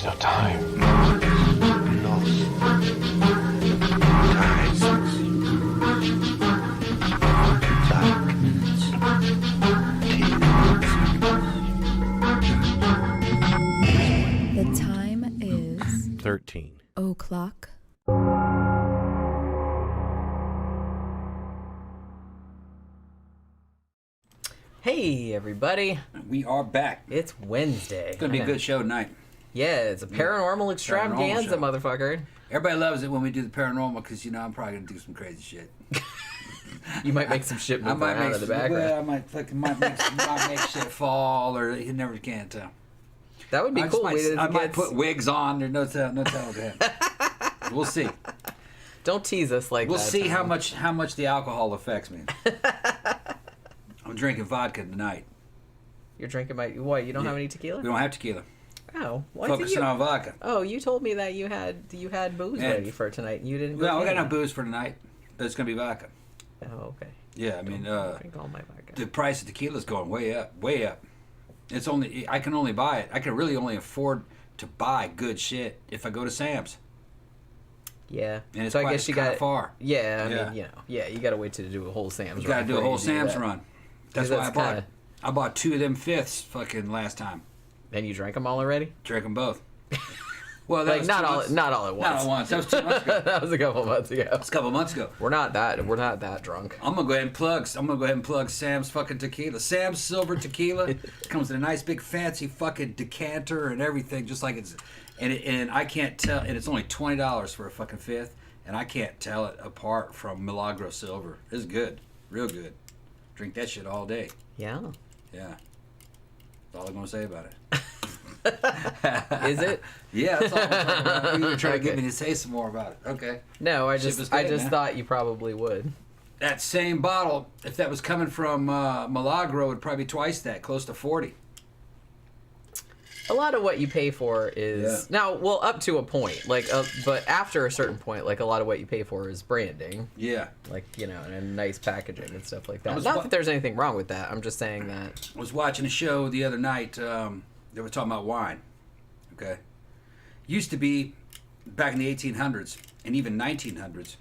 There's no time. Lost. Tides. Darkness. Tears. The time is 13 o'clock. Hey everybody, We are back. it's Wednesday. It's gonna be a good show tonight. Yeah, it's a paranormal extravaganza, show. motherfucker. Everybody loves it when we do the paranormal because I'm probably gonna do some crazy shit. You might make some shit move around in the background. Well, I might make shit fall, or you never can tell. That would be cool. I might put wigs on. There's no telling him. We'll see. Don't tease us like We'll that. see Tom. how much the alcohol affects me. I'm drinking vodka tonight. You're drinking my what? You don't have any tequila? We don't have tequila. Oh, why Focusing on vodka. Oh, you told me that you had booze Yeah. ready for tonight, and you didn't. Well, we get got no it. booze for tonight. But it's gonna be vodka. Oh, okay. Yeah, I mean, Drink all my vodka. the price of tequila's going way up, way up. I can only buy it. I can really only afford to buy good shit if I go to Sam's. Yeah. And it's so I quite- guess you it's kinda got far. Yeah, I Yeah. mean, you got to wait to do a whole Sam's. You gotta run do a before whole you Sam's that. run. That's 'Cause why I bought. kinda- I bought 2 of them fifths fucking last time. And you drank them all already? Drank them both. Well, that Like was not 2 all, months. not all at once. Not at once. That was 2 months ago. That was a couple months ago. That's a couple months ago. We're not that drunk. I'm gonna go ahead and plug Sam's fucking tequila. Sam's Silver Tequila comes in a nice big fancy fucking decanter and everything, just like it's. And I can't tell. And it's only $20 for a fucking fifth, and I can't tell it apart from Milagro Silver. It's good, real good. Drink that shit all day. Yeah. Yeah. That's all I'm gonna say about it. Is it? Yeah, that's all I'm talking about. You were trying to get Okay. me to say some more about it. Okay. No, I Shit was just good, man. thought you probably would. That same bottle, if that was coming from Milagro, would probably be twice that, close to 40. A lot of what you pay for is now, well, up to a point, but after a certain point, like a lot of what you pay for is branding, Yeah. like and nice packaging and stuff like that. was Not wa- that there's anything wrong with that. I'm just saying that. I was watching a show the other night. They were talking about wine. Okay. Used to be, back in the 1800s and even 1900s,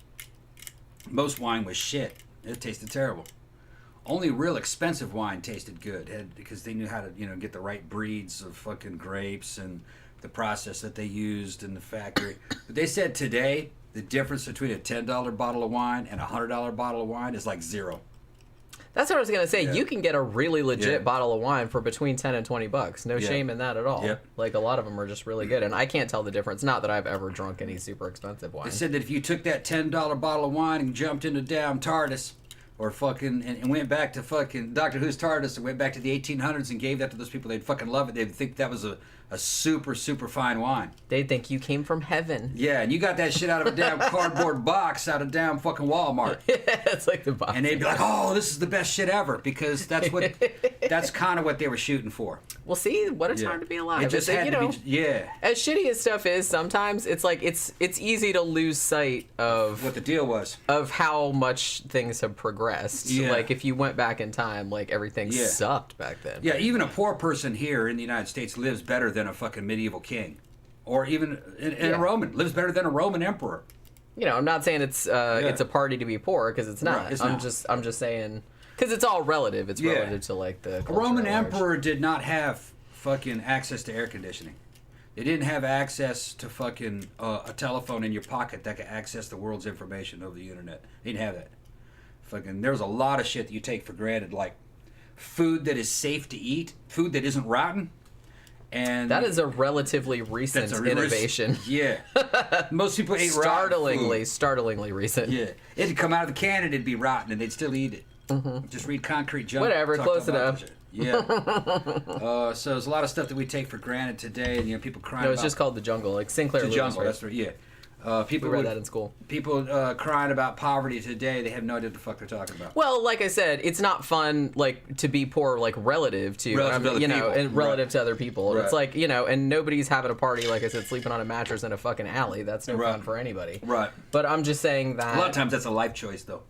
most wine was shit. It tasted terrible. Only real expensive wine tasted good because they knew how to, get the right breeds of fucking grapes and the process that they used in the factory. But they said today, the difference between a $10 bottle of wine and a $100 bottle of wine is like zero. That's what I was gonna say. Yeah. You can get a really legit Yeah. bottle of wine for between $10 and $20. No Yeah. shame in that at all. Yep. Like a lot of them are just really good, and I can't tell the difference. Not that I've ever drunk any super expensive wine. They said that if you took that $10 bottle of wine and jumped into damn TARDIS, or fucking and went back to fucking Doctor Who's TARDIS and went back to the 1800s and gave that to those people, they'd fucking love it. They'd think that was a super, super fine wine. They'd think you came from heaven. Yeah, and you got that shit out of a damn cardboard box out of damn fucking Walmart. It's like the box. And they'd be like, oh, this is the best shit ever, because that's kind of what they were shooting for. Well, see, what a Yeah. time to be alive. It just It's like, had to be, yeah. as shitty as stuff is, sometimes it's like it's easy to lose sight of What the deal was. how much things have progressed. Yeah. Like if you went back in time, like everything Yeah. sucked back then. Yeah, even a poor person here in the United States lives better than a fucking medieval king. Or even a Roman. Lives better than a Roman emperor. I'm not saying it's a party to be poor, because it's not. Right, it's I'm not. just saying, because it's all relative. It's Yeah. relative to like the A culture Roman at large. emperor did not have fucking access to air conditioning. They didn't have access to fucking a telephone in your pocket that could access the world's information over the internet. They didn't have that. Fucking, there's a lot of shit that you take for granted, like food that is safe to eat, food that isn't rotten. And That is a relatively recent innovation. Yeah. Most people ate rotten Startlingly recent. food. Yeah. It'd come out of the can and it'd be rotten and they'd still eat it. Just read Concrete Jungle. Whatever, talk close about enough. that shit. Yeah. So there's a lot of stuff that we take for granted today, and people crying No, about it's just called The Jungle, like Sinclair the Lewis jungle. wrote. That's right. Yeah. We People read that in school. People crying about poverty today. They have no idea what the fuck they're talking about. Well, like I said, it's not fun, like, to be poor, like, relative to Relative to other people. and relative Right. to other people. Right. It's like, and nobody's having a party, like I said, sleeping on a mattress in a fucking alley. That's no Right. fun for anybody. Right. But I'm just saying that. A lot of times that's a life choice, though.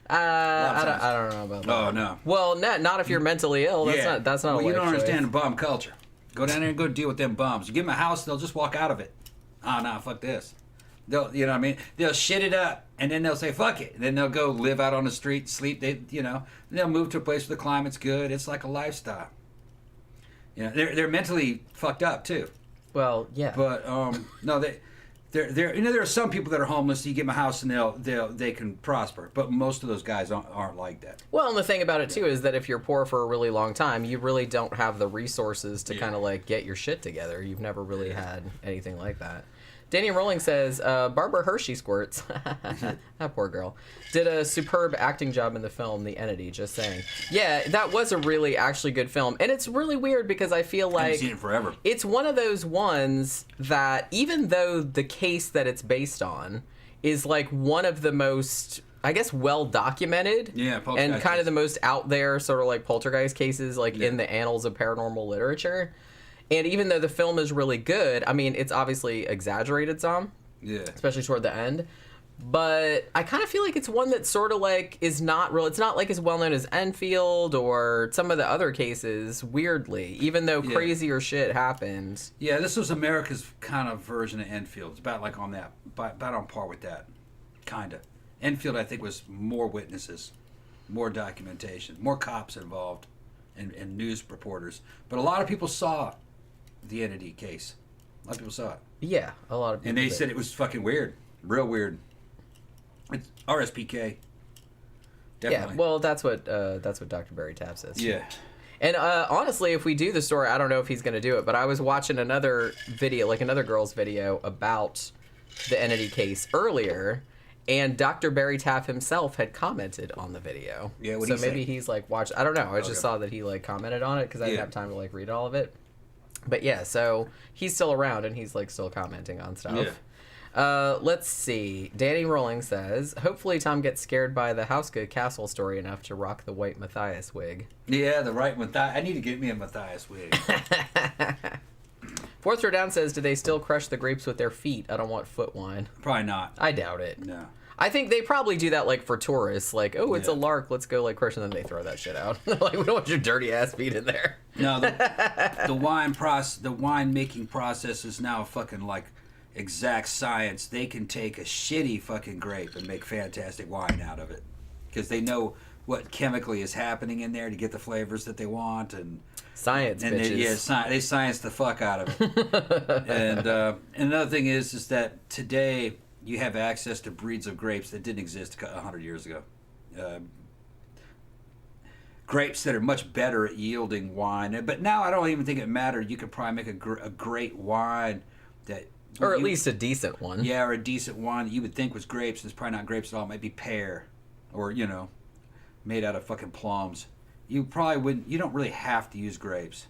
I don't know about that. Oh, no. Well, not if you're mentally ill. That's not a Well, you life don't choice. understand the bomb culture. Go down there and go deal with them bums. You give them a house, they'll just walk out of it. Oh, no, fuck this. They'll, you know what I mean? They'll shit it up, and then they'll say, fuck it. And then they'll go live out on the street, sleep. They'll move to a place where the climate's good. It's like a lifestyle. You know, they're mentally fucked up, too. Well, yeah. But, no, there are some people that are homeless. You give them a house, and they can prosper. But most of those guys aren't like that. Well, and the thing about it, too, is that if you're poor for a really long time, you really don't have the resources to kind of, like, get your shit together. You've never really had anything like that. Danny Rowling says, Barbara Hershey Squirts, that poor girl, did a superb acting job in the film, The Entity, just saying. Yeah, that was a really actually good film. And it's really weird because I feel like... I haven't seen it forever. It's one of those ones that, even though the case that it's based on is like one of the most... I guess well-documented, and kind of the most out there sort of like poltergeist cases like in the annals of paranormal literature. And even though the film is really good, I mean, it's obviously exaggerated some, especially toward the end. But I kind of feel like it's one that sort of like is not real. It's not like as well known as Enfield or some of the other cases, weirdly, even though crazier shit happened. Yeah, this was America's kind of version of Enfield. It's about like on that, about on par with that, kind of. Enfield, I think, was more witnesses, more documentation, more cops involved, and news reporters. But a lot of people saw the Entity case. A lot of people saw it. Yeah, a lot of people and they said it was fucking weird. Real weird. It's RSPK. Definitely. Yeah, well, that's what Dr. Barry Taff says. Yeah. And honestly, if we do the story, I don't know if he's going to do it, but I was watching another video, like another girl's video about the Entity case earlier, and Dr. Barry Taff himself had commented on the video. Yeah, what so maybe he's like watched. I don't know. I just saw that he like commented on it because I didn't have time to like read all of it. But yeah, so he's still around and he's like still commenting on stuff. Yeah. Let's see. Danny Rowling says, hopefully Tom gets scared by the Houska Castle story enough to rock the white Matthias wig. Yeah, the right Matthias. I need to get me a Matthias wig. Fourth Row Down says, do they still crush the grapes with their feet? I don't want foot wine. Probably not. I doubt it. No. I think they probably do that like for tourists. Like, oh, it's a lark. Let's go like crush, and then they throw that shit out. Like, we don't want your dirty ass feet in there. No, the wine making process is now fucking like exact science. They can take a shitty fucking grape and make fantastic wine out of it because they know what chemically is happening in there to get the flavors that they want and science. And bitches. They science the fuck out of it. And another thing is that today you have access to breeds of grapes that didn't exist 100 years ago. Grapes that are much better at yielding wine. But now I don't even think it mattered. You could probably make a great wine that... Or at least a decent one. Yeah, or a decent wine that you would think was grapes. And it's probably not grapes at all. It might be pear. Or, made out of fucking plums. You probably wouldn't... You don't really have to use grapes.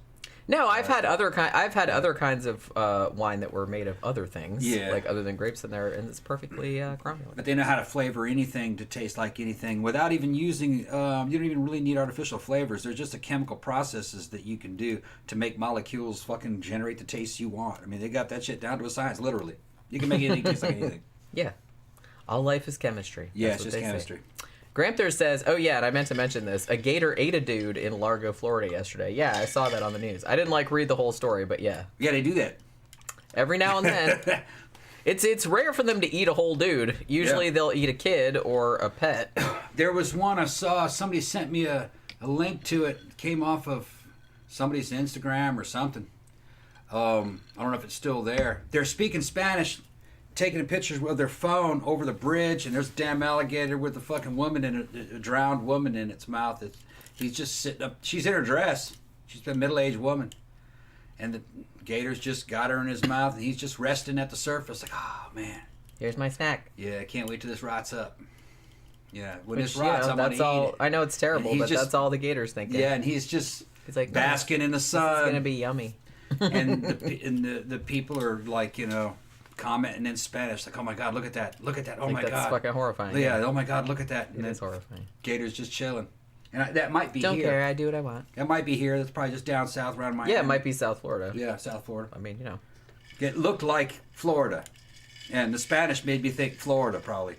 No, I've had other kinds of wine that were made of other things, like other than grapes in there, and it's perfectly cromulent. But they know how to flavor anything to taste like anything without even using. You don't even really need artificial flavors. There's just the chemical processes that you can do to make molecules fucking generate the taste you want. I mean, they got that shit down to a science, literally. You can make anything taste like anything. Yeah, all life is chemistry. Yeah, it's just chemistry. Gramther says, oh yeah, and I meant to mention this, a gator ate a dude in Largo, Florida yesterday. Yeah, I saw that on the news. I didn't read the whole story, but yeah. Yeah, they do that. Every now and then. It's rare for them to eat a whole dude. Usually they'll eat a kid or a pet. There was one I saw, somebody sent me a link to it. It came off of somebody's Instagram or something. I don't know if it's still there. They're speaking Spanish, taking pictures with their phone over the bridge, and there's a damn alligator with a fucking woman in a drowned woman in its mouth. He's just sitting up. She's in her dress. She's a middle-aged woman, and the gator's just got her in his mouth, and he's just resting at the surface, like, oh man, here's my snack. Yeah, I can't wait till this rots up. Yeah, when this rots, I'm gonna eat it. I know it's terrible, but that's all the gator's thinking. Yeah, and he's like basking in the sun. It's gonna be yummy. And the people are like, commenting in Spanish, like, oh my god, look at that, oh my god, that's fucking horrifying. Yeah, oh my god, look at that. And it's horrifying. Gator's just chilling, and that might be Don't here. care, I do what I want. That might be here. That's probably just down south around Miami. Yeah, it might be South Florida. Yeah, South Florida. I mean, it looked like Florida, and the Spanish made me think Florida probably.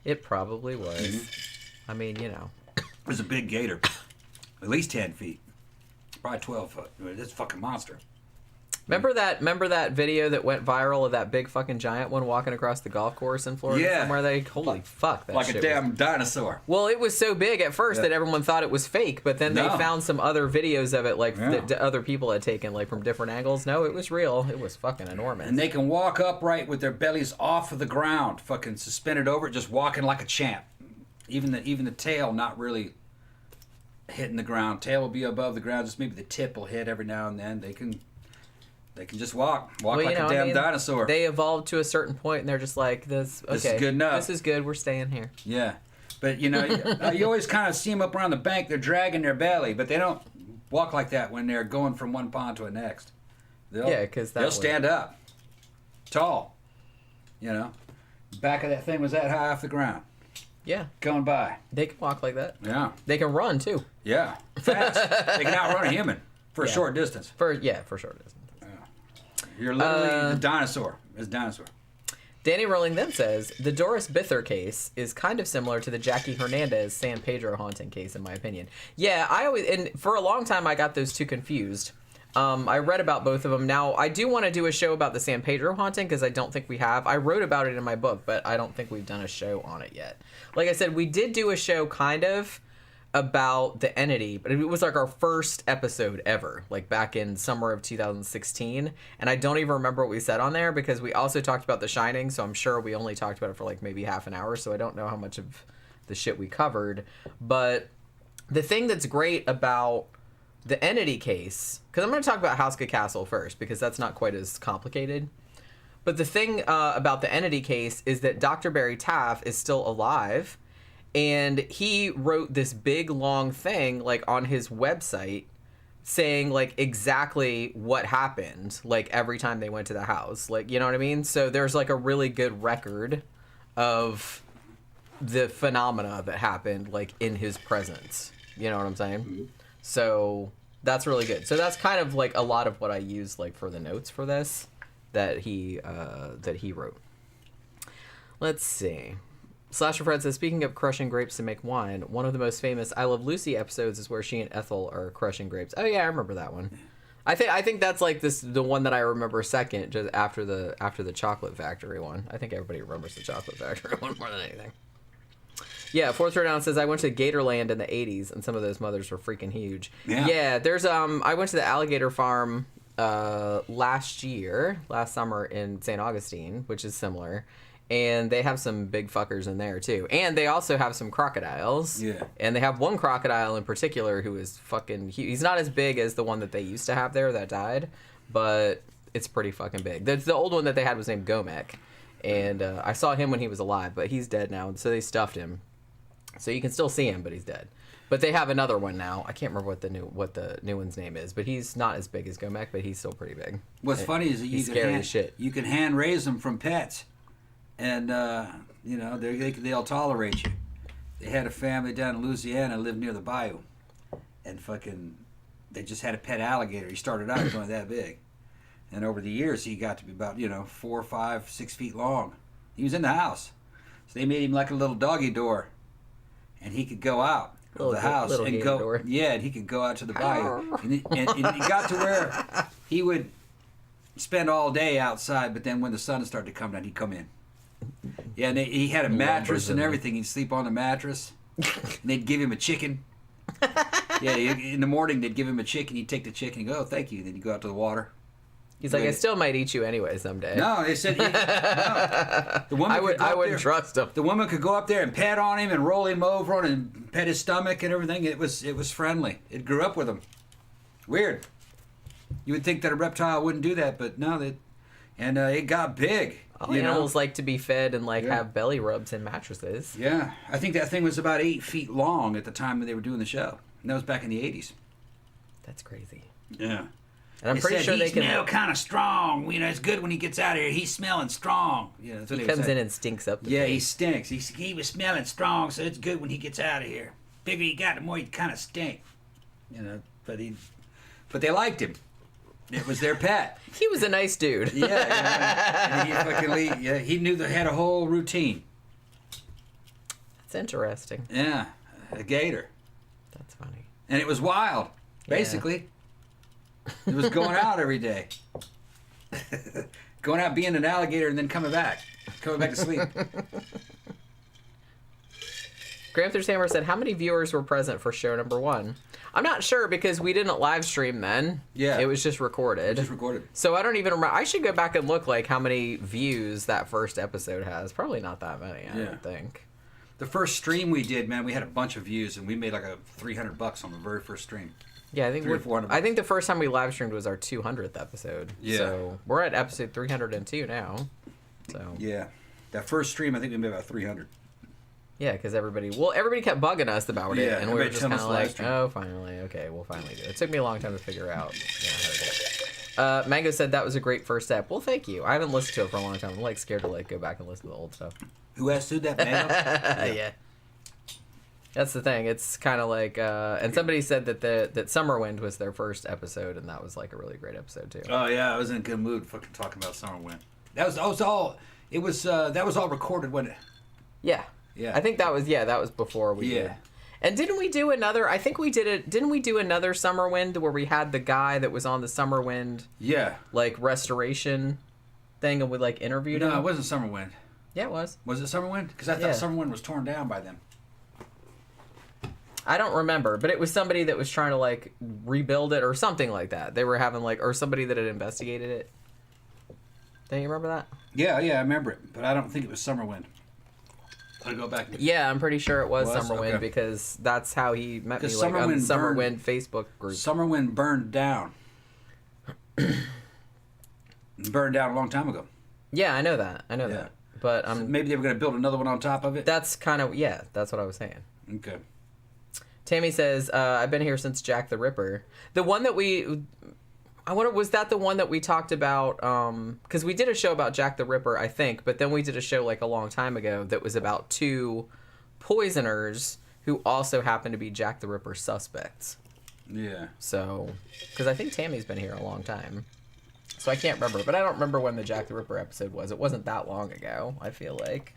It probably was. I mean, it was a big gator, at least 10 feet, Probably 12 foot. It's a fucking monster. Remember that video that went viral of that big fucking giant one walking across the golf course in Florida? Yeah. Somewhere holy fuck, that like shit a damn dinosaur. Well, it was so big at first that everyone thought it was fake, but then they found some other videos of it, like that other people had taken, like from different angles. No, it was real. It was fucking enormous. And they can walk upright with their bellies off of the ground, fucking suspended over it, just walking like a champ. Even the tail not really hitting the ground. Tail will be above the ground, just maybe the tip will hit every now and then. They can just walk like a damn dinosaur. They evolved to a certain point, and they're just like, this is good enough. This is good. We're staying here. Yeah. But, you always kind of see them up around the bank. They're dragging their belly, but they don't walk like that when they're going from one pond to the next. They'll stand up. Tall. Back of that thing was that high off the ground. Yeah. Going by. They can walk like that. Yeah. They can run, too. Yeah. Fast. They can outrun a human for a short distance. For short distance. You're literally the dinosaur. It's dinosaur. Danny Rowling then says, the Doris Bither case is kind of similar to the Jackie Hernandez San Pedro haunting case, in my opinion. Yeah, and for a long time, I got those two confused. I read about both of them. Now, I do want to do a show about the San Pedro haunting, because I don't think we have. I wrote about it in my book, but I don't think we've done a show on it yet. Like I said, we did do a show, kind of, about the entity, but it was like our first episode ever, like back in summer of 2016, and I don't even remember what we said on there, because we also talked about The Shining, so I'm sure we only talked about it for like maybe half an hour, so I don't know how much of the shit we covered. But the thing that's great about the entity case, because I'm going to talk about Houska Castle first, because that's not quite as complicated, but the thing about the entity case is that Dr. Barry Taff is still alive. And he wrote this big, long thing, like, on his website saying, like, exactly what happened, like, every time they went to the house. Like, you know what I mean? So there's, like, a really good record of the phenomena that happened, like, in his presence. You know what I'm saying? Mm-hmm. So that's really good. So that's kind of, like, a lot of what I use, like, for the notes for this that he wrote. Let's see. Slasher Fred says, speaking of crushing grapes to make wine, one of the most famous I Love Lucy episodes is where she and Ethel are crushing grapes. Oh yeah, I remember that one. I think that's like the one that I remember second, just after the Chocolate Factory one. I think everybody remembers the Chocolate Factory one more than anything. Yeah, Fourth Down says, I went to Gatorland in the 80s, and some of those mothers were freaking huge. Yeah, there's I went to the Alligator farm last summer in St. Augustine, which is similar. And they have some big fuckers in there, too. And they also have some crocodiles. Yeah. And they have one crocodile in particular who is fucking huge. He's not as big as the one that they used to have there that died, but it's pretty fucking big. The old one that they had was named Gomek. And I saw him when he was alive, but he's dead now, so they stuffed him. So you can still see him, but he's dead. But they have another one now. I can't remember what the new one's name is, but he's not as big as Gomek, but he's still pretty big. What's funny is that you can hand raise them from pets. And, they'll tolerate you. They had a family down in Louisiana lived near the bayou. And they just had a pet alligator. He started out, he was only that big. And over the years, he got to be about, 4, 5, 6 feet long. He was in the house. So they made him like a little doggy door. And he could go out of the house and go. Door. Yeah, and he could go out to the bayou. And he got to where he would spend all day outside, but then when the sun started to come down, he'd come in. Yeah, and he had a mattress and everything. He'd sleep on the mattress. And they'd give him a chicken. Yeah, in the morning they'd give him a chicken. He'd take the chicken and go, oh, thank you. Then he'd go out to the water. He's like, I still might eat you anyway someday. No, they said, no. The woman I wouldn't trust him. The woman could go up there and pat on him and roll him over on and pet his stomach and everything. It was friendly. It grew up with him. Weird. You would think that a reptile wouldn't do that, but no, it got big. All animals like to be fed and have belly rubs and mattresses. Yeah, I think that thing was about 8 feet long at the time that they were doing the show. And that was back in the 80s. That's crazy. Yeah. And I'm pretty sure they can smell kind of strong. It's good when he gets out of here. He's smelling strong. Yeah, that's what he comes in and stinks up the place. He stinks. He was smelling strong, so it's good when he gets out of here. Bigger you got, the more you kind of stink. But they liked him. It was their pet. He was a nice dude. Yeah. And he knew they had a whole routine. That's interesting. Yeah, a gator. That's funny. And it was wild, basically. It was going out every day. Going out being an alligator and then coming back to sleep. Graham Hammer said, how many viewers were present for show number 1? I'm not sure because we didn't live stream then. Yeah. It was just recorded. So I don't even remember. I should go back and look like how many views that first episode has. Probably not that many, I don't think. The first stream we did, man, we had a bunch of views and we made like $300 on the very first stream. Yeah, I think I think the first time we live streamed was our 200th episode. Yeah. So we're at episode 302 now. So yeah, that first stream I think we made about 300. Yeah, because everybody kept bugging us about it, and we were just kind of like, oh, finally, okay, we'll finally do it. It took me a long time to figure out how to do it. Mango said that was a great first step. Well, thank you. I haven't listened to it for a long time. I'm like scared to like go back and listen to the old stuff. Who asked who that, Mango? Yeah. That's the thing. It's kind of like, and somebody said that that Summerwind was their first episode, and that was like a really great episode too. Oh yeah, I was in a good mood fucking talking about Summerwind. That was all recorded, wasn't it? Yeah. Yeah. I think that was before we did. And didn't we do another, I think we did it, didn't we do another Summerwind where we had the guy that was on the Summerwind like restoration thing and we like interviewed him? No, it wasn't Summerwind. Yeah, it was. Was it Summerwind? Because I thought Summerwind was torn down by them. I don't remember, but it was somebody that was trying to like rebuild it or something like that. They were having like, or somebody that had investigated it. Don't you remember that? Yeah, I remember it, but I don't think it was Summerwind. I'll go back. Yeah, I'm pretty sure it was Summerwind because that's how he met me like on the Summerwind Facebook group. Summerwind burned down. Burned down a long time ago. Yeah, I know that. That. But so maybe they were going to build another one on top of it? That's kind of, that's what I was saying. Okay. Tammy says, I've been here since Jack the Ripper. The one that was that the one that we talked about? Because we did a show about Jack the Ripper, I think, but then we did a show like a long time ago that was about 2 poisoners who also happened to be Jack the Ripper suspects. Yeah. So, because I think Tammy's been here a long time. So I can't remember, but I don't remember when the Jack the Ripper episode was. It wasn't that long ago, I feel like.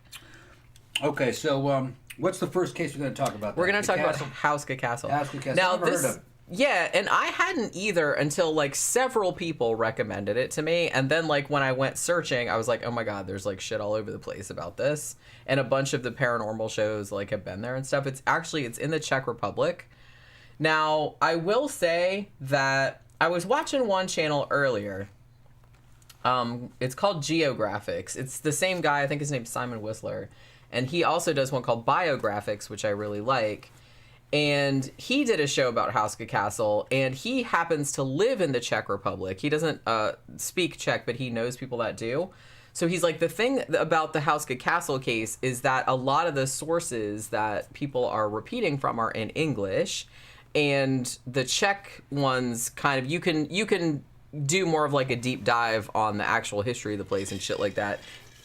Okay, so what's the first case we're going to talk about? We're going to talk about Houska Castle. Houska Castle. Now, Never heard of it. Yeah, and I hadn't either until like several people recommended it to me, and then like when I went searching, I was like, oh my god, there's like shit all over the place about this, and a bunch of the paranormal shows like have been there and stuff. It's in the Czech Republic. Now, I will say that I was watching one channel earlier. It's called Geographics. It's the same guy, I think his name's Simon Whistler, and he also does one called Biographics, which I really like. And he did a show about Houska Castle, and he happens to live in the Czech Republic. He doesn't speak Czech, but he knows people that do. So he's like, the thing about the Houska Castle case is that a lot of the sources that people are repeating from are in English, and the Czech ones kind of, you can do more of like a deep dive on the actual history of the place and shit like that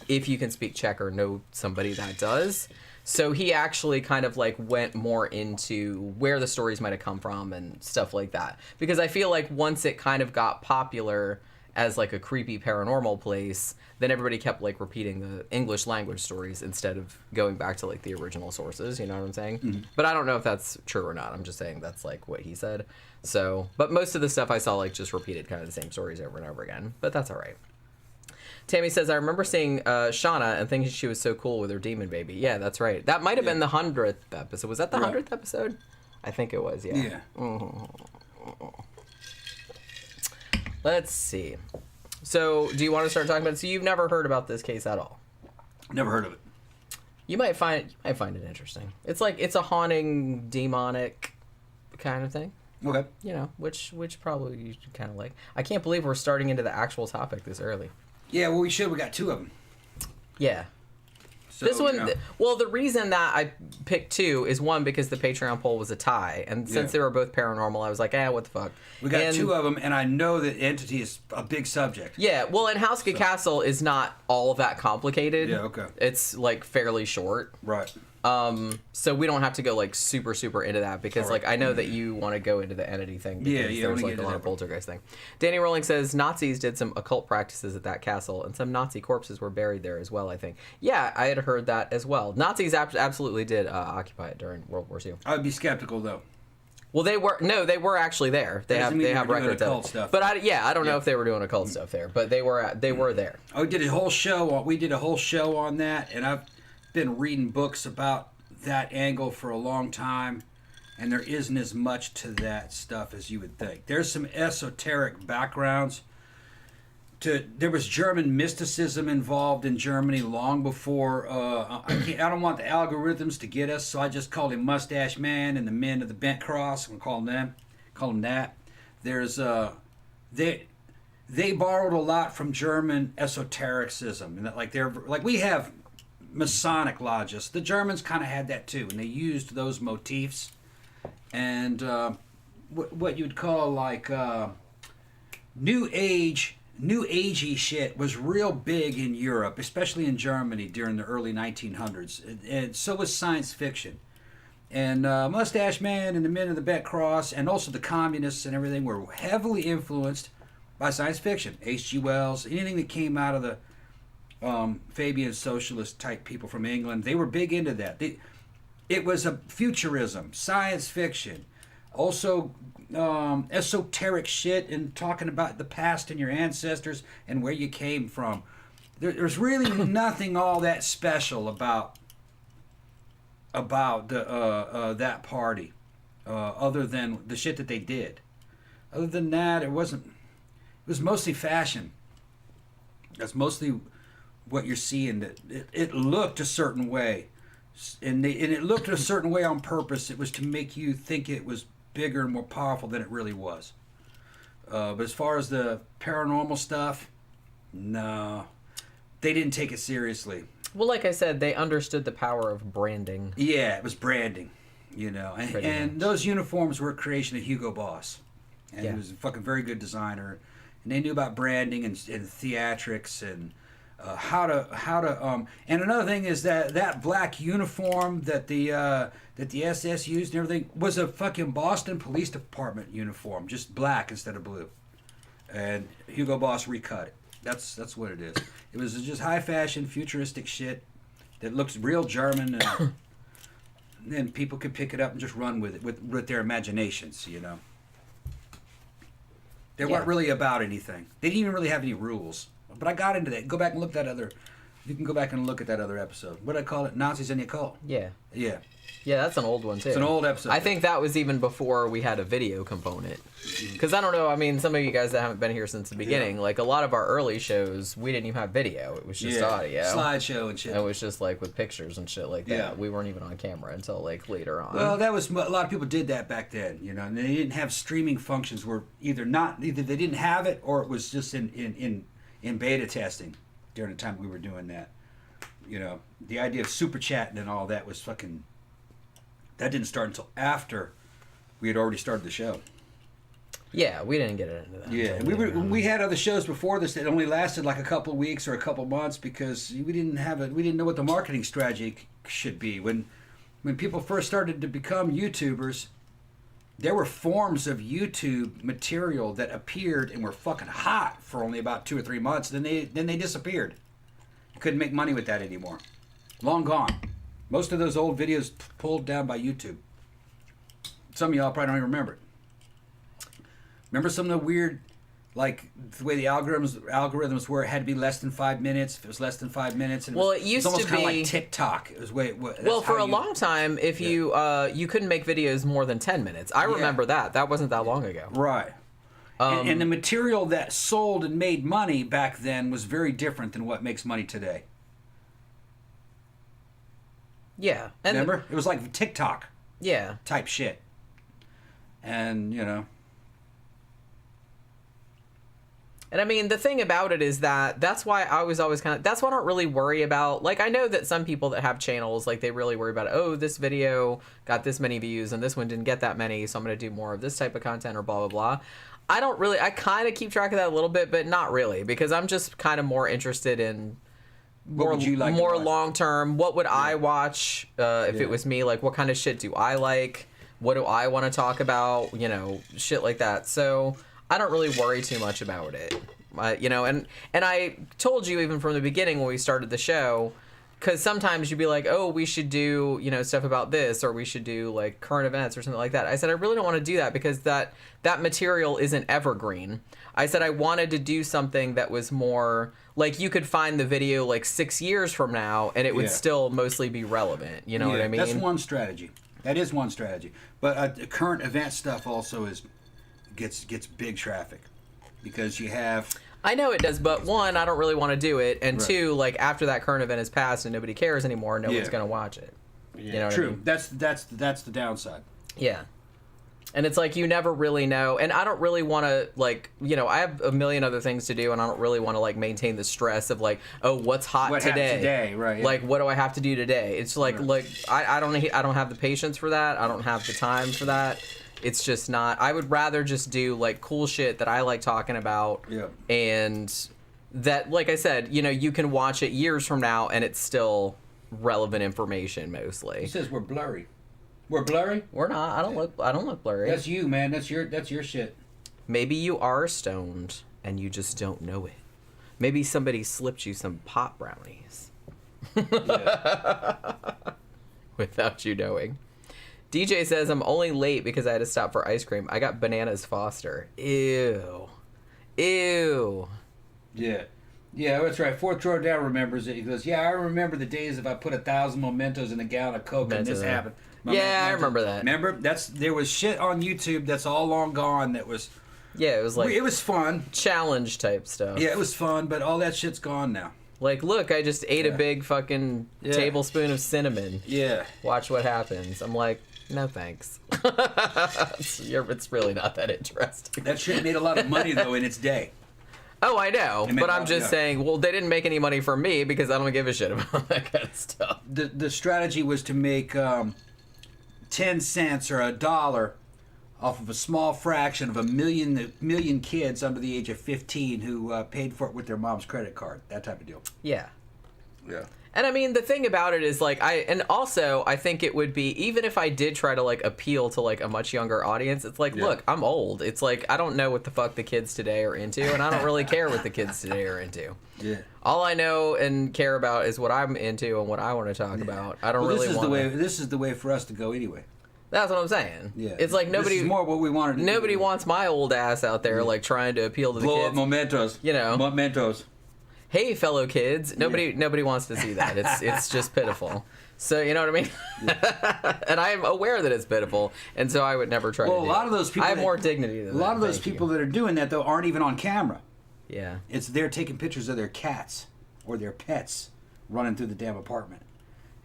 if you can speak Czech or know somebody that does. So he actually kind of like went more into where the stories might have come from and stuff like that. Because I feel like once it kind of got popular as like a creepy paranormal place, then everybody kept like repeating the English language stories instead of going back to like the original sources, you know what I'm saying? Mm-hmm. But I don't know if that's true or not. I'm just saying that's like what he said. So, but most of the stuff I saw like just repeated kind of the same stories over and over again. But that's all right. Tammy says, I remember seeing Shauna and thinking she was so cool with her demon baby. Yeah, that's right. That might have been the 100th episode. Was that the 100th episode? I think it was, yeah. Mm-hmm. Let's see. So, do you want to start talking about it? So, you've never heard about this case at all? Never heard of it. You might find it interesting. It's like, it's a haunting, demonic kind of thing. Okay. You know, which probably you should kind of like. I can't believe we're starting into the actual topic this early. Yeah, well, we should. We got 2 of them. Yeah. So, this one, well, the reason that I picked 2 is one, because the Patreon poll was a tie. And since they were both paranormal, I was like, what the fuck. We got 2 of them, and I know that entity is a big subject. Yeah, well, and Houska Castle is not all that complicated. Yeah, okay. It's, like, fairly short. Right. So we don't have to go, like, super into that, because, like, I know that you want to go into the entity thing, because there's, like, a lot of poltergeist thing. Danny Rowling says, Nazis did some occult practices at that castle, and some Nazi corpses were buried there as well, I think. Yeah, I had heard that as well. Nazis absolutely did occupy it during World War II. I would be skeptical, though. Well, they were actually there. They have records of stuff. But I don't know if they were doing occult stuff there, but they were there. We did a whole show on that, and I've been reading books about that angle for a long time, and there isn't as much to that stuff as you would think. There's some esoteric backgrounds. There was German mysticism involved in Germany long before. I don't want the algorithms to get us, so I just called him Mustache Man and the Men of the Bent Cross. I'm gonna call them that. There's they borrowed a lot from German esotericism, and that we have Masonic lodges. The Germans kind of had that too, and they used those motifs and what you'd call New Agey shit was real big in Europe, especially in Germany during the early 1900s, and so was science fiction. And Mustache Man and the Men of the Bent Cross, and also the communists and everything, were heavily influenced by science fiction. H.G. Wells, anything that came out of the Fabian socialist type people from England, they were big into that. It was a futurism, science fiction, also esoteric shit, and talking about the past and your ancestors and where you came from. There's really nothing all that special about that party, other than the shit that they did. Other than that, it was mostly fashion. That's mostly what you're seeing. That it looked a certain way, and it looked a certain way on purpose. It was to make you think it was bigger and more powerful than it really was. But as far as the paranormal stuff, no, they didn't take it seriously. Well, like I said, they understood the power of branding. Yeah, it was branding, and those uniforms were a creation of Hugo Boss, and he was a fucking very good designer, and they knew about branding and theatrics and how to and another thing is that black uniform that the SS used and everything was a fucking Boston Police Department uniform, just black instead of blue, and Hugo Boss recut it. That's what it is. It was just high fashion, futuristic shit that looks real German, and then people could pick it up and just run with it with their imaginations. They weren't really about anything. They didn't even really have any rules. But I got into that. Go back and look at that other. You can go back and look at that other episode. What did I call it? Nazis and the Occult. Yeah. Yeah. Yeah, that's an old one, too. It's an old episode. I think that was even before we had a video component. Because I don't know, I mean, some of you guys that haven't been here since the beginning, a lot of our early shows, we didn't even have video. It was just audio. Slideshow and shit. And it was just, with pictures and shit like that. Yeah. We weren't even on camera until, later on. Well, that was... A lot of people did that back then, and they didn't have streaming functions where either they didn't have it, or it was just in beta testing during the time we were doing that. The idea of super chatting and all that was fucking... That didn't start until after we had already started the show. Yeah, we didn't get into that. Yeah, and we had other shows before this that only lasted a couple of weeks or a couple of months because we didn't know what the marketing strategy should be. When people first started to become YouTubers, there were forms of YouTube material that appeared and were fucking hot for only about 2 or 3 months. Then they disappeared. You couldn't make money with that anymore. Long gone. Most of those old videos pulled down by YouTube. Some of y'all probably don't even remember it. Remember some of the weird, the way the algorithms were, it had to be less than 5 minutes. If it was less than 5 minutes, and it used to be almost kind of like TikTok. It was for a long time, if you couldn't make videos more than 10 minutes. I remember that. That wasn't that long ago. Right. And the material that sold and made money back then was very different than what makes money today. Yeah. And remember? It was like TikTok. Yeah. Type shit. And, And I mean, the thing about it is that's why I was always that's why I don't really worry about, I know that some people that have channels, they really worry about, oh, this video got this many views and this one didn't get that many, so I'm going to do more of this type of content or blah, blah, blah. I kind of keep track of that a little bit, but not really, because I'm just kind of more interested in more long term. What would I watch if it was me? What kind of shit do I like? What do I want to talk about? Shit like that. So I don't really worry too much about it. And I told you even from the beginning when we started the show, because sometimes you'd be like, oh, we should do, stuff about this, or we should do like current events or something like that. I said, I really don't want to do that because that material isn't evergreen. I said I wanted to do something that was more like you could find the video like 6 years from now and it would still mostly be relevant. You know what I mean? That's one strategy. That is one strategy. But current event stuff also gets big traffic because you have... I know it does, but one, I don't really want to do it, and two, like after that current event is passed and nobody cares anymore, no one's going to watch it. Yeah. You know what I mean? That's the downside. Yeah. And it's like you never really know, and I don't really want to I have a million other things to do, and I don't really want to like maintain the stress of like, oh, what's hot what today? Happened today, right? Yeah. Like, what do I have to do today? It's like I don't have the patience for that. I don't have the time for that. It's just not. I would rather just do like cool shit that I like talking about, and that, like I said, you can watch it years from now, and it's still relevant information mostly. He says we're blurry. We're blurry? We're not. I don't look blurry. That's you, man. That's your shit. Maybe you are stoned and you just don't know it. Maybe somebody slipped you some pot brownies. Without you knowing. DJ says, I'm only late because I had to stop for ice cream. I got Bananas Foster. Ew. Yeah, that's right. Fourth Drawer Down remembers it. He goes, yeah, I remember the days if I put 1,000 mementos in a gallon of Coke and this happened. I remember that. Remember? There was shit on YouTube that's all long gone that was... Yeah, it was like... It was fun. Challenge type stuff. Yeah, it was fun, but all that shit's gone now. Like, look, I just ate a big fucking tablespoon of cinnamon. Yeah. Watch what happens. I'm like, no thanks. It's really not that interesting. That shit made a lot of money, though, in its day. Oh, I know, but I'm just saying, well, they didn't make any money from me because I don't give a shit about that kind of stuff. The strategy was to make 10 cents or $1 off of a small fraction of a million kids under the age of 15 who paid for it with their mom's credit card. That type of deal. Yeah. Yeah. And I mean, the thing about it is like, I think it would be, even if I did try to like appeal to like a much younger audience, it's like, look, I'm old. It's like, I don't know what the fuck the kids today are into, and I don't really care what the kids today are into. Yeah. All I know and care about is what I'm into and what I want to talk about. I don't really want to. This is the way for us to go anyway. That's what I'm saying. Yeah. It's like nobody. This is more what we wanted to do. Nobody wants my old ass out there like trying to appeal to the Blow kids. up mementos. Mementos. Hey, fellow kids. Nobody wants to see that. It's just pitiful. So, you know what I mean? Yeah. And I am aware that it's pitiful, and so I would never try to do it. A lot of those people... I have more dignity than that. A lot of those people that are doing that, though, aren't even on camera. Yeah. They're taking pictures of their cats or their pets running through the damn apartment.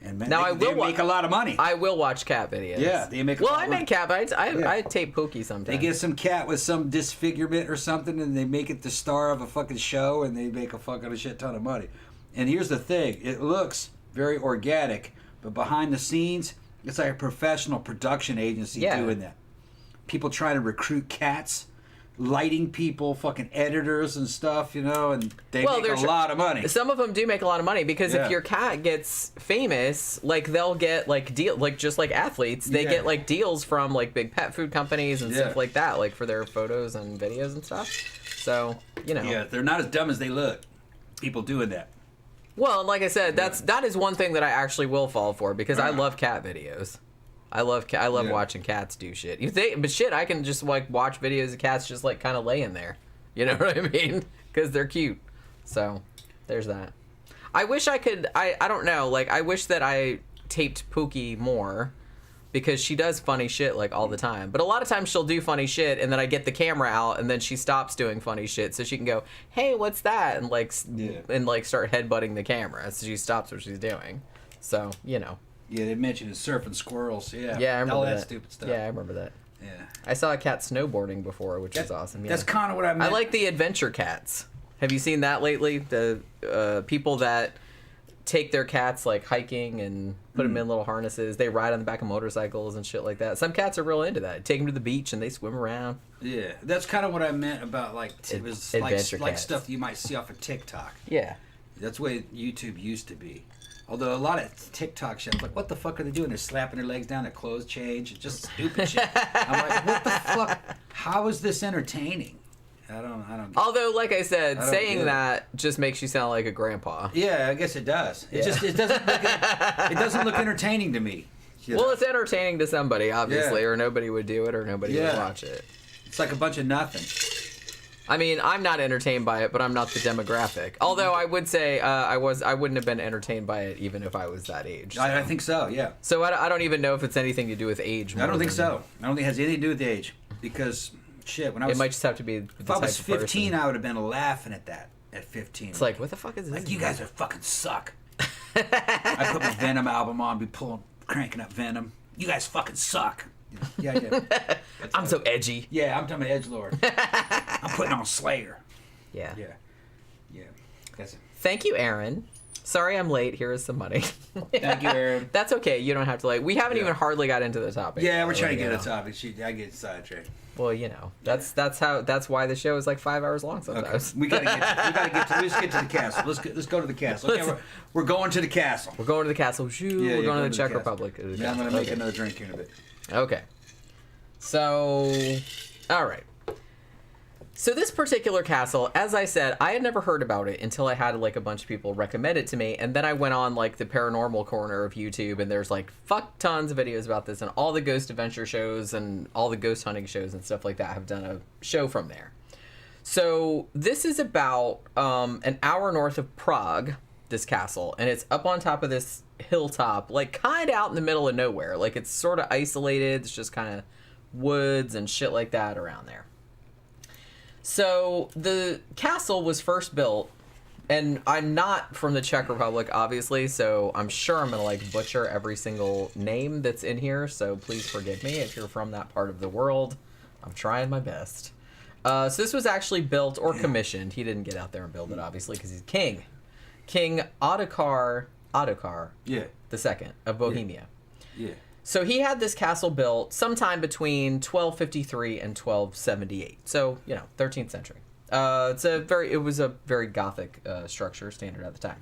And now they make a lot of money. I will watch cat videos. Yeah, they make a lot of money. I make cat videos. I tape Pookie sometimes. They get some cat with some disfigurement or something, and they make it the star of a fucking show, and they make a shit ton of money. And here's the thing. It looks very organic, but behind the scenes, it's like a professional production agency doing that. People trying to recruit cats, lighting people, fucking editors and stuff, and they make a lot of money. Some of them do make a lot of money because if your cat gets famous, like they'll get like just like athletes, they get like deals from like big pet food companies and stuff like that, like for their photos and videos and stuff. So, Yeah, they're not as dumb as they look. People doing that. Well, like I said, that is one thing that I actually will fall for because I love cat videos. I love watching cats do shit. I can just like watch videos of cats just like kind of laying there. You know what I mean? Because they're cute. So there's that. I wish I could. I don't know. Like I wish that I taped Pookie more because she does funny shit like all the time. But a lot of times she'll do funny shit and then I get the camera out and then she stops doing funny shit so she can go, "Hey, what's that?" and start headbutting the camera. So she stops what she's doing. So Yeah, they mentioned surfing squirrels. Yeah, I remember all that stupid stuff. Yeah, I remember that. Yeah, I saw a cat snowboarding before, which is awesome. Yeah. That's kind of what I meant. I like the adventure cats. Have you seen that lately? The people that take their cats like hiking and put them in little harnesses. They ride on the back of motorcycles and shit like that. Some cats are real into that. Take them to the beach and they swim around. Yeah, that's kind of what I meant about like it was like cats. Stuff you might see off of TikTok. Yeah, that's the way YouTube used to be. Although a lot of TikTok shit, I'm like, what the fuck are they doing? They're slapping their legs down, their clothes change, it's just stupid shit. I'm like, what the fuck? How is this entertaining? I don't get it. Although, like I said, I don't saying get it. that just makes you sound like a grandpa. Yeah, I guess it does. It doesn't look entertaining to me. You know? Well, it's entertaining to somebody, obviously, or nobody would do it, or nobody would watch it. It's like a bunch of nothing. I mean, I'm not entertained by it, but I'm not the demographic. Although I would say I wouldn't have been entertained by it even if I was that age. So. I think so, yeah. So I don't even know if it's anything to do with age. I don't think so. I don't think it has anything to do with age. Because, shit, when I was... It might just have to be the If I was type of 15, person. I would have been laughing at that at 15. It's like, what the fuck is this? Like, you guys are fucking suck. I put my Venom album on, be cranking up Venom. You guys fucking suck. Yeah. I'm so edgy. Yeah, I'm talking about edgelord. I'm putting on Slayer. Yeah. That's it. Thank you, Aaron. Sorry I'm late. Here is some money. Thank you, Aaron. That's okay. You don't have to we haven't even hardly got into the topic. Yeah, we're trying to get a topic. I get sidetracked. Well, that's why the show is like 5 hours long sometimes. Okay. Let's get to the castle. Let's go to the castle. Okay, we're going to the castle. We're going to the castle. We're going to the Czech Republic. Yeah, I'm gonna make another drink here in a bit. Okay. So, all right. So this particular castle, as I said, I had never heard about it until I had like a bunch of people recommend it to me, and then I went on like the paranormal corner of YouTube, and there's like fuck tons of videos about this, and all the ghost adventure shows and all the ghost hunting shows and stuff like that have done a show from there. So this is about an hour north of Prague, this castle, and it's up on top of this hilltop, like kind of out in the middle of nowhere. Like it's sort of isolated. It's just kind of woods and shit like that around there. So the castle was first built, and I'm not from the Czech Republic, obviously, so I'm sure I'm going to like butcher every single name that's in here, so please forgive me if you're from that part of the world. I'm trying my best. So this was actually built or commissioned. He didn't get out there and build it, obviously, because he's king. King Ottokar the Second of Bohemia. Yeah. So he had this castle built sometime between 1253 and 1278. So, 13th century. It was a very Gothic structure, standard at the time.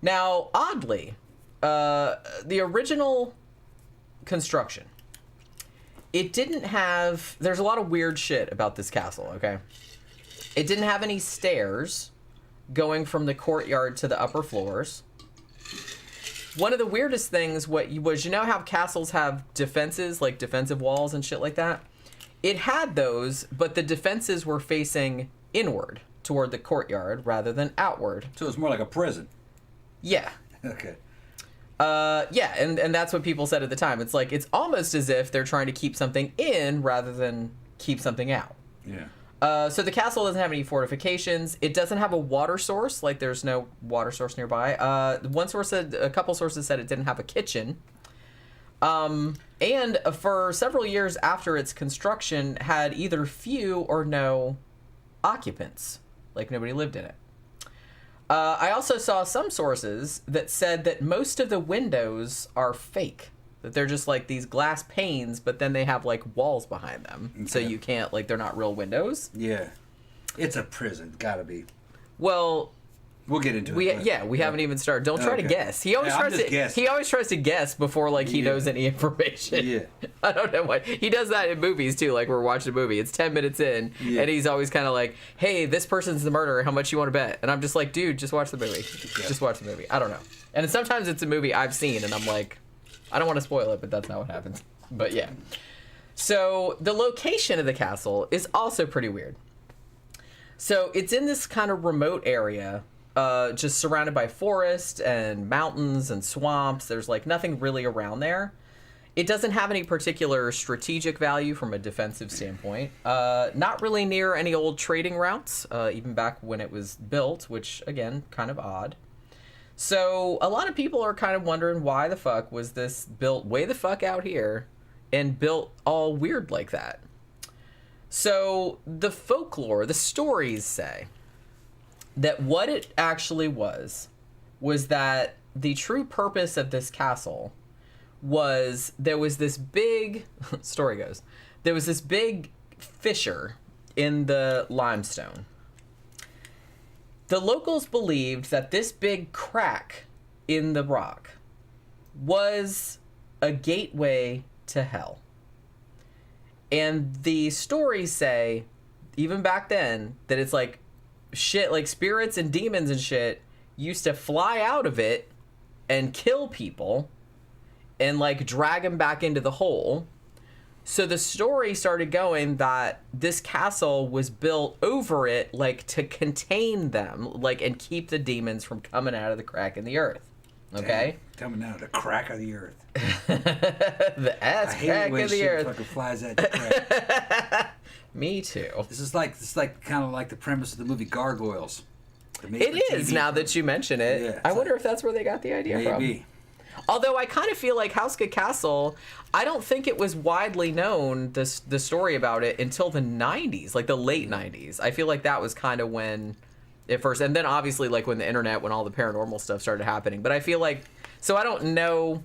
Now, oddly, the original construction, it didn't have... There's a lot of weird shit about this castle, okay? It didn't have any stairs going from the courtyard to the upper floors. One of the weirdest things was how castles have defenses, like defensive walls and shit like that? It had those, but the defenses were facing inward toward the courtyard rather than outward. So it's more like a prison. Yeah. Okay. Yeah, and that's what people said at the time. It's like, it's almost as if they're trying to keep something in rather than keep something out. Yeah. So the castle doesn't have any fortifications. It doesn't have a water source. Like, there's no water source nearby. A couple sources said it didn't have a kitchen. And for several years after its construction, had either few or no occupants. Like, nobody lived in it. I also saw some sources that said that most of the windows are fake. That they're just like these glass panes, but then they have like walls behind them. Okay. So you can't, like, they're not real windows. Yeah. It's a prison. Gotta be. Well, we'll get into it. We haven't even started. Don't try to guess. He always tries to guess before like he knows any information. Yeah. I don't know why. He does that in movies too. Like, we're watching a movie. It's 10 minutes in, and he's always kind of like, "Hey, this person's the murderer. How much you want to bet?" And I'm just like, "Dude, just watch the movie. Just watch the movie." I don't know. And sometimes it's a movie I've seen, and I'm like, I don't want to spoil it, but that's not what happens. But yeah. So the location of the castle is also pretty weird. So it's in this kind of remote area, just surrounded by forest and mountains and swamps. There's like nothing really around there. It doesn't have any particular strategic value from a defensive standpoint. Not really near any old trading routes, even back when it was built, which, again, kind of odd. So a lot of people are kind of wondering why the fuck was this built way the fuck out here and built all weird like that. So the folklore, the stories say that what it actually was that the true purpose of this castle was there was this big, story goes, there was this big fissure in the limestone. The locals believed that this big crack in the rock was a gateway to hell. And the stories say even back then, that it's like shit, like spirits and demons and shit used to fly out of it and kill people and like drag them back into the hole. So the story started going that this castle was built over it, like to contain them, like, and keep the demons from coming out of the crack in the earth. Okay? Damn, coming out of the crack of the earth. The ass crack of the earth. Fucking flies at the crack. Me too. This is like kind of like the premise of the movie Gargoyles. It is, now that you mention it. Yeah, I wonder if that's where they got the idea maybe. from. Although I kind of feel like Houska Castle, I don't think it was widely known, the story about it, until the 90s, like the late 90s. I feel like that was kind of when it first, and then obviously like when the internet, when all the paranormal stuff started happening. But I feel like, so I don't know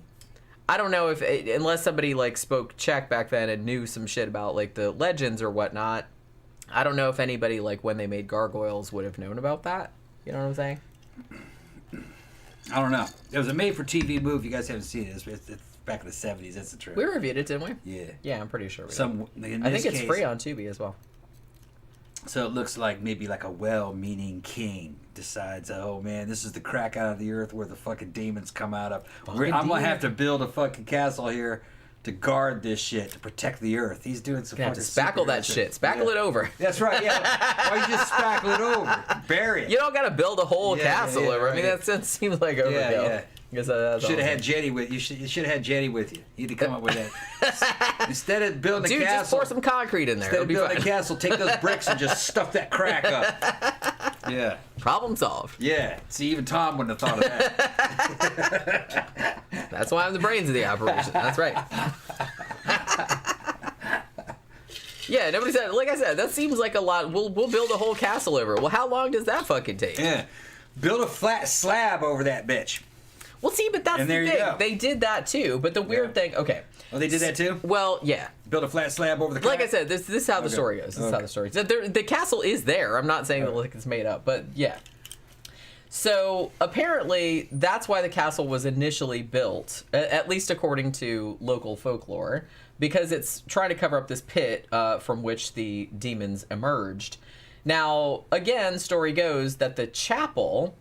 if, unless somebody like spoke Czech back then and knew some shit about like the legends or whatnot, I don't know if anybody like when they made Gargoyles would have known about that. You know what I'm saying? I don't know. It was a made-for-TV movie. You guys haven't seen it. It's back in the 70s. That's the truth. We reviewed it, didn't we? Yeah. Yeah, I'm pretty sure we did. I think it's free on Tubi as well. So it looks like maybe like a well-meaning king decides, oh man, this is the crack out of the earth where the fucking demons come out of. I'm going to have to build a fucking castle here to guard this shit, to protect the earth. He's doing some fucking... spackle that shit. Spackle it over. That's right, yeah. Why don't you just spackle it over? Bury it. You don't got to build a whole castle over. Right. I mean, that seems like overkill. Yeah. Should have had Jenny with you. Should have had Jenny with you. You need to come up with that. Instead of building a castle, just pour some concrete in there. Instead of building a castle, take those bricks and just stuff that crack up. Yeah. Problem solved. Yeah. See, even Tom wouldn't have thought of that. That's why I'm the brains of the operation. That's right. Yeah, nobody said. Like I said, that seems like a lot. We'll build a whole castle over it. Well, how long does that fucking take? Yeah. Build a flat slab over that bitch. Well, see, but that's the thing. They did that too. But the weird thing, okay. Oh, they did that too? Well, yeah. Build a flat slab over the crack? Like I said, this is how the story goes. This is how the story goes. The castle is there. I'm not saying that like it's made up, but yeah. So apparently, that's why the castle was initially built, at least according to local folklore, because it's trying to cover up this pit from which the demons emerged. Now, again, story goes that the chapel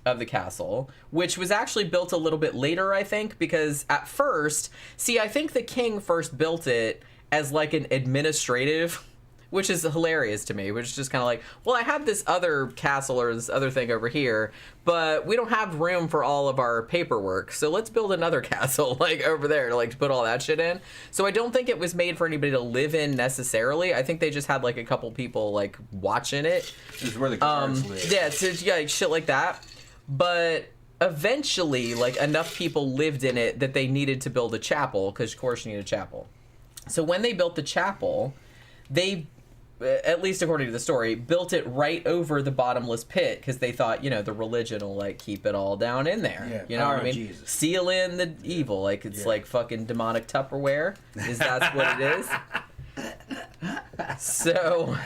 of the castle, which was actually built a little bit later, I think, because at first, I think the king first built it as like an administrative, which is hilarious to me, which is just kind of like, well, I have this other castle or this other thing over here, but we don't have room for all of our paperwork, so let's build another castle like over there to like put all that shit in. So I don't think it was made for anybody to live in necessarily. I think they just had like a couple people like watching it. This is where the guards live. Yeah, so yeah, like, shit like that. But eventually, like, enough people lived in it that they needed to build a chapel, because, of course, you need a chapel. So when they built the chapel, they, at least according to the story, built it right over the bottomless pit, because they thought, you know, the religion will, like, keep it all down in there. Yeah, you know what I mean? Jesus. Seal in the evil. Like, it's like fucking demonic Tupperware. That's what it is? So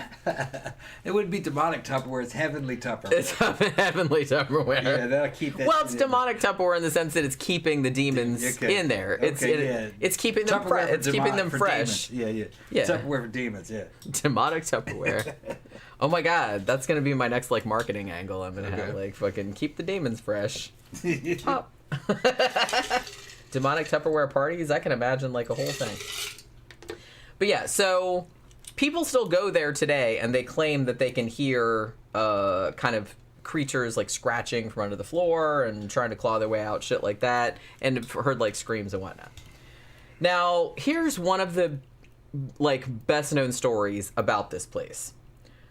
it wouldn't be demonic Tupperware, it's heavenly Tupperware. It's heavenly Tupperware. Yeah, that'll keep that. Well, it's demonic Tupperware in the sense that it's keeping the demons in there. It's keeping them fresh. It's keeping them fresh. Yeah. Tupperware for demons, yeah. Demonic Tupperware. Oh my god, that's gonna be my next like marketing angle. I'm gonna have like fucking keep the demons fresh. Pop. Demonic Tupperware parties. I can imagine like a whole thing. But yeah, so people still go there today, and they claim that they can hear kind of creatures like scratching from under the floor and trying to claw their way out, shit like that, and have heard like screams and whatnot. Now, here's one of the like best known stories about this place.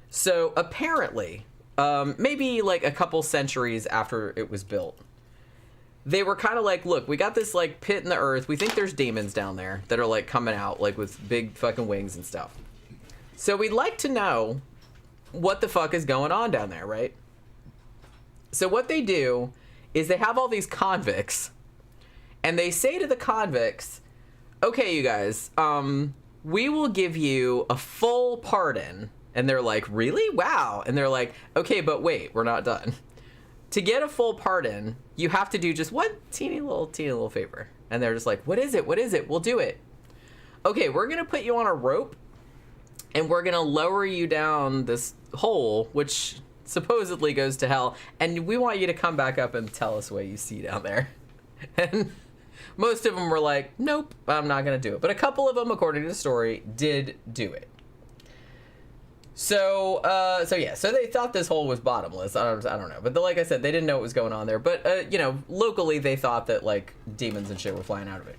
So apparently, maybe like a couple centuries after it was built, they were kind of like, look, we got this like pit in the earth. We think there's demons down there that are like coming out like with big fucking wings and stuff. So we'd like to know what the fuck is going on down there, right? So what they do is they have all these convicts, and they say to the convicts, okay, you guys, we will give you a full pardon. And they're like, really? Wow. And they're like, okay, but wait, we're not done. To get a full pardon, you have to do just one teeny little favor. And they're just like, what is it? What is it? We'll do it. Okay, we're going to put you on a rope, and we're going to lower you down this hole, which supposedly goes to hell, and we want you to come back up and tell us what you see down there. And most of them were like, nope, I'm not going to do it. But a couple of them, according to the story, did do it. So they thought this hole was bottomless. I don't know. But like I said, they didn't know what was going on there. But, locally they thought that, like, demons and shit were flying out of it.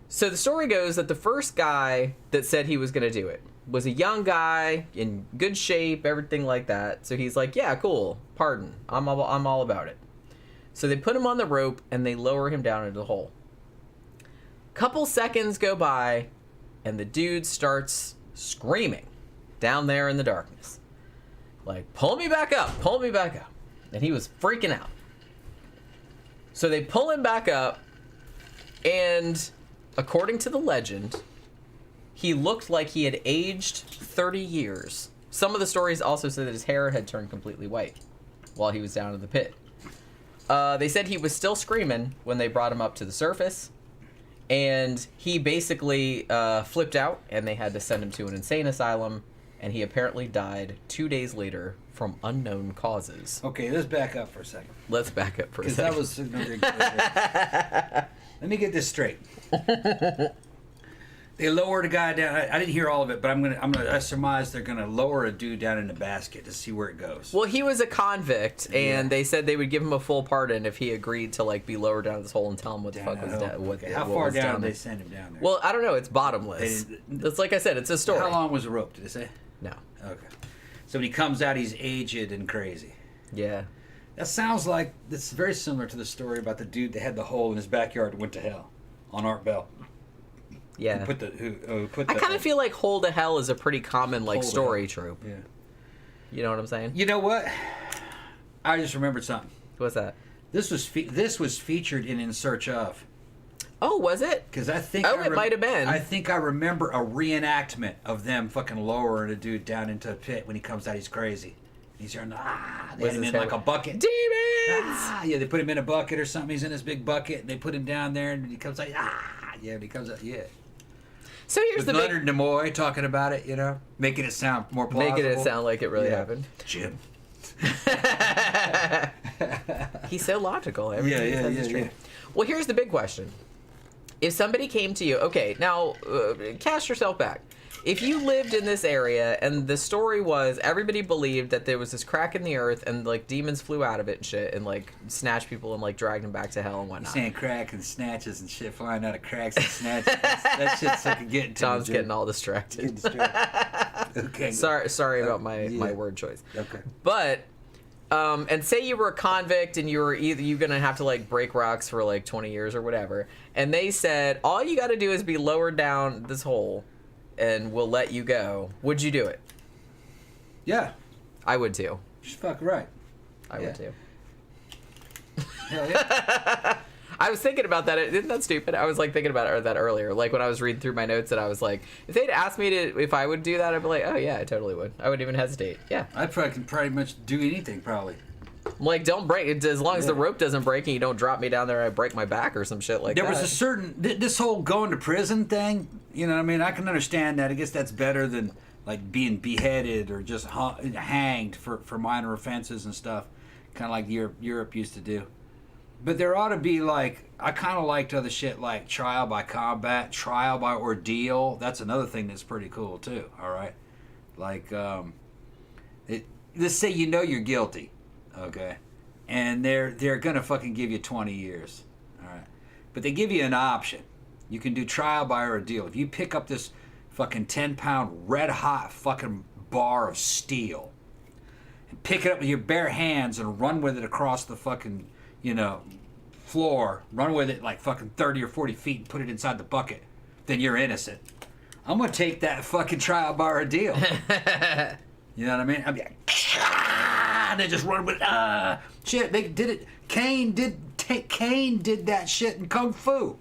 So the story goes that the first guy that said he was going to do it was a young guy in good shape, everything like that. So he's like, yeah, cool, pardon, I'm all about it. So they put him on the rope and they lower him down into the hole. Couple seconds go by and the dude starts screaming down there in the darkness. Like, pull me back up, pull me back up. And he was freaking out. So they pull him back up, and according to the legend, he looked like he had aged 30 years. Some of the stories also said that his hair had turned completely white while he was down in the pit. They said he was still screaming when they brought him up to the surface, and he basically flipped out, and they had to send him to an insane asylum, and he apparently died 2 days later from unknown causes. Okay, let's back up for a second. Let's back up for a second. Because that was another good. Let me get this straight. They lowered a guy down. I didn't hear all of it, but I surmise they're gonna lower a dude down in a basket to see where it goes. Well, he was a convict, and they said they would give him a full pardon if he agreed to like be lowered down this hole and tell him what the fuck was down. How far down did they send him down there? Well, I don't know. It's bottomless. It's like I said, it's a story. How long was the rope? Did it say? No. Okay. So when he comes out, he's aged and crazy. Yeah. That sounds like it's very similar to the story about the dude that had the hole in his backyard and went to hell on Art Bell. Yeah. I kind of feel like hole to hell is a pretty common like story trope. Yeah. You know what I'm saying? You know what? I just remembered something. What's that? This was featured in Search Of. Oh, was it? Because I think it might have been. I think I remember a reenactment of them fucking lowering a dude down into a pit when he comes out. He's crazy. He's hearing they had him in like a bucket. Demons! Yeah, they put him in a bucket or something. He's in this big bucket. And they put him down there, and he comes out. Yeah, and he comes out. Yeah. So here's the Leonard Nimoy talking about it, making it sound more plausible. Making it sound like it really happened. Jim. He's so logical. Everything he says is true. Well, here's the big question. If somebody came to you, okay, now cast yourself back. If you lived in this area and the story was everybody believed that there was this crack in the earth and like demons flew out of it and shit and like snatched people and like dragged them back to hell and whatnot. You're saying crack and snatches and shit flying out of cracks and snatches. that shit's like getting to Tom's getting all distracted. Okay. Sorry about my word choice. Okay. But and say you were a convict and you're gonna have to like break rocks for like 20 years or whatever, and they said all you got to do is be lowered down this hole, and we'll let you go. Would you do it? Yeah, I would too. You're fucking right. I would too. Hell yeah. I was thinking about that. Isn't that stupid? I was like thinking about that earlier. Like when I was reading through my notes, and I was like, if they'd asked me if I would do that, I'd be like, oh yeah, I totally would. I wouldn't even hesitate. Yeah. I probably can pretty much do anything probably. Like, don't break it as long as the rope doesn't break and you don't drop me down there and I break my back or some shit like that. There was a certain this whole going to prison thing. You know what I mean? I can understand that. I guess that's better than like being beheaded or just hanged for minor offenses and stuff, kind of like Europe used to do. But there ought to be like, I kind of liked other shit like trial by combat, trial by ordeal. That's another thing that's pretty cool too. All right, like let's say you're guilty, okay, and they're gonna fucking give you 20 years, all right, but they give you an option. You can do trial by ordeal. If you pick up this fucking 10-pound red hot fucking bar of steel and pick it up with your bare hands and run with it across the fucking floor, run with it like fucking 30 or 40 feet and put it inside the bucket, then you're innocent. I'm gonna take that fucking trial by ordeal. You know what I mean? I'd be like, they just run with shit. They did it. Cain did that shit in Kung Fu,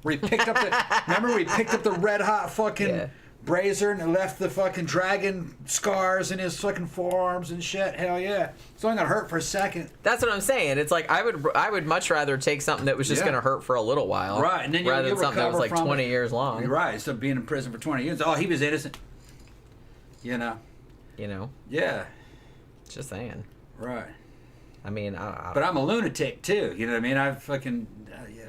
where he picked up the red hot fucking brazier and left the fucking dragon scars in his fucking forearms and shit. Hell yeah. It's only gonna hurt for a second. That's what I'm saying. It's like I would much rather take something that was just gonna hurt for a little while, right? And then rather than something that was like 20 years long. You're right. Instead of being in prison for 20 years, oh, he was innocent. You know? Yeah. Just saying. Right. I mean, but I'm a lunatic too. You know what I mean?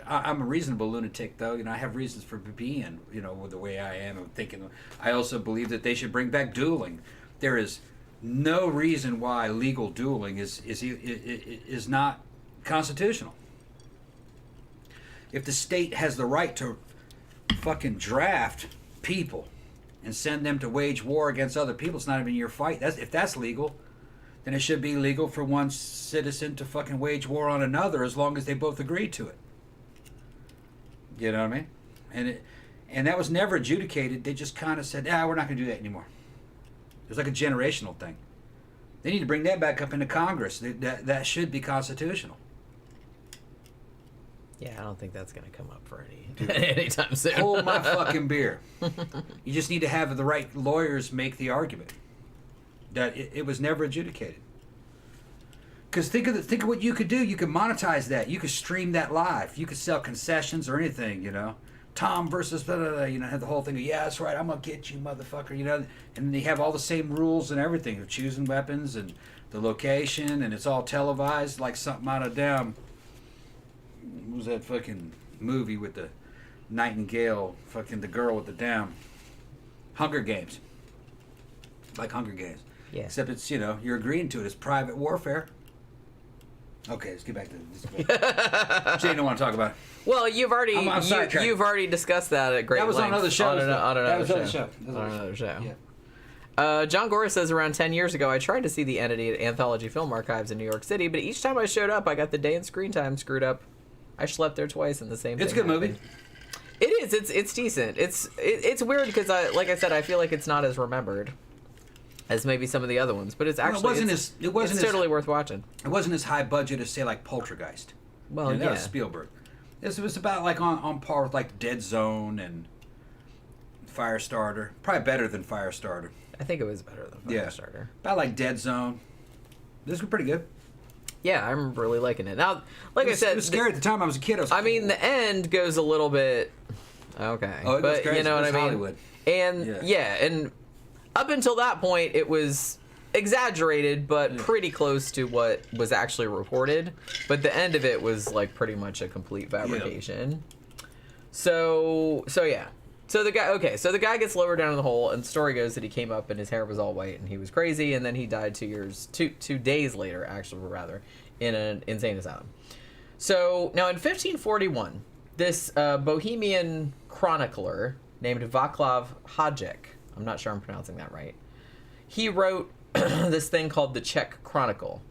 I'm a reasonable lunatic, though. You know, I have reasons for being, the way I am. I'm thinking. I also believe that they should bring back dueling. There is no reason why legal dueling is not constitutional. If the state has the right to fucking draft people and send them to wage war against other people, it's not even your fight. If that's legal, then it should be legal for one citizen to fucking wage war on another as long as they both agree to it. You know what I mean? And that was never adjudicated. They just kind of said, we're not going to do that anymore. It was like a generational thing. They need to bring that back up into Congress. That should be constitutional. Yeah, I don't think that's going to come up for anytime soon. Hold my fucking beer. You just need to have the right lawyers make the argument that it was never adjudicated. Because think of what you could do. You could monetize that. You could stream that live. You could sell concessions or anything. Tom versus blah, blah, blah, have the whole thing. Yeah, that's right. I'm gonna get you, motherfucker. And then they have all the same rules and everything of choosing weapons and the location, and it's all televised like something out of damn. What was that fucking movie with the Nightingale? Fucking the girl with the damn Hunger Games. Like Hunger Games. Yeah. Except it's you're agreeing to it. It's private warfare. Okay, let's get back to this. Jane don't want to talk about it. Well, you've already discussed that at great length. That was on another show. On another show. Yeah. John Gore says, around 10 years ago, I tried to see The Entity at Anthology Film Archives in New York City, but each time I showed up, I got the day and screen time screwed up. I slept there twice and the same thing. It's a good movie. It is. It's decent. It's weird because, like I said, I feel like it's not as remembered as maybe some of the other ones, but it's actually it's totally worth watching. It wasn't as high budget as, say, like Poltergeist. Well, that was Spielberg. It was about like on par with like Dead Zone and Firestarter. Probably better than Firestarter. I think it was better than Firestarter. Yeah. About like Dead Zone. This was pretty good. Yeah, I remember really liking it. Now, I said, it was scary at the time. I was a kid. I mean, the end goes a little bit okay, but you know what I mean. Hollywood. And and up until that point, it was exaggerated, but pretty close to what was actually reported. But the end of it was like pretty much a complete fabrication. Yeah. So yeah. So the guy gets lowered down in the hole, and the story goes that he came up and his hair was all white and he was crazy, and then he died 2 days later, in an insane asylum. So now in 1541, this Bohemian chronicler named Václav Hajdek, I'm not sure I'm pronouncing that right, he wrote this thing called the Czech Chronicle.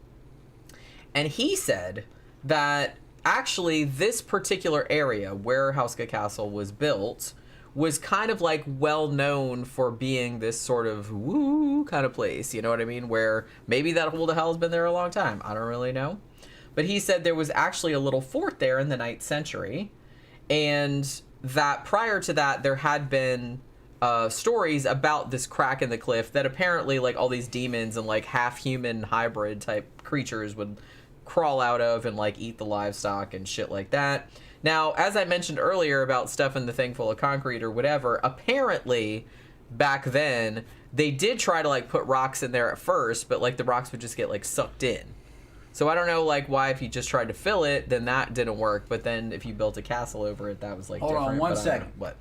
And he said that actually this particular area where Houska Castle was built was kind of like well known for being this sort of woo kind of place, you know what I mean? Where maybe that hole to hell has been there a long time. I don't really know. But he said there was actually a little fort there in the 9th century, and that prior to that there had been stories about this crack in the cliff that apparently like all these demons and like half-human hybrid type creatures would crawl out of and like eat the livestock and shit like that. Now, as I mentioned earlier about stuffing the thing full of concrete or whatever, apparently back then they did try to like put rocks in there at first, but like the rocks would just get like sucked in. So I don't know like why if you just tried to fill it, then that didn't work. But then if you built a castle over it, that was like Hold different. on one second. What?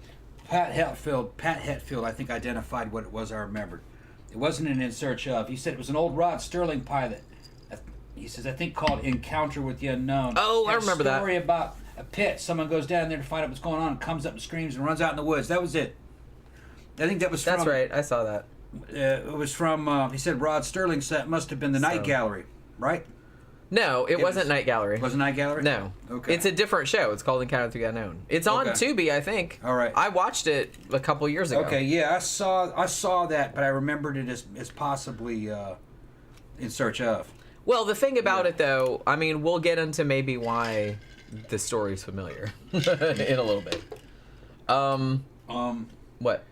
Pat Hetfield, I think, identified what it was I remembered. It wasn't an In Search Of. He said it was an old Rod Sterling pilot. He says, I think called Encounter with the Unknown. Oh, I remember that. A story about a pit. Someone goes down there to find out what's going on, comes up and screams and runs out in the woods. That was it. I think that was from... That's right. I saw that. It was from, he said Rod Sterling said it must have been the Night Gallery, right? No, it wasn't Night Gallery. Wasn't Night Gallery? No. Okay. It's a different show. It's called Encounter with the Unknown. It's on Tubi, I think. All right. I watched it a couple years ago. Okay, yeah, I saw that, but I remembered it as possibly In Search Of. Well, the thing about it, though, I mean, we'll get into maybe why the story's familiar in a little bit. What?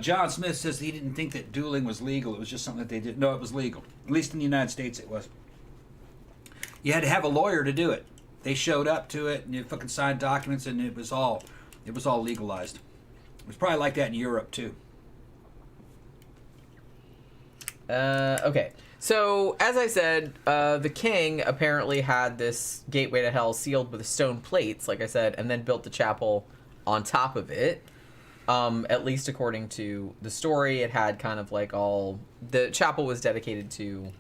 John Smith says he didn't think that dueling was legal. It was just something that they did. No, it was legal. At least in the United States, it was. You had to have a lawyer to do it. They showed up to it, and you fucking signed documents, and it was all legalized. It was probably like that in Europe too. Okay. So, as I said, the king apparently had this gateway to hell sealed with stone plates, like I said, and then built the chapel on top of it. At least according to the story, it had kind of like all... The chapel was dedicated to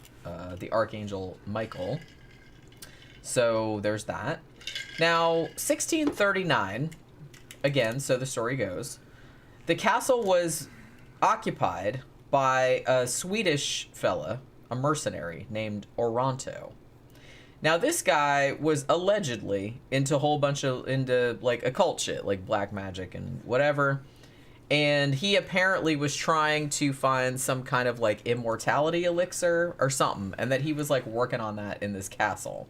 the Archangel Michael. So, there's that. Now, 1639, again, so the story goes, the castle was occupied by a Swedish fella, a mercenary named Oranto. Now, this guy was allegedly into like occult shit, like black magic and whatever. And he apparently was trying to find some kind of like immortality elixir or something, and that he was like working on that in this castle.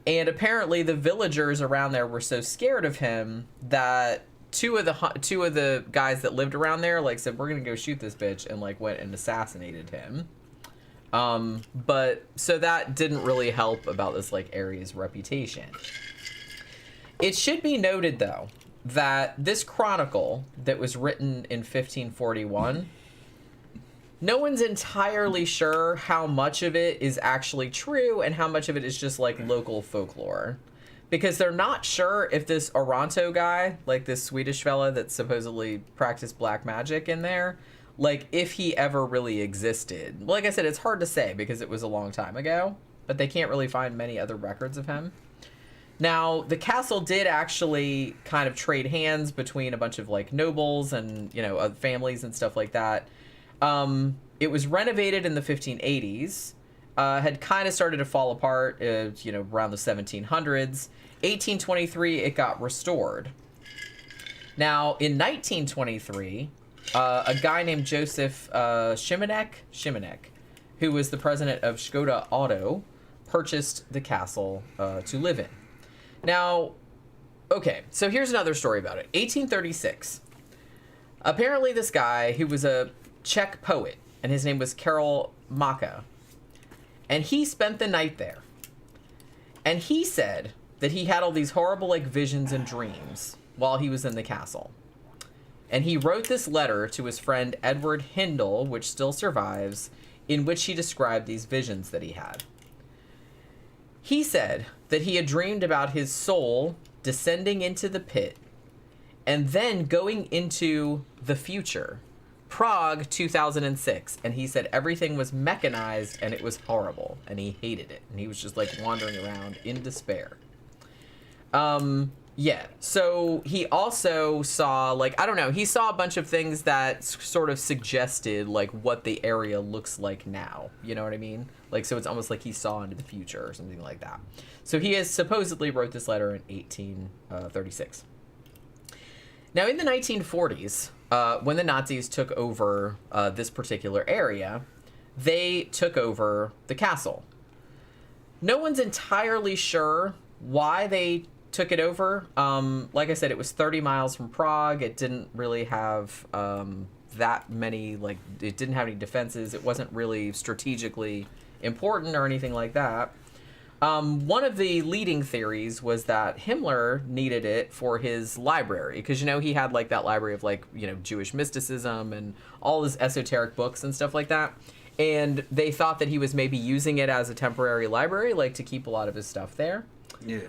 And apparently the villagers around there were so scared of him that two of the guys that lived around there like said, we're gonna go shoot this bitch, and like went and assassinated him. But so that didn't really help about this like area's reputation. It should be noted though that this chronicle that was written in 1541, no one's entirely sure how much of it is actually true and how much of it is just like local folklore. Because they're not sure if this Oranto guy, like this Swedish fella that supposedly practiced black magic in there, like if he ever really existed. Like I said, it's hard to say because it was a long time ago, but they can't really find many other records of him. Now, the castle did actually kind of trade hands between a bunch of like nobles and, you know, families and stuff like that. It was renovated in the 1580s, had kind of started to fall apart, you know, around the 1700s. 1823, it got restored. Now, in 1923, a guy named Joseph Šimenek, who was the president of Škoda Auto, purchased the castle to live in. Now, okay, so here's another story about it. 1836. Apparently this guy, who was a Czech poet, and his name was Karel Maka, and he spent the night there. And he said that he had all these horrible like visions and dreams while he was in the castle. And he wrote this letter to his friend Edward Hindle, which still survives, in which he described these visions that he had. He said that he had dreamed about his soul descending into the pit and then going into the future, Prague 2006. And he said everything was mechanized and it was horrible and he hated it. And he was just like wandering around in despair. Yeah, so he also saw, like, I don't know, he saw a bunch of things that sort of suggested, like, what the area looks like now. You know what I mean? Like, so it's almost like he saw into the future or something like that. So he has supposedly wrote this letter in 1836. Now, in the 1940s, when the Nazis took over this particular area, they took over the castle. No one's entirely sure why they took it over. Like I said, it was 30 miles from Prague. It didn't really have that many, like, it didn't have any defenses. It wasn't really strategically important or anything like that. One of the leading theories was that Himmler needed it for his library, because, you know, he had, like, that library of, like, you know, Jewish mysticism and all his esoteric books and stuff like that. And they thought that he was maybe using it as a temporary library, like, to keep a lot of his stuff there. Yeah.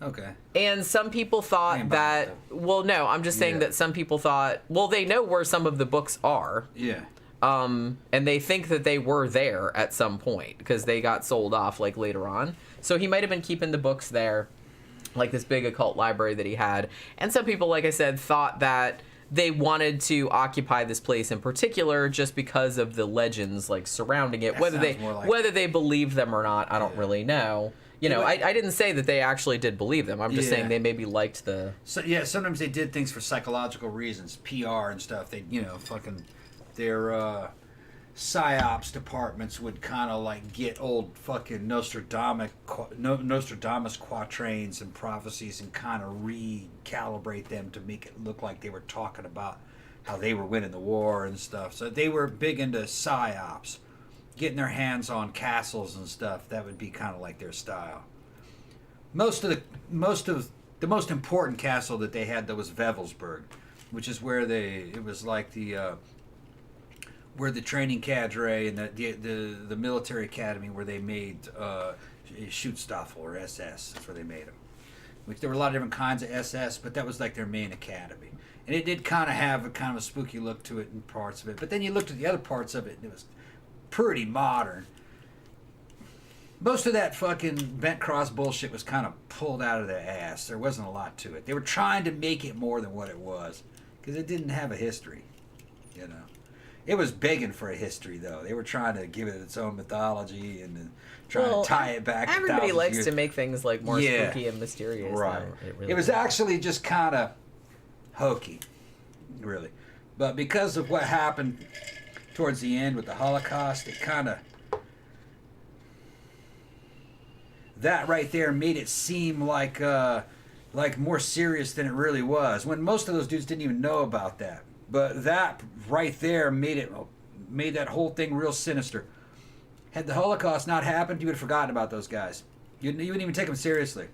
Okay. And some people thought that, well, no, I'm just saying that some people thought, well, they know where some of the books are. Yeah. And they think that they were there at some point because they got sold off like later on. So he might have been keeping the books there, like this big occult library that he had. And some people, like I said, thought that they wanted to occupy this place in particular just because of the legends like surrounding it. Whether they believed them or not, I don't really know. You know, I didn't say that they actually did believe them. I'm just saying they maybe liked the... So, yeah, sometimes they did things for psychological reasons, PR and stuff. They, you know, fucking... Their psyops departments would kind of, like, get old fucking Nostradamus quatrains and prophecies and kind of recalibrate them to make it look like they were talking about how they were winning the war and stuff. So they were big into psyops. Getting their hands on castles and stuff, that would be kind of like their style. The most important castle that they had, though, was Wewelsburg, which is where it was like the were the training cadre and the military academy where they made Schutzstaffel or SS. That's where they made them. Which there were a lot of different kinds of SS, but that was like their main academy. And it did kind of have a kind of a spooky look to it in parts of it. But then you looked at the other parts of it, and it was pretty modern. Most of that fucking bent cross bullshit was kind of pulled out of their ass. There wasn't a lot to it. They were trying to make it more than what it was, because it didn't have a history, you know. It was begging for a history, though. They were trying to give it its own mythology and trying to tie it back. Everybody likes to make things like more spooky and mysterious. Right. It was actually just kind of hokey, really. But because of what happened towards the end with the Holocaust, it kind of... That right there made it seem like more serious than it really was, when most of those dudes didn't even know about that. But that right there made that whole thing real sinister. Had the Holocaust not happened, you would have forgotten about those guys. You wouldn't even take them seriously.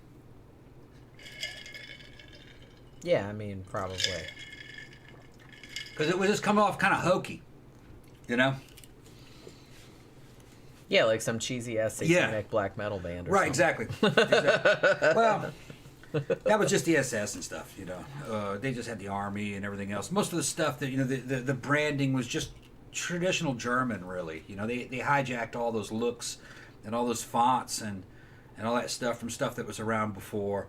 Yeah, I mean, probably. Because it was just coming off kind of hokey, you know? Yeah, like some cheesy-ass satanic black metal band or something. Exactly. Well, that was just the SS and stuff, you know. They just had the army and everything else. Most of the stuff that, you know, the branding was just traditional German, really. You know, they hijacked all those looks and all those fonts and all that stuff from stuff that was around before.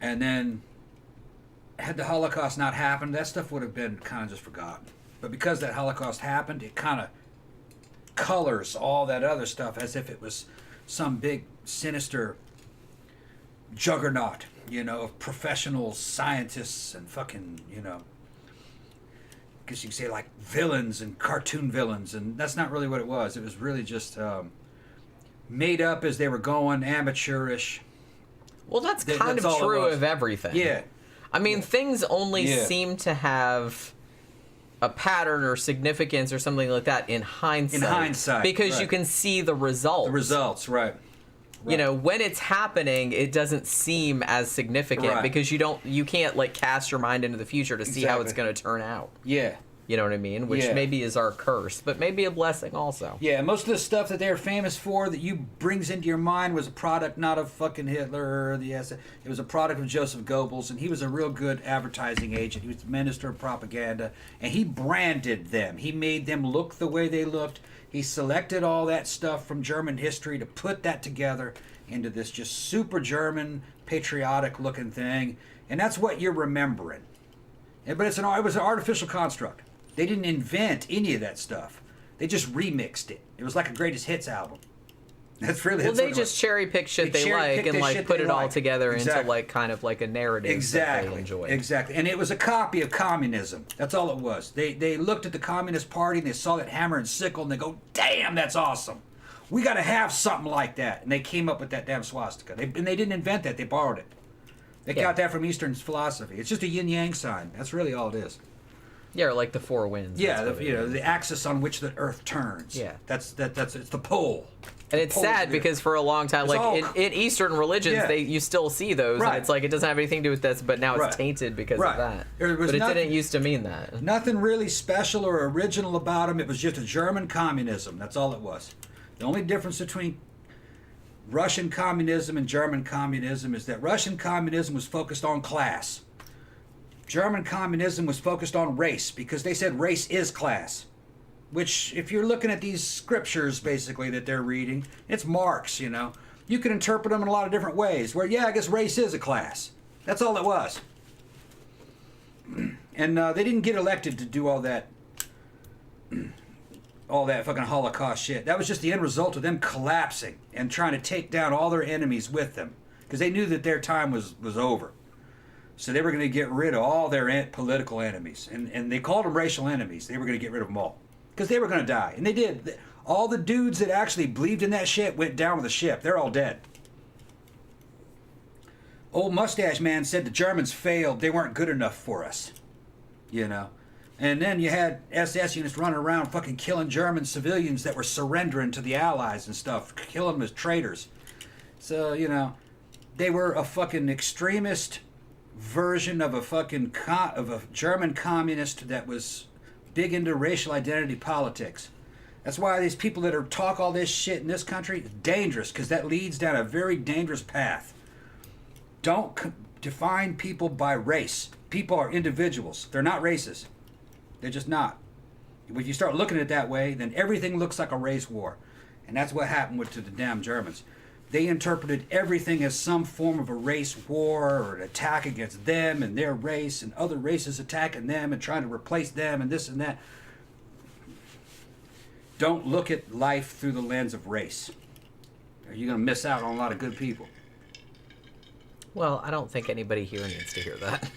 And then, had the Holocaust not happened, that stuff would have been kind of just forgotten. But because that Holocaust happened, it kind of colors all that other stuff as if it was some big, sinister juggernaut, you know, of professional scientists and fucking, you know, I guess you could say like villains and cartoon villains, and that's not really what it was. It was really just made up as they were going, amateurish. Well, that's kind of true of everything. Yeah. I mean, things only seem to have a pattern or significance or something like that in hindsight. In hindsight, because you can see the results. The results, right. You know, when it's happening, it doesn't seem as significant because you can't like cast your mind into the future to see how it's going to turn out. Yeah. You know what I mean? Which maybe is our curse, but maybe a blessing also. Yeah, most of the stuff that they're famous for that you brings into your mind was a product not of fucking Hitler or the SS. It was a product of Joseph Goebbels, and he was a real good advertising agent. He was the minister of propaganda, and he branded them. He made them look the way they looked. He selected all that stuff from German history to put that together into this just super German, patriotic-looking thing, and that's what you're remembering. But it was an artificial construct. They didn't invent any of that stuff. They just remixed it. It was like a greatest hits album. That's really they just cherry pick shit they like and like put it all together into like kind of like a narrative that they enjoy. Exactly. And it was a copy of communism. That's all it was. They looked at the Communist Party and they saw that hammer and sickle and they go, "Damn, that's awesome. We got to have something like that." And they came up with that damn swastika. And they didn't invent that. They borrowed it. They got that from Eastern philosophy. It's just a yin-yang sign. That's really all it is. Yeah, or like the four winds. Yeah, the axis on which the Earth turns. Yeah, that's it's the pole. And it's sad because for a long time, like in Eastern religions, you still see those, and it's like it doesn't have anything to do with this, but now it's tainted because of that. But it didn't used to mean that. Nothing really special or original about them. It was just a German communism. That's all it was. The only difference between Russian communism and German communism is that Russian communism was focused on class. German communism was focused on race because they said race is class. Which, if you're looking at these scriptures, basically, that they're reading, it's Marx, you know. You can interpret them in a lot of different ways. Where, I guess race is a class. That's all it was. And they didn't get elected to do all that fucking Holocaust shit. That was just the end result of them collapsing and trying to take down all their enemies with them. Because they knew that their time was over. So they were going to get rid of all their political enemies. And they called them racial enemies. They were going to get rid of them all. Because they were going to die. And they did. All the dudes that actually believed in that shit went down with the ship. They're all dead. Old Mustache Man said the Germans failed. They weren't good enough for us. You know. And then you had SS units running around fucking killing German civilians that were surrendering to the Allies and stuff. Killing them as traitors. So, you know. They were a fucking extremist version of a fucking of a German communist that was big into racial identity politics. That's why these people that talk all this shit in this country is dangerous, because that leads down a very dangerous path. Don't define people by race. People are individuals. They're not races. They're just not. If you start looking at it that way, then everything looks like a race war. And that's what happened to the damn Germans. They interpreted everything as some form of a race war or an attack against them and their race and other races attacking them and trying to replace them and this and that. Don't look at life through the lens of race, or you're going to miss out on a lot of good people. Well, I don't think anybody here needs to hear that.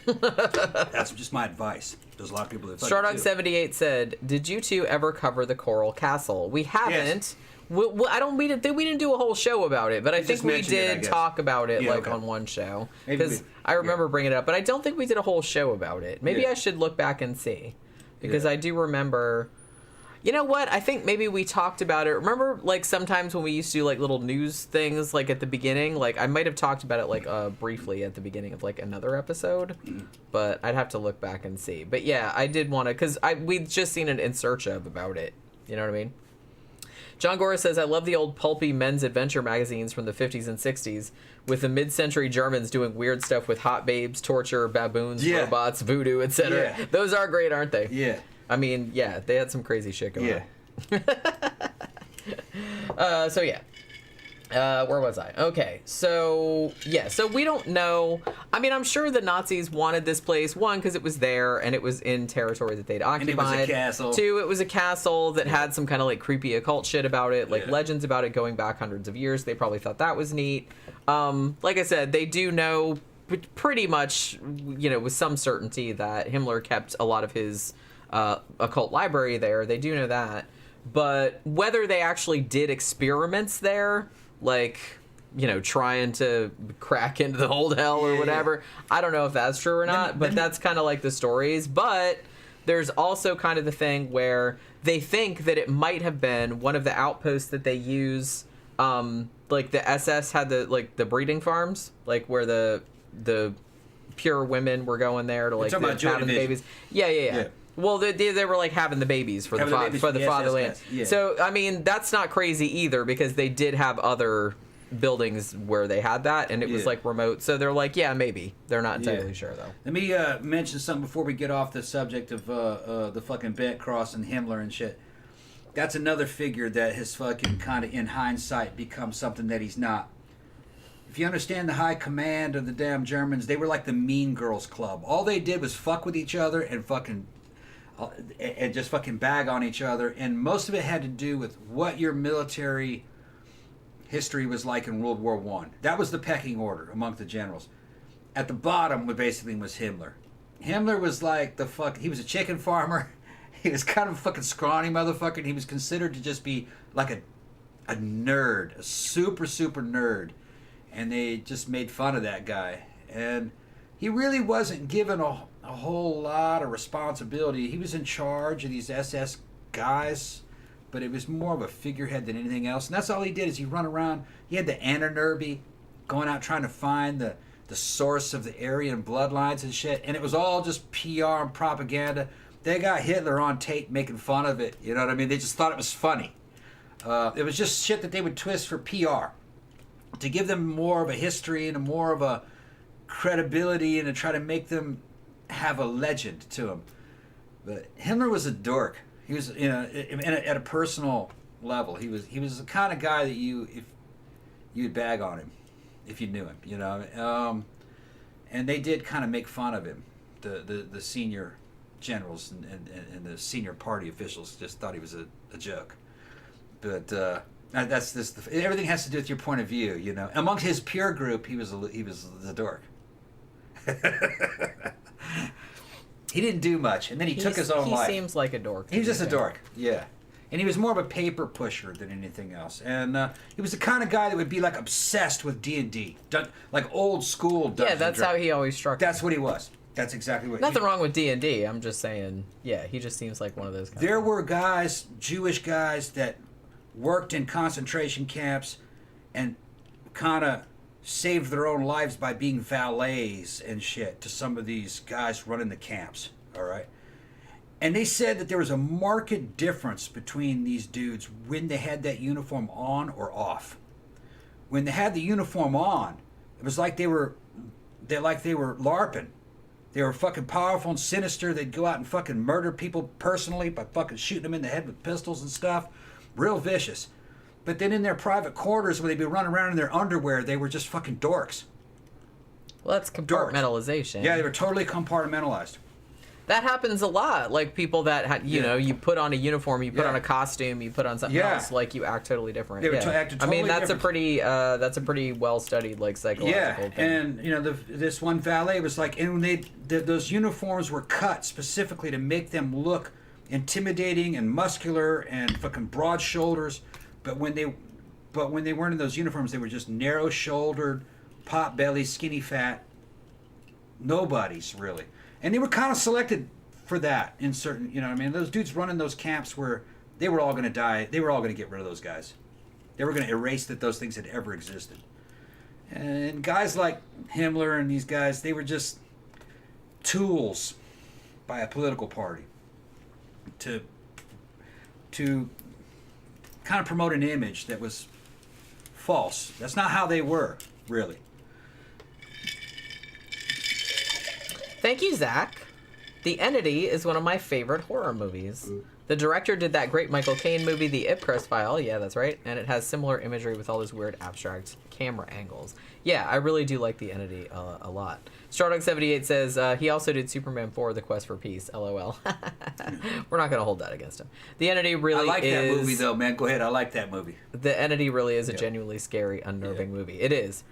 That's just my advice. There's a lot of people that Stardog78 said, "Did you two ever cover the Coral Castle?" We haven't. Yes. We didn't do a whole show about it, but I think we did talk about it on one show, because I remember bringing it up, but I don't think we did a whole show about it. Maybe I should look back and see, because I do remember. You know what? I think maybe we talked about it. Remember, like, sometimes when we used to do, like, little news things, like, at the beginning? Like, I might have talked about it, like, briefly at the beginning of, like, another episode. But I'd have to look back and see. But, yeah, I did want to, because we'd just seen an In Search Of about it. You know what I mean? John Gora says, "I love the old pulpy men's adventure magazines from the 50s and 60s with the mid-century Germans doing weird stuff with hot babes, torture, baboons, robots, voodoo, etc. Yeah. Those are great, aren't they?" Yeah. I mean, yeah, they had some crazy shit going on. Where was I? Okay, so we don't know. I mean, I'm sure the Nazis wanted this place, one, because it was there and it was in territory that they'd occupied. And it was a castle. Two, it was a castle that had some kind of, like, creepy occult shit about it, like legends about it going back hundreds of years. They probably thought that was neat. Like I said, they do know pretty much, with some certainty that Himmler kept a lot of his occult library there. They do know that, but whether they actually did experiments there, like, trying to crack into the old hell or whatever, I don't know if that's true or not, but that's kind of like the stories. But there's also kind of the thing where they think that it might have been one of the outposts that they use, like the SS had the breeding farms, like where the pure women were going there to, like, having the babies. Yeah. Well, they were, like, having the babies for the fatherland. Yeah. So, I mean, that's not crazy either, because they did have other buildings where they had that, and it was, like, remote. So they're like, yeah, maybe. They're not entirely sure, though. Let me mention something before we get off the subject of the fucking Bent Cross and Himmler and shit. That's another figure that has fucking kind of, in hindsight, become something that he's not. If you understand the high command of the damn Germans, they were like the Mean Girls Club. All they did was fuck with each other and just fucking bag on each other, and most of it had to do with what your military history was like in World War I. That was the pecking order among the generals. At the bottom, was Himmler. Himmler was like he was a chicken farmer. He was kind of a fucking scrawny motherfucker, and he was considered to just be like a nerd, a super, super nerd. And they just made fun of that guy. And he really wasn't given a whole lot of responsibility. He was in charge of these SS guys, but it was more of a figurehead than anything else. And that's all he did, is he run around. He had the Anernerby going out trying to find the source of the Aryan bloodlines and shit. And it was all just PR and propaganda. They got Hitler on tape making fun of it. You know what I mean? They just thought it was funny. It was just shit that they would twist for PR, to give them more of a history and more of a credibility, and to try to make them have a legend to him. But Himmler was a dork. He was, at a personal level, he was the kind of guy that you'd bag on him if you knew him, and they did kind of make fun of him. The senior generals and the senior party officials just thought he was a joke. But that's just everything has to do with your point of view, Amongst his peer group, he was the dork. He didn't do much, and then he took his own life. He seems like a dork. He was just a dork, yeah. And he was more of a paper pusher than anything else. And he was the kind of guy that would be, like, obsessed with D&D, like old school Dungeons. Yeah, that's how he always struck. That's what he was. That's exactly what. Nothing wrong with D&D. I'm just saying, yeah, he just seems like one of those guys. There were guys, Jewish guys, that worked in concentration camps and kind of saved their own lives by being valets and shit to some of these guys running the camps, all right? And they said that there was a marked difference between these dudes when they had that uniform on or off. When they had the uniform on, it was like they were LARPing. They were fucking powerful and sinister. They'd go out and fucking murder people personally by fucking shooting them in the head with pistols and stuff. Real vicious. But then in their private quarters, where they'd be running around in their underwear, they were just fucking dorks. Well, that's compartmentalization. Dorks. Yeah, they were totally compartmentalized. That happens a lot. Like people that you know, you put on a uniform, you put on a costume, you put on something else, like you act totally different. They acted totally that's a pretty well studied like psychological thing. And you know, this one valet was like, and those uniforms were cut specifically to make them look intimidating and muscular and fucking broad shoulders, but when they weren't in those uniforms, they were just narrow shouldered, pot belly, skinny fat nobodies really. And they were kind of selected for that in certain, you know what I mean? Those dudes running those camps where they were all going to die. They were all going to get rid of those guys. They were going to erase that those things had ever existed. And guys like Himmler and these guys, they were just tools by a political party to kind of promote an image that was false. That's not how they were, really. Thank you, Zach. The Entity is one of my favorite horror movies. The director did that great Michael Caine movie, The Ipcress File. Yeah, that's right. And it has similar imagery with all those weird abstract camera angles. Yeah, I really do like The Entity a lot. Stardog78 says, he also did Superman 4, The Quest for Peace. LOL. We're not going to hold that against him. The Entity really is... I like that movie, though, man. Go ahead. I like that movie. The Entity really is a genuinely scary, unnerving movie. It is.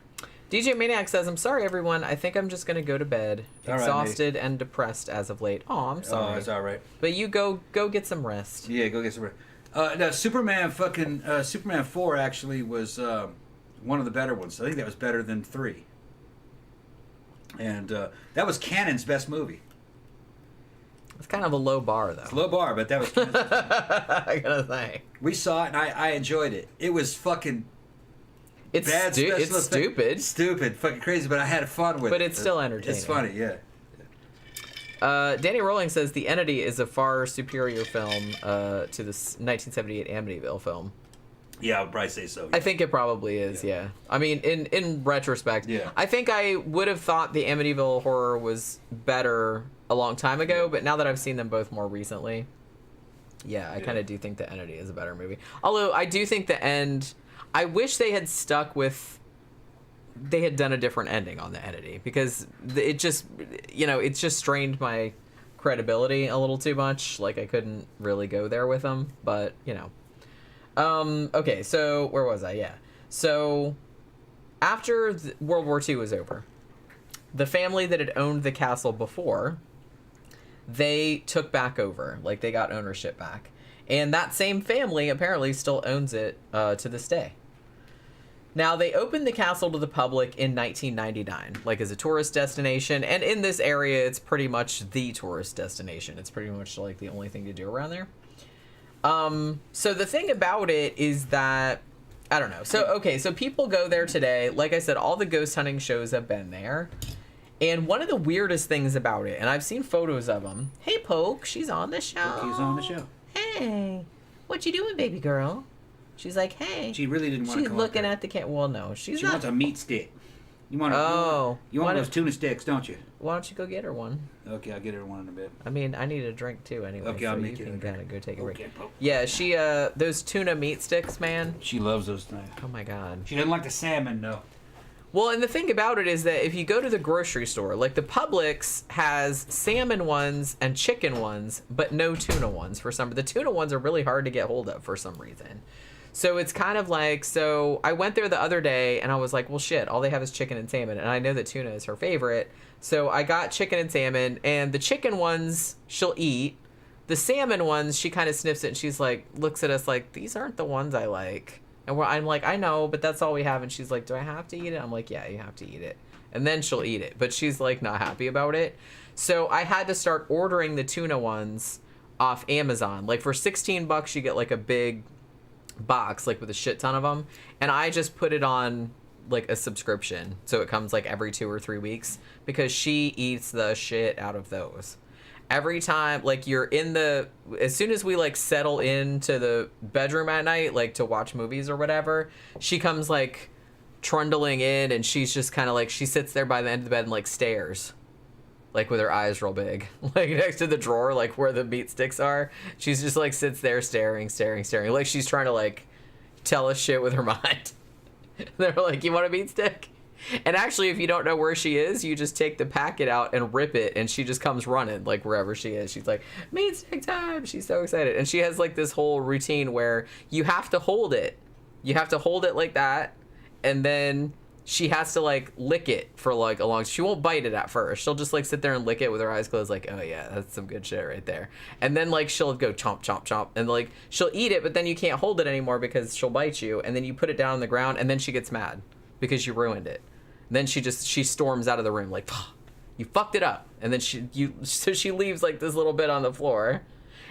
DJ Maniac says, I'm sorry, everyone. I think I'm just going to go to bed. Exhausted and depressed as of late. Oh, I'm sorry. Oh, it's all right. But you go get some rest. Yeah, go get some rest. No, Superman 4 actually was one of the better ones. I think that was better than 3. And that was Canon's best movie. It's kind of a low bar, though. It's a low bar, but that was Canon's best movie. I gotta say. We saw it, and I enjoyed it. It was fucking... It's stupid. Stupid, fucking crazy, but I had fun with it. But it's still entertaining. It's funny, yeah. Danny Rowling says The Entity is a far superior film to the 1978 Amityville film. Yeah, I would probably say so. Yeah. I think it probably is, yeah. I mean, in retrospect, I think I would have thought the Amityville horror was better a long time ago, but now that I've seen them both more recently, I kind of do think The Entity is a better movie. Although, I do think the end... I wish they had stuck with... They had done a different ending on The Entity, because it just, it's just strained my credibility a little too much. Like, I couldn't really go there with them, but, okay, so where was I? Yeah. So, after World War II was over, the family that had owned the castle before, they took back over. Like, they got ownership back. And that same family apparently still owns it to this day. Now, they opened the castle to the public in 1999, like as a tourist destination. And in this area, it's pretty much the tourist destination. It's pretty much like the only thing to do around there. So the thing about it is that, I don't know. So people go there today. Like I said, all the ghost hunting shows have been there. And one of the weirdest things about it, and I've seen photos of them. Hey, Poke, she's on the show. Poke's on the show. Hey, what you doing, baby girl? She's like, hey. She really didn't want to come She's looking at the cat. Well, no, she's not. She wants a meat stick. You want those tuna sticks, don't you? Why don't you go get her one? Okay, I'll get her one in a bit. I mean, I need a drink too anyway. Okay, so I'll make you it. can kind of go take a break. Poke. Yeah, she those tuna meat sticks, man. She loves those things. Oh my god. She doesn't like the salmon, though. Well, and the thing about it is that if you go to the grocery store, like the Publix has salmon ones and chicken ones, but no tuna ones for some. The tuna ones are really hard to get hold of for some reason. So it's kind of like, so I went there the other day and I was like, well, shit, all they have is chicken and salmon. And I know that tuna is her favorite. So I got chicken and salmon, and the chicken ones she'll eat. The salmon ones, she kind of sniffs it and she's like, looks at us like, these aren't the ones I like. And I'm like, I know, but that's all we have. And she's like, do I have to eat it? I'm like, yeah, you have to eat it. And then she'll eat it. But she's like not happy about it. So I had to start ordering the tuna ones off Amazon. Like for $16, you get like a big box, like with a shit ton of them. And I just put it on like a subscription. So it comes like every 2 or 3 weeks because she eats the shit out of those. every time, like, you're in the, as soon as we, like, settle into the bedroom at night, like, to watch movies or whatever, she comes, like, trundling in, and she's just kind of, like, she sits there by the end of the bed and, like, stares. Like, with her eyes real big. Like, next to the drawer, like, where the meat sticks are. She's just, like, sits there staring. Like, she's trying to, like, tell us shit with her mind. They're like, you want a meat stick? And actually, if you don't know where she is, you just take the packet out and rip it, and she just comes running, like, wherever she is. She's like, meat stick time! She's so excited. And she has, like, this whole routine where you have to hold it. You have to hold it like that, and then she has to, like, lick it for, like, a long... She won't bite it at first. She'll just, like, sit there and lick it with her eyes closed, like, oh, yeah, that's some good shit right there. And then, like, she'll go chomp, chomp, chomp, and, like, she'll eat it, but then you can't hold it anymore because she'll bite you, and then you put it down on the ground, and then she gets mad because you ruined it. Then she storms out of the room, like, you fucked it up. And then so she leaves, like, this little bit on the floor.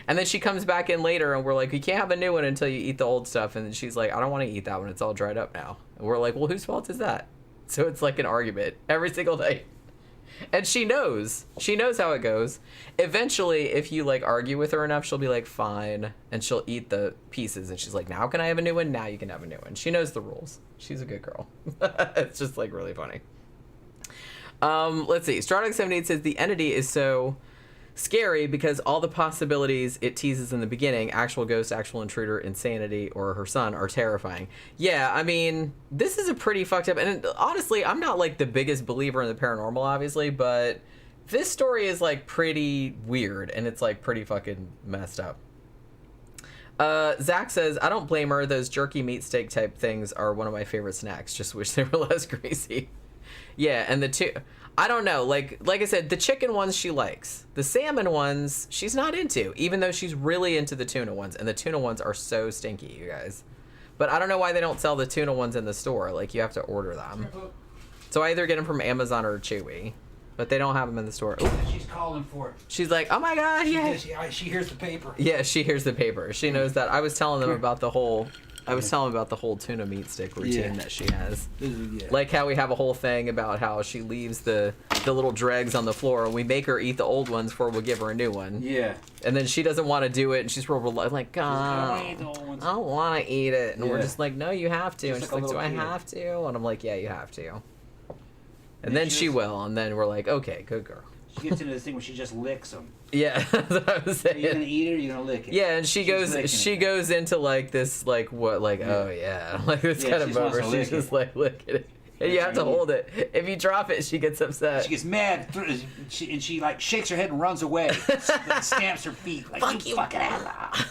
And then she comes back in later, and we're like, you can't have a new one until you eat the old stuff. And then she's like, I don't want to eat that one. It's all dried up now. And we're like, well, whose fault is that? So it's like an argument every single day. And she knows. She knows how it goes. Eventually, if you, like, argue with her enough, she'll be like, fine. And she'll eat the pieces. And she's like, now can I have a new one? Now you can have a new one. She knows the rules. She's a good girl. It's just, like, really funny. Let's see. Stardog 78 says, the entity is so scary because all the possibilities it teases in the beginning, actual ghost, actual intruder, insanity, or her son, are terrifying. Yeah, I mean, this is a pretty fucked up, and honestly, I'm not, like, the biggest believer in the paranormal, obviously, but this story is, like, pretty weird, and it's, like, pretty fucking messed up. Zach says, I don't blame her. Those jerky meat steak type things are one of my favorite snacks. Just wish they were less greasy. Yeah, and the two... I don't know. Like I said, the chicken ones she likes. The salmon ones she's not into, even though she's really into the tuna ones. And the tuna ones are so stinky, you guys. But I don't know why they don't sell the tuna ones in the store. Like, you have to order them. So I either get them from Amazon or Chewy. But they don't have them in the store. Ooh. She's calling for it. She's like, oh my god, yeah. She hears the paper. Yeah, she hears the paper. She knows that. I was telling them about the whole... tuna meat stick routine that she has. Yeah. Like how we have a whole thing about how she leaves the little dregs on the floor, and we make her eat the old ones before we'll give her a new one. Yeah. And then she doesn't want to do it, and she's real like, God, I don't want to eat it. And we're just like, no, you have to. And she's like, do I have to? And I'm like, yeah, you have to. And then she will, and then we're like, okay, good girl. She gets into this thing where she just licks them. Yeah, that's what I was saying. Are you gonna eat it or are you gonna lick it? Yeah, and she goes into like this, like, what, like, oh yeah, like this kind of moment where she's just like licking it. And you have to hold it. If you drop it, she gets upset. She gets mad, and she like shakes her head and runs away. Stamps her feet like, fuck you fucking ass.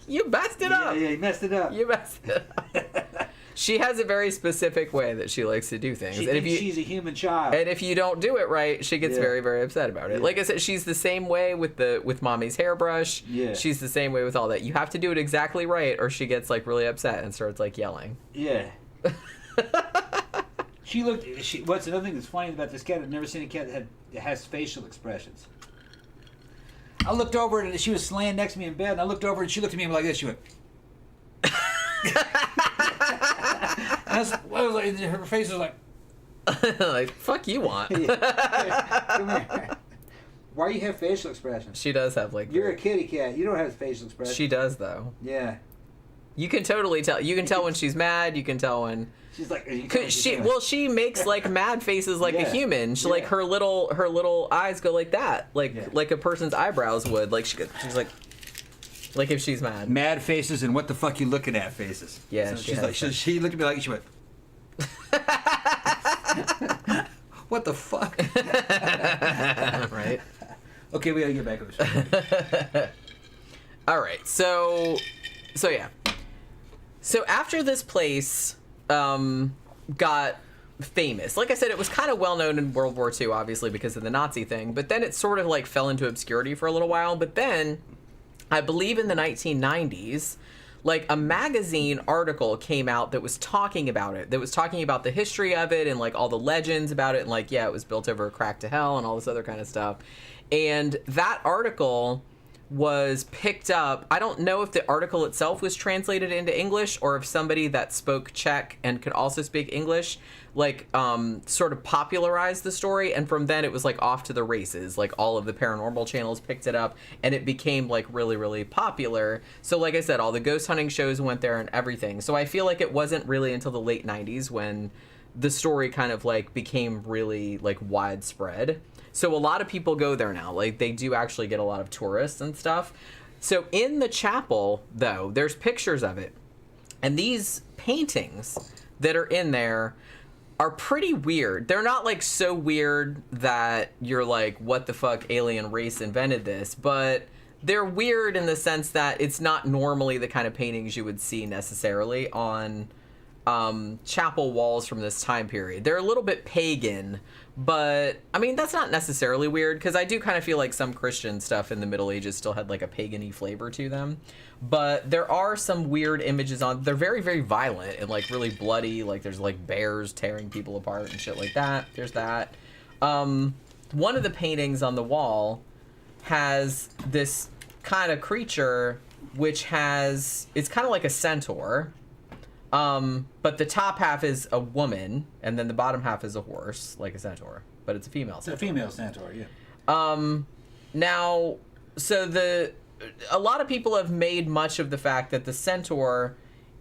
You messed it up. Yeah, you messed it up. You messed it up. She has a very specific way that she likes to do things. She thinks she's a human child. And if you don't do it right, she gets very, very upset about it. Yeah. Like I said, she's the same way with Mommy's hairbrush. Yeah. She's the same way with all that. You have to do it exactly right, or she gets, like, really upset and starts, like, yelling. Yeah. What's another thing that's funny about this cat? I've never seen a cat that has facial expressions. I looked over and she was laying next to me in bed, and I looked over and she looked at me like this. She went. I was like, her face was like, like, fuck you want. Come here. Why do you have facial expressions? She does have, like... You're a kitty cat. You don't have facial expressions. She does, though. Yeah. You can totally tell. You can tell when she's mad. You can tell when... She's like... She makes, like, mad faces like a human. She, like, her little eyes go like that. Like a person's eyebrows would. Like, she's like... Like if she's mad. Mad faces and what the fuck you looking at faces. Yeah, so she's like, she looked at me like she went, what the fuck? Right. Okay, we gotta get back on the show. All right, so yeah. So after this place got famous, like I said, it was kind of well known in World War II, obviously because of the Nazi thing. But then it sort of like fell into obscurity for a little while. But then, I believe in the 1990s, like a magazine article came out that was talking about it, that was talking about the history of it and like all the legends about it, and like, yeah, it was built over a crack to hell and all this other kind of stuff. And that article was picked up. I don't know if the article itself was translated into English or if somebody that spoke Czech and could also speak English, like, sort of popularized the story. And from then it was like off to the races. Like all of the paranormal channels picked it up and it became like really, really popular. So like I said, all the ghost hunting shows went there and everything. So I feel like it wasn't really until the late 90s when the story kind of like became really like widespread. So a lot of people go there now. Like they do actually get a lot of tourists and stuff. So in the chapel, though, there's pictures of it. And these paintings that are in there are pretty weird. They're not like so weird that you're like, what the fuck alien race invented this? But they're weird in the sense that it's not normally the kind of paintings you would see necessarily on chapel walls from this time period. They're a little bit pagan, but I mean that's not necessarily weird because I do kind of feel like some Christian stuff in the Middle Ages still had like a pagan-y flavor to them. But there are some weird images on. They're very, very violent and like really bloody. Like there's like bears tearing people apart and shit like that. There's that. One of the paintings on the wall has this kind of creature which has, it's kind of like a centaur. But the top half is a woman, and then the bottom half is a horse, like a centaur. But it's a female centaur. It's a female centaur, yeah. Now, so a lot of people have made much of the fact that the centaur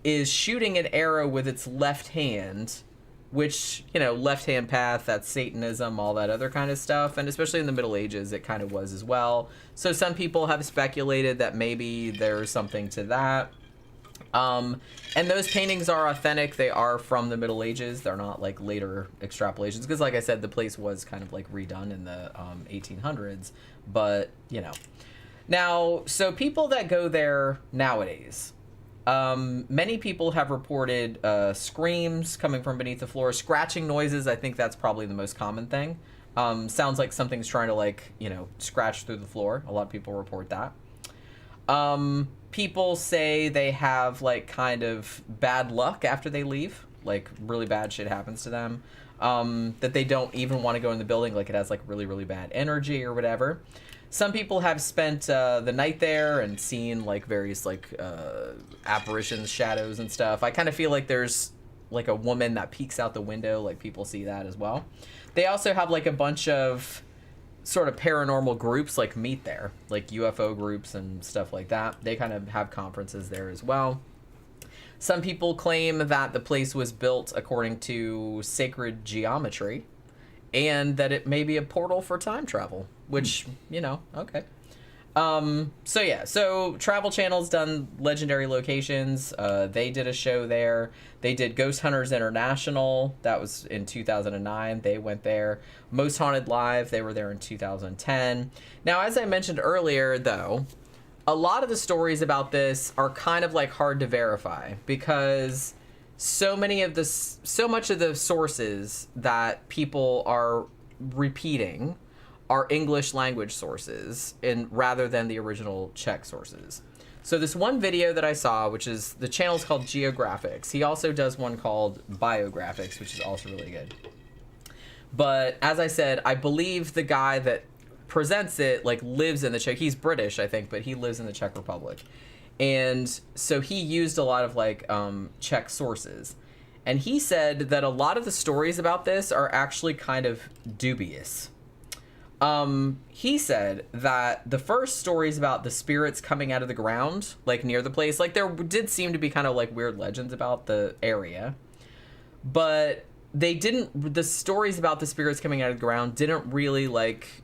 is shooting an arrow with its left hand, which, you know, left-hand path, that's Satanism, all that other kind of stuff. And especially in the Middle Ages, it kind of was as well. So some people have speculated that maybe there's something to that. And those paintings are authentic. They are from the Middle Ages. They're not like later extrapolations because, like I said, the place was kind of like redone in the 1800s. But, you know. Now, so people that go there nowadays, many people have reported screams coming from beneath the floor, scratching noises. I think that's probably the most common thing. Sounds like something's trying to, like, you know, scratch through the floor. A lot of people report that. People say they have like kind of bad luck after they leave, like really bad shit happens to them, that they don't even want to go in the building, like it has like really, really bad energy or whatever. Some people have spent the night there and seen like various like apparitions, shadows and stuff. I kind of feel like there's like a woman that peeks out the window, like people see that as well. They also have like a bunch of sort of paranormal groups like meet there, like UFO groups and stuff like that. They kind of have conferences there as well. Some people claim that the place was built according to sacred geometry and that it may be a portal for time travel, which, you know, okay. So yeah, so Travel Channel's done legendary locations. They did a show there. They did Ghost Hunters International. That was in 2009. They went there. Most Haunted Live, they were there in 2010. Now, as I mentioned earlier, though, a lot of the stories about this are kind of like hard to verify because so much of the sources that people are repeating are English language sources rather than the original Czech sources. So this one video that I saw, which is, the channel's called Geographics. He also does one called Biographics, which is also really good. But as I said, I believe the guy that presents it like lives in the Czech. He's British, I think, but he lives in the Czech Republic. And so he used a lot of like Czech sources. And he said that a lot of the stories about this are actually kind of dubious. He said that the first stories about the spirits coming out of the ground, like near the place, like there did seem to be kind of like weird legends about the area, but the stories about the spirits coming out of the ground didn't really like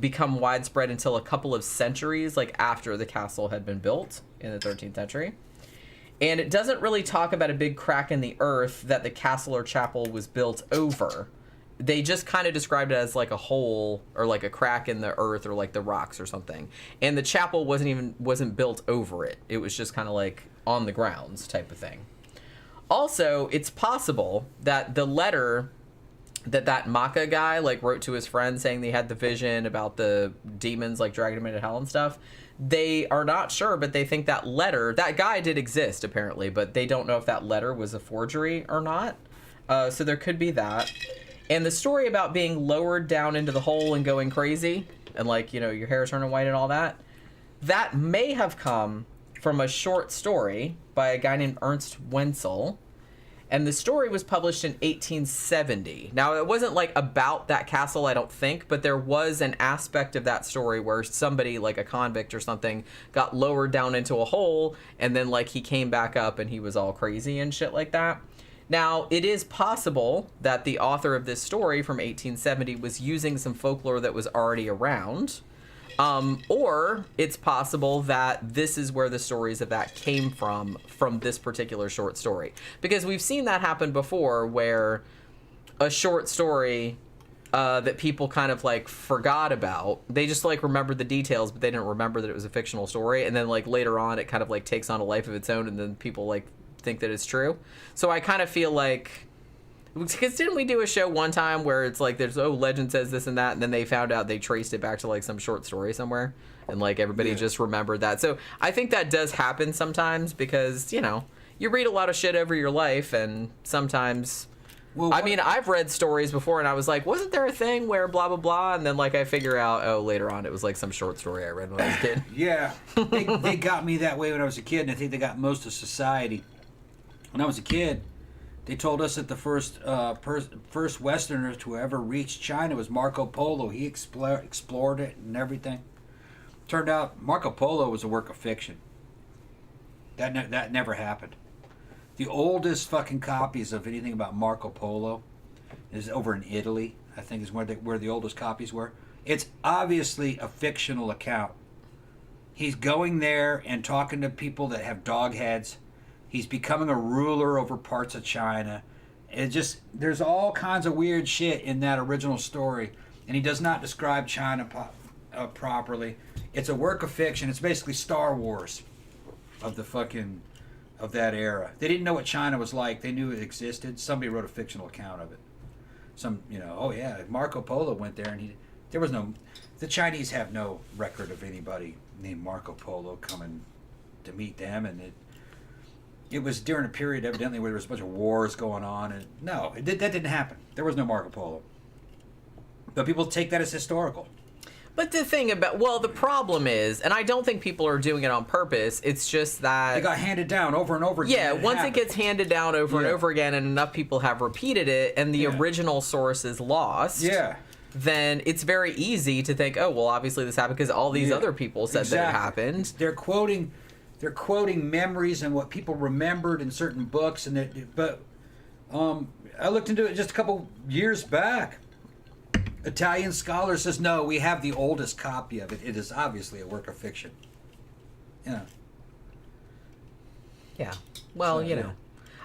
become widespread until a couple of centuries, like after the castle had been built in the 13th century. And it doesn't really talk about a big crack in the earth that the castle or chapel was built over. They just kind of described it as like a hole or like a crack in the earth or like the rocks or something. And the chapel wasn't built over it. It was just kind of like on the grounds type of thing. Also, it's possible that the letter that Maka guy like wrote to his friend saying they had the vision about the demons like dragging him into hell and stuff, they are not sure, but they think that letter, that guy did exist apparently, but they don't know if that letter was a forgery or not. So there could be that. And the story about being lowered down into the hole and going crazy and like, you know, your hair turning white and all that, that may have come from a short story by a guy named Ernst Wenzel. And the story was published in 1870. Now, it wasn't like about that castle, I don't think, but there was an aspect of that story where somebody, like a convict or something, got lowered down into a hole, and then like he came back up and he was all crazy and shit like that. Now, it is possible that the author of this story from 1870 was using some folklore that was already around. Or it's possible that this is where the stories of that came from this particular short story. Because we've seen that happen before where a short story that people kind of like forgot about, they just like remembered the details, but they didn't remember that it was a fictional story. And then like later on, it kind of like takes on a life of its own, and then people like think that it's true. So I kind of feel like... Because didn't we do a show one time where it's like there's, legend says this and that, and then they found out they traced it back to like some short story somewhere, and like everybody just remembered that. So I think that does happen sometimes because, you know, you read a lot of shit over your life, and sometimes... Well, I mean, I've read stories before, and I was like, wasn't there a thing where blah, blah, blah? And then like I figure out, later on it was like some short story I read when I was a kid. Yeah. They got me that way when I was a kid, and I think they got most of society. When I was a kid... They told us that the first Westerner to ever reach China was Marco Polo. He explored it and everything. Turned out Marco Polo was a work of fiction. That never happened. The oldest fucking copies of anything about Marco Polo is over in Italy. I think is where the oldest copies were. It's obviously a fictional account. He's going there and talking to people that have dog heads. He's becoming a ruler over parts of China. There's all kinds of weird shit in that original story. And he does not describe China properly. It's a work of fiction. It's basically Star Wars of that era. They didn't know what China was like. They knew it existed. Somebody wrote a fictional account of it. Marco Polo went there and the Chinese have no record of anybody named Marco Polo coming to meet them, and it was during a period evidently where there was a bunch of wars going on, and that didn't happen. There was no Marco Polo. But people take that as historical. But the thing about, the problem is, and I don't think people are doing it on purpose, it's just that... It got handed down over and over again. Yeah, once it gets handed down over and over again, and enough people have repeated it, and the original source is lost... Yeah. Then it's very easy to think, obviously this happened because all these other people said that it happened. They're quoting memories and what people remembered in certain books, but I looked into it just a couple years back. Italian scholar says, no, we have the oldest copy of it. It is obviously a work of fiction. Yeah. Yeah. Well,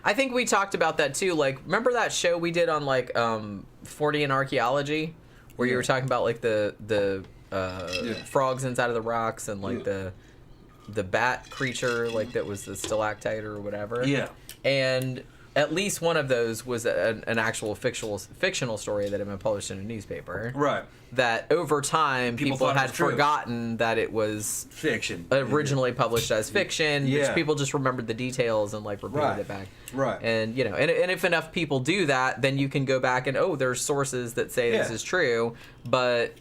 I think we talked about that too. Like, remember that show we did on like Fortean archaeology, where you were talking about like the frogs inside of the rocks and like the bat creature, like that was the stalactite or whatever. Yeah. And at least one of those was an actual fictional story that had been published in a newspaper. Right. That over time people had forgotten that it was fiction, originally published as fiction. Yeah. Which people just remembered the details and like repeated it back. Right. And and if enough people do that, then you can go back and there's sources that say this is true, but.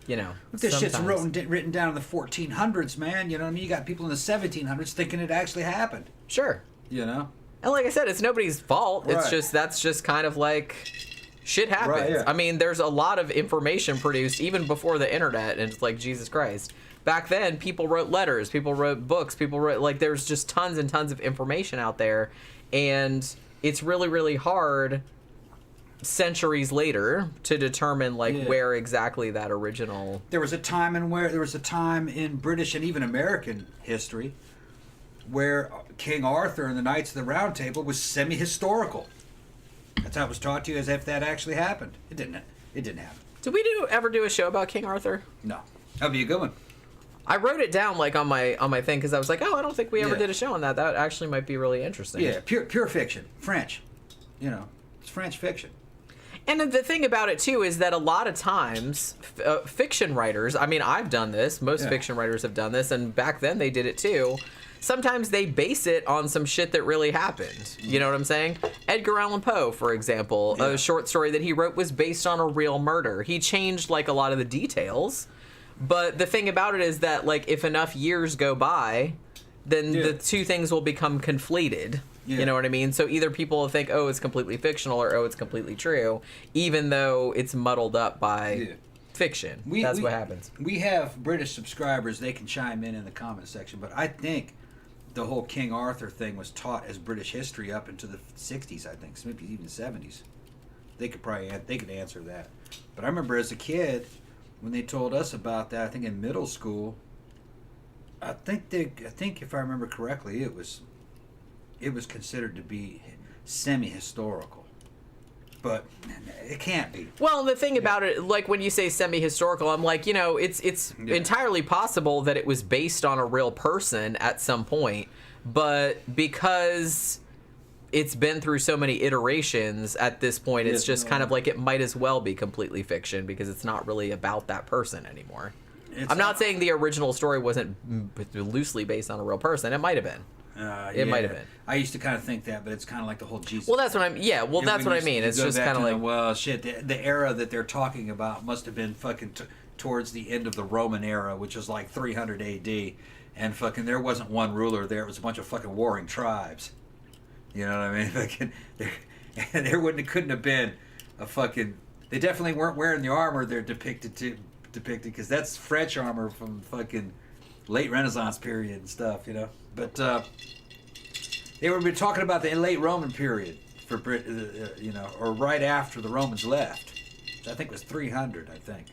This shit's written down in the 1400s, man. You know what I mean? You got people in the 1700s thinking it actually happened. Sure. And like I said, it's nobody's fault. It's that's just kind of like shit happens. Right, yeah. I mean, there's a lot of information produced even before the internet, and it's like, Jesus Christ. Back then, people wrote letters, people wrote books, people wrote, like, there's just tons and tons of information out there, and it's really, really hard centuries later to determine where exactly that original... There was a time in British and even American history where King Arthur and the Knights of the Round Table was semi-historical. That's how it was taught to you, as if that actually happened. It didn't happen. Did we ever do a show about King Arthur? No. That'd be a good one. I wrote it down on my thing because I was like, I don't think we ever did a show on that. That actually might be really interesting. Yeah, pure fiction. French. It's French fiction. And the thing about it, too, is that a lot of times, fiction writers, I mean, I've done this, most fiction writers have done this, and back then they did it, too. Sometimes they base it on some shit that really happened. You know what I'm saying? Edgar Allan Poe, for example, a short story that he wrote was based on a real murder. He changed, a lot of the details, But the thing about it is that, like, if enough years go by, then the two things will become conflated. Yeah. You know what I mean? So either people will think, oh, it's completely fictional, or oh, it's completely true, even though it's muddled up by fiction. That's what happens. We have British subscribers. They can chime in the comment section. But I think the whole King Arthur thing was taught as British history up into the 60s, I think, maybe even 70s. They could answer that. But I remember as a kid, when they told us about that, I think in middle school, I think if I remember correctly, it was considered to be semi-historical. But it can't be. Well, the thing about it, like when you say semi-historical, I'm like, you know, it's entirely possible that it was based on a real person at some point, but because it's been through so many iterations at this point, it's just kind of like it might as well be completely fiction because it's not really about that person anymore. I'm not saying the original story wasn't loosely based on a real person. It might have been. It might have been. I used to kind of think that, but it's kind of like the whole Jesus. Well, that's what I'm. Yeah, well, that's what I mean. It's just kind of like, well, shit. The era that they're talking about must have been fucking towards the end of the Roman era, which is like 300 A.D. And fucking there wasn't one ruler there. It was a bunch of fucking warring tribes. You know what I mean? Fucking there couldn't have been a fucking. They definitely weren't wearing the armor they're depicted because that's French armor from fucking late Renaissance period and stuff, you know. But they were talking about the late Roman period for you know, or right after the Romans left. I think it was 300. I think.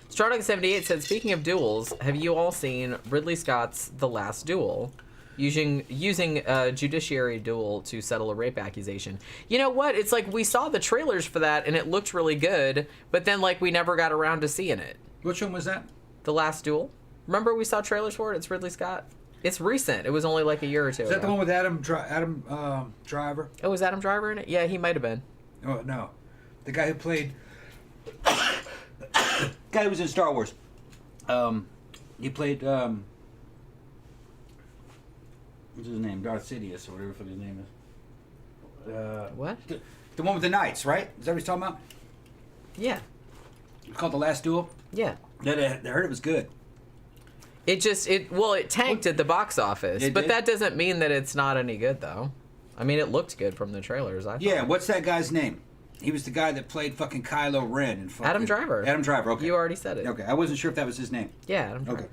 Stardog 78 said, speaking of duels, have you all seen Ridley Scott's The Last Duel? Using a judiciary duel to settle a rape accusation. You know what? It's like we saw the trailers for that and it looked really good, but then like we never got around to seeing it. Which one was that? The Last Duel. Remember we saw trailers for it? It's Ridley Scott. It's recent. It was only like a year or two ago. Is that the one with Adam Driver? Oh, was Adam Driver in it? Yeah, he might have been. Oh, no. The guy who played... guy who was in Star Wars. He played... what's his name? Darth Sidious or whatever his name is. What? The one with the knights, right? Is that what he's talking about? Yeah. It's called The Last Duel? Yeah. I heard it was good. It tanked at the box office, but that doesn't mean that it's not any good, though. I mean, it looked good from the trailers, I thought. Yeah, what's that guy's name? He was the guy that played fucking Kylo Ren. In Adam Driver. Adam Driver, okay. You already said it. Okay, I wasn't sure if that was his name. Yeah, Adam Driver. Okay.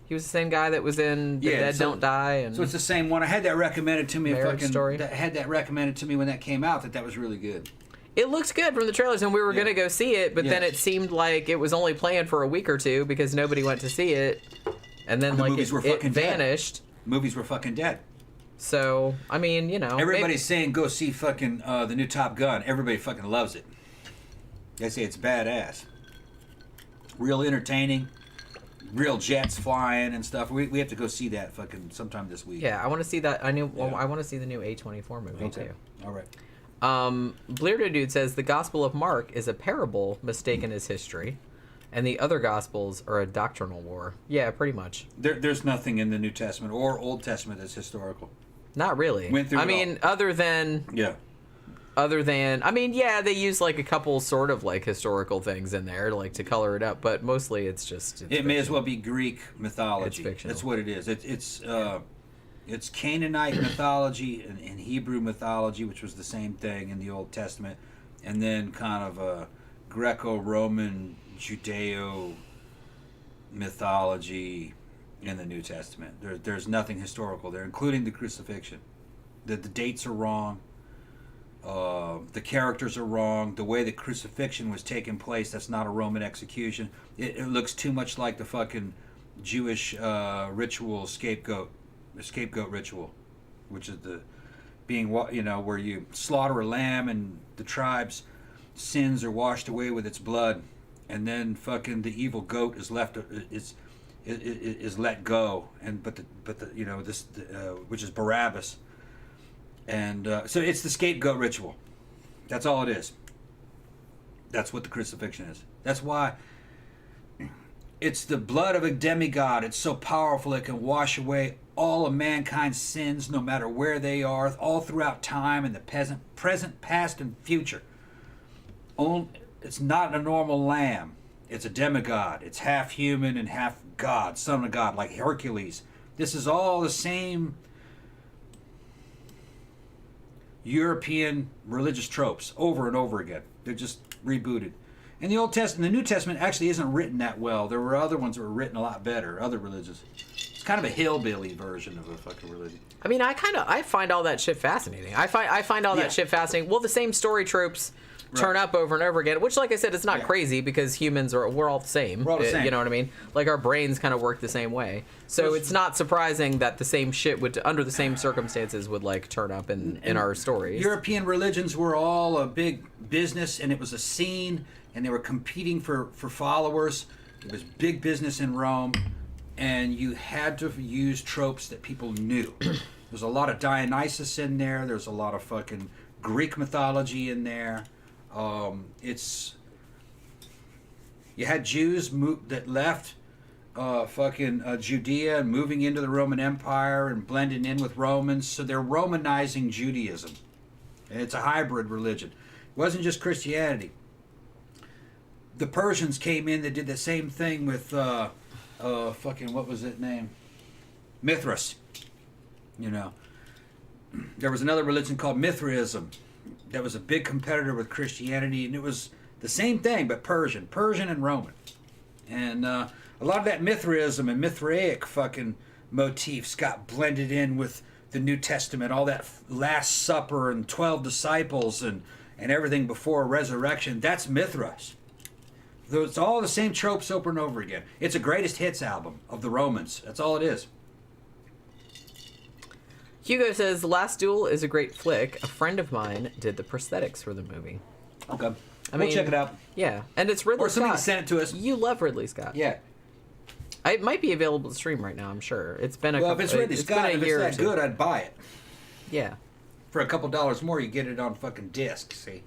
He was the same guy that was in The Dead Don't Die. And so it's the same one. I had that recommended to me. Had that recommended to me when that came out. That was really good. It looked good from the trailers, and we were going to go see it, but then it seemed like it was only playing for a week or two because nobody went to see it, and then like it vanished. Movies were fucking dead. So I mean, you know, everybody's saying go see fucking the new Top Gun. Everybody fucking loves it. They say it's badass, real entertaining. Real jets flying and stuff. We have to go see that fucking sometime this week. Yeah, I want to see that. I want to see the new A24 movie too. All right. Bleardo Dude says the Gospel of Mark is a parable mistaken as history, and the other Gospels are a doctrinal war. Yeah, pretty much. There's nothing in the New Testament or Old Testament that's historical. Not really. I mean, other than they use like a couple sort of like historical things in there like to color it up, but mostly it's it may as well be Greek mythology. It's fictional. That's what it is. It's Canaanite mythology and Hebrew mythology, which was the same thing in the Old Testament, and then kind of a Greco-Roman Judeo mythology in the New Testament. There's nothing historical there, including the crucifixion. The dates are wrong. The characters are wrong. The way the crucifixion was taking place, that's not a Roman execution. It looks too much like the fucking Jewish ritual scapegoat ritual, which is where you slaughter a lamb and the tribe's sins are washed away with its blood, and then fucking the evil goat is let go, which is Barabbas. And so it's the scapegoat ritual. That's all it is. That's what the crucifixion is. That's why it's the blood of a demigod. It's so powerful it can wash away all of mankind's sins, no matter where they are, all throughout time, in the present, past, and future. It's not a normal lamb. It's a demigod. It's half human and half god, son of God, like Hercules. This is all the same European religious tropes over and over again. They're just rebooted. And the Old Testament, the New Testament actually isn't written that well. There were other ones that were written a lot better, other religions. It's kind of a hillbilly version of a fucking religion. I mean, I find all that shit fascinating. I find all that shit fascinating. Well, the same story tropes turn up over and over again, which, like I said, it's not crazy because we're all the same. We're all the same. You know what I mean? Like, our brains kind of work the same way. So it's not surprising that the same shit would, under the same circumstances, would, like, turn up in our stories. European religions were all a big business, and it was a scene, and they were competing for followers. It was big business in Rome, and you had to use tropes that people knew. There's a lot of Dionysus in there. There's a lot of fucking Greek mythology in there. You had Jews that left Judea and moving into the Roman Empire and blending in with Romans, so they're Romanizing Judaism. And it's a hybrid religion. It wasn't just Christianity. The Persians came in, they did the same thing with what was it name? Mithras. You know. There was another religion called Mithraism that was a big competitor with Christianity, and it was the same thing, but Persian and Roman. And a lot of that Mithraism and Mithraic fucking motifs got blended in with the New Testament, all that Last Supper and 12 disciples and everything before resurrection. That's Mithras. It's all the same tropes over and over again. It's a greatest hits album of the Romans. That's all it is. Hugo says, The Last Duel is a great flick. A friend of mine did the prosthetics for the movie. Okay. I mean, we'll check it out. Yeah. And it's Ridley Scott. Or somebody sent it to us. You love Ridley Scott. Yeah. It might be available to stream right now, I'm sure. It's been if it's Ridley Scott, if it's that good, I'd buy it. Yeah. For a couple dollars more, you get it on fucking disc, see?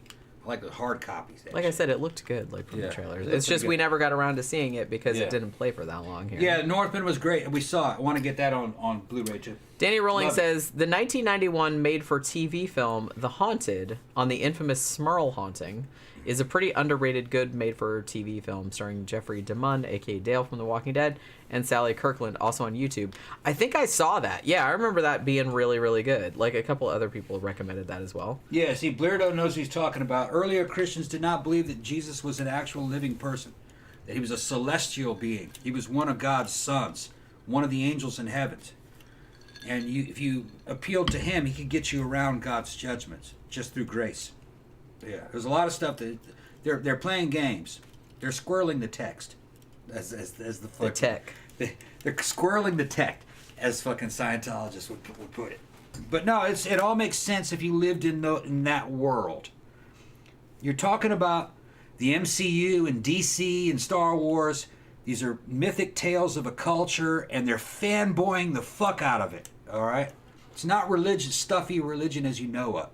I like the hard copies. Like I said, it looked good, like from the trailers. It's just we never got around to seeing it because it didn't play for that long here. Yeah, Northman was great. We saw it. I want to get that on Blu-ray too. Danny Rowling says, the 1991 made-for-TV film The Haunted, on the infamous Smurl haunting, is a pretty underrated good made-for-TV film starring Jeffrey DeMunn, a.k.a. Dale from The Walking Dead, and Sally Kirkland, also on YouTube. I think I saw that. Yeah, I remember that being really, really good. Like, a couple other people recommended that as well. Yeah, see, Blairdo knows what he's talking about. Earlier Christians did not believe that Jesus was an actual living person, that he was a celestial being. He was one of God's sons, one of the angels in heaven. And if you appealed to him, he could get you around God's judgments just through grace. Yeah, there's a lot of stuff that they're playing games. They're squirreling the text, as the tech. They're squirreling the text, as fucking Scientologists would put it. But no, it all makes sense if you lived in that world. You're talking about the MCU and DC and Star Wars. These are mythic tales of a culture, and they're fanboying the fuck out of it. All right, it's not religion, stuffy religion as you know it.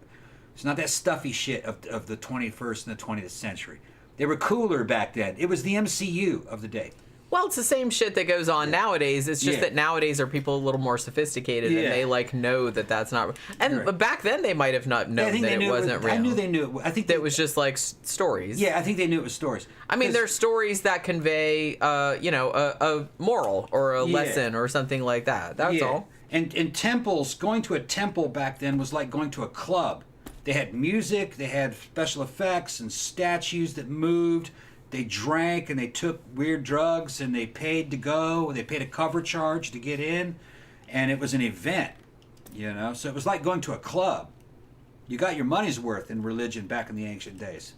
It's not that stuffy shit of the 21st and the 20th century. They were cooler back then. It was the MCU of the day. Well, it's the same shit that goes on nowadays. It's just that nowadays are people a little more sophisticated and they like know that that's not. And back then they might have not known that it wasn't real. I knew they knew it. I think that was just like stories. Yeah, I think they knew it was stories. I mean, there's stories that convey, a moral or a lesson or something like that. That's all. And temples, going to a temple back then was like going to a club. They had music, they had special effects and statues that moved. They drank and they took weird drugs and they paid to go. They paid a cover charge to get in. And it was an event, So it was like going to a club. You got your money's worth in religion back in the ancient days.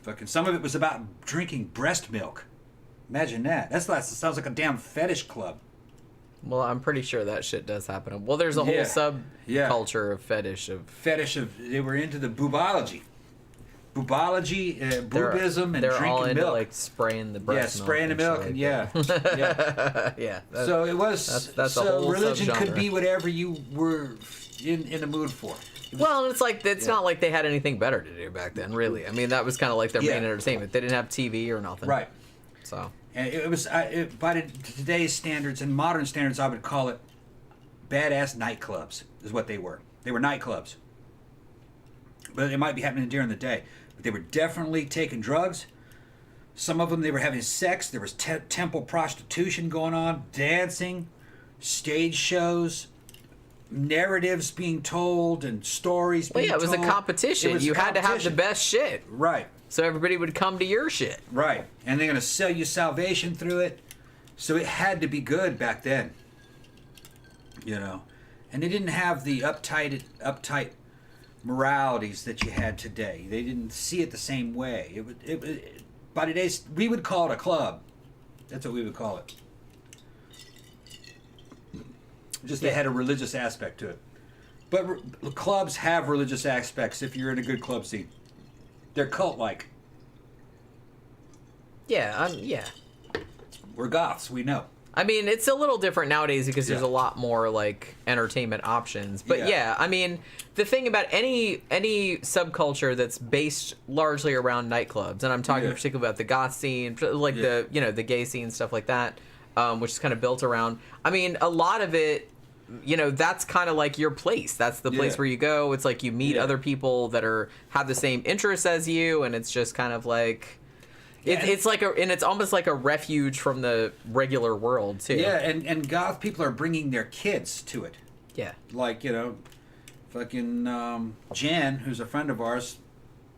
Fucking some of it was about drinking breast milk. Imagine that. That sounds like a damn fetish club. Well, I'm pretty sure that shit does happen. Well, there's a whole subculture of fetish. They were into the boobology. Boobology, boobism, and they're drinking all into milk. Like spraying the breast milk. Spraying the milk, like yeah. So it was. That's a whole religion subgenre. could be whatever you were in the mood for. Well, it's not like they had anything better to do back then, really. I mean, that was kind of like their main entertainment. They didn't have TV or nothing. Right. So. And it was, by today's standards and modern standards, I would call it badass nightclubs, is what they were. They were nightclubs. But it might be happening during the day. But they were definitely taking drugs. Some of them, they were having sex. There was temple prostitution going on, dancing, stage shows, narratives being told, and stories being told. Well, yeah, it was a competition. You had to have the best shit. Right. So everybody would come to your shit. Right. And they're going to sell you salvation through it. So it had to be good back then. You know. And they didn't have the uptight moralities that you had today. They didn't see it the same way. By today's, we would call it a club. That's what we would call it. Just they had a religious aspect to it. But clubs have religious aspects if you're in a good club scene. They're cult-like. Yeah, yeah. We're goths, we know. I mean, it's a little different nowadays because there's a lot more like entertainment options. But yeah, I mean, the thing about any subculture that's based largely around nightclubs, and I'm talking particularly about the goth scene, like the the gay scene, stuff like that, which is kind of built around. I mean, a lot of it, that's kind of like your place. That's the place where you go. It's like you meet other people that have the same interests as you, and it's just kind of like. It's like it's almost like a refuge from the regular world too. Yeah, and goth people are bringing their kids to it. Yeah, like fucking Jen, who's a friend of ours,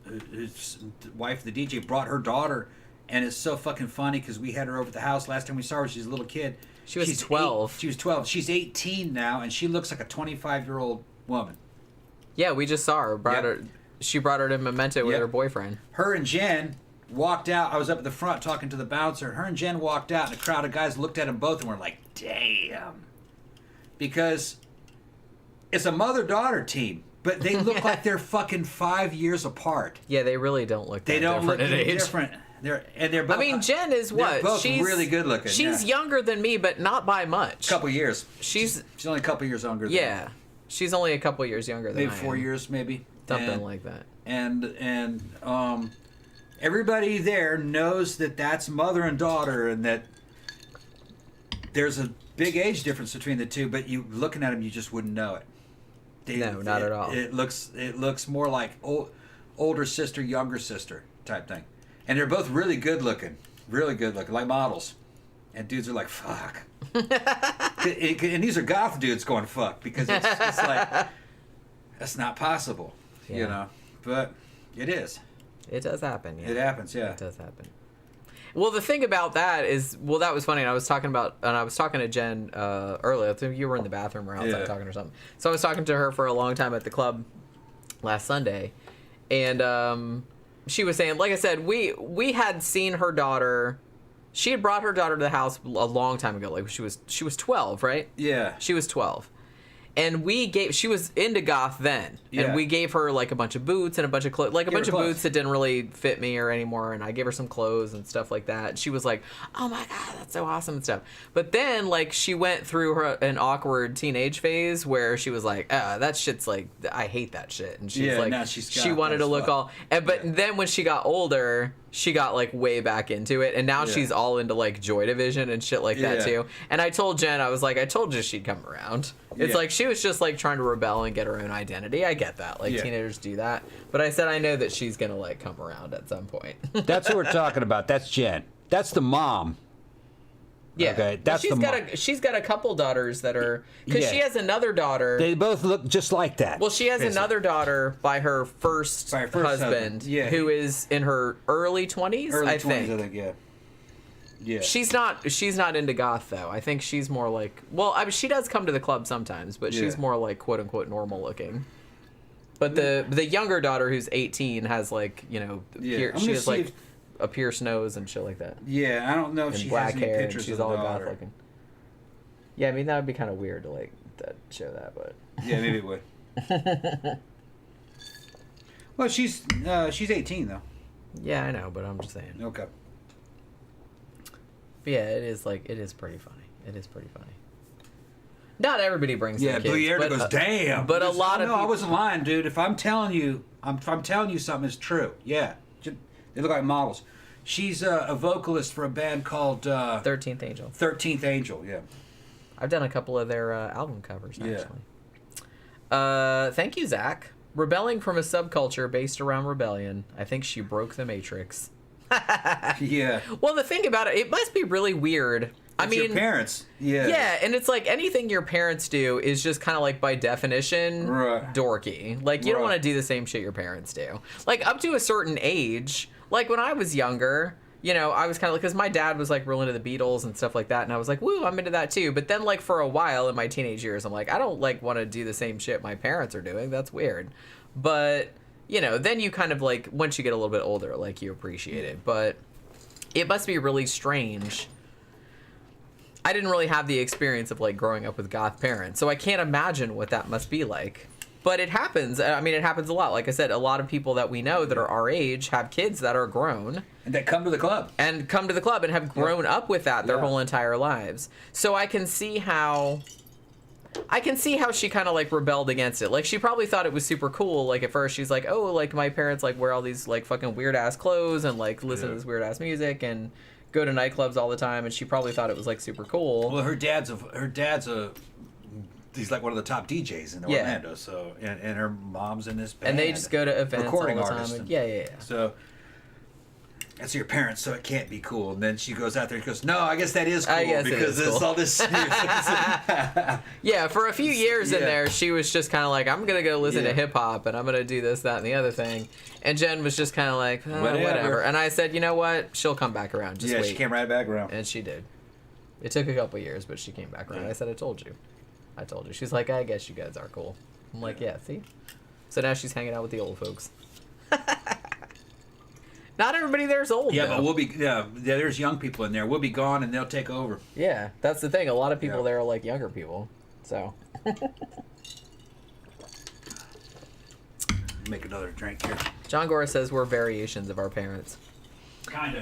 whose wife, the DJ, brought her daughter, and it's so fucking funny because we had her over at the house last time we saw her. She's a little kid. She's 12. She was 12. She's 18 now, and she looks like a 25-year-old woman. Yeah, we just saw her. She brought her to Memento with her boyfriend. Her and Jen walked out. I was up at the front talking to the bouncer. Her and Jen walked out, and a crowd of guys looked at them both and were like, damn. Because it's a mother-daughter team, but they look like they're fucking 5 years apart. Yeah, they really don't look that different. They don't look any different. They're both, I mean, Jen is what? They're both she's really good looking. She's younger than me, but not by much. A couple years. She's only a couple years younger than me. She's only a couple years younger than maybe 4 years, maybe. Something like that. And everybody there knows that that's mother and daughter, and that there's a big age difference between the two. But you looking at them, you just wouldn't know it. No, not at all. It looks more like older sister, younger sister type thing, and they're both really good looking, like models. And dudes are like, fuck. And these are goth dudes going fuck because it's like that's not possible, But it is. It does happen. Yeah. It happens. Yeah. It does happen. Well, the thing about that is, that was funny. I was talking to Jen earlier. I think you were in the bathroom or outside talking or something. So I was talking to her for a long time at the club last Sunday, and she was saying, like I said, we had seen her daughter. She had brought her daughter to the house a long time ago. Like she was 12, right? Yeah. She was 12. And she was into goth then. Yeah. And we gave her like a bunch of boots and a bunch of clothes, like a bunch of boots that didn't really fit me or anymore. And I gave her some clothes and stuff like that. And she was like, oh my God, that's so awesome and stuff. But then like she went through an awkward teenage phase where she was like, that shit's like, I hate that shit. And she's like, she wanted to look all, but then when she got older, she got like way back into it, and now she's all into like Joy Division and shit like that too. And I told Jen, I was like, I told you she'd come around. It's like she was just like trying to rebel and get her own identity. I get that, like teenagers do that. But I said I know that she's gonna like come around at some point. That's what we're talking about. That's Jen. That's the mom. Yeah, okay, that's she's got a couple daughters that are because she has another daughter. They both look just like that. Well, she has another daughter by her first husband, who is in her early 20s. I think. Yeah. She's not into goth though. I think she's more like, well, I mean, she does come to the club sometimes, but she's more like quote unquote normal looking. But the younger daughter who's 18 has like she has like a pierced nose and shit like that. Yeah, I don't know if and she black has any hair pictures and she's of all the daughter. goth looking. Yeah, I mean that would be kind of weird to like show that, but yeah, maybe it would. Well, she's 18 though. Yeah, I know, but I'm just saying. Okay. But yeah, it is pretty funny. It is pretty funny. Not everybody brings their kids. Blue Yerda goes, damn. But a lot of people... I wasn't lying, dude. If I'm telling you something is true. Yeah. They look like models. She's a vocalist for a band called 13th Angel. 13th Angel, yeah. I've done a couple of their album covers, actually. Yeah. Thank you, Zach. Rebelling from a subculture based around rebellion. I think she broke the Matrix. Yeah. Well, the thing about it must be really weird. I mean, your parents. Yeah. Yeah, and it's like anything your parents do is just kind of like by definition dorky. Like you don't want to do the same shit your parents do. Like up to a certain age, like when I was younger, you know, I was kind of like, because my dad was like real into the Beatles and stuff like that, and I was like, woo, I'm into that too. But then like for a while in my teenage years, I'm like, I don't like want to do the same shit my parents are doing. That's weird. But you know, then you kind of like once you get a little bit older, like you appreciate it. But it must be really strange. I didn't really have the experience of like growing up with goth parents, so I can't imagine what that must be like. But it happens. I mean, it happens a lot. Like I said, a lot of people that we know that are our age have kids that are grown. And that come to the club. And come to the club and have grown up with that their whole entire lives. So I can see how she kind of like rebelled against it. Like she probably thought it was super cool. Like at first she's like, oh, like my parents like wear all these like fucking weird ass clothes and like listen to this weird ass music and go to nightclubs all the time, and she probably thought it was like super cool. Well, her dad's he's like one of the top DJs in Orlando. So and her mom's in this band. And they just go to events recording all the artists. time. Yeah. So that's your parents, so it can't be cool. And then she goes out there and goes, no, I guess that is cool because it is there's all this. Yeah, for a few years in there, she was just kind of like, I'm going to go listen to hip hop and I'm going to do this, that, and the other thing. And Jen was just kind of like, whatever. And I said, you know what? She'll come back around. Just wait. She came right back around. And she did. It took a couple years, but she came back around. I said, I told you. She's like, I guess you guys are cool. I'm like, yeah, see? So now she's hanging out with the old folks. Not everybody there's old. Yeah, though. but we'll be. Yeah, there's young people in there. We'll be gone, and they'll take over. Yeah, that's the thing. A lot of people there are like younger people. So. Make another drink here. John Gora says we're variations of our parents. Kind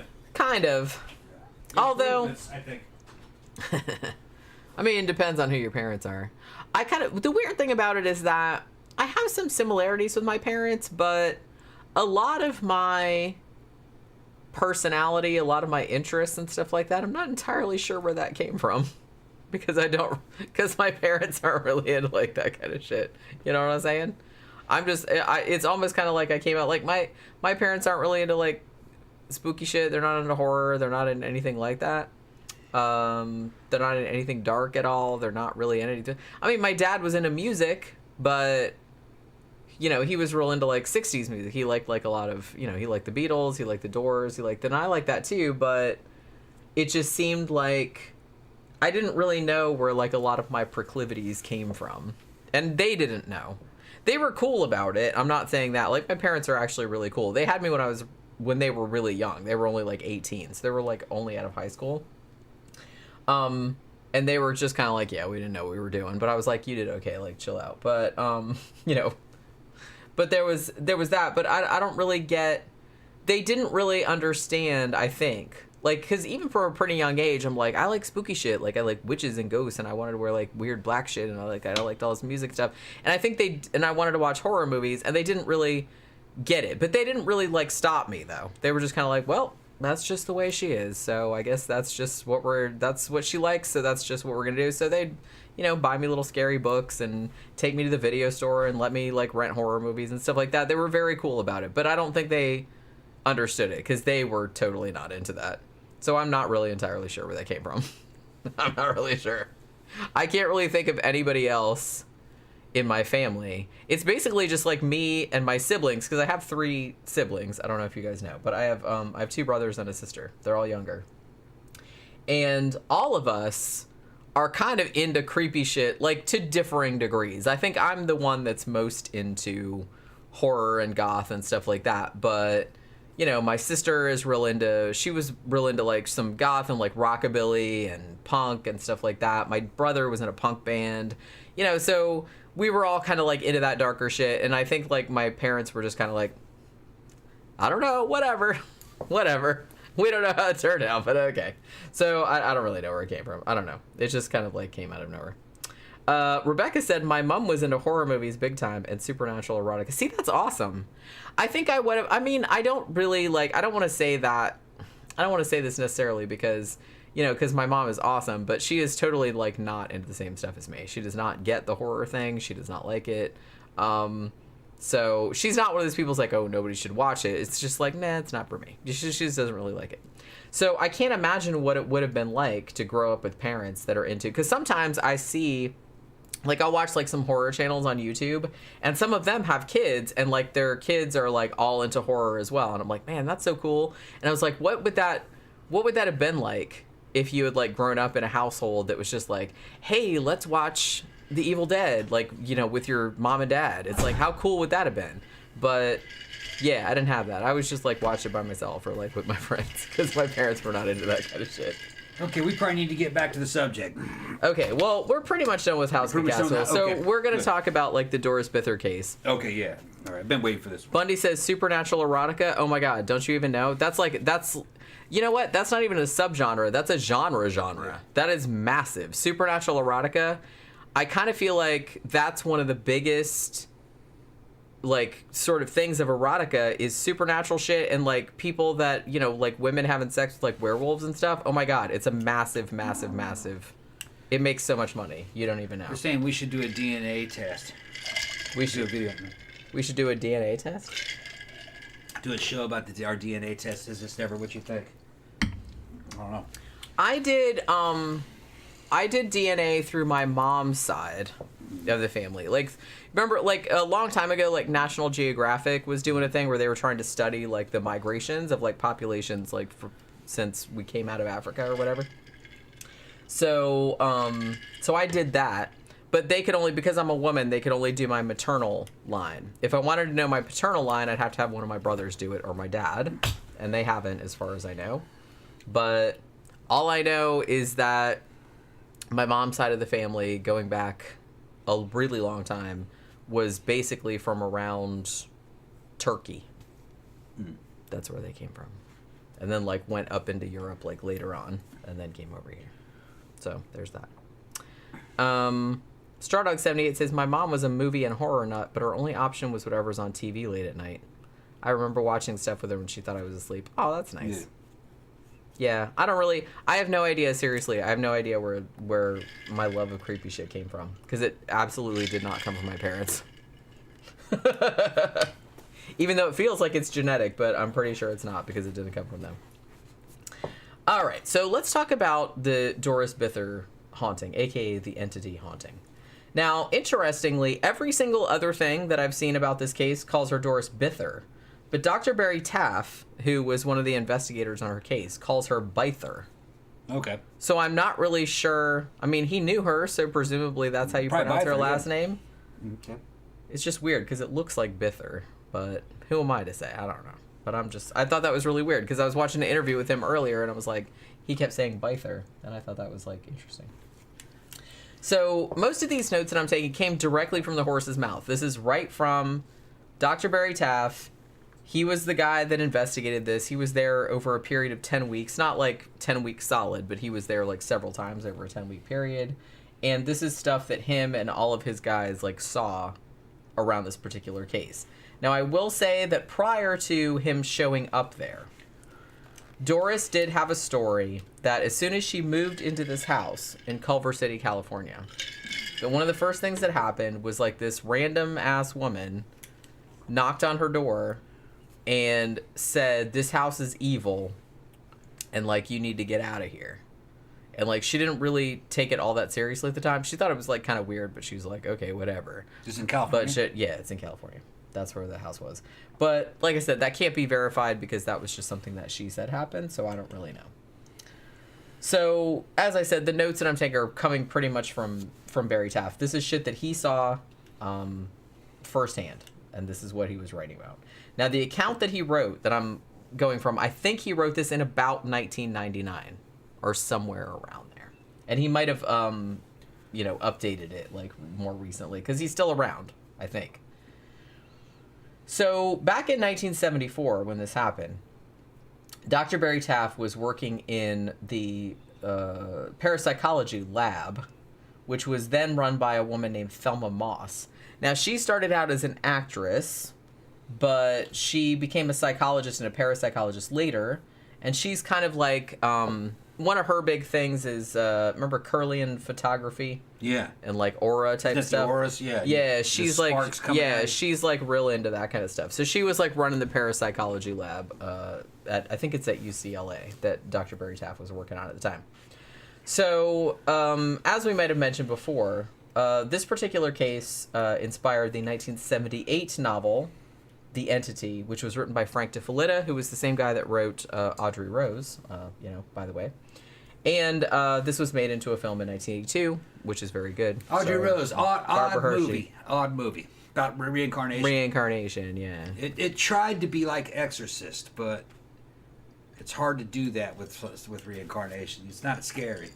of. Yeah. Although. I think. I mean, it depends on who your parents are. The weird thing about it is that I have some similarities with my parents, but a lot of my personality, a lot of my interests and stuff like that, I'm not entirely sure where that came from. Because my parents aren't really into like that kind of shit. You know what I'm saying? It's almost kind of like I came out, like my parents aren't really into like spooky shit. They're not into horror. They're not into anything like that. They're not into anything dark at all. They're not really into anything. I mean, my dad was into music, but you know, he was real into like 60s music. He liked like a lot of, you know, he liked the Beatles, he liked the Doors, and I like that too, but it just seemed like I didn't really know where like a lot of my proclivities came from. And they didn't know. They were cool about it. I'm not saying that. Like my parents are actually really cool. They had me when they were really young. They were only like 18. So they were like only out of high school. And they were just kind of like, yeah, we didn't know what we were doing. But I was like, you did okay, like chill out. But you know, but there was that, but I don't really get, they didn't really understand, I think. Like, because even from a pretty young age, I'm like, I like spooky shit. Like, I like witches and ghosts, and I wanted to wear, like, weird black shit, and I liked all this music stuff. And I think I wanted to watch horror movies, and they didn't really get it. But they didn't really, like, stop me, though. They were just kind of like, well, that's just the way she is. So I guess that's just that's what she likes, so that's just what we're going to do. So they'd, you know, buy me little scary books and take me to the video store and let me, like, rent horror movies and stuff like that. They were very cool about it. But I don't think they understood it, because they were totally not into that. So I'm not really entirely sure where that came from. I'm not really sure. I can't really think of anybody else in my family. It's basically just like me and my siblings, because I have 3 siblings. I don't know if you guys know, but I have 2 brothers and a sister. They're all younger. And all of us are kind of into creepy shit, like to differing degrees. I think I'm the one that's most into horror and goth and stuff like that, but you know, my sister is she was real into like some goth and like rockabilly and punk and stuff like that. My brother was in a punk band, you know, so we were all kind of like into that darker shit. And I think like my parents were just kind of like, I don't know, whatever. We don't know how it turned out, but okay. So I don't really know where it came from. I don't know. It just kind of like came out of nowhere. Rebecca said, my mom was into horror movies big time and supernatural erotica. See, that's awesome. I think I would have, I mean, I don't really like, I don't want to say this necessarily because, you know, because my mom is awesome, but she is totally like not into the same stuff as me. She does not get the horror thing. She does not like it. So she's not one of those people who's like, oh, nobody should watch it. It's just like, nah, it's not for me. She just doesn't really like it. So I can't imagine what it would have been like to grow up with parents that are into, because sometimes I see, like, I'll watch like some horror channels on YouTube, and some of them have kids, and like their kids are like all into horror as well. And I'm like, man, that's so cool. And I was like, what would that have been like if you had like grown up in a household that was just like, hey, let's watch The Evil Dead, like, you know, with your mom and dad. It's like, how cool would that have been? But yeah, I didn't have that. I was just like watch it by myself or like with my friends, because my parents were not into that kind of shit. Okay, we probably need to get back to the subject. Okay, well, we're pretty much done with Houska Castle, so okay, we're going to talk about like the Doris Bither case. Okay, yeah. All right, I've been waiting for this one. Bundy says supernatural erotica. Oh my god, don't you even know? That's you know what? That's not even a subgenre. That's a genre. Yeah. That is massive. Supernatural erotica. I kind of feel like that's one of the biggest, like, sort of things of erotica is supernatural shit, and like people that, you know, like women having sex with like werewolves and stuff. Oh my god, it's a massive. It makes so much money. You don't even know. We're saying we should do a DNA test. We should do a video. We should do a DNA test. Do a show about our DNA test. Is this never what you think? I don't know. I did DNA through my mom's side of the family. Like, remember, like, a long time ago, like, National Geographic was doing a thing where they were trying to study, like, the migrations of, like, populations, like, since we came out of Africa or whatever. So I did that. But they could only, because I'm a woman, they could only do my maternal line. If I wanted to know my paternal line, I'd have to have one of my brothers do it, or my dad. And they haven't, as far as I know. But all I know is that my mom's side of the family, going back a really long time, was basically from around Turkey. That's where they came from. And then, like, went up into Europe, like, later on, and then came over here. So, there's that. Stardog78 says, my mom was a movie and horror nut, but her only option was whatever's on TV late at night. I remember watching stuff with her when she thought I was asleep. Oh, that's nice. Yeah, I have no idea, seriously. I have no idea where my love of creepy shit came from. Because it absolutely did not come from my parents. Even though it feels like it's genetic, but I'm pretty sure it's not, because it didn't come from them. Alright, so let's talk about the Doris Bither haunting, aka the entity haunting. Now, interestingly, every single other thing that I've seen about this case calls her Doris Bither, but Dr. Barry Taff, who was one of the investigators on her case, calls her Bither. Okay. So I'm not really sure. I mean, he knew her, so presumably that's how you pronounce her last name. Okay. It's just weird because it looks like Bither, but who am I to say? I don't know. But I thought that was really weird because I was watching an interview with him earlier and I was like, he kept saying Bither, and I thought that was like interesting. So most of these notes that I'm taking came directly from the horse's mouth. This is right from Dr. Barry Taff. He was the guy that investigated this. He was there over a period of 10 weeks. Not like 10 weeks solid, but he was there like several times over a 10-week period. And this is stuff that him and all of his guys like saw around this particular case. Now, I will say that prior to him showing up there, Doris did have a story that as soon as she moved into this house in Culver City, California, that one of the first things that happened was like this random ass woman knocked on her door and said, this house is evil and like you need to get out of here. And like she didn't really take it all that seriously at the time. She thought it was like kind of weird, but she was like, okay, whatever. Just in California? But yeah, it's in California. That's where the house was. But like I said, that can't be verified because that was just something that she said happened, so I don't really know. So, as I said, the notes that I'm taking are coming pretty much from Barry Taff. This is shit that he saw firsthand, and this is what he was writing about. Now, the account that he wrote, that I'm going from, I think he wrote this in about 1999, or somewhere around there. And he might have, updated it, like, more recently, because he's still around, I think. So, back in 1974, when this happened, Dr. Barry Taff was working in the parapsychology lab, which was then run by a woman named Thelma Moss. Now, she started out as an actress, but she became a psychologist and a parapsychologist later, and she's kind of like one of her big things is remember Kirlian photography? Yeah. And like aura type That's stuff. The auras, yeah. Yeah, she's like out. she's like real into that kind of stuff. So she was like running the parapsychology lab at I think it's at UCLA that Dr. Barry Taff was working on at the time. So as we might have mentioned before, this particular case inspired the 1978 novel The Entity, which was written by Frank DeFelitta, who was the same guy that wrote Audrey Rose, by the way. And this was made into a film in 1982, which is very good. Audrey Rose, odd Hershey. movie about reincarnation. Reincarnation, yeah. It tried to be like Exorcist, but it's hard to do that with reincarnation. It's not scary.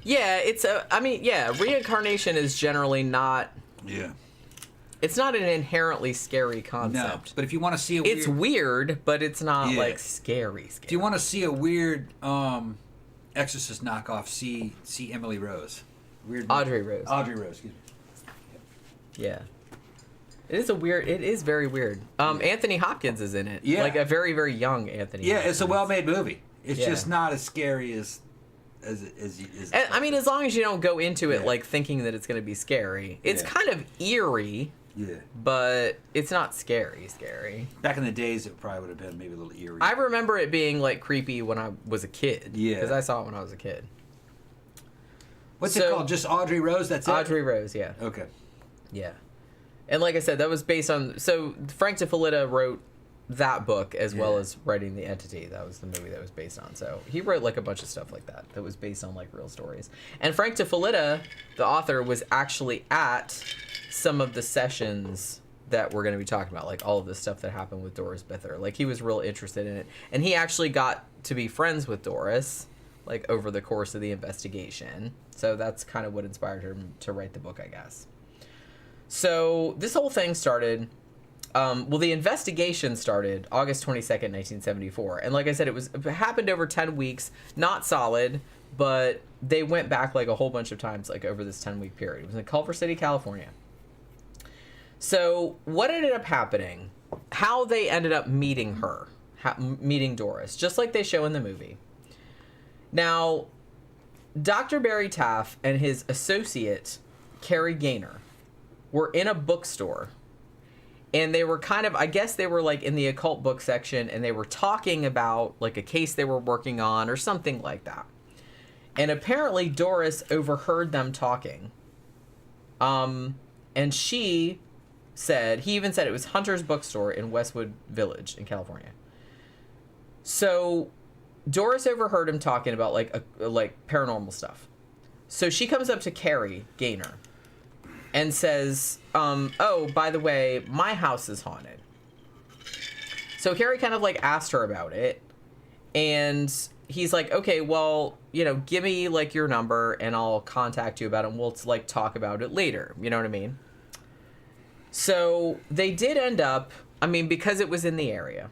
Yeah, reincarnation is generally not... Yeah. It's not an inherently scary concept. No, but if you want to see it's weird, but it's not like scary. If you want to see a weird Exorcist knockoff, see Emily Rose. Audrey Rose. Audrey Rose, excuse me. Yeah. It is very weird. Anthony Hopkins is in it. Yeah. Like a very, very young Anthony Hopkins. It's a well-made movie. It's just not as scary as I mean, as long as you don't go into it like thinking that it's going to be scary. It's kind of eerie. Yeah. But it's not scary. Back in the days, it probably would have been maybe a little eerie. I remember it being like creepy when I was a kid. Yeah. Because I saw it when I was a kid. What's it called? Just Audrey Rose? That's it? Audrey Rose, yeah. Okay. Yeah. And like I said, that was based on... So Frank DeFelitta wrote that book as well as writing The Entity. That was the movie that was based on. So he wrote like a bunch of stuff like that was based on like real stories. And Frank DeFelitta, the author, was actually at some of the sessions that we're going to be talking about, like all of the stuff that happened with Doris Bither. Like he was real interested in it. And he actually got to be friends with Doris like over the course of the investigation. So that's kind of what inspired him to write the book, I guess. So this whole thing started... the investigation started August 22nd, 1974. And like I said, it happened over 10 weeks, not solid, but they went back like a whole bunch of times like over this 10-week period. It was in Culver City, California. So what ended up happening, how they ended up meeting her, meeting Doris, just like they show in the movie. Now, Dr. Barry Taff and his associate, Carrie Gaynor, were in a bookstore. And they were kind of, I guess they were like in the occult book section, and they were talking about like a case they were working on or something like that. And apparently Doris overheard them talking. And she said, he even said it was Hunter's Bookstore in Westwood Village in California. So Doris overheard him talking about like paranormal stuff. So she comes up to Carrie Gaynor and says, oh, by the way, my house is haunted. So Carrie kind of like asked her about it, and he's like, okay, well, give me like your number and I'll contact you about it and we'll like talk about it later. You know what I mean? So they did end up, because it was in the area.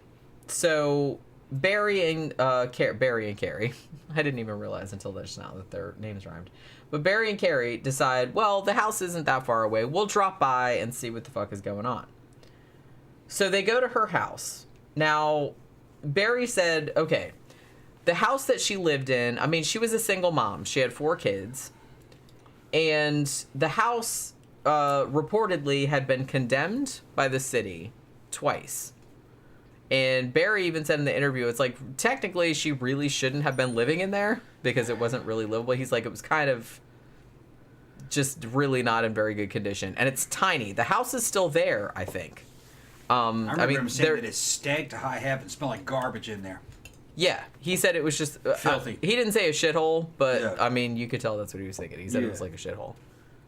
So Barry and Carrie, I didn't even realize until just now that their names rhymed. But Barry and Carrie decide, well, the house isn't that far away. We'll drop by and see what the fuck is going on. So they go to her house. Now, Barry said, okay, the house that she lived in, she was a single mom. She had 4 kids. And the house reportedly had been condemned by the city twice. And Barry even said in the interview, it's like, technically she really shouldn't have been living in there because it wasn't really livable. He's like, it was kind of just really not in very good condition. And it's tiny. The house is still there, I think. I remember him saying that it stank to high heaven, smelled like garbage in there. Yeah, he said it was just... filthy. He didn't say a shithole, but, you could tell that's what he was thinking. He said it was like a shithole.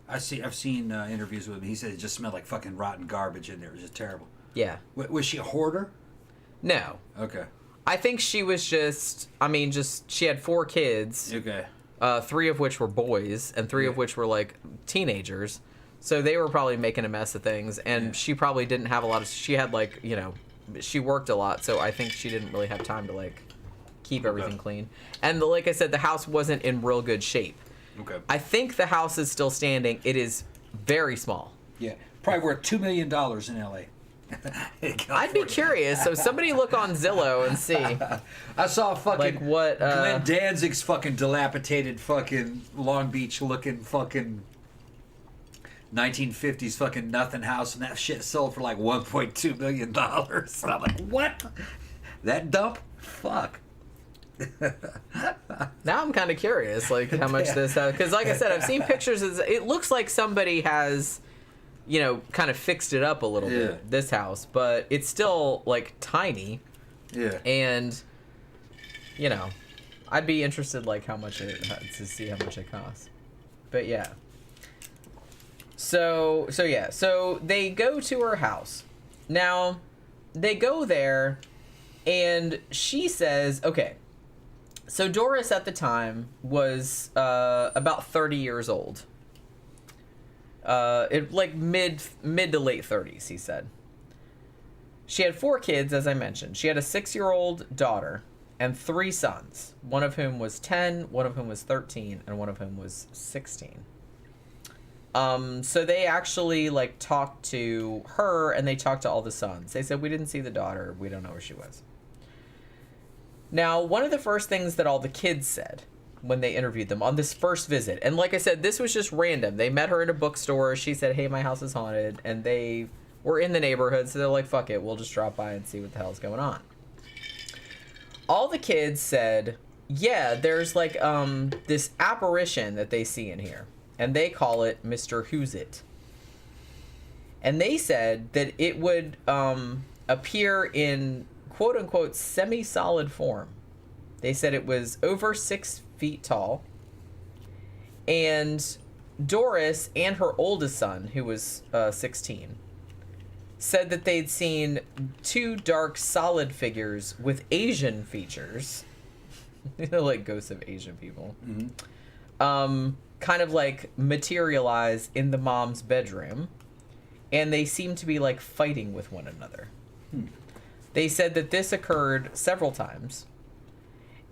I've seen interviews with him. He said it just smelled like fucking rotten garbage in there. It was just terrible. Yeah. Was she a hoarder? No. Okay. I think she was just... she had 4 kids. Okay. 3 of which were boys, and 3 of which were, like, teenagers. So they were probably making a mess of things, and she probably didn't have a lot of... She had, like, she worked a lot, so I think she didn't really have time to, like, keep everything clean. And like I said, the house wasn't in real good shape. Okay. I think the house is still standing. It is very small. Yeah. Probably worth $2 million in L.A. I'd be curious. So somebody look on Zillow and see. I saw fucking like what Glenn Danzig's fucking dilapidated fucking Long Beach looking fucking 1950s fucking nothing house, and that shit sold for like $1.2 million. And I'm like, what? That dump? Fuck. Now I'm kind of curious, like how much this has, because like I said, I've seen pictures. It looks like somebody has, you know, kind of fixed it up a little bit, this house, but it's still like tiny. Yeah. And, you know, I'd be interested like how much to see how much it costs. But yeah. So they go to her house. Now, they go there, and she says, okay. So Doris at the time was about 30 years old. Like mid to late 30s, he said. She had 4 kids, as I mentioned. She had a 6-year-old daughter and 3 sons, one of whom was 10, one of whom was 13, and one of whom was 16. So they actually like talked to her, and they talked to all the sons. They said, we didn't see the daughter. We don't know where she was. Now, one of the first things that all the kids said when they interviewed them on this first visit, and like I said, this was just random. They met her at a bookstore. She said, hey, my house is haunted. And they were in the neighborhood, so they're like, fuck it. We'll just drop by and see what the hell's going on. All the kids said, yeah, there's like this apparition that they see in here. And they call it Mr. Who's It. And they said that it would appear in quote-unquote semi-solid form. They said it was over 6 feet tall. And Doris and her oldest son, who was 16, said that they'd seen 2 dark solid figures with Asian features. You know, like ghosts of Asian people. Mm-hmm. Kind of like materialize in the mom's bedroom. And they seem to be like fighting with one another. They said that this occurred several times.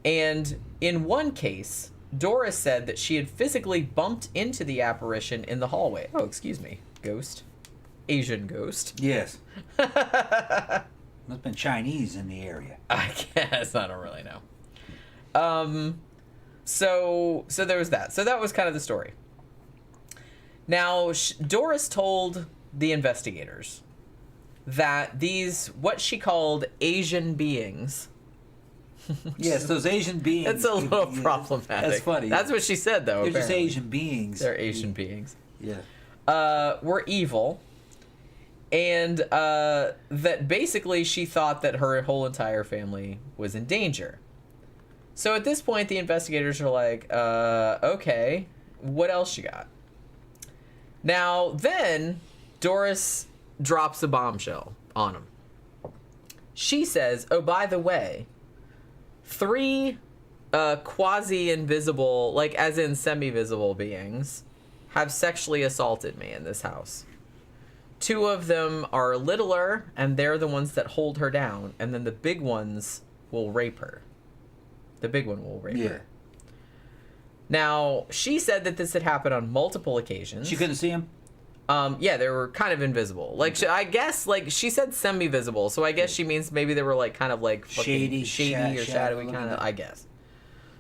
And in one case, Doris said that she had physically bumped into the apparition in the hallway. Oh, excuse me. Ghost. Asian ghost. Yes. Must have been Chinese in the area. I guess. I don't really know. So there was that. So that was kind of the story. Now, Doris told the investigators that these, what she called Asian beings. Yes, those Asian beings. It's a little problematic. That's funny. That's what she said, though. They're apparently. just Asian beings. They're Asian beings. Yeah. Were evil. And that basically she thought that her whole entire family was in danger. So at this point, the investigators are like, okay, what else you got? Now, then, Doris drops a bombshell on him. She says, oh, by the way, 3 quasi-invisible, like as in semi-visible beings, have sexually assaulted me in this house. 2 of them are littler, and they're the ones that hold her down, and then the big ones will rape her. The big one will rape her. Now, she said that this had happened on multiple occasions. She couldn't see him? Yeah, they were kind of invisible. Like, I guess, like, she said semi-visible, so I guess she means maybe they were, like, kind of, like, shady or shadowy kind of, I guess.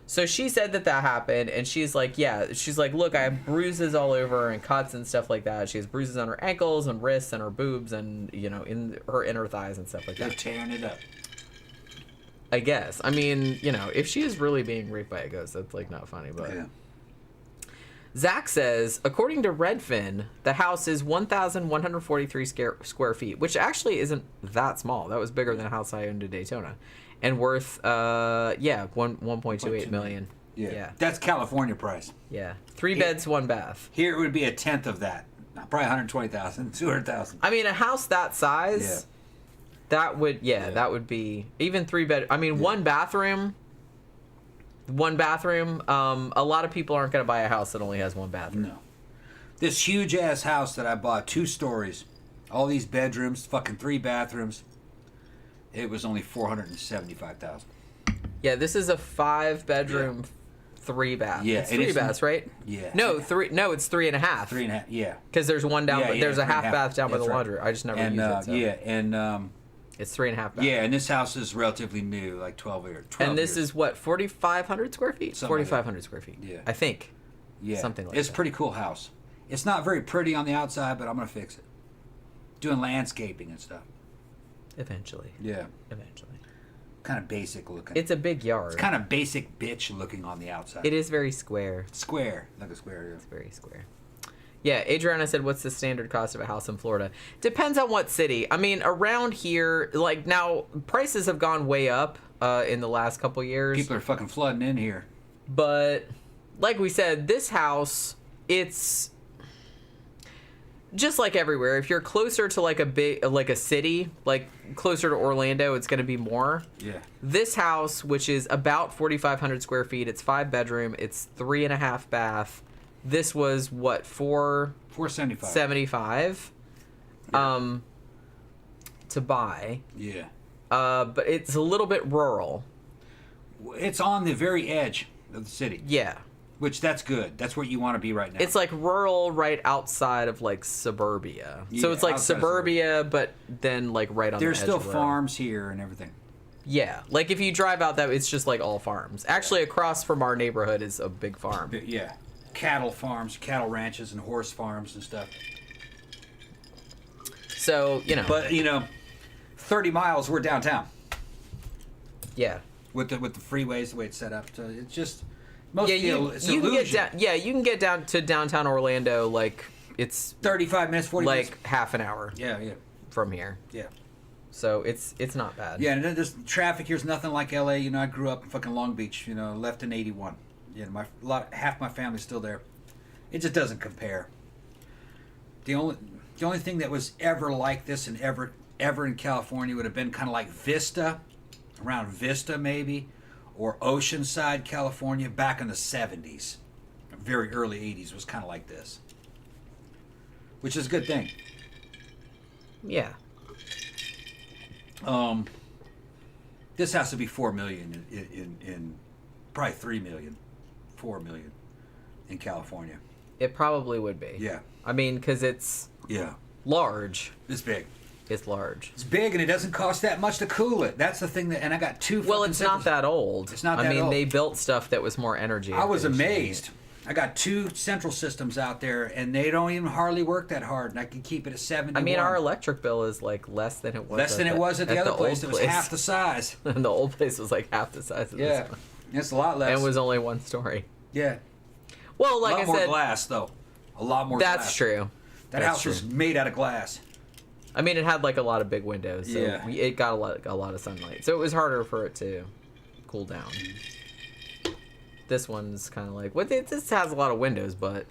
So she said that happened, and she's like, yeah, she's like, look, I have bruises all over and cuts and stuff like that. She has bruises on her ankles and wrists and her boobs and, you know, in her inner thighs and stuff like that. They're tearing it up. I guess. I mean, you know, if she is really being raped by a ghost, that's, like, not funny, but... Yeah. Zach says, according to Redfin, the house is 1,143 square feet, which actually isn't that small. That was bigger than a house I owned in Daytona. And worth, 1.28 million. Yeah. That's California price. Yeah. 3 beds, 1 bath. Here it would be a tenth of that. Probably 120,000, 200,000. I mean, a house that size, that would, that would be, even 3 bed. I mean, 1 bathroom. A lot of people aren't going to buy a house that only has 1 bathroom. No. This huge ass house that I bought, 2 stories, all these bedrooms, fucking 3 bathrooms. It was only $475,000. Yeah, this is a 5 bedroom, 3 baths. Yeah, it's 3 baths, right? Yeah. No, 3. No, it's 3.5. 3.5. Yeah. Because there's one down. Yeah, there's a half 3.5. bath down by the That's right. laundry. I just never And used it. So. yeah, and It's 3.5 baths. yeah, and this house is relatively new, like 12 years. And this is what, 4,500 square feet? Something like 4,500 square feet. Yeah. I think. Yeah, something like it's that. a pretty cool house. It's not very pretty on the outside, but I'm gonna fix it. Doing landscaping and stuff. Eventually. Yeah. Eventually. Kind of basic looking. It's a big yard. It's kind of basic bitch looking on the outside. It is very square. Square, like a square. Yeah. It's very square. Yeah, Adriana said, what's the standard cost of a house in Florida? Depends on what city. I mean, around here, like now, prices have gone way up in the last couple years. People are fucking flooding in here. But like we said, this house, it's just like everywhere. If you're closer to like a city, like closer to Orlando, it's going to be more. Yeah. This house, which is about 4,500 square feet, it's 5 bedroom, it's 3.5 bath. This was what, $475 to buy. Yeah. But it's a little bit rural. It's on the very edge of the city. Yeah. Which that's good. That's where you want to be right now. It's like rural right outside of like suburbia. So Yeah, it's like outside of suburbia, but then like right on There's the edge still of rural. farms here and everything. Yeah. Like if you drive out that, it's just like all farms. Actually, across from our neighborhood is a big farm. Yeah. Cattle farms, cattle ranches, and horse farms and stuff. So, you know. But, 30 miles, we're downtown. Yeah. With the freeways, the way it's set up. So it's just... Yeah, you can get down to downtown Orlando, like, it's 35 minutes, 40 minutes. like half an hour Yeah. from here. Yeah. So it's not bad. Yeah, and there's traffic here's nothing like LA. I grew up in fucking Long Beach, left in 81. Half my family's still there. It just doesn't compare. The only thing that was ever like this and ever in California would have been kind of like Vista, around Vista maybe, or Oceanside, California, back in the 70s. Very early 80s was kind of like this. Which is a good thing. Yeah. This has to be $4 million in probably $3 million, $4 million in California. It probably would be. Yeah. I mean, because it's large. It's big. It's large. It's big, and it doesn't cost that much to cool it. That's the thing and I got two. Well, it's not that old. It's not that old. I mean, they built stuff that was more energy. I was amazed. I got 2 central systems out there, and they don't even hardly work that hard, and I can keep it at 71. I mean, our electric bill is like less than it was. Less than it was at the other place. It was half the size. And the old place was like half the size of this one. It's a lot less. And it was only 1 story. Yeah. Well, like I said, a lot more glass, though. A lot more glass. That's true. That house was made out of glass. I mean, it had like a lot of big windows, so it got a lot of sunlight. So it was harder for it to cool down. This one's kind of like, this has a lot of windows, but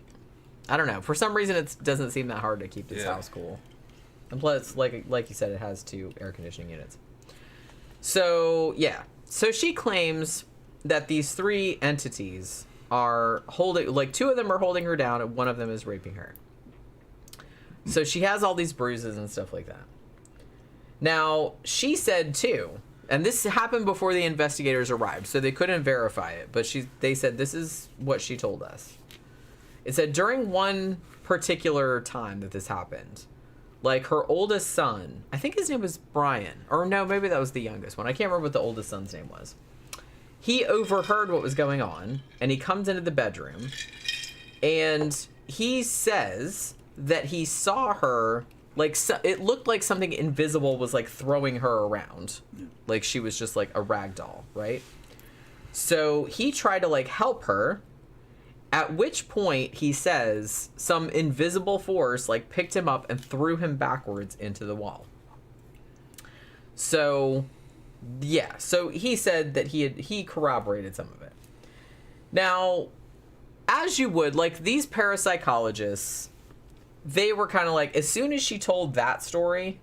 I don't know. For some reason, it doesn't seem that hard to keep this house cool. And plus, like you said, it has 2 air conditioning units. So, yeah. So she claims that these 3 entities are holding, like 2 of them are holding her down and 1 of them is raping her. So she has all these bruises and stuff like that. Now, she said too, and this happened before the investigators arrived, so they couldn't verify it, but they said this is what she told us. It said during one particular time that this happened, like her oldest son, I think his name was Brian, or no, maybe that was the youngest one. I can't remember what the oldest son's name was. He overheard what was going on, and he comes into the bedroom, and he says that he saw her, like, it looked like something invisible was, like, throwing her around. Like, she was just, like, a rag doll, right? So he tried to, like, help her, at which point, he says, some invisible force, like, picked him up and threw him backwards into the wall. So, yeah. So he said that he corroborated some of it. Now, as you would, like, these parapsychologists, they were kind of like, as soon as she told that story,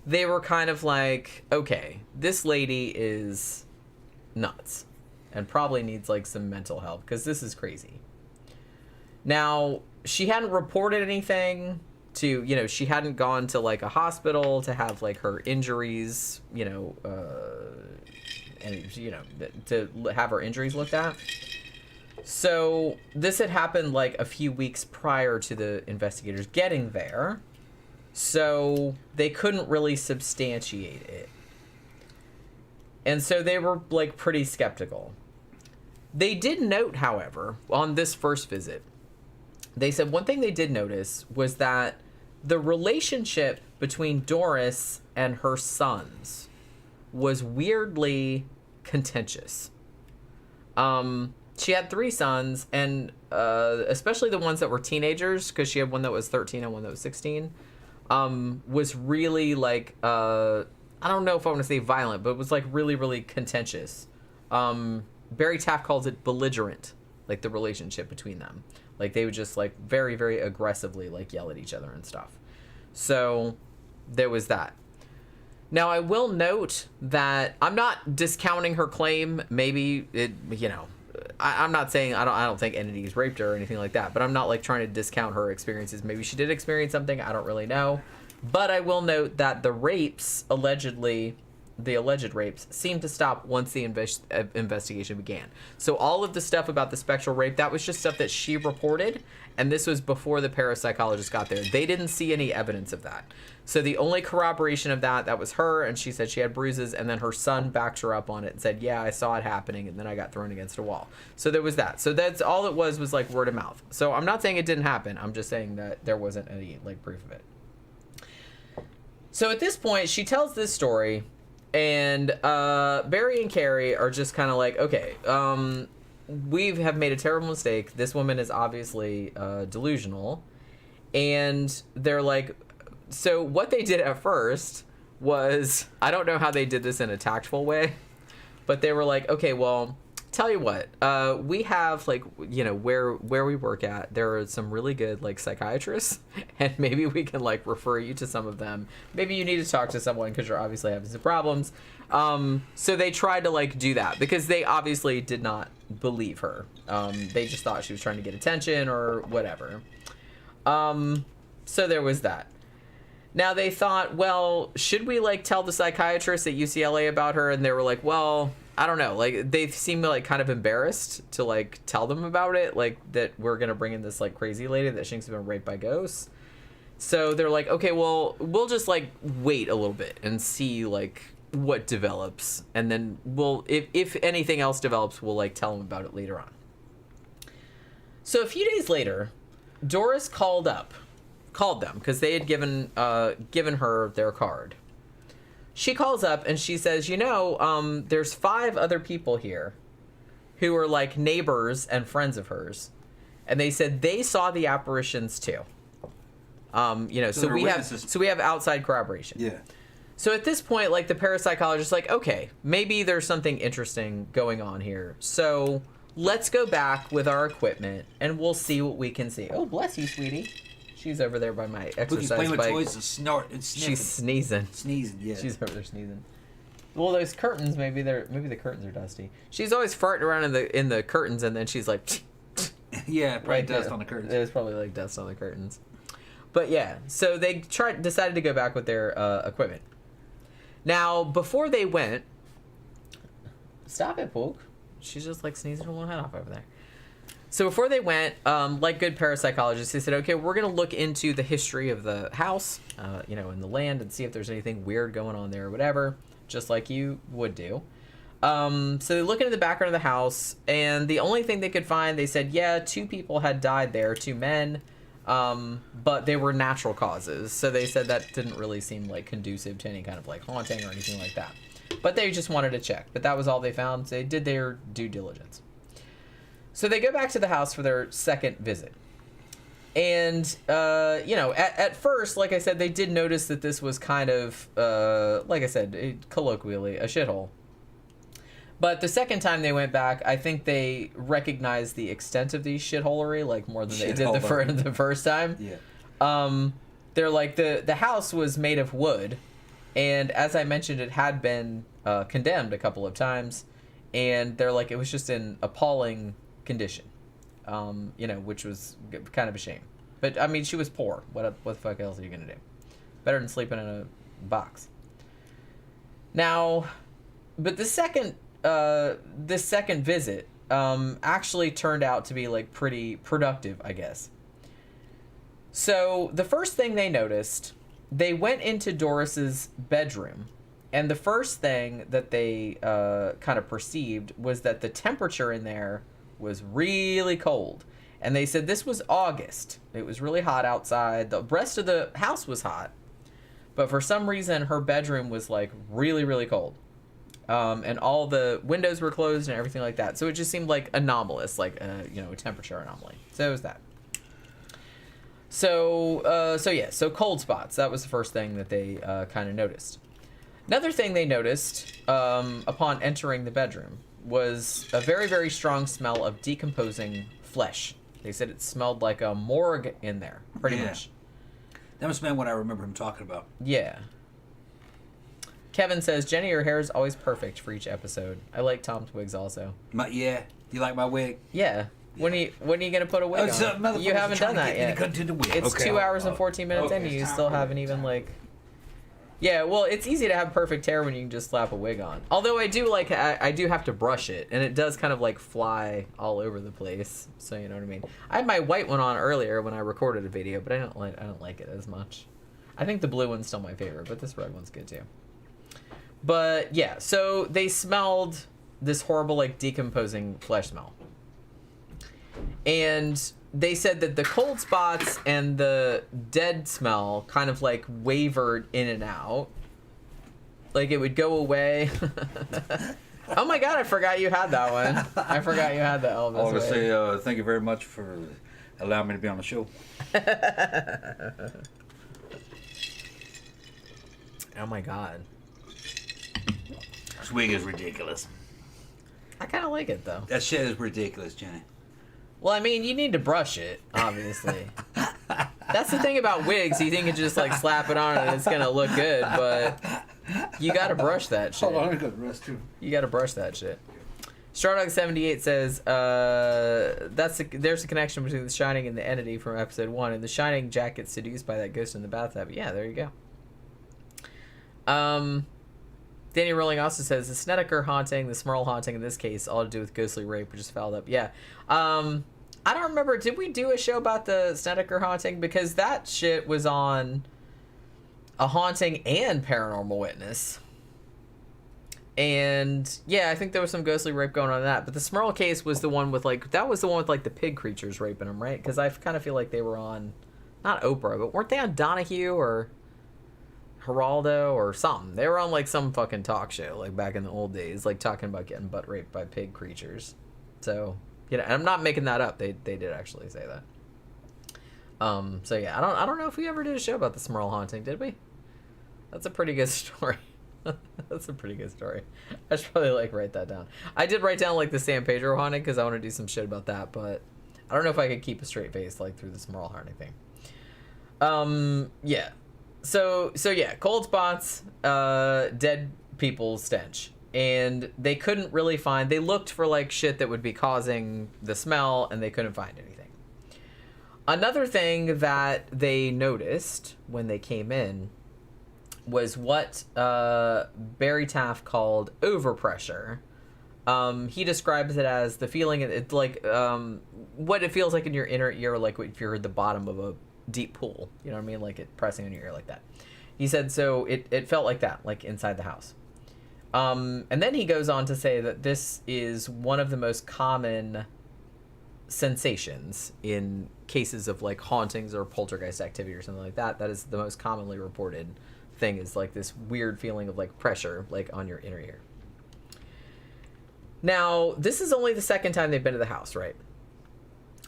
they were kind of like, okay, this lady is nuts and probably needs like some mental help because this is crazy. Now, she hadn't reported anything to, she hadn't gone to like a hospital to have like her injuries, and, to have her injuries looked at. So this had happened like a few weeks prior to the investigators getting there. So they couldn't really substantiate it. And so they were like pretty skeptical. They did note, however, on this first visit, they said one thing they did notice was that the relationship between Doris and her sons was weirdly contentious. She had 3 sons, and especially the ones that were teenagers, because she had one that was 13 and one that was 16, was really like, I don't know if I want to say violent, but it was like really, really contentious. Barry Taff calls it belligerent, like the relationship between them. Like they would just like very, very aggressively like yell at each other and stuff. So there was that. Now I will note that I'm not discounting her claim. Maybe it, you know, I'm not saying I don't think entities raped her or anything like that, but I'm not like trying to discount her experiences. Maybe she did experience something. I don't really know. But I will note that the rapes, the alleged rapes, seemed to stop once the investigation began. So all of the stuff about the spectral rape, that was just stuff that she reported, and this was before the parapsychologist got there. They didn't see any evidence of that. So the only corroboration of that was her, and she said she had bruises, and then her son backed her up on it and said, yeah, I saw it happening, and then I got thrown against a wall. So there was that. So that's all it was like word of mouth. So I'm not saying it didn't happen. I'm just saying that there wasn't any like proof of it. So at this point, she tells this story, and Barry and Carrie are just kind of like, okay, we have made a terrible mistake. This woman is obviously delusional. And they're like, so what they did at first was, I don't know how they did this in a tactful way, but they were like, okay, well, tell you what, we have like, you know, where we work at, there are some really good like psychiatrists, and maybe we can like refer you to some of them. Maybe you need to talk to someone because you're obviously having some problems. So they tried to like do that because they obviously did not believe her. They just thought she was trying to get attention or whatever. So there was that. Now they thought, well, should we like tell the psychiatrist at UCLA about her? And they were like, well, I don't know. Like they seemed like kind of embarrassed to like tell them about it, like that we're gonna bring in this like crazy lady that thinks been raped by ghosts. So they're like, okay, well, we'll just like wait a little bit and see like what develops, and then we'll, if anything else develops, we'll like tell them about it later on. So a few days later, Doris called them because they had given her their card. She calls up and she says, you know, there's 5 other people here who are like neighbors and friends of hers, and they said they saw the apparitions too. You know, so we have outside corroboration. Yeah. So at this point, like the parapsychologist is like, okay, maybe there's something interesting going on here. So let's go back with our equipment and we'll see what we can see. Oh, bless you, sweetie. She's over there by my exercise bike. Playing with toys and snort and sniffing. She's sneezing. Sneezing, yeah. She's over there sneezing. Well, those curtains, maybe the curtains are dusty. She's always farting around in the curtains, and then she's like, yeah, probably dust on the curtains. It was probably like dust on the curtains. But yeah, so they decided to go back with their equipment. Now, before they went, stop it, Pook. She's just like sneezing her little head off over there. So before they went, like good parapsychologists, they said, okay, we're going to look into the history of the house, you know, and the land, and see if there's anything weird going on there or whatever, just like you would do. So they look into the background of the house, and the only thing they could find, they said, yeah, 2 people had died there, 2 men, but they were natural causes. So they said that didn't really seem like conducive to any kind of like haunting or anything like that. But they just wanted to check. But that was all they found. They did their due diligence. So they go back to the house for their second visit. And, you know, at first, like I said, they did notice that this was kind of, like I said, colloquially, a shithole. But the second time they went back, I think they recognized the extent of the shitholery, like, more than they did the first time. Yeah. They're like, the house was made of wood, and as I mentioned, it had been condemned a couple of times, and they're like, it was just in appalling condition, you know, which was kind of a shame. But I mean, she was poor. What the fuck else are you gonna do? Better than sleeping in a box. Now, but the second visit, actually turned out to be like pretty productive, I guess. So the first thing they noticed, they went into Doris's bedroom, and the first thing that they kind of perceived was that the temperature in there was really cold. And they said this was August. It was really hot outside. The rest of the house was hot. But for some reason, her bedroom was like really, really cold. And all the windows were closed and everything like that. So it just seemed like anomalous, like a temperature anomaly. So it was that. So cold spots. That was the first thing that they kind of noticed. Another thing they noticed upon entering the bedroom was a very, very strong smell of decomposing flesh. They said it smelled like a morgue in there, pretty much. That must have been what I remember him talking about. Yeah. Kevin says, Jenny, your hair is always perfect for each episode. I like Tom's wigs also. You like my wig? Yeah. When are you gonna put a wig on? You haven't done that yet. It's 2 hours and 14 minutes in, and you still haven't even like. Yeah, well, it's easy to have perfect hair when you can just slap a wig on. Although I do have to brush it, and it does kind of like fly all over the place. So you know what I mean. I had my white one on earlier when I recorded a video, but I don't like it as much. I think the blue one's still my favorite, but this red one's good too. But yeah, so they smelled this horrible like decomposing flesh smell. And they said that the cold spots and the dead smell kind of like wavered in and out. Like it would go away. Oh my God, I forgot you had that one. I forgot you had the Elvis. I want to say thank you very much for allowing me to be on the show. Oh my God. This wig is ridiculous. I kind of like it though. That shit is ridiculous, Jenny. Well, I mean, you need to brush it, obviously. That's the thing about wigs. You think you just like slap it on and it's gonna look good, but you gotta brush that shit. Hold on, I got the rest too. You gotta brush that shit. Stardog78 says, there's a connection between The Shining and the entity from episode 1, and The Shining, Jack gets seduced by that ghost in the bathtub. Yeah, there you go. Danny Rolling also says, the Snedeker haunting, the Smurl haunting in this case, all to do with ghostly rape, which is fouled up. Yeah. I don't remember, did we do a show about the Snedeker haunting? Because that shit was on A Haunting and Paranormal Witness. And yeah, I think there was some ghostly rape going on in that. But the Smurl case was the one with like, that was the one with like the pig creatures raping them, right? Because I kind of feel like they were on, not Oprah, but weren't they on Donahue or Geraldo or something? They were on like some fucking talk show like back in the old days, like talking about getting butt raped by pig creatures. So, you know, and I'm not making that up. They did actually say that. So yeah, I don't know if we ever did a show about the Smurl haunting, did we? That's a pretty good story. That's a pretty good story. I should probably like write that down. I did write down like the San Pedro haunting because I want to do some shit about that, but I don't know if I could keep a straight face like through the Smurl haunting thing. Yeah. So yeah, cold spots, dead people stench. And they couldn't really find, they looked for like shit that would be causing the smell and they couldn't find anything. Another thing that they noticed when they came in was what Barry Taff called overpressure. He describes it as the feeling, it's like what it feels like in your inner ear, like if you're at the bottom of a deep pool, you know what I mean, like it pressing on your ear like that. He said so it felt like that, like inside the house. And then he goes on to say that this is one of the most common sensations in cases of like hauntings or poltergeist activity or something like that. That is the most commonly reported thing, is like this weird feeling of like pressure like on your inner ear. Now, this is only the second time they've been to the house, right?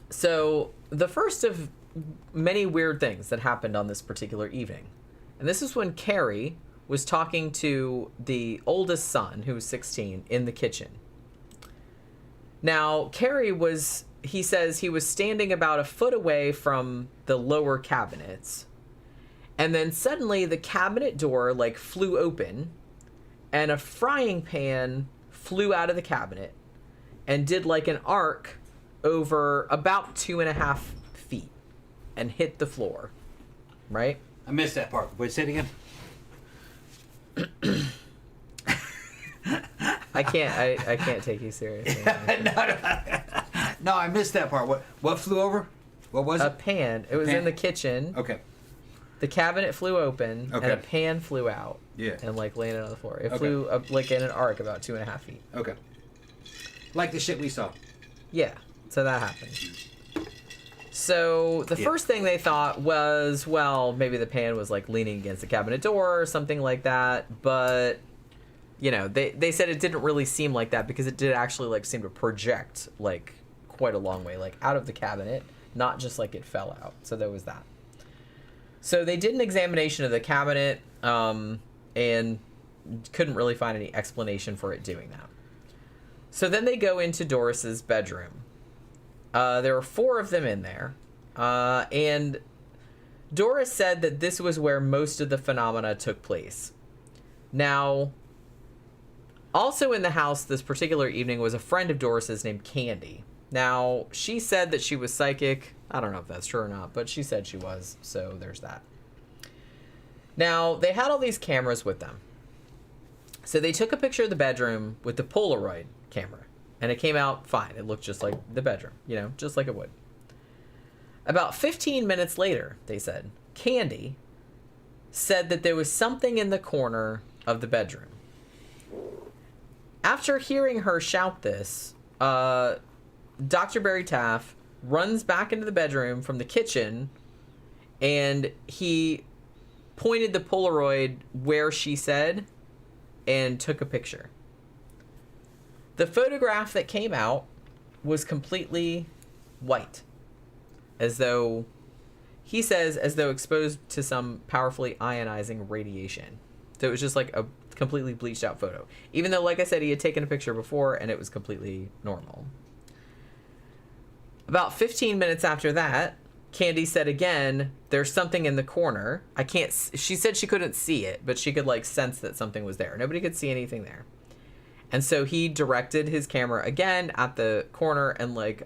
So the first of many weird things that happened on this particular evening. And this is when Carrie was talking to the oldest son, who was 16, in the kitchen. Now, Carrie was, he says he was standing about a foot away from the lower cabinets. And then suddenly the cabinet door like flew open and a frying pan flew out of the cabinet and did like an arc over about 2.5 feet and hit the floor, right? I missed that part. Wait, say it again. I can't take you seriously. No, I missed that part. What flew over? What was it? A pan. It was in the kitchen. Okay. The cabinet flew open, and a pan flew out. Yeah. And like landed on the floor. It flew up like in an arc about 2.5 feet. Okay. Like the shit we saw. Yeah. So that happened. So the first thing they thought was, well, maybe the pan was like leaning against the cabinet door or something like that. But, you know, they said it didn't really seem like that because it did actually like seem to project like quite a long way, like out of the cabinet, not just like it fell out. So there was that. So they did an examination of the cabinet and couldn't really find any explanation for it doing that. So then they go into Doris's bedroom. There were 4 of them in there. And Doris said that this was where most of the phenomena took place. Now, also in the house this particular evening was a friend of Doris's named Candy. Now, she said that she was psychic. I don't know if that's true or not, but she said she was, so there's that. Now, they had all these cameras with them. So they took a picture of the bedroom with the Polaroid camera. And it came out fine. It looked just like the bedroom, you know, just like it would. About 15 minutes later, they said, Candy said that there was something in the corner of the bedroom. After hearing her shout this, Dr. Barry Taff runs back into the bedroom from the kitchen, and he pointed the Polaroid where she said and took a picture. The photograph that came out was completely white, as though, he says, as though exposed to some powerfully ionizing radiation. So it was just like a completely bleached out photo. Even though, like I said, he had taken a picture before and it was completely normal. About 15 minutes after that, Candy said again, there's something in the corner. She said she couldn't see it, but she could like sense that something was there. Nobody could see anything there. And so he directed his camera again at the corner and like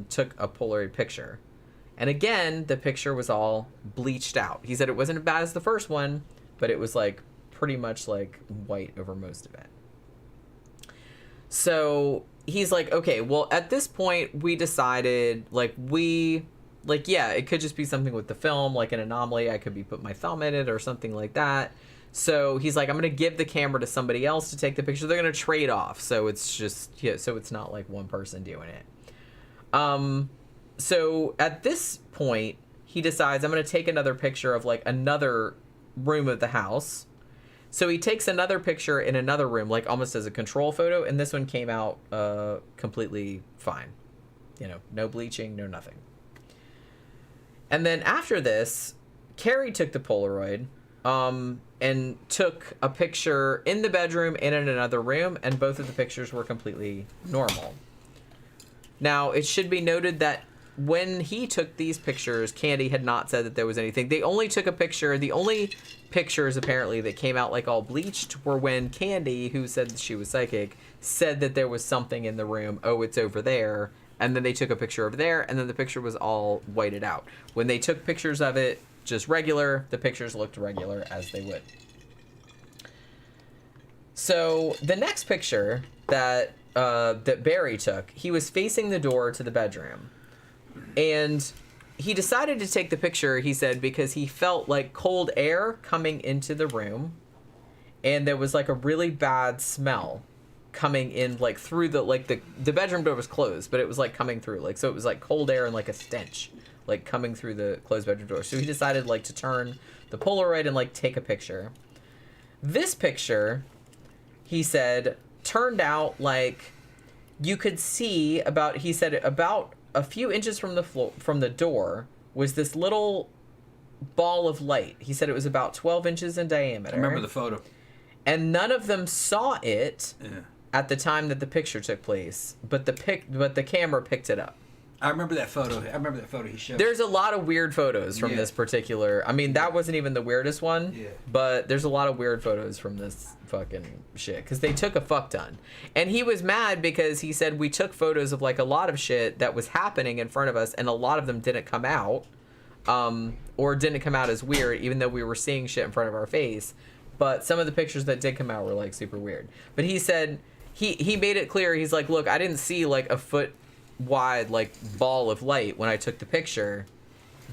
took a Polaroid picture. And again, the picture was all bleached out. He said it wasn't as bad as the first one, but it was like pretty much like white over most of it. So he's like, okay, well, at this point we decided yeah, it could just be something with the film, like an anomaly. I could be put my thumb in it or something like that. So he's like, I'm going to give the camera to somebody else to take the picture. They're going to trade off. So it's just, so it's not like one person doing it. So at this point, he decides, I'm going to take another picture of like another room of the house. So he takes another picture in another room, like almost as a control photo. And this one came out completely fine. You know, no bleaching, no nothing. And then after this, Carrie took the Polaroid and took a picture in the bedroom and in another room, and both of the pictures were completely normal. Now, it should be noted that when he took these pictures, Candy had not said that there was anything. They only took a picture. The only pictures, apparently, that came out like all bleached were when Candy, who said that she was psychic, said that there was something in the room. Oh, it's over there. And then they took a picture over there, and then the picture was all whited out. When they took pictures of it, just regular, the pictures looked regular as they would. So the next picture that Barry took, he was facing the door to the bedroom. And he decided to take the picture, he said, because he felt like cold air coming into the room. And there was like a really bad smell coming in like through the bedroom door was closed, but it was like coming through. Like, so it was like cold air and like a stench like coming through the closed bedroom door. So he decided like to turn the Polaroid and like take a picture. This picture, he said, turned out like you could see about a few inches from the floor, from the door, was this little ball of light. He said it was about 12 inches in diameter. I remember the photo. And none of them saw it at the time that the picture took place, but the camera picked it up. I remember that photo. He showed. There's a lot of weird photos from this particular. I mean, that wasn't even the weirdest one. Yeah. But there's a lot of weird photos from this fucking shit because they took a fuck ton. And he was mad because he said we took photos of like a lot of shit that was happening in front of us, and a lot of them didn't come out, or didn't come out as weird, even though we were seeing shit in front of our face. But some of the pictures that did come out were like super weird. But he said he made it clear. He's like, look, I didn't see like a foot wide like ball of light when I took the picture,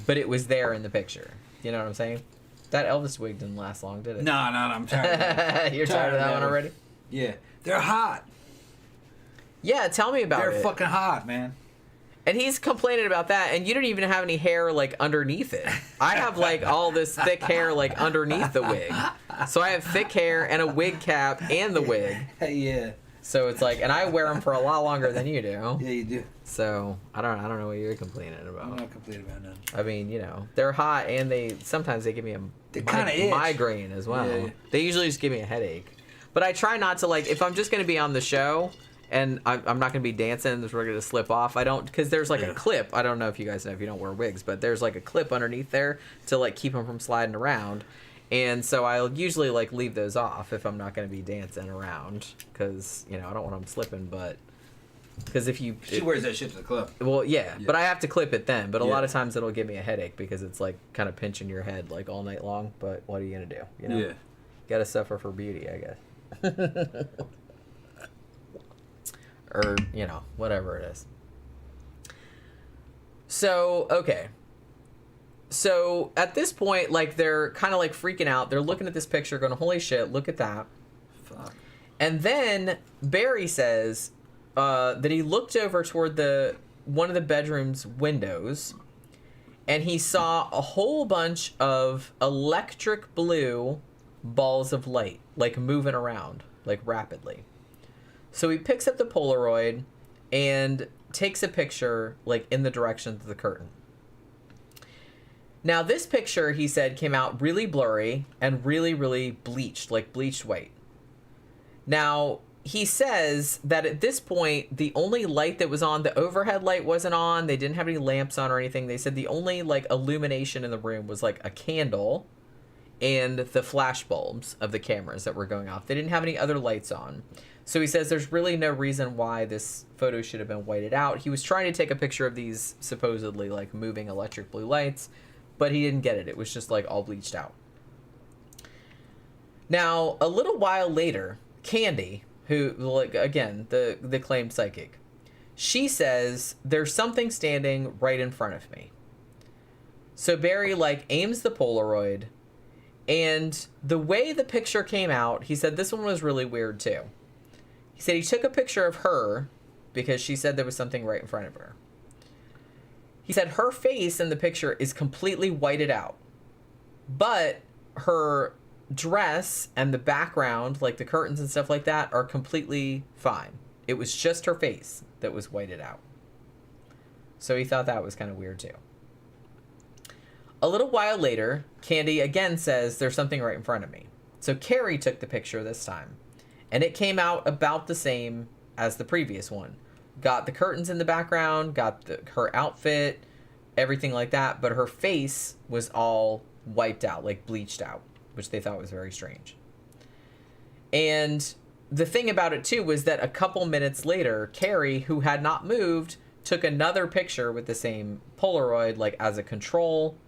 but it was there in the picture. You know what I'm saying? That Elvis wig didn't last long, did it? No, I'm tired of that. You're tired of that one already? Yeah. They're hot. Yeah, tell me about it. They're fucking hot, man. And he's complaining about that, and you don't even have any hair, like, underneath it. I have, like, all this thick hair, like, underneath the wig. So I have thick hair and a wig cap and the wig. Yeah. So it's like, and I wear them for a lot longer than you do. Yeah, you do. So I don't know what you're complaining about. I'm not complaining about nothing. I mean, you know, they're hot, and sometimes they give me a migraine as well. Yeah. They usually just give me a headache. But I try not to, like, if I'm just going to be on the show and I'm not going to be dancing, we're going to slip off, I don't, because there's like a clip. I don't know if you guys know if you don't wear wigs, but there's like a clip underneath there to like keep them from sliding around. And so I'll usually like leave those off if I'm not going to be dancing around, because, you know, I don't want them slipping, but because if she wears that shit to the club. Well, yeah, but I have to clip it then. But a lot of times it'll give me a headache because it's like kind of pinching your head like all night long. But what are you going to do? You know? Yeah. Got to suffer for beauty, I guess. Or, you know, whatever it is. So, okay. So, at this point, like, they're kind of, like, freaking out. They're looking at this picture going, holy shit, look at that. Fuck. And then Barry says that he looked over toward one of the bedroom's windows, and he saw a whole bunch of electric blue balls of light, like, moving around, like, rapidly. So he picks up the Polaroid and takes a picture, like, in the direction of the curtain. Now, this picture, he said, came out really blurry and really, really bleached, like bleached white. Now, he says that at this point, the only light that was on, the overhead light wasn't on, they didn't have any lamps on or anything. They said the only, like, illumination in the room was, like, a candle and the flash bulbs of the cameras that were going off. They didn't have any other lights on. So he says there's really no reason why this photo should have been whited out. He was trying to take a picture of these supposedly, like, moving electric blue lights, but he didn't get it. It was just, like, all bleached out. Now, a little while later, Candy, who, like, again, the claimed psychic, she says, there's something standing right in front of me. So Barry, like, aims the Polaroid, and the way the picture came out, he said this one was really weird, too. He said he took a picture of her because she said there was something right in front of her. He said her face in the picture is completely whited out, but her dress and the background, like the curtains and stuff like that, are completely fine. It was just her face that was whited out. So he thought that was kind of weird too. A little while later, Candy again says there's something right in front of me. So Carrie took the picture this time, and it came out about the same as the previous one. Got the curtains in the background, got her outfit, everything like that, but her face was all wiped out, like bleached out, which they thought was very strange. And the thing about it too was that a couple minutes later, Carrie, who had not moved, took another picture with the same Polaroid, like as a control.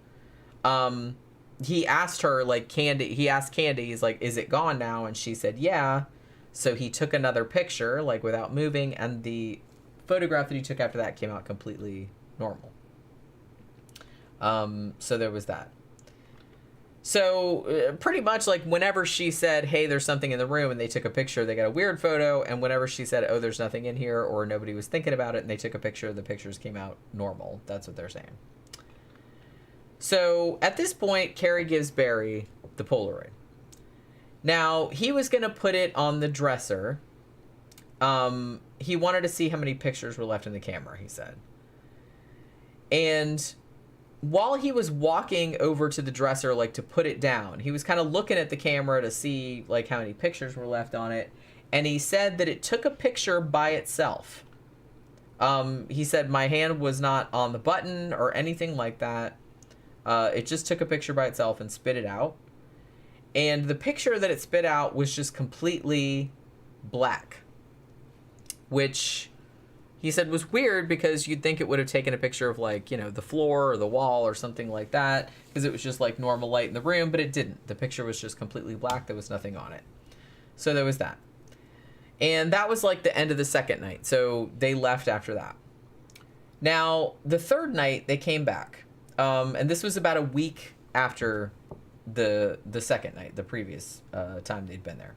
He asked her, like, Candy, he's like, is it gone now? And she said, yeah. So he took another picture, like, without moving, and the photograph that he took after that came out completely normal. So there was that. So pretty much, like, whenever she said, hey, there's something in the room, and they took a picture, they got a weird photo, and whenever she said, oh, there's nothing in here, or nobody was thinking about it, and they took a picture, the pictures came out normal. That's what they're saying. So at this point, Carrie gives Barry the Polaroid. Now, he was going to put it on the dresser. He wanted to see how many pictures were left in the camera, he said. And while he was walking over to the dresser, like, to put it down, he was kind of looking at the camera to see, like, how many pictures were left on it. And he said that it took a picture by itself. He said, my hand was not on the button or anything like that. It just took a picture by itself and spit it out. And the picture that it spit out was just completely black, which he said was weird because you'd think it would have taken a picture of, like, you know, the floor or the wall or something like that, because it was just like normal light in the room, but it didn't. The picture was just completely black. There was nothing on it. So there was that. And that was like the end of the second night. So they left after that. Now, the third night, they came back. And this was about a week after the second night, the previous time they'd been there.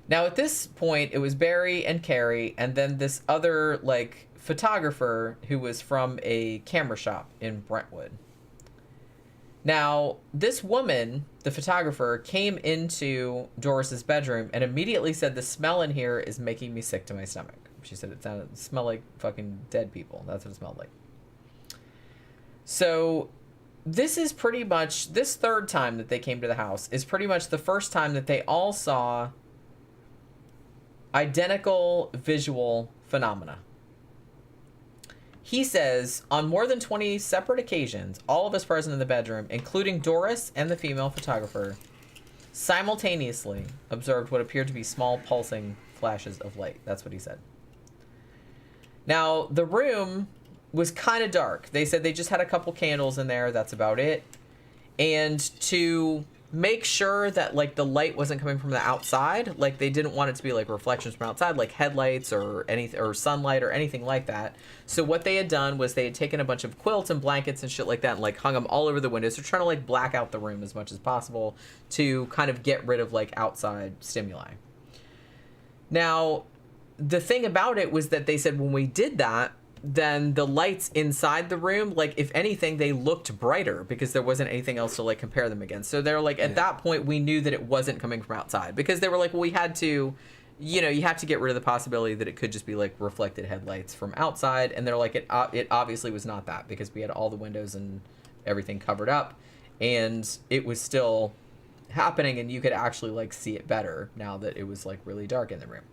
Now, at this point, it was Barry and Carrie, and then this other, like, photographer who was from a camera shop in Brentwood. Now, this woman, the photographer, came into Doris's bedroom and immediately said, "The smell in here is making me sick to my stomach." She said it smelled like fucking dead people. That's what it smelled like. So this is pretty much, this third time that they came to the house is pretty much the first time that they all saw identical visual phenomena. He says, on more than 20 separate occasions, all of us present in the bedroom, including Doris and the female photographer, simultaneously observed what appeared to be small pulsing flashes of light. That's what he said. Now, the room was kind of dark. They said they just had a couple candles in there. That's about it. And to make sure that, like, the light wasn't coming from the outside, like, they didn't want it to be, like, reflections from outside, like headlights or anything, or sunlight or anything like that. So what they had done was they had taken a bunch of quilts and blankets and shit like that and, like, hung them all over the windows. They're trying to, like, black out the room as much as possible to kind of get rid of, like, outside stimuli. Now, the thing about it was that they said when we did that, then the lights inside the room, like, if anything, they looked brighter because there wasn't anything else to, like, compare them against. So they're like, at that point, we knew that it wasn't coming from outside because they were like, well, we had to, you know, you have to get rid of the possibility that it could just be, like, reflected headlights from outside. And they're like, it obviously was not that because we had all the windows and everything covered up and it was still happening and you could actually, like, see it better now that it was, like, really dark in the room.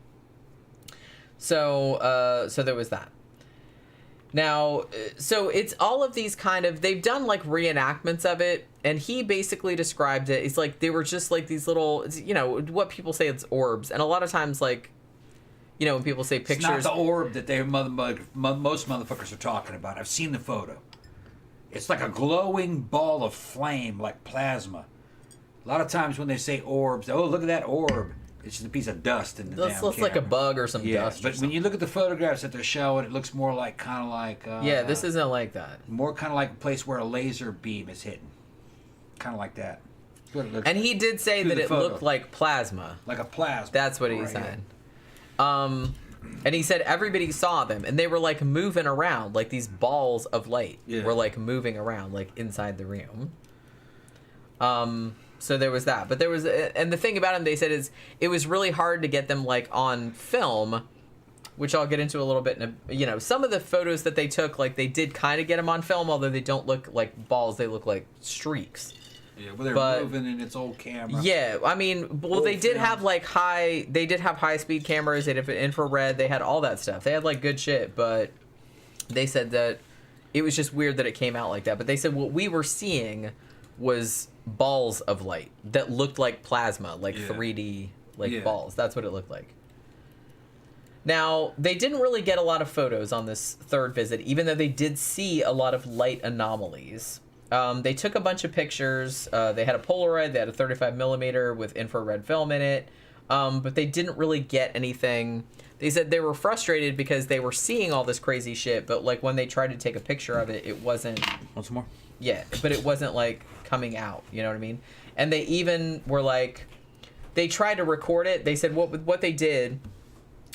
So there was that. Now, so it's all of these kind of, they've done, like, reenactments of it, and he basically described it, it's like they were just, like, these little, you know, what people say it's orbs, and a lot of times, like, you know, when people say pictures... It's not the orb that most motherfuckers are talking about. I've seen the photo. It's like a glowing ball of flame, like plasma. A lot of times when they say orbs, oh, look at that orb. It's just a piece of dust in the damn camera. It's like a bug or some dust. But when you look at the photographs that they're showing, it looks more like kind of like... yeah, this isn't like that. More kind of like a place where a laser beam is hitting. Kind of like that. And he did say that it looked like plasma. Like a plasma. That's what he said. And he said everybody saw them, and they were, like, moving around. Like, these balls of light were, like, moving around, like, inside the room. So there was that. But there was... And the thing about him, they said, is it was really hard to get them, like, on film, which I'll get into a little bit. You know, some of the photos that they took, like, they did kind of get them on film, although they don't look like balls. They look like streaks. Yeah, well, they're moving in its old camera. Yeah, I mean, well, they did have, like, high-speed cameras. They had infrared. They had all that stuff. They had, like, good shit, but they said that it was just weird that it came out like that. But they said what we were seeing was balls of light that looked like plasma, like 3D, like balls. That's what it looked like. Now, they didn't really get a lot of photos on this third visit, even though they did see a lot of light anomalies. They took a bunch of pictures. They had a Polaroid. They had a 35 millimeter with infrared film in it. But they didn't really get anything. They said they were frustrated because they were seeing all this crazy shit, but, like, when they tried to take a picture of it, it wasn't... Want some more? Yeah, but it wasn't, like, coming out. You know what I mean? And they even were, like... They tried to record it. They said what they did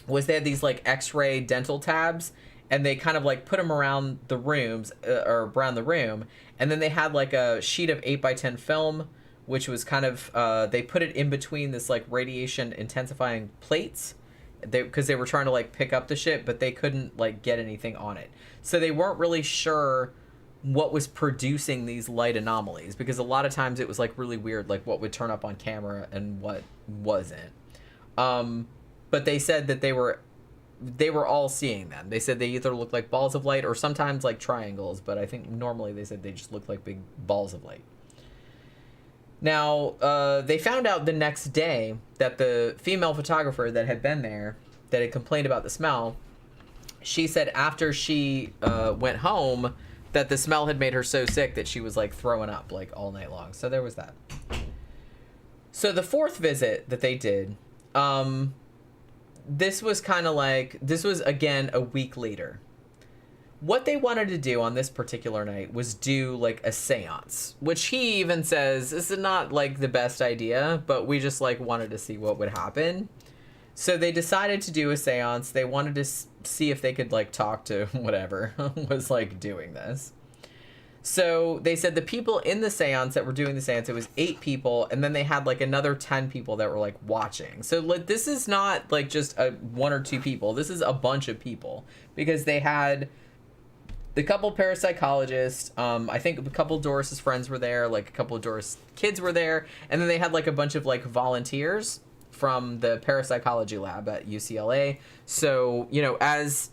was they had these, like, X-ray dental tabs, and they kind of, like, put them around the rooms, or around the room, and then they had, like, a sheet of 8x10 film, which was kind of, they put it in between this, like, radiation intensifying plates, because they were trying to, like, pick up the shit, but they couldn't, like, get anything on it. So they weren't really sure what was producing these light anomalies, because a lot of times it was, like, really weird, like, what would turn up on camera and what wasn't. But they said that they were all seeing them. They said they either looked like balls of light or sometimes like triangles, but I think normally they said they just looked like big balls of light. Now, they found out the next day that the female photographer that had been there, that had complained about the smell, she said after she went home that the smell had made her so sick that she was, like, throwing up, like, all night long. So there was that. So the fourth visit that they did, this was kind of like, this was again a week later. What they wanted to do on this particular night was do like a seance, which he even says this is not like the best idea, but we just like wanted to see what would happen. So they decided to do a seance. They wanted to see if they could like talk to whatever was like doing this. So they said the people in the seance that were doing the seance, it was 8 people, and then they had like another 10 people that were like watching. So like this is not like just a 1 or 2 people. This is a bunch of people, because they had the couple parapsychologists, I think a couple of Doris's friends were there, like a couple of Doris kids were there, and then they had like a bunch of like volunteers from the parapsychology lab at UCLA. So, you know, as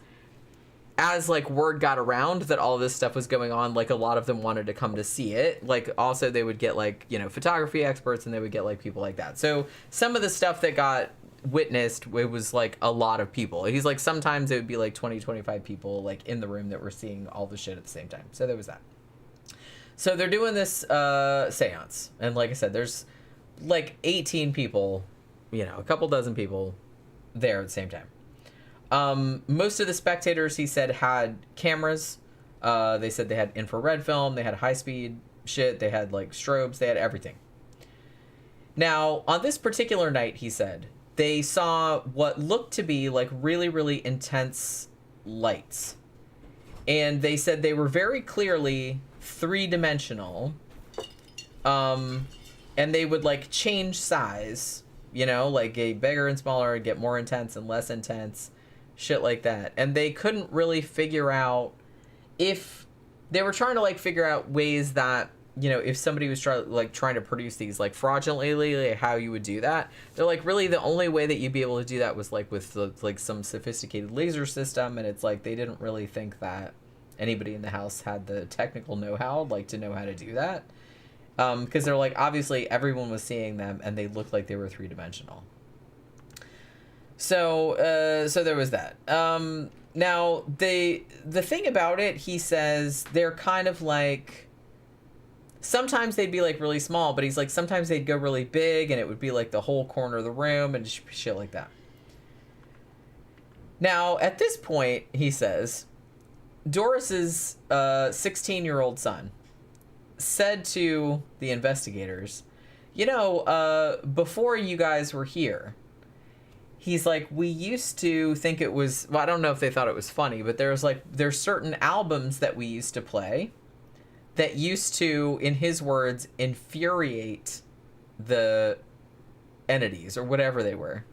like word got around that all of this stuff was going on, like a lot of them wanted to come to see it. Like also they would get like, you know, photography experts, and they would get like people like that. So some of the stuff that got witnessed, it was like a lot of people. He's like, sometimes it would be like 20-25 people like in the room that were seeing all the shit at the same time. So there was that. So they're doing this seance, and like I said, there's like 18 people, you know, a couple dozen people there at the same time. Most of the spectators, he said, had cameras. They said they had infrared film, they had high speed shit, they had like strobes, they had everything. Now on this particular night, he said, they saw what looked to be like really, really intense lights. And they said they were very clearly 3-dimensional. And they would like change size, you know, like get bigger and smaller, get more intense and less intense, shit like that. And they couldn't really figure out if they were trying to like figure out ways that, you know, if somebody was trying to produce these like fraudulently, like how you would do that. They're like, really the only way that you'd be able to do that was like with like some sophisticated laser system. And it's like they didn't really think that anybody in the house had the technical know-how like to know how to do that, because they're like, obviously everyone was seeing them and they looked like they were 3-dimensional. So there was that. Now the thing about it, he says, they're kind of like, sometimes they'd be like really small, but he's like, sometimes they'd go really big and it would be like the whole corner of the room and shit like that. Now at this point, he says, Doris's 16-year-old son said to the investigators, you know, before you guys were here, he's like, we used to think it was, well, I don't know if they thought it was funny, but there's certain albums that we used to play that used to, in his words, infuriate the entities or whatever they were.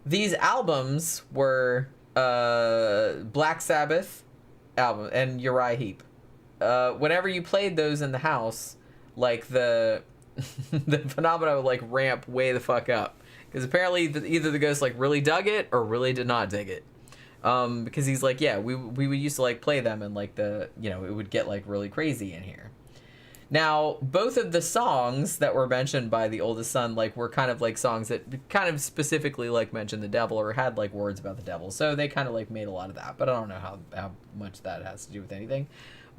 These albums were Black Sabbath album and Uriah Heep. Whenever you played those in the house, like the phenomena would like ramp way the fuck up, because apparently either the ghost like really dug it or really did not dig it. Because he's like, yeah, we would used to like play them, and like the, you know, it would get like really crazy in here. Now, both of the songs that were mentioned by the oldest son, like, were kind of like songs that kind of specifically like mentioned the devil or had like words about the devil. So they kind of like made a lot of that, but I don't know how much that has to do with anything.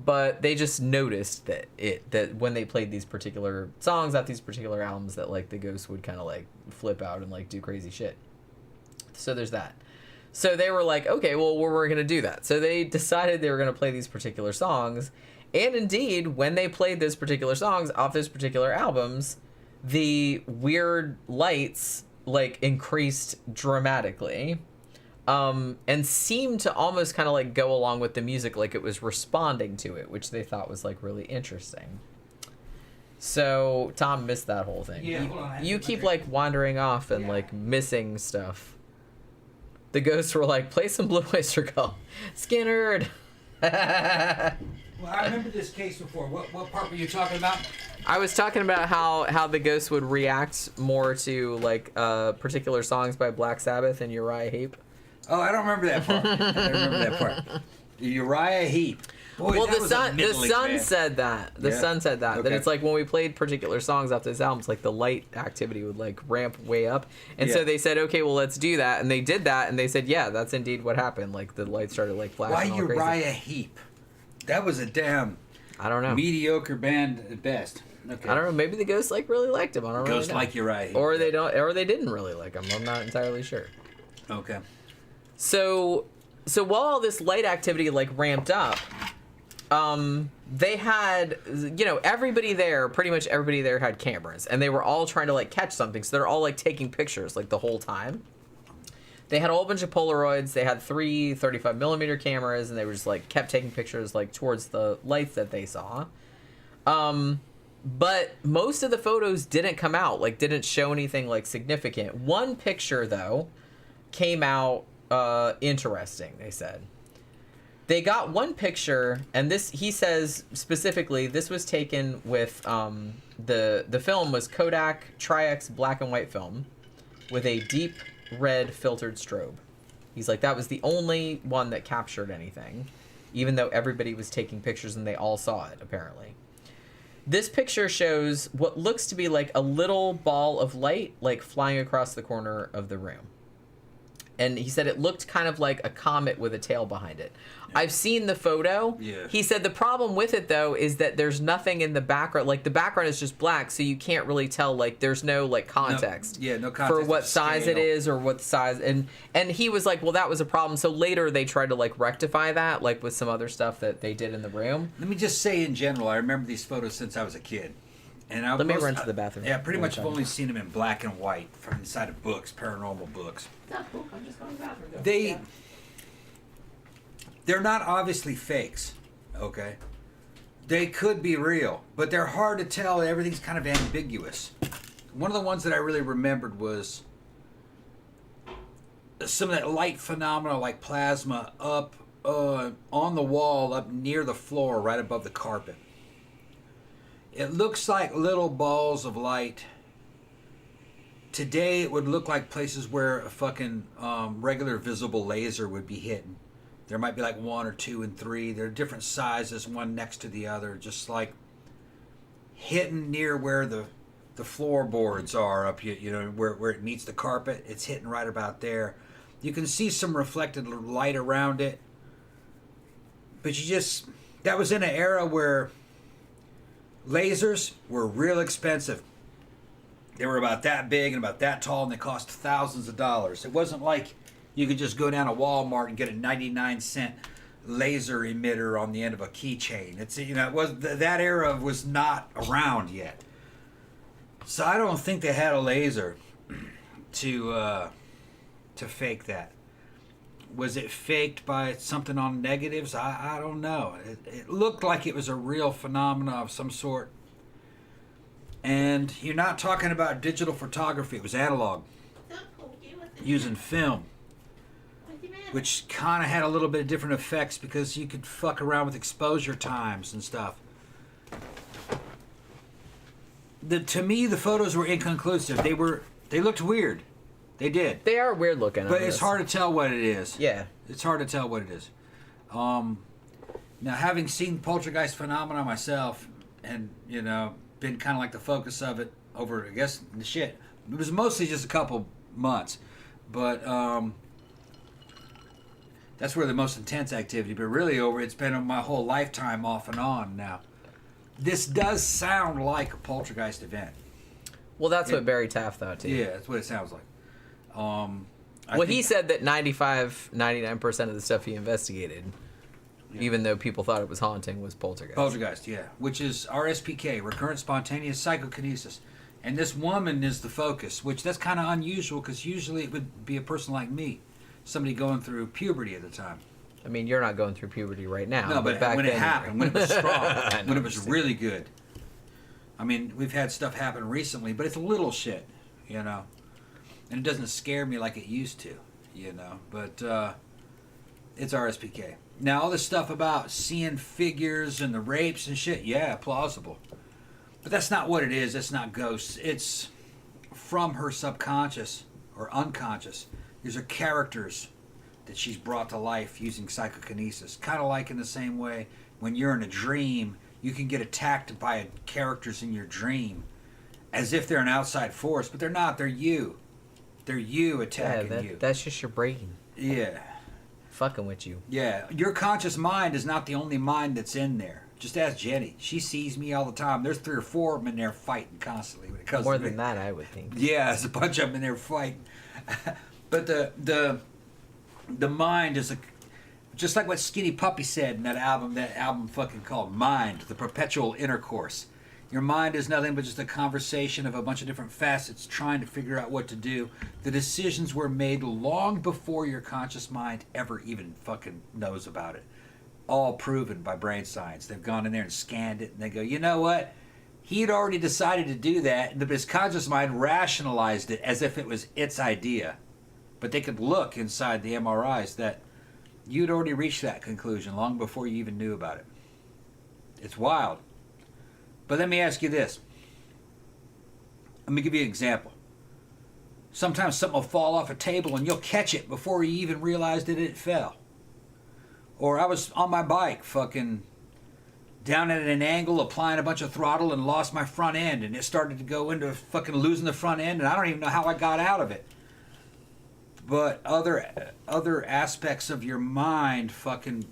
But they just noticed that when they played these particular songs off these particular albums, that like the ghosts would kind of like flip out and like do crazy shit. So there's that. So they were like, okay, well, we're going to do that. So they decided they were going to play these particular songs. And indeed, when they played those particular songs off those particular albums, the weird lights like increased dramatically, and seemed to almost kind of like go along with the music, like it was responding to it, which they thought was like really interesting. So Tom missed that whole thing. Yeah, you keep like wandering off and like missing stuff. The ghosts were like, play some Blue Oyster Cult, Skinner. Well, I remember this case before. What part were you talking about? I was talking about how the ghosts would react more to like particular songs by Black Sabbath and Uriah Heep. Oh, I don't remember that part. I don't remember that part. Uriah Heep. Boy, well, the son said that. The son said that. Okay. That it's like when we played particular songs off those albums, like the light activity would like ramp way up. And so they said, okay, well, let's do that. And they did that. And they said, yeah, that's indeed what happened. Like the lights started like flashing. Why all crazy. Uriah Heep? That was a damn, I don't know, mediocre band at best. Okay. I don't know. Maybe the ghosts like really liked him. I don't know. Ghosts like Uriah Heep. Or they don't, or they didn't really like him. I'm not entirely sure. Okay. So while all this light activity like ramped up, they had, everybody there, pretty much everybody there had cameras, and they were all trying to like catch something. So they're all like taking pictures like the whole time. They had a whole bunch of Polaroids. They had 3 35mm cameras, and they were just like kept taking pictures like towards the lights that they saw. But most of the photos didn't come out, like didn't show anything like significant. One picture though came out interesting, they said. They got one picture, and this, he says specifically, this was taken with the film was Kodak Tri-X black and white film with a deep red filtered strobe. He's like, that was the only one that captured anything, even though everybody was taking pictures and they all saw it, apparently. This picture shows what looks to be like a little ball of light, like flying across the corner of the room. And he said it looked kind of like a comet with a tail behind it. Yeah. I've seen the photo. Yeah. He said the problem with it, though, is that there's nothing in the background. Like, the background is just black, so you can't really tell. Like, there's no, like, context. No context for what size it is or what size. And he was like, well, that was a problem. So later they tried to, like, rectify that, like, with some other stuff that they did in the room. Let me just say in general, I remember these photos since I was a kid. And Let me run to the bathroom. Yeah, pretty much I've only seen them in black and white from inside of books, paranormal books. Not cool. I'm just going to the bathroom. They're not obviously fakes, okay? They could be real, but they're hard to tell. Everything's kind of ambiguous. One of the ones that I really remembered was some of that light phenomena like plasma up on the wall, up near the floor, right above the carpet. It looks like little balls of light. Today, it would look like places where a fucking regular visible laser would be hitting. There might be like 1 or 2 and 3. They're different sizes, one next to the other, just like hitting near where the floorboards are up, where it meets the carpet. It's hitting right about there. You can see some reflected light around it. But that was in an era where lasers were real expensive. They were about that big and about that tall, and they cost thousands of dollars. It wasn't like you could just go down to Walmart and get a 99-cent laser emitter on the end of a keychain. It was that era was not around yet. So I don't think they had a laser to fake that. Was it faked by something on negatives? I don't know. It looked like it was a real phenomena of some sort. And you're not talking about digital photography. It was analog, using film, which kind of had a little bit of different effects because you could fuck around with exposure times and stuff. To me, the photos were inconclusive. They looked weird. They did. They are weird looking. But it's hard to tell what it is. Yeah. It's hard to tell what it is. Now, having seen poltergeist phenomena myself and, been kind of like the focus of it over, I guess, it was mostly just a couple months. But that's where the most intense activity. But really it's been my whole lifetime off and on now. This does sound like a poltergeist event. Well, that's what Barry Taff thought, too. Yeah, that's what it sounds like. He said that 99% of the stuff he investigated, even though people thought it was haunting, was poltergeist. Poltergeist, yeah. Which is RSPK, recurrent spontaneous psychokinesis. And this woman is the focus, which that's kind of unusual because usually it would be a person like me, somebody going through puberty at the time. I mean, you're not going through puberty right now. No, but back when then, it happened, when it was strong, when it was understand. really good. I mean, we've had stuff happen recently, but it's little shit, And it doesn't scare me like it used to, But it's RSPK. Now, all this stuff about seeing figures and the rapes and shit, yeah, plausible. But that's not what it is. That's not ghosts. It's from her subconscious or unconscious. These are characters that she's brought to life using psychokinesis. Kind of like in the same way when you're in a dream, you can get attacked by characters in your dream as if they're an outside force, but they're not. They're you. They're you attacking you. That's just your brain. Yeah. Fucking with you. Yeah. Your conscious mind is not the only mind that's in there. Just ask Jenny. She sees me all the time. There's 3 or 4 of them in there fighting constantly when it comes More to me. than that, I would think. Yeah, there's a bunch of them in there fighting. But the mind is just like what Skinny Puppy said in that album fucking called Mind, the perpetual intercourse. Your mind is nothing but just a conversation of a bunch of different facets trying to figure out what to do. The decisions were made long before your conscious mind ever even fucking knows about it. All proven by brain science. They've gone in there and scanned it, and they go, you know what? He had already decided to do that, and his conscious mind rationalized it as if it was its idea. But they could look inside the MRIs that you'd already reached that conclusion long before you even knew about it. It's wild. But let me ask you this. Let me give you an example. Sometimes something will fall off a table and you'll catch it before you even realized that it fell. Or I was on my bike fucking down at an angle applying a bunch of throttle and lost my front end, and it started to go into fucking losing the front end, and I don't even know how I got out of it. But other aspects of your mind fucking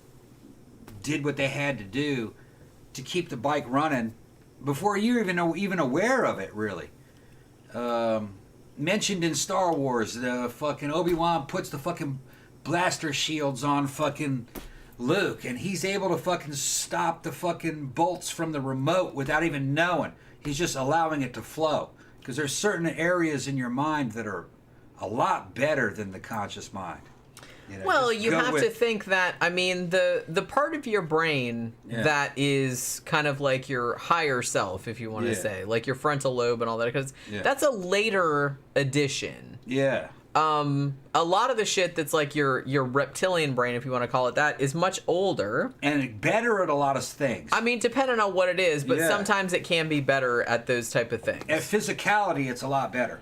did what they had to do to keep the bike running before you even aware of it, really. Mentioned in Star Wars, the fucking Obi-Wan puts the fucking blaster shields on fucking Luke, and he's able to fucking stop the fucking bolts from the remote without even knowing. He's just allowing it to flow. Because there's certain areas in your mind that are a lot better than the conscious mind. You know, well, you have to think that, I mean, the part of your brain that is kind of like your higher self, if you want to say, like your frontal lobe and all that, because that's a later addition. Yeah. A lot of the shit that's like your reptilian brain, if you want to call it that, is much older. And better at a lot of things. I mean, depending on what it is, but sometimes it can be better at those type of things. At physicality, it's a lot better.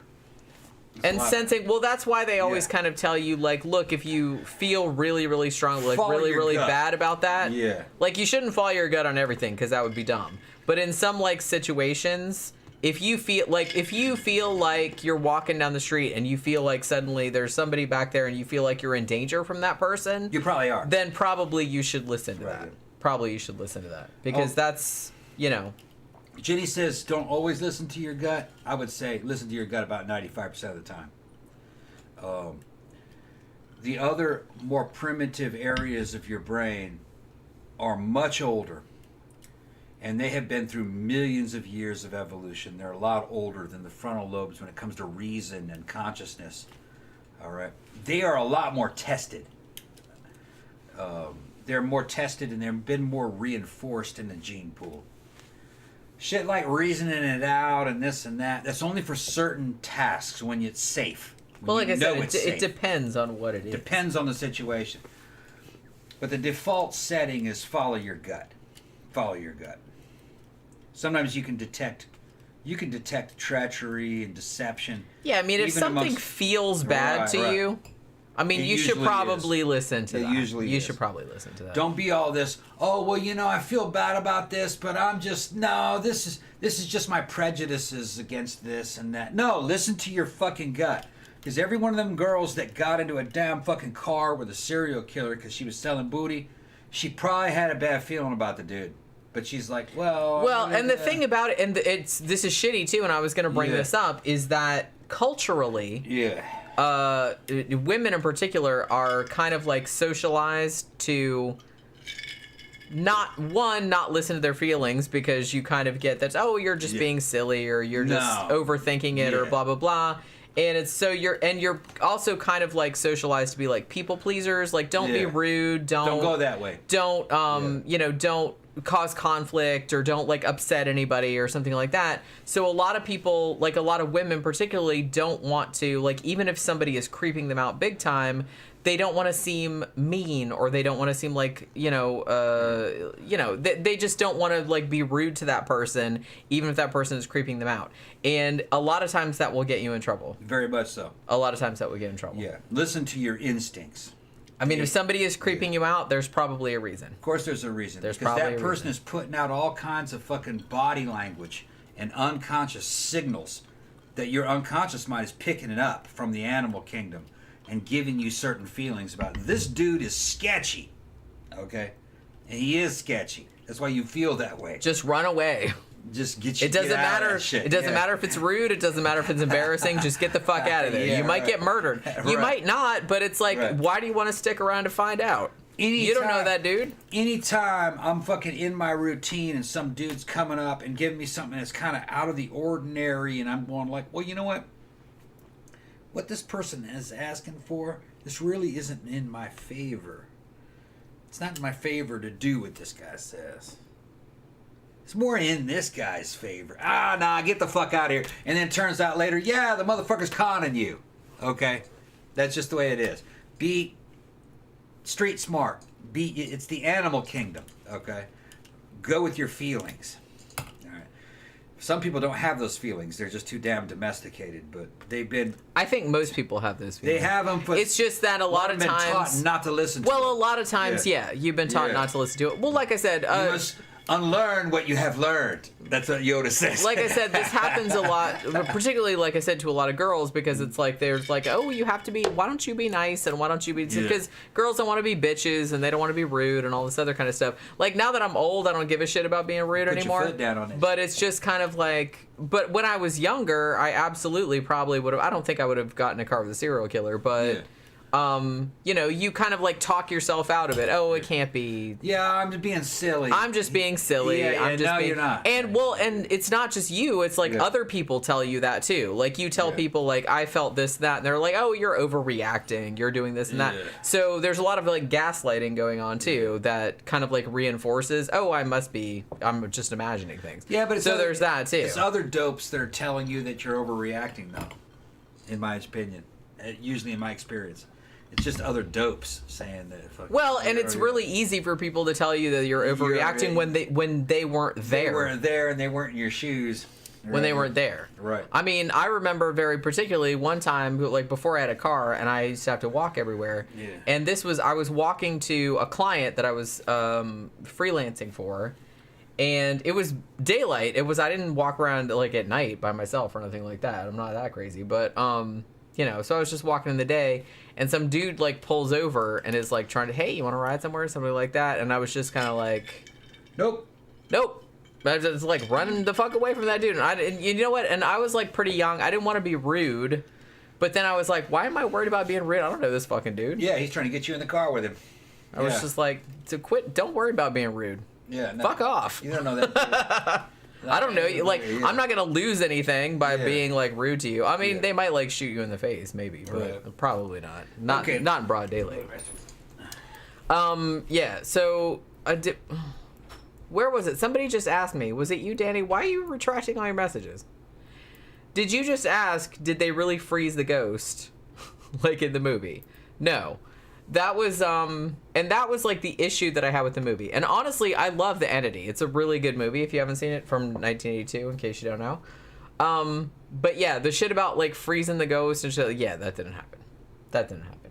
And sensing, well, that's why they always kind of tell you, like, look, if you feel really, really strong, like really bad about that, like, you shouldn't follow your gut on everything, because that would be dumb. But in some, like, situations, if you feel like you're walking down the street and you feel like suddenly there's somebody back there and you feel like you're in danger from that person, you probably are. Then probably you should listen to that. Probably you should listen to that, because that's, you know. Jenny says, don't always listen to your gut. I would say listen to your gut about 95% of the time. The other more primitive areas of your brain are much older, and they have been through millions of years of evolution. They're a lot older than the frontal lobes when it comes to reason and consciousness. All right, they are a lot more tested. They're more tested, and they've been more reinforced in the gene pool. Shit like reasoning it out and this and that, that's only for certain tasks when it's safe. Well, like I said, it depends on what it is. Depends on the situation. But the default setting is follow your gut. Follow your gut. Sometimes you can detect treachery and deception. Yeah, I mean, if something feels bad to you, I mean, you should probably listen to that. You should probably listen to that. Don't be all this, oh, well, you know, I feel bad about this, but I'm just, no, this is just my prejudices against this and that. No, listen to your fucking gut. Because every one of them girls that got into a damn fucking car with a serial killer because she was selling booty, she probably had a bad feeling about the dude. But she's like, well... and the thing about it, and this is shitty too, and I was going to bring this up, is that culturally... women in particular are kind of like socialized to not listen to their feelings, because you kind of get that, oh, you're just being silly, or you're just overthinking it, or blah blah blah. And it's so you're also kind of like socialized to be like people pleasers, like don't be rude, don't go that way, don't don't cause conflict, or don't like upset anybody or something like that. So a lot of people, like a lot of women particularly, don't want to, like, even if somebody is creeping them out big time, they don't want to seem mean, or they don't want to seem like, they just don't want to like be rude to that person, even if that person is creeping them out. And a lot of times that will get you in trouble. Very much so. A lot of times that will get in trouble. Yeah. Listen to your instincts. I mean, if somebody is creeping you out, there's probably a reason. Of course there's a reason. There's because probably that a person reason. is putting out all kinds of fucking body language and unconscious signals that your unconscious mind is picking it up from the animal kingdom and giving you certain feelings about it. This dude is sketchy, okay? And he is sketchy. That's why you feel that way. Just run away. just get you. It doesn't matter. It doesn't matter if it's rude. It doesn't matter if it's embarrassing. Just get the fuck out of there. You might get murdered. You might not, but it's like, why do you want to stick around to find out? You don't know that dude. Anytime I'm fucking in my routine and some dude's coming up and giving me something that's kind of out of the ordinary, and I'm going like, well, you know what? What this person is asking for, this really isn't in my favor. It's not in my favor to do what this guy says. It's more in this guy's favor. Nah, get the fuck out of here. And then it turns out later, yeah, the motherfucker's conning you. Okay? That's just the way it is. Be street smart. It's the animal kingdom. Okay? Go with your feelings. All right. Some people don't have those feelings. They're just too damn domesticated, but they've been... I think most people have those feelings. They have them, but... It's just that a lot of times... taught not to listen to them. Well, a lot of times, you've been taught not to listen to it. Well, like I said... you must unlearn what you have learned. That's what Yoda says. Like I said, this happens a lot, particularly, like I said, to a lot of girls, because it's like, there's like, oh, you have to be, why don't you be nice, and why don't you be, because girls don't want to be bitches, and they don't want to be rude, and all this other kind of stuff. Like, now that I'm old, I don't give a shit about being rude anymore. Put your foot down on it. But it's just kind of like, but when I was younger, I absolutely probably would have, I don't think I would have gotten a car with a serial killer, but... Yeah. You know, you kind of like talk yourself out of it. Oh, it can't be. Yeah, I'm just being silly. I'm just being silly. Yeah, I'm just no, being... you're not. And well, and it's not just you. It's like other people tell you that too. Like you tell people like, I felt this, that, and they're like, oh, you're overreacting. You're doing this and that. So there's a lot of like gaslighting going on too that kind of like reinforces, oh, I'm just imagining things. Yeah, but so there's that too. It's other dopes that are telling you that you're overreacting though, in my opinion. Usually in my experience. It's just other dopes saying that. Well, and it's really easy for people to tell you that you're overreacting when they weren't there. They weren't there and they weren't in your shoes. When they weren't there. Right. I mean, I remember very particularly one time, like before I had a car, and I used to have to walk everywhere. Yeah. And I was walking to a client that I was freelancing for, and it was daylight. I didn't walk around like at night by myself or anything like that. I'm not that crazy, but you know, so I was just walking in the day, and some dude like pulls over and is like trying to, hey, you want to ride somewhere, something like that, and I was just kind of like, nope. I was just like running the fuck away from that dude, and you know what? And I was like pretty young. I didn't want to be rude, but then I was like, why am I worried about being rude? I don't know this fucking dude. Yeah, he's trying to get you in the car with him. I was just like, to quit. Don't worry about being rude. Yeah, no, fuck off. You don't know that. I don't know. Like, I'm not gonna lose anything by being like rude to you. I mean, they might like shoot you in the face, maybe, but probably not. Not in broad daylight. Yeah. So I did. Where was it? Somebody just asked me. Was it you, Danny? Why are you retracting all your messages? Did you just ask? Did they really freeze the ghost, like in the movie? No. That was and that was like the issue that I had with the movie. And honestly, I love The Entity. It's a really good movie if you haven't seen it, from 1982, in case you don't know. But yeah, the shit about like freezing the ghost and shit, yeah, that didn't happen.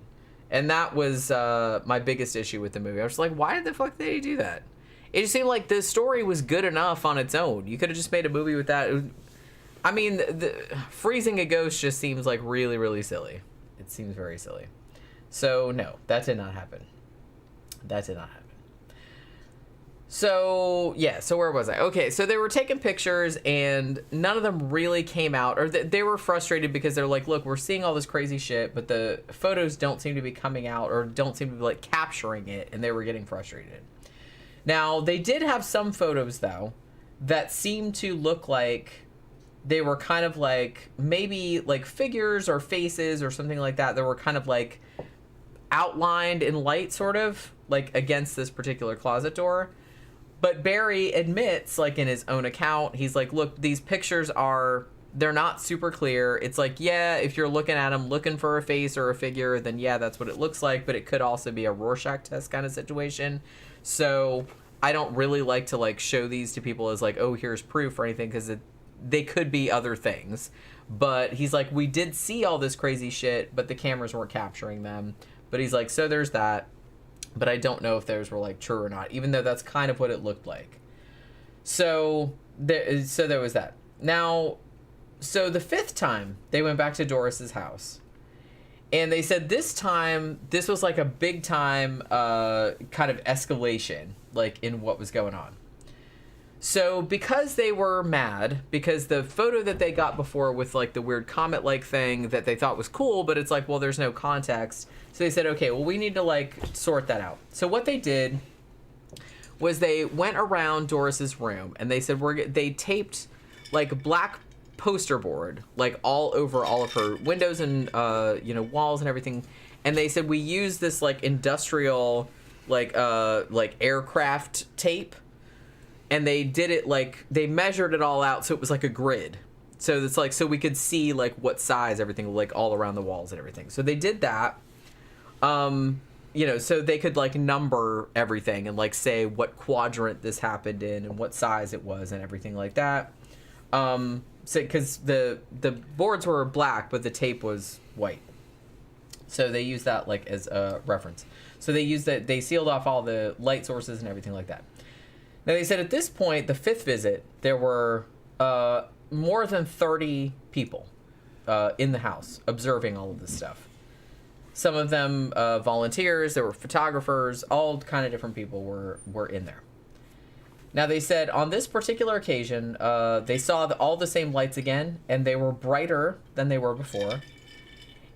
And that was my biggest issue with the movie. I was like, why the fuck did he do that? It just seemed like the story was good enough on its own. You could have just made a movie with that. I mean, the freezing a ghost just seems like really, really silly. It seems very silly. So, no, that did not happen. So, yeah, so where was I? Okay, so they were taking pictures, and none of them really came out, or they were frustrated because they're like, look, we're seeing all this crazy shit, but the photos don't seem to be coming out, or don't seem to be, like, capturing it, and they were getting frustrated. Now, they did have some photos, though, that seemed to look like they were kind of like, maybe, like, figures or faces or something like that were kind of, like, outlined in light, sort of, like, against this particular closet door. But Barry admits, like, in his own account, he's like, look, these pictures they're not super clear. It's like, yeah, if you're looking at them, looking for a face or a figure, then yeah, that's what it looks like, but it could also be a Rorschach test kind of situation. So I don't really like to, like, show these to people as, like, oh, here's proof or anything, because they could be other things. But he's like, we did see all this crazy shit, but the cameras weren't capturing them. But he's like, so there's that. But I don't know if those were, like, true or not, even though that's kind of what it looked like. So there was that. Now, so the fifth time, they went back to Doris's house. And they said this time, this was, like, a big time kind of escalation, like, in what was going on. So because they were mad, because the photo that they got before with like the weird comet-like thing that they thought was cool, but it's like, well, there's no context. So they said, okay, well, we need to like sort that out. So what they did was they went around Doris's room and they said they taped like black poster board like all over all of her windows and walls and everything. And they said we use this like industrial like aircraft tape. And they did it like, they measured it all out so it was like a grid. So it's like, so we could see like what size everything, like all around the walls and everything. So they did that, so they could like number everything and like say what quadrant this happened in and what size it was and everything like that. So because the boards were black, but the tape was white. So they used that like as a reference. So they sealed off all the light sources and everything like that. Now, they said at this point, the fifth visit, there were more than 30 people in the house observing all of this stuff. Some of them volunteers, there were photographers, all kind of different people were in there. Now, they said on this particular occasion, they saw all the same lights again, and they were brighter than they were before.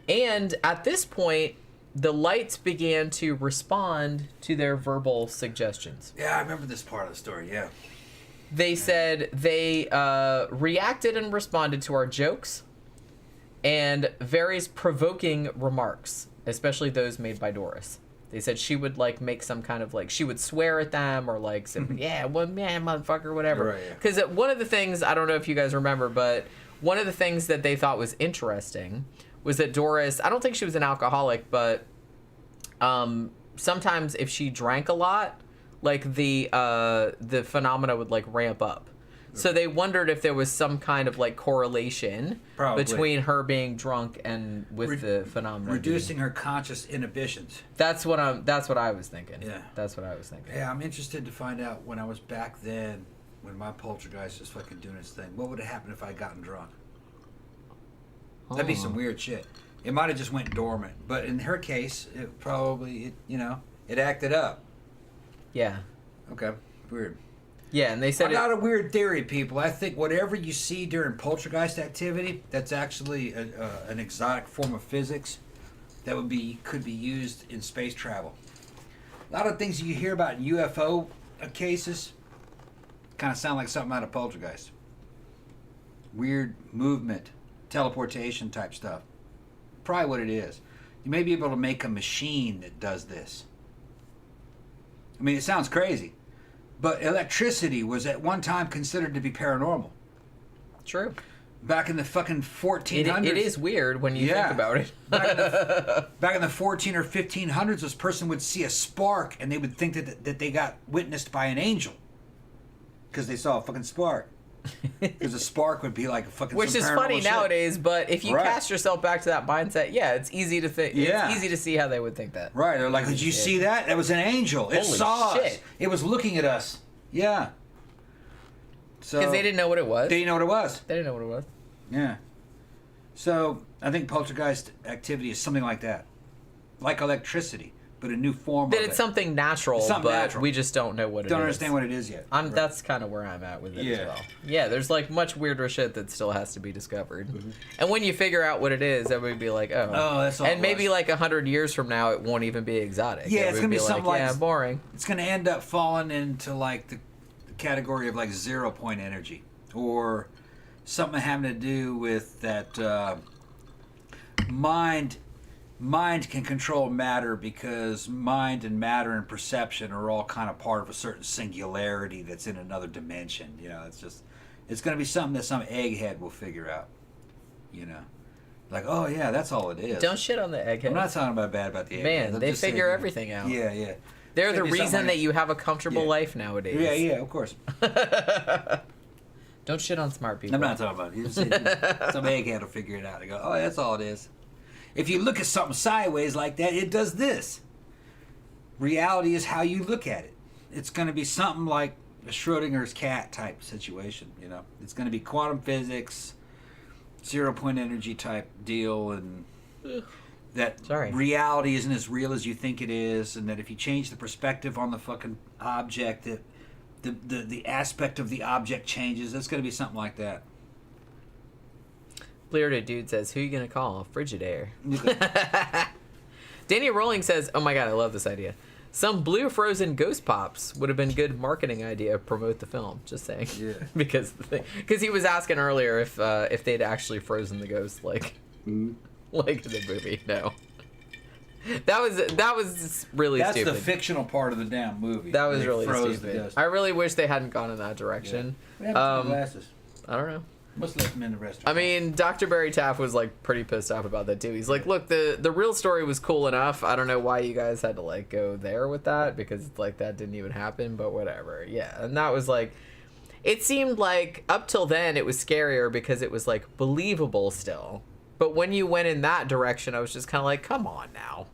And at this point, the lights began to respond to their verbal suggestions. Yeah, I remember this part of the story, yeah. They said they reacted and responded to our jokes and various provoking remarks, especially those made by Doris. They said she would like make some kind of like, she would swear at them or like say, yeah, well, man, motherfucker, whatever. Because one of the things, I don't know if you guys remember, but one of the things that they thought was interesting was that Doris, I don't think she was an alcoholic, but sometimes if she drank a lot, like the phenomena would like ramp up. So they wondered if there was some kind of like correlation between her being drunk and with the phenomena. Reducing her conscious inhibitions. That's what I was thinking. Yeah. That's what I was thinking. Yeah, I'm interested to find out when I was back then, when my poltergeist was fucking doing his thing, what would have happened if I had gotten drunk? That'd be some weird shit. It might have just went dormant, but in her case, it probably, it acted up. Yeah. Okay, weird. Yeah, and they said I got a weird theory, people. I think whatever you see during poltergeist activity, that's actually an exotic form of physics that could be used in space travel. A lot of things you hear about in UFO cases kind of sound like something out of poltergeist. Weird movement. Teleportation type stuff. Probably what it is. You may be able to make a machine that does this. I mean, it sounds crazy, but electricity was at one time considered to be paranormal. True. Back in the fucking 1400s. It is weird when you think about it. Back in the 14 or 1500s, this person would see a spark and they would think that they got witnessed by an angel because they saw a fucking spark. Because a spark would be like a fucking. Which is funny nowadays, but if you cast yourself back to that mindset, yeah, it's easy to think. Yeah. It's easy to see how they would think that. Right? They're like, "Did you see that? That was an angel. It saw us. It was looking at us." Yeah. So because they didn't know what it was. They didn't know what it was. They didn't know what it was. Yeah. So I think poltergeist activity is something like that, like electricity. But a new form of it. It's something natural, we just don't know what it is. Don't understand what it is yet. That's kind of where I'm at with it as well. Yeah, there's like much weirder shit that still has to be discovered. Mm-hmm. And when you figure out what it is, everybody be like, oh, that's all. And maybe like 100 years from now, it won't even be exotic. Yeah, it's going to be something like boring. It's going to end up falling into like the category of like 0 point energy. Or something having to do with that mind can control matter because mind and matter and perception are all kind of part of a certain singularity that's in another dimension. It's going to be something that some egghead will figure out. Like, oh yeah, that's all it is. Don't shit on the egghead. I'm not talking bad about the egghead. Man, they figure everything out. Yeah. They're the reason that you have a comfortable life nowadays. Yeah, of course. Don't shit on smart people. I'm not talking about it. Some egghead will figure it out. They go, oh, that's all it is. If you look at something sideways like that, it does this. Reality is how you look at it. It's going to be something like a Schrodinger's cat type situation, It's going to be quantum physics, 0 point energy type deal, and that reality isn't as real as you think it is, and that if you change the perspective on the fucking object, the aspect of the object changes. It's going to be something like that. Bearded Dude says, who are you going to call? Frigidaire. Danny Rolling says, oh my god, I love this idea. Some blue frozen ghost pops would have been good marketing idea to promote the film. Just saying. Yeah. because he was asking earlier if they'd actually frozen the ghost like in the movie. No. That was really stupid. That's the fictional part of the damn movie. That was really stupid. I really wish they hadn't gone in that direction. Yeah. What happened to the glasses? I don't know. Must have left them in the restaurant. I mean, Dr. Barry Taff was like pretty pissed off about that too. He's like, look, the real story was cool enough. I don't know why you guys had to like go there with that, because like that didn't even happen, but whatever. Yeah. And that was like, it seemed like up till then it was scarier because it was like believable still. But when you went in that direction, I was just kind of like, come on now.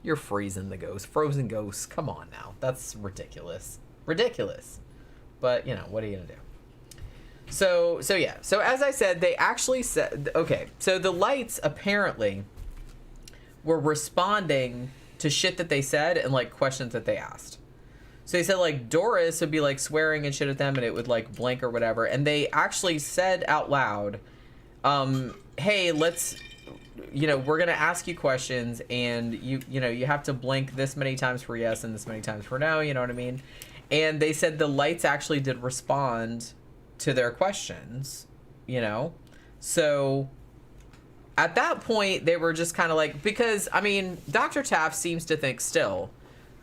You're freezing the ghost. Frozen ghosts. Come on now. That's ridiculous. Ridiculous. But, you know, what are you going to do? So yeah. So as I said, they actually said, okay, so the lights apparently were responding to shit that they said and like questions that they asked. So they said like Doris would be like swearing and shit at them and it would like blink or whatever. And they actually said out loud, hey, let's, you know, we're going to ask you questions and you know, you have to blink this many times for yes and this many times for no, you know what I mean? And they said the lights actually did respond to their questions, you know? So at that point, they were just kind of like, because, I mean, Dr. Taff seems to think still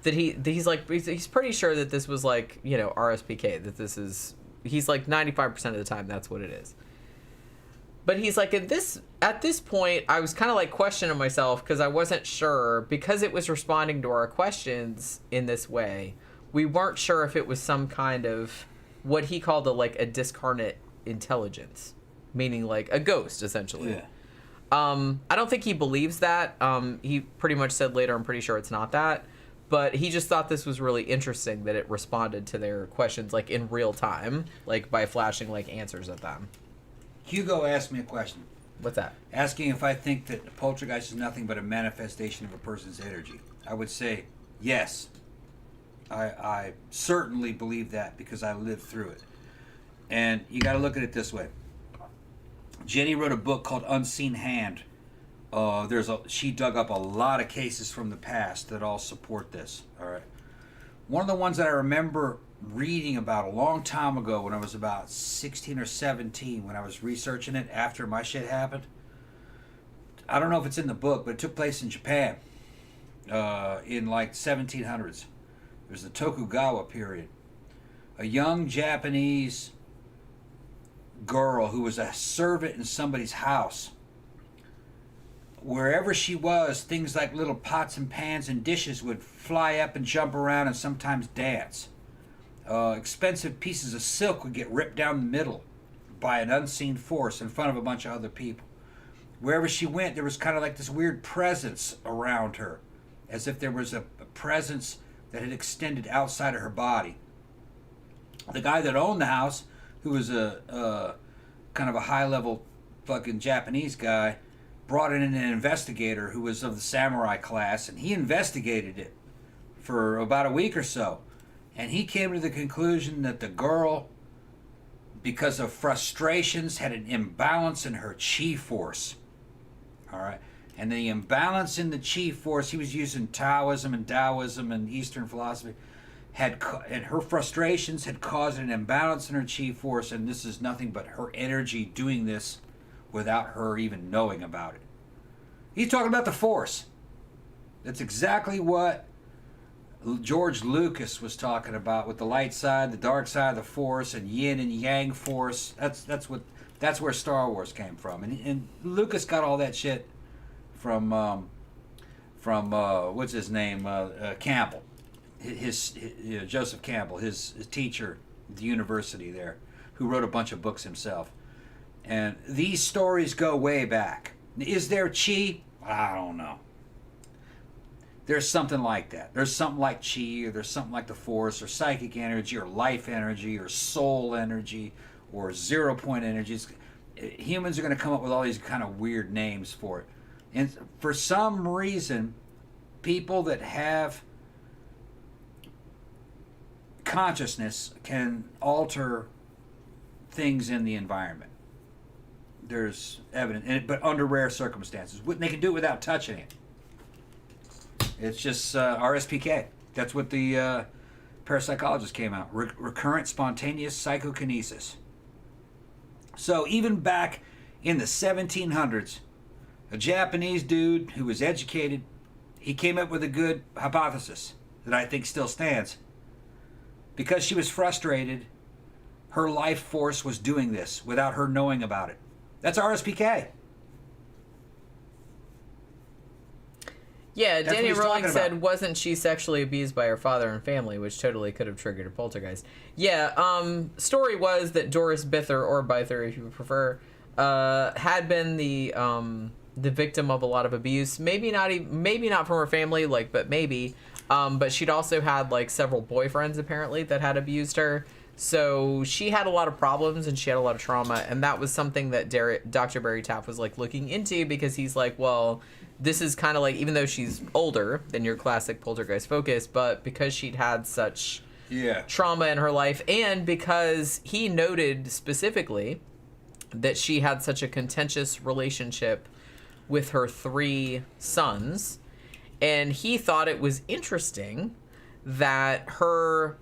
that he's pretty sure that this was like, you know, RSPK, that this is, he's like 95% of the time, that's what it is. But he's like, at this point, I was kind of like questioning myself because I wasn't sure, because it was responding to our questions in this way, we weren't sure if it was some kind of what he called a discarnate intelligence, meaning like a ghost essentially. Yeah. I don't think he believes that. He pretty much said later, I'm pretty sure it's not that, but he just thought this was really interesting that it responded to their questions like in real time, like by flashing like answers at them. Hugo asked me a question. What's that? Asking if I think that a poltergeist is nothing but a manifestation of a person's energy. I would say yes. I certainly believe that because I lived through it. And you got to look at it this way. Jenny wrote a book called Unseen Hand. She dug up a lot of cases from the past that all support this. All right. One of the ones that I remember reading about a long time ago when I was about 16 or 17, when I was researching it after my shit happened. I don't know if it's in the book, but it took place in Japan in like 1700s. There's the Tokugawa period. A young Japanese girl who was a servant in somebody's house. Wherever she was, things like little pots and pans and dishes would fly up and jump around and sometimes dance. Expensive pieces of silk would get ripped down the middle by an unseen force in front of a bunch of other people. Wherever she went, there was kind of like this weird presence around her, as if there was a presence that had extended outside of her body. The guy that owned the house, who was a kind of a high-level fucking Japanese guy, brought in an investigator who was of the samurai class, and he investigated it for about a week or so. And he came to the conclusion that the girl, because of frustrations, had an imbalance in her chi force. All right. And the imbalance in the chi force, he was using Taoism and Taoism and Eastern philosophy, and her frustrations had caused an imbalance in her chi force, and this is nothing but her energy doing this without her even knowing about it. He's talking about the force. That's exactly what George Lucas was talking about with the light side, the dark side of the force, and yin and yang force. That's where Star Wars came from, and Lucas got all that shit from what's his name, Campbell, Joseph Campbell, his teacher at the university there, who wrote a bunch of books himself. And these stories go way back. Is there chi? I don't know. There's something like that. There's something like chi, or there's something like the force, or psychic energy, or life energy, or soul energy, or 0 point energies. Humans are going to come up with all these kind of weird names for it. And for some reason, people that have consciousness can alter things in the environment. There's evidence, but under rare circumstances. They can do it without touching it. It's just RSPK. That's what the parapsychologist came out. Recurrent spontaneous psychokinesis. So even back in the 1700s, a Japanese dude who was educated, he came up with a good hypothesis that I think still stands. Because she was frustrated, her life force was doing this without her knowing about it. That's RSPK. Yeah, Danny Rowling said, wasn't she sexually abused by her father and family, which totally could have triggered a poltergeist. Yeah, story was that Doris Bither, or Bither if you prefer, had been the victim of a lot of abuse. Maybe not from her family, but maybe. But she'd also had several boyfriends apparently that had abused her. So she had a lot of problems and she had a lot of trauma, and that was something that Dr. Barry Taff was looking into, because he's well, this is kind of even though she's older than your classic poltergeist focus, but because she'd had such trauma in her life, and because he noted specifically that she had such a contentious relationship with her 3 sons, and he thought it was interesting that her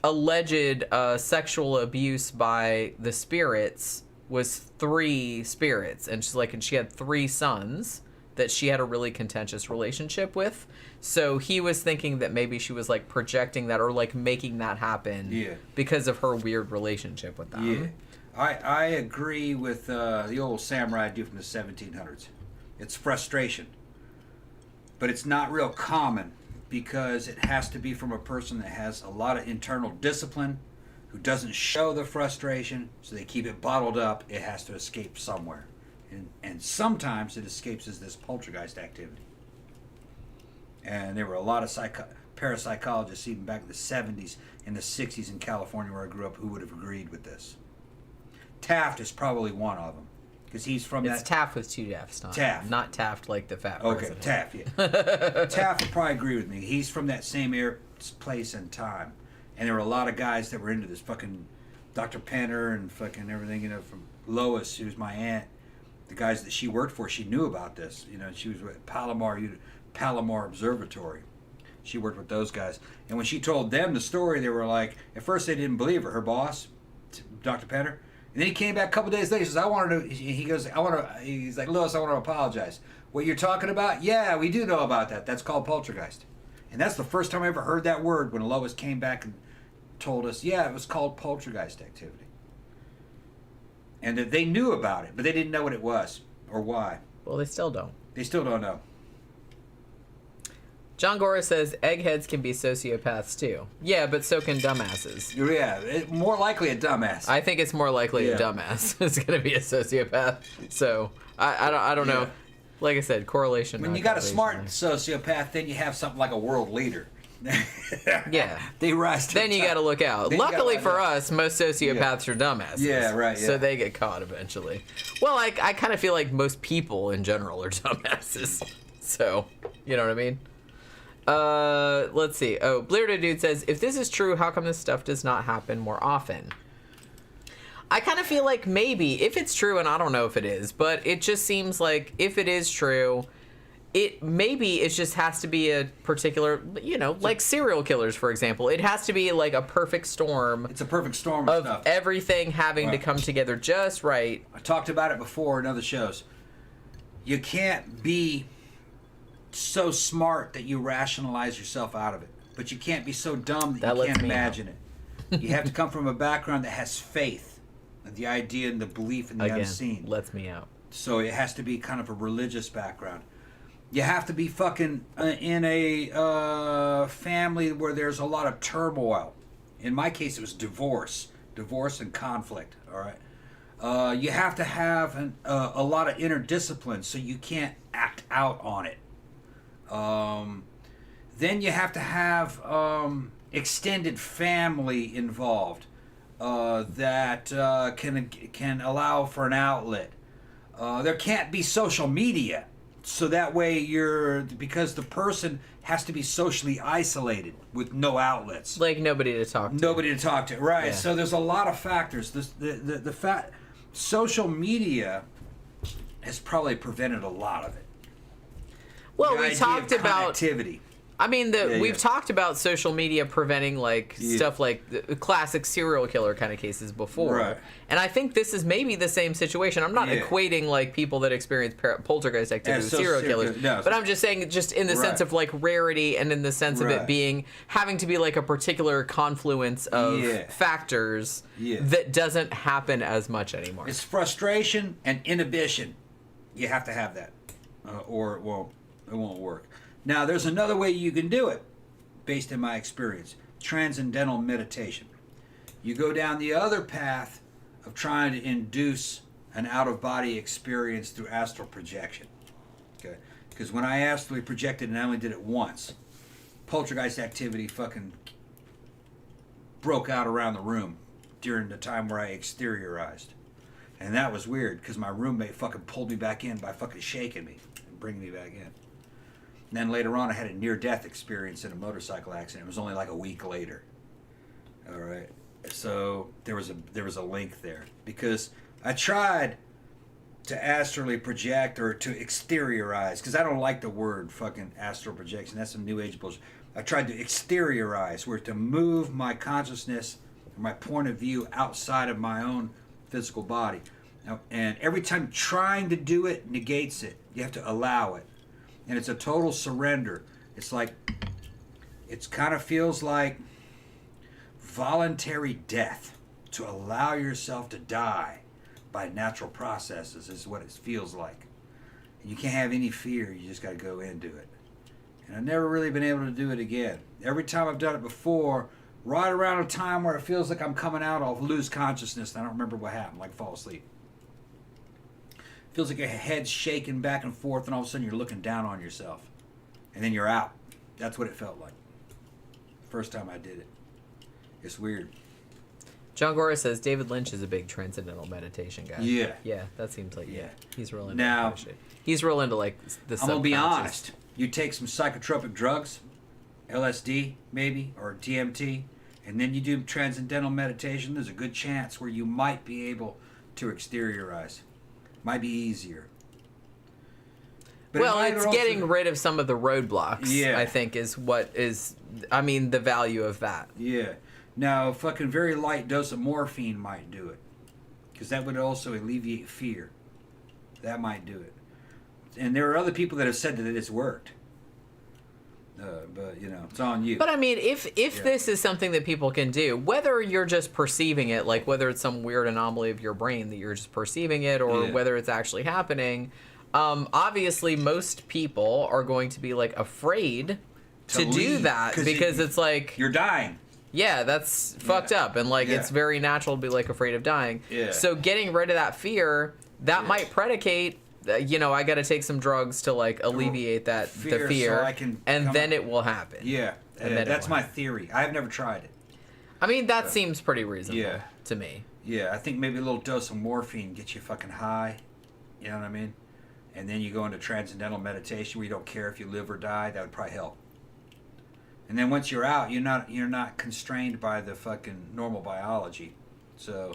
alleged sexual abuse by the spirits was 3 spirits, and she's and she had 3 sons that she had a really contentious relationship with. So he was thinking that maybe she was projecting that, or making that happen because of her weird relationship with them. Yeah, I agree with the old samurai dude from the 1700s. It's frustration, but it's not real common, because it has to be from a person that has a lot of internal discipline, who doesn't show the frustration, so they keep it bottled up. It has to escape somewhere. And sometimes it escapes as this poltergeist activity. And there were a lot of parapsychologists even back in the 70s and the 60s in California, where I grew up, who would have agreed with this. Taft is probably one of them, because he's from It's Taft with 2 F's, not Taft like the fat Okay, president. Taft, yeah. Taft would probably agree with me. He's from that same place and time. And there were a lot of guys that were into this. Fucking Dr. Penner and fucking everything, from Lois, who was my aunt. The guys that she worked for, she knew about this. She was with Palomar Observatory. She worked with those guys. And when she told them the story, they were at first they didn't believe her boss, Dr. Penner. And then he came back a couple days later. He says, he's like, Lois, I want to apologize. What you're talking about? Yeah, we do know about that. That's called poltergeist. And that's the first time I ever heard that word, when Lois came back and told us, yeah, it was called poltergeist activity. And that they knew about it, but they didn't know what it was or why. Well, they still don't. They still don't know. John Gora says eggheads can be sociopaths too. Yeah, but so can dumbasses. Yeah, more likely a dumbass. I think it's more likely a dumbass is going to be a sociopath. So I don't know. Like I said, correlation. When you got a smart sociopath, then you have something like a world leader. Yeah, they rise to then you got to look out. Luckily for us, most sociopaths are dumbasses. Yeah, right. Yeah. So they get caught eventually. Well, I kind of feel like most people in general are dumbasses. So, you know what I mean? Let's see. Oh, Bleardo Dude says, if this is true, how come this stuff does not happen more often? I kind of feel like maybe, if it's true, and I don't know if it is, but it just seems like if it is true, it just has to be a particular, like serial killers, for example. It has to be a perfect storm. It's a perfect storm of stuff. Everything having to come together just right. I talked about it before in other shows. You can't be so smart that you rationalize yourself out of it, but you can't be so dumb that you can't imagine it. You have to come from a background that has faith, the idea and the belief in the unseen. Lets me out. So it has to be kind of a religious background. You have to be fucking in a family where there's a lot of turmoil. In my case, it was divorce and conflict. All right. You have to have a lot of inner discipline, so you can't act out on it. Then you have to have extended family involved that can allow for an outlet. There can't be social media So that way because the person has to be socially isolated with no outlets. Like nobody to talk to. Nobody to talk to, right. Yeah. So there's a lot of factors. Social media has probably prevented a lot of it. Well, The we idea talked of about... connectivity. I mean, we've talked about social media preventing stuff like the classic serial killer kind of cases before, Right. and I think this is maybe the same situation. I'm not equating like people that experience poltergeist activity with serial killers, but I'm just saying, just in the sense of like rarity and in the sense of it being having to be like a particular confluence of factors that doesn't happen as much anymore. It's frustration and inhibition. You have to have that, or it won't work. Now, there's another way you can do it, based in my experience. Transcendental meditation. You go down the other path of trying to induce an out-of-body experience through astral projection. Okay? Because when I astrally projected, and I only did it once, poltergeist activity fucking broke out around the room during the time where I exteriorized. And that was weird, because my roommate fucking pulled me back in by fucking shaking me and bringing me back in. And then later on, I had a near-death experience in a motorcycle accident. It was only like a week later. All right. So there was a link there, because I tried to astrally project or to exteriorize, because I don't like the word fucking astral projection. That's some new age bullshit. I tried to exteriorize, where to move my consciousness, my point of view outside of my own physical body. And every time trying to do it negates it. You have to allow it. And it's a total surrender. It's like, it kind of feels like voluntary death, to allow yourself to die by natural processes is what it feels like. And you can't have any fear, you just got to go into it. And I've never really been able to do it again. Every time I've done it before, right around a time where it feels like I'm coming out, I'll lose consciousness and I don't remember what happened, like fall asleep. Feels like your head's shaking back and forth, and all of a sudden you're looking down on yourself. And then you're out. That's what it felt like. First time I did it. It's weird. John Gora says David Lynch is a big transcendental meditation guy. Yeah. Yeah, that seems like he's real into now, that kind of shit. He's real into like the I'm going to be subconscious. honest. You take some psychotropic drugs, LSD maybe, or DMT, and then you do transcendental meditation, there's a good chance where you might be able to exteriorize. Might be easier. But well, it's getting rid of some of the roadblocks, I think, is what is, I mean, the value of that. Yeah. Now, a fucking very light dose of morphine might do it. Because that would also alleviate fear. That might do it. And there are other people that have said that it's worked. But, you know, it's on you. But, I mean, if this is something that people can do, whether you're just perceiving it, like whether it's some weird anomaly of your brain that you're just perceiving it, or whether it's actually happening, obviously most people are going to be, like, afraid to do that, because it's like... You're dying. Yeah, that's fucked up. And, like, it's very natural to be, like, afraid of dying. Yeah. So getting rid of that fear, that might predicate... you know, I got to take some drugs to like alleviate the fear, so I can and then it will happen. Yeah, and then that's my theory. I've never tried it. I mean, that seems pretty reasonable to me. Yeah, I think maybe a little dose of morphine gets you fucking high. You know what I mean? And then you go into transcendental meditation where you don't care if you live or die. That would probably help. And then once you're out, you're not constrained by the fucking normal biology. So,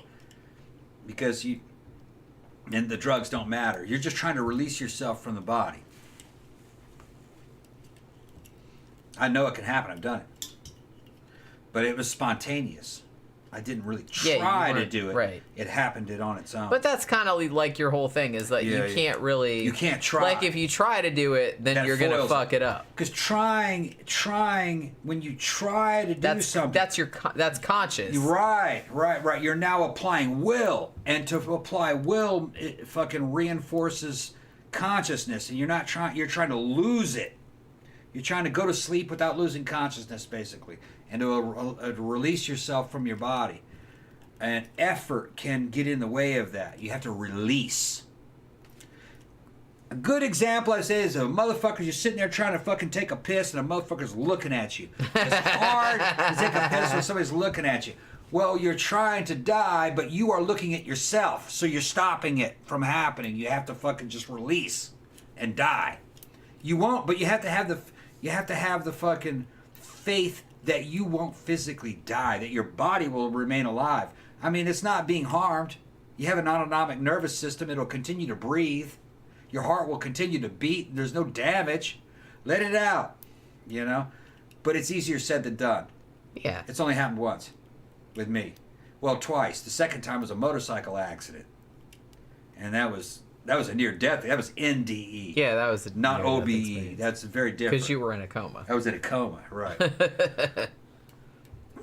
because you. And the drugs don't matter. You're just trying to release yourself from the body. I know it can happen. I've done it. But it was spontaneous. I didn't really try to do it. Right. It happened on its own. But that's kind of like your whole thing is that you can't really... You can't try. Like, if you try to do it, then you're going to fuck it up. Because trying, when you try to do something... That's conscious. Right. You're now applying will. And to apply will, it fucking reinforces consciousness. And you're trying to lose it. You're trying to go to sleep without losing consciousness, basically. And to release yourself from your body. And effort can get in the way of that. You have to release. A good example I say is a motherfucker, you're sitting there trying to fucking take a piss and a motherfucker's looking at you. It's hard to take a piss when somebody's looking at you. Well, you're trying to die, but you are looking at yourself. So you're stopping it from happening. You have to fucking just release. and die. You won't, but you have to have the fucking faith that you won't physically die, that your body will remain alive. I mean, it's not being harmed. You have an autonomic nervous system. It'll continue to breathe. Your heart will continue to beat. There's no damage. Let it out, you know? But it's easier said than done. Yeah. It's only happened once with me. Well, twice. The second time was a motorcycle accident. And that was a near death. That was NDE. Yeah, that was not OBE. That's very different. Because you were in a coma. I was in a coma, right.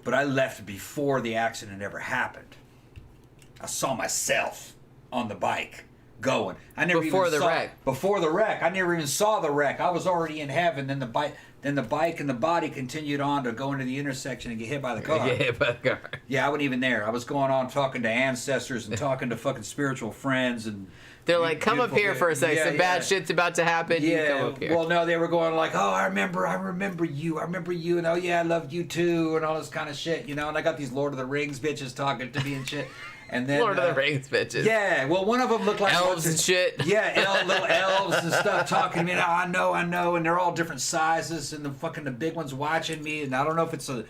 But I left before the accident ever happened. I saw myself on the bike going. I never Before even the saw, wreck. Before the wreck. I never even saw the wreck. I was already in heaven. Then the bike and the body continued on to go into the intersection and get hit by the car. Get hit by the car. Yeah, I wasn't even there. I was going on talking to ancestors and talking to fucking spiritual friends and. They're like, come up here for a second. Some bad shit's about to happen. Yeah, you come up here. Well, no, they were going like, oh, I remember you, and oh yeah, I loved you too, and all this kind of shit, you know. And I got these Lord of the Rings bitches talking to me and shit. And then Lord of the Rings bitches. Yeah, well, one of them looked like elves and shit. Yeah, little elves and stuff talking to me. Oh, I know, and they're all different sizes, and the big ones watching me, and I don't know if it's a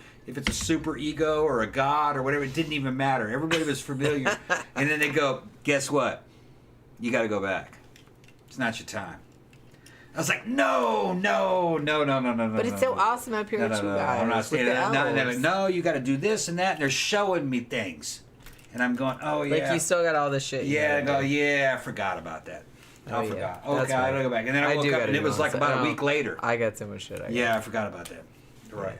super ego or a god or whatever. It didn't even matter. Everybody was familiar. And then they go, guess what? You got to go back. It's not your time. I was like, no. But it's so awesome up here with you guys. I'm not staying there. the And they're elves. like, no, you got to do this and that. And they're showing me things. And I'm going, oh, yeah. Like, you still got all this shit. Yeah, I go, yeah, I forgot about that. I forgot. That's Okay, I gotta go back. And then I woke up and it was like about a week later. I got so much shit. I forgot about that. Right.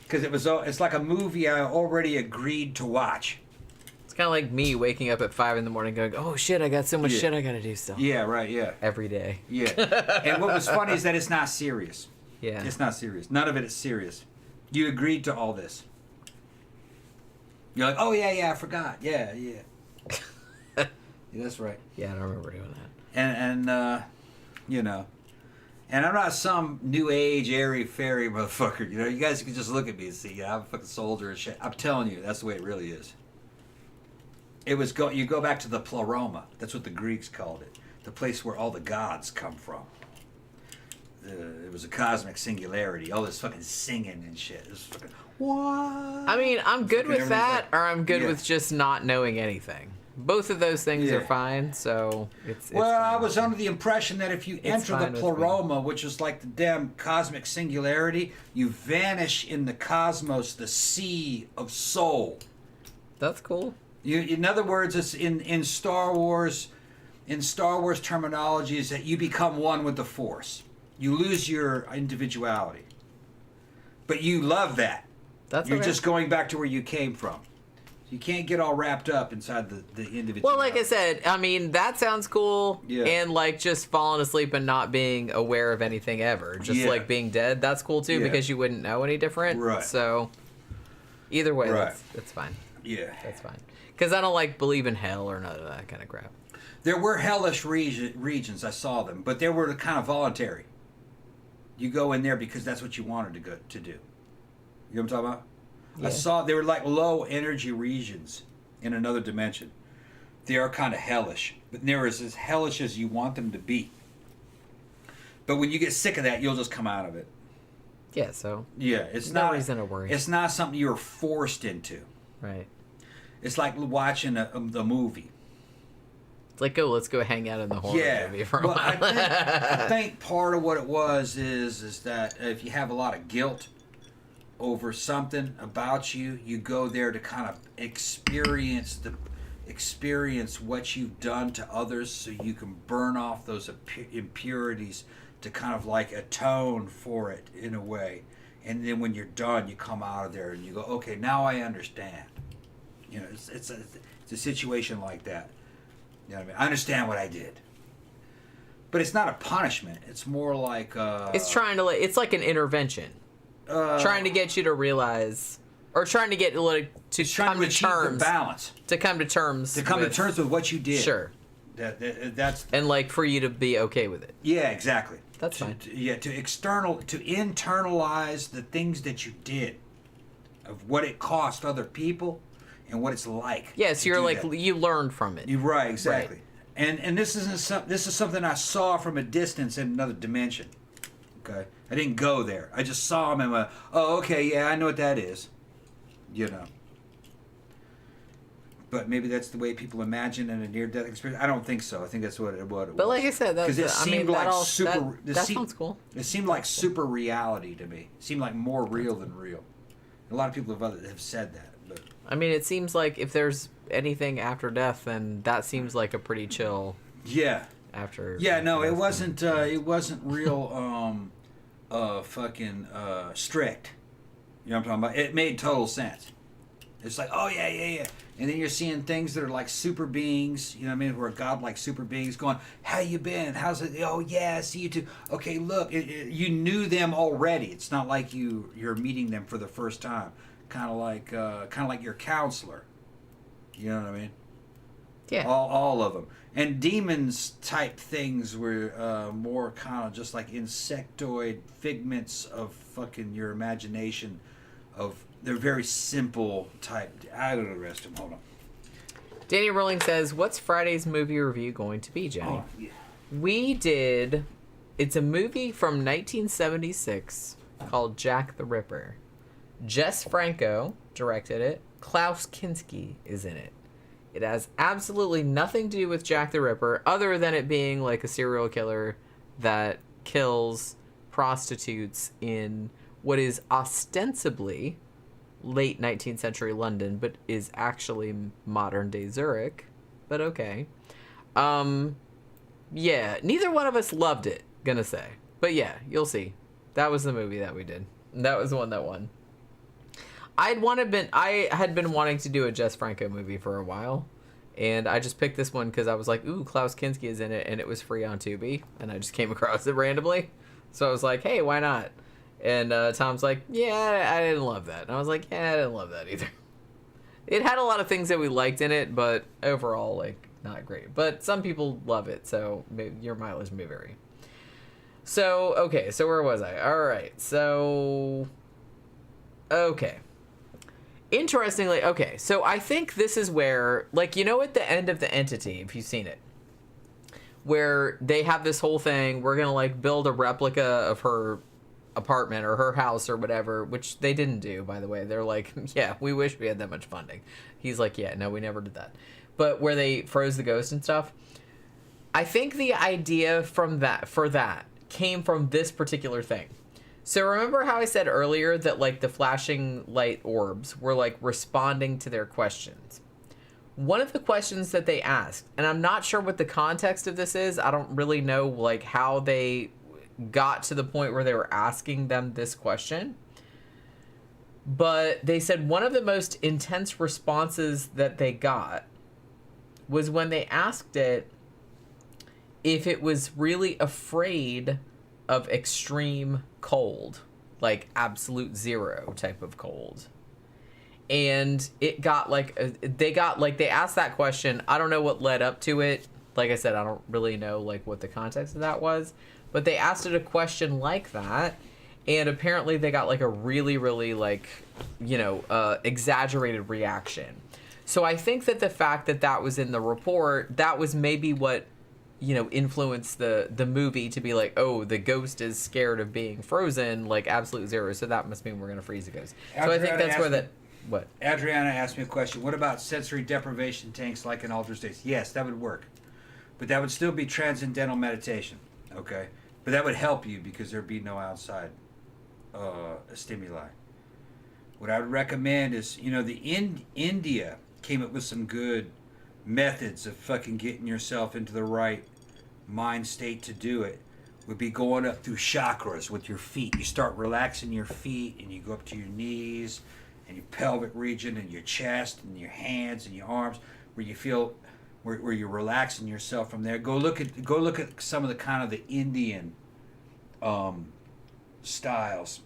Because it's like a movie I already agreed to watch. It's kind of like me waking up at 5 a.m. going, oh shit, I got so much shit I gotta do still. Yeah, right, yeah. Every day. Yeah. And what was funny is that it's not serious. Yeah. It's not serious. None of it is serious. You agreed to all this. You're like, oh yeah, I forgot. Yeah. Yeah, that's right. Yeah, I don't remember doing that. And you know, and I'm not some new age airy fairy motherfucker. You know, you guys can just look at me and see, I'm a fucking soldier and shit. I'm telling you, that's the way it really is. It was you go back to the pleroma. That's what the Greeks called it. The place where all the gods come from. It was a cosmic singularity. All this fucking singing and shit. It was fucking, what? I mean, I'm good with that, or I'm good with just not knowing anything. Both of those things are fine, so it's well, fine. I was under the impression that if you enter the pleroma, which is like the damn cosmic singularity, you vanish in the cosmos, the sea of soul. That's cool. In other words, it's in Star Wars. In Star Wars terminology, is that you become one with the Force. You lose your individuality, but you love that. You're just going back to where you came from. You can't get all wrapped up inside the individuality. Well, like I said, I mean, that sounds cool. Yeah. And like just falling asleep and not being aware of anything ever. Just like being dead, that's cool too, because you wouldn't know any different. Right. So either way, that's fine. Yeah. That's fine. Because I don't believe in hell or none of that kind of crap. There were hellish regions, I saw them, but they were kind of voluntary. You go in there because that's what you wanted to do. You know what I'm talking about? Yeah. I saw they were like low energy regions in another dimension. They are kind of hellish, but they're as hellish as you want them to be. But when you get sick of that, you'll just come out of it. Yeah, so it's no not reason to worry. It's not something you're forced into. Right. It's like watching the movie. It's like, let's go hang out in the horror movie for a while. I think part of what it was is that if you have a lot of guilt over something about you, you go there to kind of experience what you've done to others, so you can burn off those impurities to kind of like atone for it in a way. And then when you're done, you come out of there and you go, okay, now I understand. You know, it's a situation like that. You know what I mean? I understand what I did. But it's not a punishment. It's more like it's it's like an intervention. Trying to get you to realize, or trying to get to come to terms. Balance. To come to terms. To come to terms with what you did. Sure. That's and for you to be okay with it. Yeah, exactly. That's fine. To internalize the things that you did, of what it cost other people, and what it's like. Yes, you learned from it. You're right, exactly. And this is something I saw from a distance in another dimension. Okay, I didn't go there. I just saw him and went, "Oh, okay, yeah, I know what that is." You know. But maybe that's the way people imagine in a near-death experience. I don't think so. I think that's what it was. But like I said, because it seemed like super. That sounds cool. It seemed like super reality to me. It seemed like more real than real. A lot of people have said that. But I mean, it seems like if there's anything after death, then that seems like a pretty chill. Yeah. After. Yeah. No, it wasn't. It wasn't real. Fucking strict. You know what I'm talking about? It made total sense. It's like, oh yeah, yeah, yeah. And then you're seeing things that are like super beings, you know what I mean, who are godlike super beings going, how you been? How's it? Oh yeah, I see you too. Okay, look, you knew them already. It's not like you're meeting them for the first time. Kind of like your counselor. You know what I mean? Yeah. All of them. And demons type things were more kind of just like insectoid figments of fucking your imagination. They're very simple type. I go to the restroom. Hold on. Danny Rolling says, "What's Friday's movie review going to be, Jenny?" Oh, yeah. We did. It's a movie from 1976 called Jack the Ripper. Jess Franco directed it. Klaus Kinski is in it. It has absolutely nothing to do with Jack the Ripper, other than it being like a serial killer that kills prostitutes in what is ostensibly late 19th century London, but is actually modern day Zurich. But okay. Yeah, neither one of us loved it, gonna say. But yeah, you'll see. That was the movie that we did. That was the one that won. I had been wanting to do a Jess Franco movie for a while, and I just picked this one because I was like, ooh, Klaus Kinski is in it, and it was free on Tubi, and I just came across it randomly. So I was like, hey, why not? And Tom's like, yeah, I didn't love that. And I was like, yeah, I didn't love that either. It had a lot of things that we liked in it, but overall, like, not great. But some people love it, so maybe your mileage may vary. So, okay, so where was I? All right, so... Okay. Interestingly, okay, so I think this is where, like, you know at the end of The Entity, if you've seen it, where they have this whole thing, we're going to, like, build a replica of her apartment or her house or whatever, which they didn't do, by the way. They're like, yeah, we wish we had that much funding. He's like, yeah, no, we never did that. But where they froze the ghost and stuff, I think the idea for that came from this particular thing. So remember how I said earlier that like the flashing light orbs were like responding to their questions? One of the questions that they asked, and I'm not sure what the context of this is, I don't really know like how they got to the point where they were asking them this question, but they said one of the most intense responses that they got was when they asked it if it was really afraid of extreme cold, like absolute zero type of cold. And it got like they asked that question. I don't know what led up to it. Like I said, I don't really know like what the context of that was, but they asked it a question like that, and apparently they got like a really, really like, you know, exaggerated reaction. So I think that the fact that that was in the report, that was maybe what, you know, influenced the movie to be like, oh, the ghost is scared of being frozen, like absolute zero, so that must mean we're going to freeze the ghost. So I think that's where that... What? Adriana asked me a question. What about sensory deprivation tanks like in Altered States? Yes, that would work. But that would still be transcendental meditation, okay? But that would help you because there'd be no outside stimuli. What I would recommend is, you know, India came up with some good methods of fucking getting yourself into the right mind state to do it. Would be going up through chakras with your feet. You start relaxing your feet and you go up to your knees and your pelvic region and your chest and your hands and your arms, where you feel where you're relaxing yourself from there. Go look at some of the kind of the Indian styles,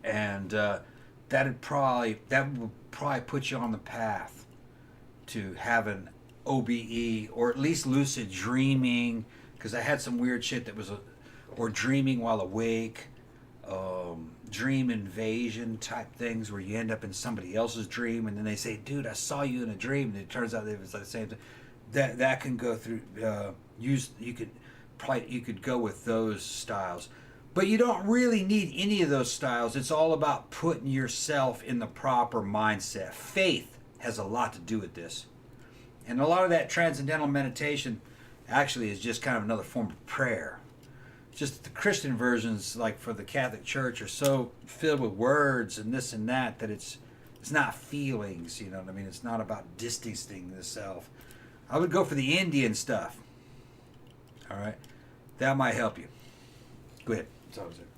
and that would probably put you on the path to having OBE or at least lucid dreaming, because I had some weird shit that was or dreaming while awake. Dream invasion type things where you end up in somebody else's dream and then they say, dude, I saw you in a dream, and it turns out it was like the same thing. that can go through. You could go with those styles, but you don't really need any of those styles. It's all about putting yourself in the proper mindset. Faith has a lot to do with this, and a lot of that transcendental meditation actually is just kind of another form of prayer. Just the Christian versions, like for the Catholic Church, are so filled with words and this and that it's not feelings. You know what I mean? It's not about distancing the self. I would go for the Indian stuff. All right, that might help you. Go ahead. That's all I was saying.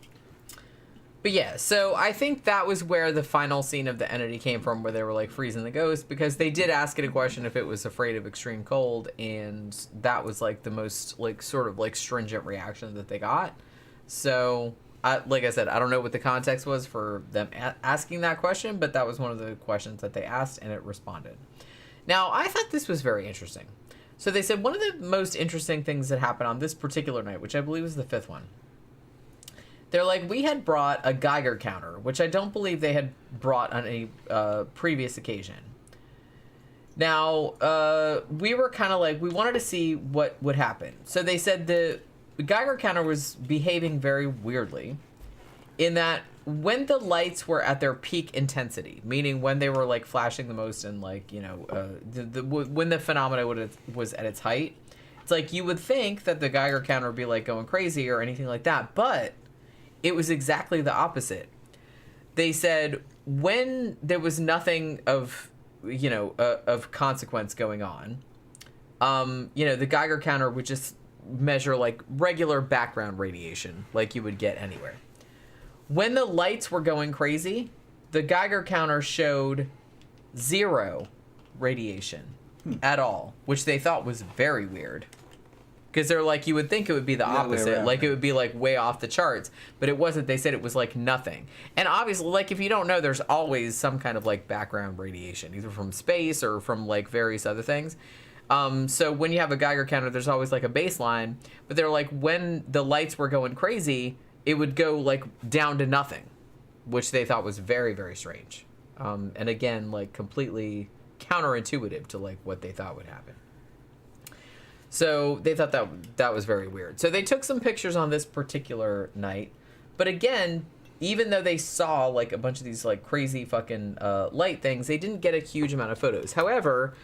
But yeah, so I think that was where the final scene of the entity came from, where they were like freezing the ghost, because they did ask it a question if it was afraid of extreme cold, and that was like the most like sort of like stringent reaction that they got. So, like I said, I don't know what the context was for them asking that question, but that was one of the questions that they asked, and it responded. Now, I thought this was very interesting. So they said one of the most interesting things that happened on this particular night, which I believe was the 5th one. They're like, we had brought a Geiger counter, which I don't believe they had brought on a previous occasion. Now, we were kind of like, we wanted to see what would happen. So they said the Geiger counter was behaving very weirdly in that when the lights were at their peak intensity, meaning when they were like flashing the most and like, you know, when the phenomena was at its height, it's like you would think that the Geiger counter would be like going crazy or anything like that, but it was exactly the opposite. They said when there was nothing of, you know, of consequence going on, you know, the Geiger counter would just measure like regular background radiation like you would get anywhere. When the lights were going crazy, the Geiger counter showed 0 radiation at all, which they thought was very weird. Because they're like, you would think it would be the opposite. Like, it would be, like, way off the charts. But it wasn't. They said it was, like, nothing. And obviously, like, if you don't know, there's always some kind of, like, background radiation. Either from space or from, like, various other things. So when you have a Geiger counter, there's always, like, a baseline. But they're like, when the lights were going crazy, it would go, like, down to nothing. Which they thought was very, very strange. And again, like, completely counterintuitive to, like, what they thought would happen. So they thought that was very weird. So they took some pictures on this particular night. But again, even though they saw like a bunch of these like crazy fucking light things, they didn't get a huge amount of photos. However,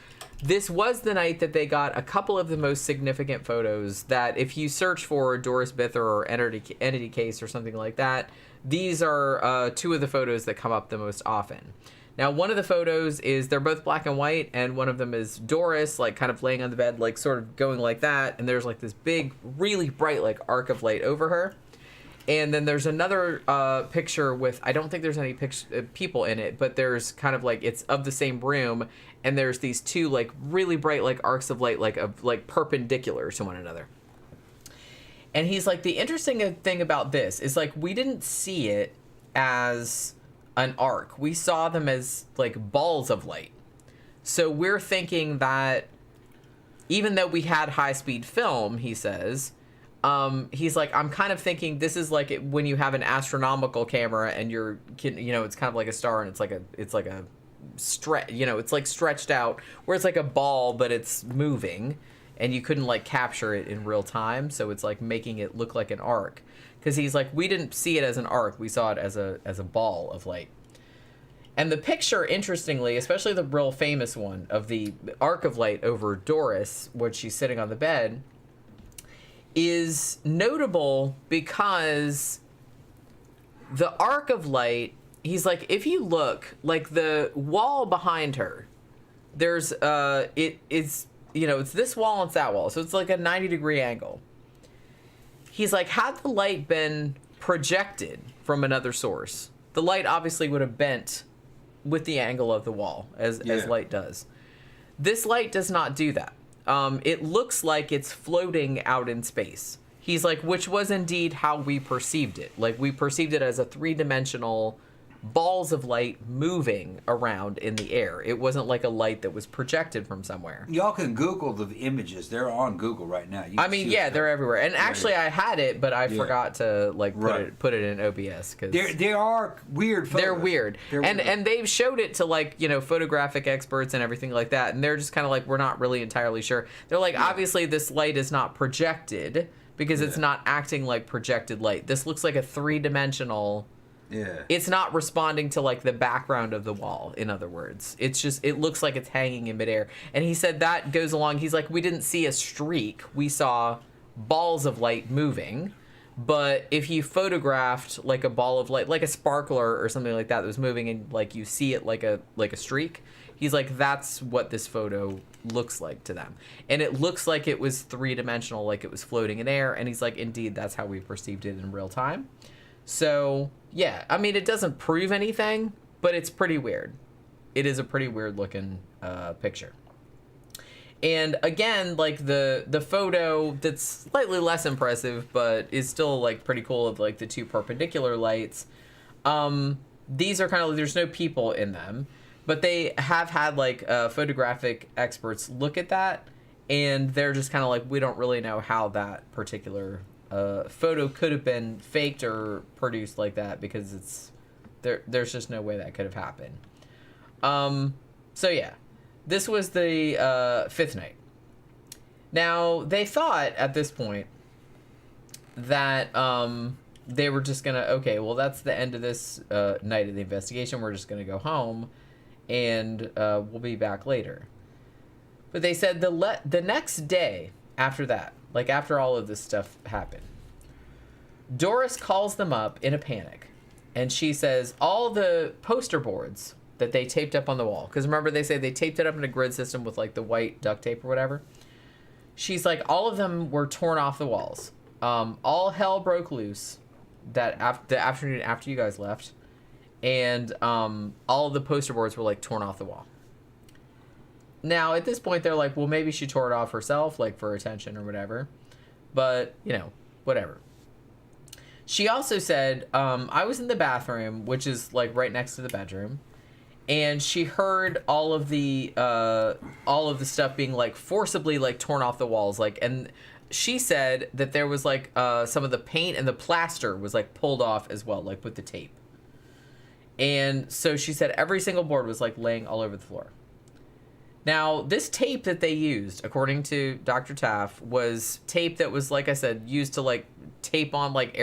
this was the night that they got a couple of the most significant photos that if you search for Doris Bither or entity case or something like that, these are 2 of the photos that come up the most often. Now, one of the photos is, they're both black and white, and one of them is Doris, like, kind of laying on the bed, like, sort of going like that, and there's, like, this big, really bright, like, arc of light over her. And then there's another picture with, I don't think there's any people in it, but there's kind of, like, it's of the same room, and there's these 2, like, really bright, like, arcs of light, like perpendicular to one another. And he's like, the interesting thing about this is, like, we didn't see it as an arc. We saw them as like balls of light. So we're thinking that even though we had high-speed film, he says, he's like, I'm kind of thinking this is like when you have an astronomical camera and you know, it's kind of like a star and it's like a stretch, you know, it's like stretched out where it's like a ball, but it's moving and you couldn't like capture it in real time. So it's like making it look like an arc. Because he's like, we didn't see it as an arc. We saw it as a ball of light. And the picture, interestingly, especially the real famous one of the arc of light over Doris, where she's sitting on the bed, is notable because the arc of light, he's like, if you look, like the wall behind her, there's, it's, you know, it's this wall and it's that wall. So it's like a 90-degree angle. He's like, had the light been projected from another source, the light obviously would have bent with the angle of the wall, as light does. This light does not do that. It looks like it's floating out in space. He's like, which was indeed how we perceived it. Like, we perceived it as a 3-dimensional balls of light moving around in the air. It wasn't like a light that was projected from somewhere. Y'all can Google the images. They're on Google right now. I mean, yeah, they're everywhere. And actually, I had it, but I forgot to like put it in OBS because they are weird photos. They're weird. And they've showed it to like, you know, photographic experts and everything like that, and they're just kind of like, we're not really entirely sure. They're like, obviously this light is not projected because it's not acting like projected light. This looks like a 3-dimensional. Yeah. It's not responding to like the background of the wall, in other words. It's just, it looks like it's hanging in midair. And he said that goes along, he's like, we didn't see a streak. We saw balls of light moving. But if you photographed like a ball of light, like a sparkler or something like that was moving and like you see it like a streak, he's like, that's what this photo looks like to them. And it looks like it was 3-dimensional, like it was floating in air. And he's like, indeed, that's how we perceived it in real time. So, yeah, I mean, it doesn't prove anything, but it's pretty weird. It is a pretty weird looking picture. And again, like the photo that's slightly less impressive, but is still like pretty cool of like the 2 perpendicular lights. These are kind of, there's no people in them, but they have had like photographic experts look at that, and they're just kind of like, we don't really know how that particular photo could have been faked or produced like that because it's there's just no way that could have happened. So yeah, this was the 5th night. Now they thought at this point that they were just gonna, okay, well that's the end of this night of the investigation. We're just gonna go home and we'll be back later. But they said the next day after that, like after all of this stuff happened, Doris calls them up in a panic, and she says all the poster boards that they taped up on the wall, because remember they say they taped it up in a grid system with like the white duct tape or whatever. She's like, all of them were torn off the walls. All hell broke loose that the afternoon after you guys left, and all of the poster boards were like torn off the wall. Now, at this point, they're like, well, maybe she tore it off herself, like, for attention or whatever. But, you know, whatever. She also said, I was in the bathroom, which is, like, right next to the bedroom. And she heard all of the stuff being, like, forcibly, like, torn off the walls. Like, and she said that there was, like, some of the paint and the plaster was, like, pulled off as well, like, with the tape. And so she said every single board was, like, laying all over the floor. Now, this tape that they used, according to Dr. Taff, was tape that was, like I said, used to, like, tape on, like,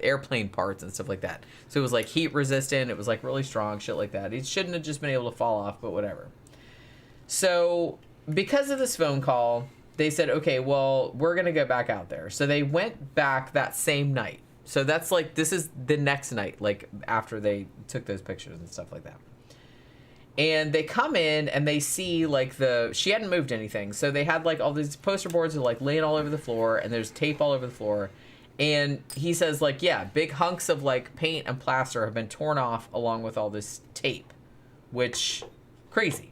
airplane parts and stuff like that. So it was, like, heat resistant. It was, like, really strong, shit like that. It shouldn't have just been able to fall off, but whatever. So, because of this phone call, they said, okay, well, we're going to go back out there. So they went back that same night. So that's, like, this is the next night, like, after they took those pictures and stuff like that. And they come in and they see, like, she hadn't moved anything. So they had, like, all these poster boards are, like, laying all over the floor, and there's tape all over the floor. And he says, like, yeah, big hunks of, like, paint and plaster have been torn off along with all this tape, which, crazy.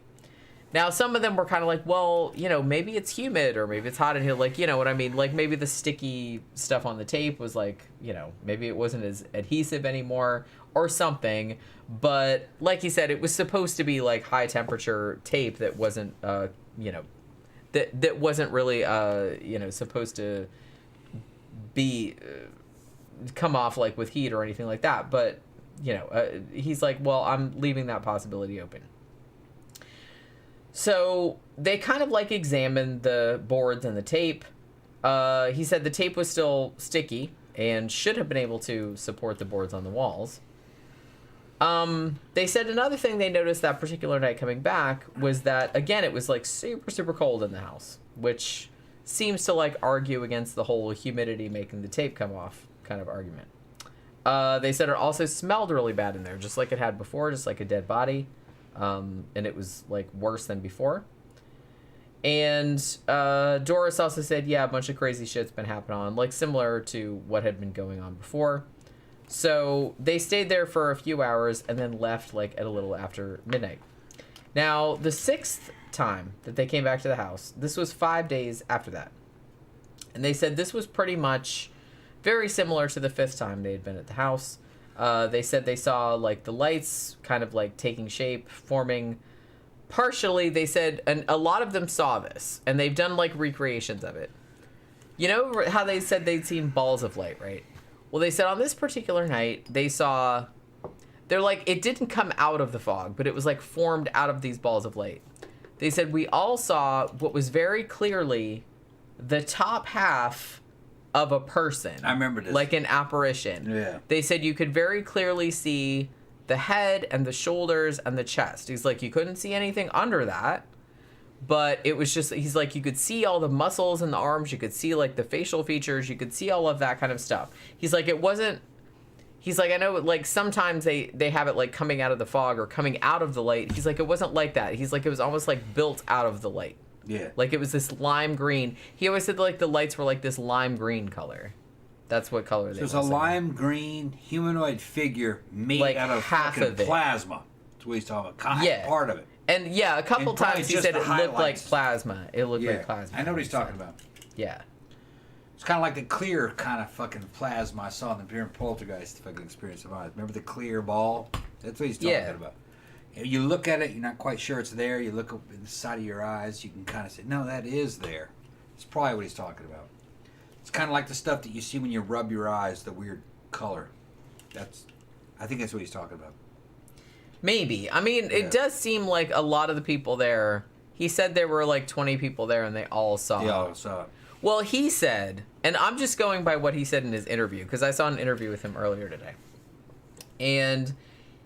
Now, some of them were kind of like, well, you know, maybe it's humid or maybe it's hot in here. Like, you know what I mean? Like, maybe the sticky stuff on the tape was, like, you know, maybe it wasn't as adhesive anymore or something. But like he said, it was supposed to be like high temperature tape that wasn't, you know, that wasn't really, you know, supposed to be come off like with heat or anything like that. But, you know, he's like, well, I'm leaving that possibility open. So they kind of like examined the boards and the tape. He said the tape was still sticky and should have been able to support the boards on the walls. They said another thing they noticed that particular night coming back was that, again, it was like super, super cold in the house, which seems to like argue against the whole humidity making the tape come off kind of argument. They said it also smelled really bad in there, just like it had before, just like a dead body. And it was like worse than before. And Doris also said, yeah, a bunch of crazy shit's been happening on, like similar to what had been going on before. So they stayed there for a few hours and then left like at a little after midnight. Now, the 6th time that they came back to the house, this was 5 days after that. And they said this was pretty much very similar to the 5th time they had been at the house. They said they saw like the lights kind of like taking shape, forming partially. They said, and a lot of them saw this, and they've done like recreations of it. You know how they said they'd seen balls of light, right? Well, they said on this particular night, they're like, it didn't come out of the fog, but it was like formed out of these balls of light. They said we all saw what was very clearly the top half of a person. I remember this. Like an apparition. Yeah. They said you could very clearly see the head and the shoulders and the chest. He's like, you couldn't see anything under that, but it was just, he's like, you could see all the muscles in the arms, you could see like the facial features, you could see all of that kind of stuff. He's like, it wasn't, he's like, I know like sometimes they have it like coming out of the fog or coming out of the light. He's like, it wasn't like that. He's like, it was almost like built out of the light. Yeah. Like it was this lime green. He always said like the lights were like this lime green color. That's what color they were. So it was a lime green humanoid figure made like out of half fucking of it. Plasma. That's what he's talking about. Yeah. Part of it. And yeah, a couple And probably times he just said the it looked like highlights. plasma. It looked Yeah. like plasma. I know what he's talking about. Yeah. It's kind of like the clear kind of fucking plasma I saw in the Pure Poltergeist fucking experience of mine. Remember the clear ball? That's what he's talking Yeah. about. You look at it, you're not quite sure it's there. You look up in the side of your eyes, you can kind of say, no, that is there. It's probably what he's talking about. It's kind of like the stuff that you see when you rub your eyes, the weird color. I think that's what he's talking about. Maybe. I mean, Yeah. it does seem like a lot of the people there, he said there were like 20 people there and they all saw Yeah, it. I saw it. Well, he said, and I'm just going by what he said in his interview, because I saw an interview with him earlier today. And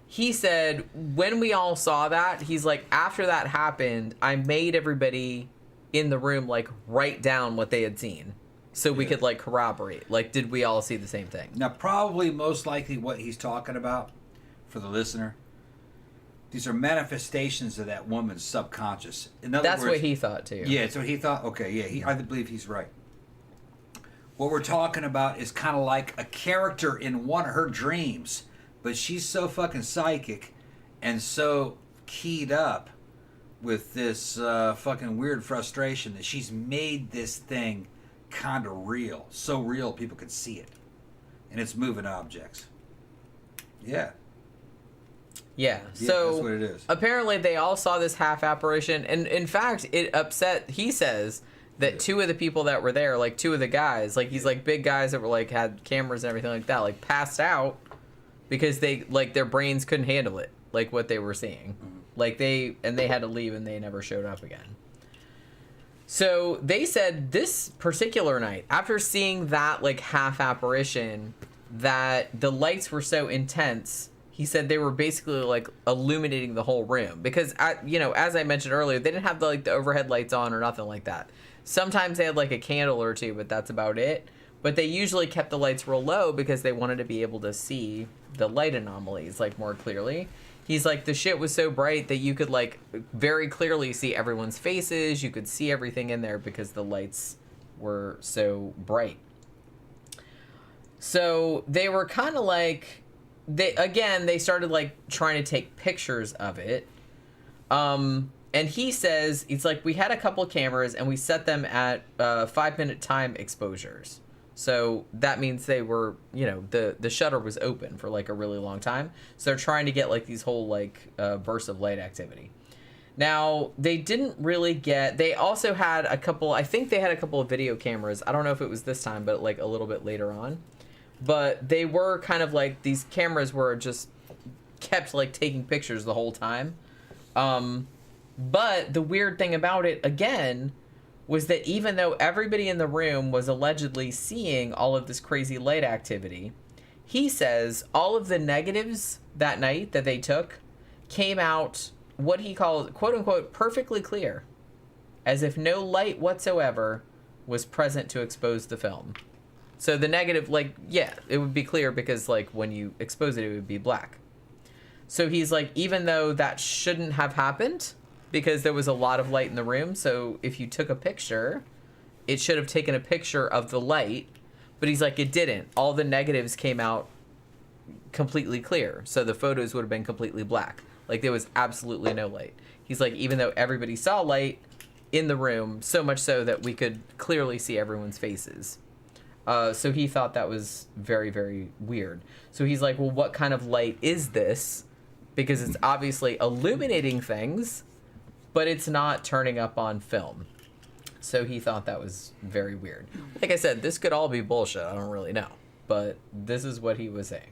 he said, when we all saw that, he's like, after that happened, I made everybody in the room, like, write down what they had seen. So we could, like, corroborate. Like, did we all see the same thing? Now, probably most likely what he's talking about, for the listener, these are manifestations of that woman's subconscious. In other That's words, what he thought, too. Yeah, so he thought, okay, yeah, I believe he's right. What we're talking about is kind of like a character in one of her dreams, but she's so fucking psychic and so keyed up with this fucking weird frustration that she's made this thing kind of real. So real people can see it. And it's moving objects. Yeah. Yeah, Yeah, so that's what it is. apparently they all saw this half apparition, and in fact, it upset, he says, that two of the people that were there, like two of the guys, like he's like big guys that were like had cameras and everything like that, like passed out because they, like their brains couldn't handle it, like what they were seeing. Like they had to leave and they never showed up again. So they said this particular night, after seeing that like half apparition, that the lights were so intense, he said they were basically like illuminating the whole room because, as I mentioned earlier, they didn't have the overhead lights on or nothing like that. Sometimes they had like a candle or two, but that's about it. But they usually kept the lights real low because they wanted to be able to see the light anomalies like more clearly. He's like, the shit was so bright that you could like very clearly see everyone's faces. You could see everything in there because the lights were so bright. So they were kind of like, they started like trying to take pictures of it. And he says, it's like, we had a couple cameras and we set them at 5-minute time exposures. So that means they were, the shutter was open for like a really long time. So they're trying to get like these whole like bursts of light activity. Now, they didn't really they also had I think they had a couple of video cameras. I don't know if it was this time, but like a little bit later on. But they were kind of like, these cameras were just kept like taking pictures the whole time. But the weird thing about it, again, was that even though everybody in the room was allegedly seeing all of this crazy light activity, he says all of the negatives that night that they took came out what he calls, quote unquote, perfectly clear, as if no light whatsoever was present to expose the film. So the negative, like, yeah, it would be clear because, like, when you expose it, it would be black. So he's like, even though that shouldn't have happened because there was a lot of light in the room, so if you took a picture, it should have taken a picture of the light, but he's like, it didn't. All the negatives came out completely clear, so the photos would have been completely black. Like, there was absolutely no light. He's like, even though everybody saw light in the room, so much so that we could clearly see everyone's faces. So he thought that was very, very weird. So he's like, well, what kind of light is this? Because it's obviously illuminating things, but it's not turning up on film. So he thought that was very weird. Like I said, this could all be bullshit. I don't really know. But this is what he was saying.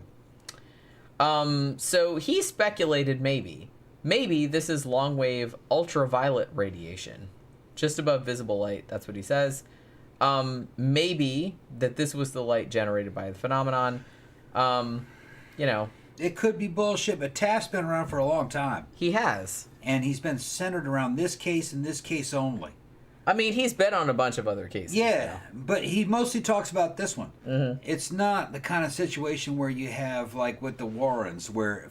So he speculated maybe this is long-wave ultraviolet radiation. Just above visible light. That's what he says. Maybe that this was the light generated by the phenomenon. You know. It could be bullshit, but Taff's been around for a long time. He has. And he's been centered around this case and this case only. I mean, he's been on a bunch of other cases. Yeah, but he mostly talks about this one. Mm-hmm. It's not the kind of situation where you have, like, with the Warrens, where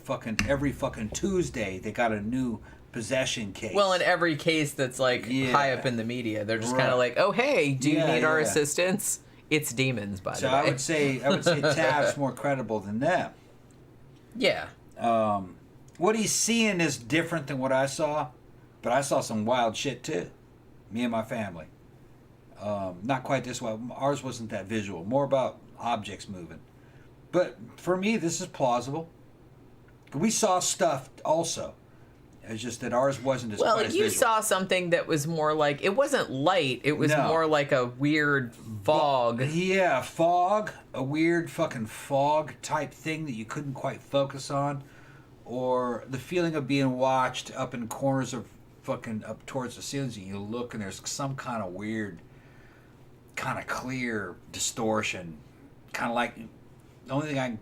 every fucking Tuesday they got a new possession case. Well, in every case that's, like, high up in the media, they're just kind of like, oh, hey, do you need our assistance? It's demons, by the way. So I would say Taff's more credible than them. Yeah. What he's seeing is different than what I saw, but I saw some wild shit, too. Me and my family. Not quite this way. Ours wasn't that visual. More about objects moving. But for me, this is plausible. We saw stuff also. It's just that ours wasn't as well, quite as you visual. saw something that was more like, it wasn't light. It was more like a weird fog. Yeah, fog. A weird fucking fog type thing that you couldn't quite focus on. Or the feeling of being watched up in corners of fucking up towards the ceilings, and you look and there's some kind of weird, kind of clear distortion, kind of like the only thing I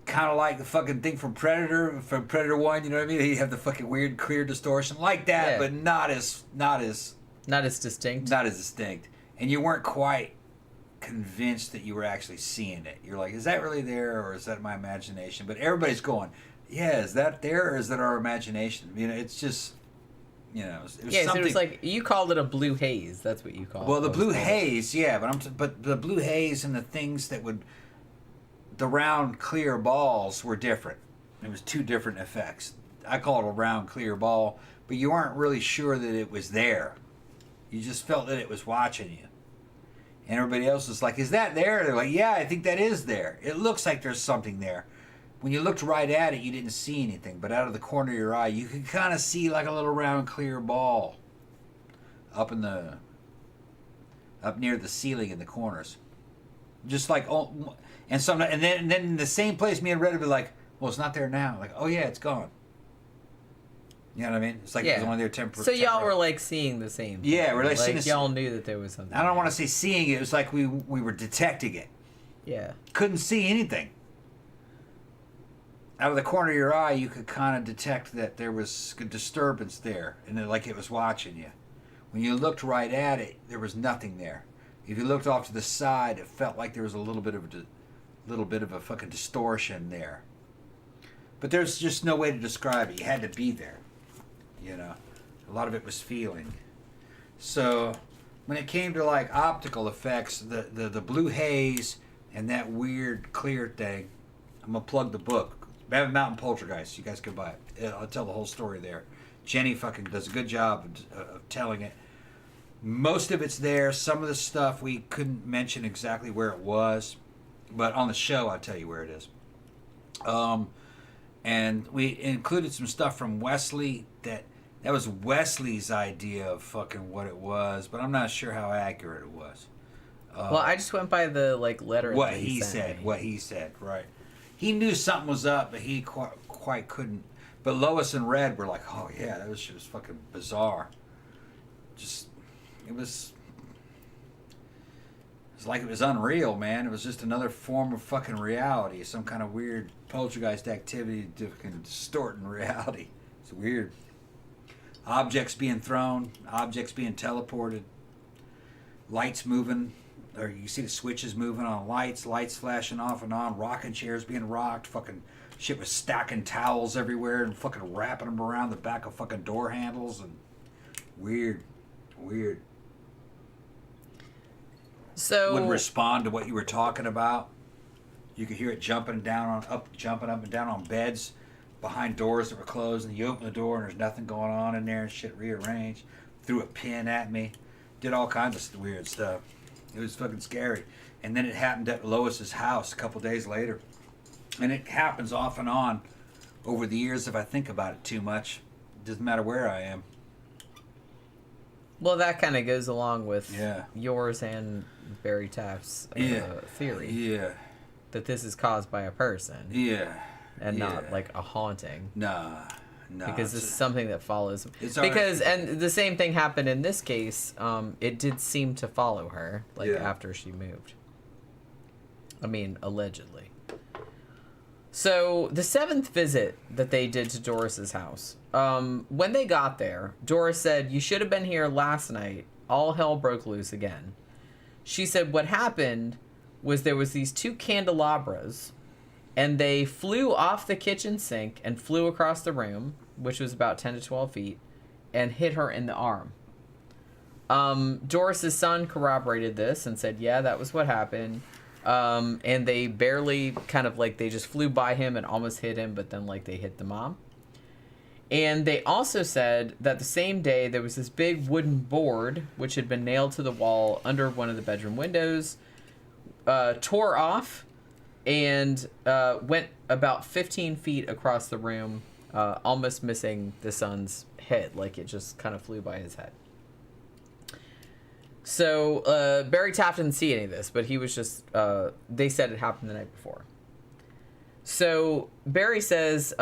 kind of like the fucking thing from Predator 1, you know what I mean? You have the fucking weird clear distortion like that, but not as distinct, and you weren't quite convinced that you were actually seeing it. You're like, is that really there, or is that my imagination? But everybody's going, yeah, is that there, or is that our imagination? You know, it's just, you know, it was something. So it was like, you called it a blue haze. That's what you called it. Well, the blue haze, yeah, but the blue haze and the things that would, the round clear balls were different. It was two different effects. I call it a round clear ball, but you weren't really sure that it was there. You just felt that it was watching you. And everybody else was like, is that there? They're like, yeah, I think that is there. It looks like there's something there. When you looked right at it, you didn't see anything, but out of the corner of your eye, you could kind of see like a little round clear ball up near the ceiling in the corners, just like and then in the same place, me and Red would be like, well, it's not there now. Like, oh yeah, it's gone. You know what I mean? It's like it was only there temporarily. So y'all were like seeing the same thing. Yeah, we're like seeing y'all knew that there was something. I don't want to say seeing it. It was like we were detecting it. Yeah. Couldn't see anything. Out of the corner of your eye, you could kind of detect that there was a disturbance there, and like it was watching you. When you looked right at it, there was nothing there. If you looked off to the side, it felt like there was a little bit of a fucking distortion there. But there's just no way to describe it. You had to be there. You know, a lot of it was feeling. So when it came to like optical effects, the blue haze and that weird clear thing, I'm gonna plug the book. Babbitt Mountain Poltergeist. You guys can buy it. I'll tell the whole story there. Jenny fucking does a good job of telling it. Most of it's there. Some of the stuff we couldn't mention exactly where it was, but on the show I'll tell you where it is. And we included some stuff from Wesley that was Wesley's idea of fucking what it was, but I'm not sure how accurate it was. Well, I just went by the like letter. What he said, right? He knew something was up, but he quite couldn't. But Lois and Red were like, "Oh yeah, that shit was fucking bizarre." It was like it was unreal, man. It was just another form of fucking reality, some kind of weird poltergeist activity to fucking distorting reality. It's weird. Objects being thrown, objects being teleported, lights moving. Or you see the switches moving on lights flashing off and on, rocking chairs being rocked, fucking shit was stacking towels everywhere and fucking wrapping them around the back of fucking door handles and weird. So wouldn't respond to what you were talking about. You could hear it jumping up and down on beds behind doors that were closed, and you open the door and there's nothing going on in there and shit rearranged. Threw a pin at me, did all kinds of weird stuff. It was fucking scary. And then it happened at Lois's house a couple days later. And it happens off and on over the years if I think about it too much. It doesn't matter where I am. Well, that kind of goes along with yours and Barry Taff's theory. Yeah. That this is caused by a person. Yeah. And not like a haunting. Nah. Because this is something that follows. And the same thing happened in this case. It did seem to follow her, after she moved. I mean, allegedly. So the 7th visit that they did to Doris's house. When they got there, Doris said, "You should have been here last night. All hell broke loose again." She said what happened was there was these 2 candelabras, and they flew off the kitchen sink and flew across the room, which was about 10 to 12 feet, and hit her in the arm. Doris's son corroborated this and said, yeah, that was what happened. And they barely they just flew by him and almost hit him, but then they hit the mom. And they also said that the same day there was this big wooden board which had been nailed to the wall under one of the bedroom windows, tore off and went about 15 feet across the room, almost missing the son's head. It just kind of flew by his head. So Barry Taff didn't see any of this, but he was just, they said it happened the night before. So Barry says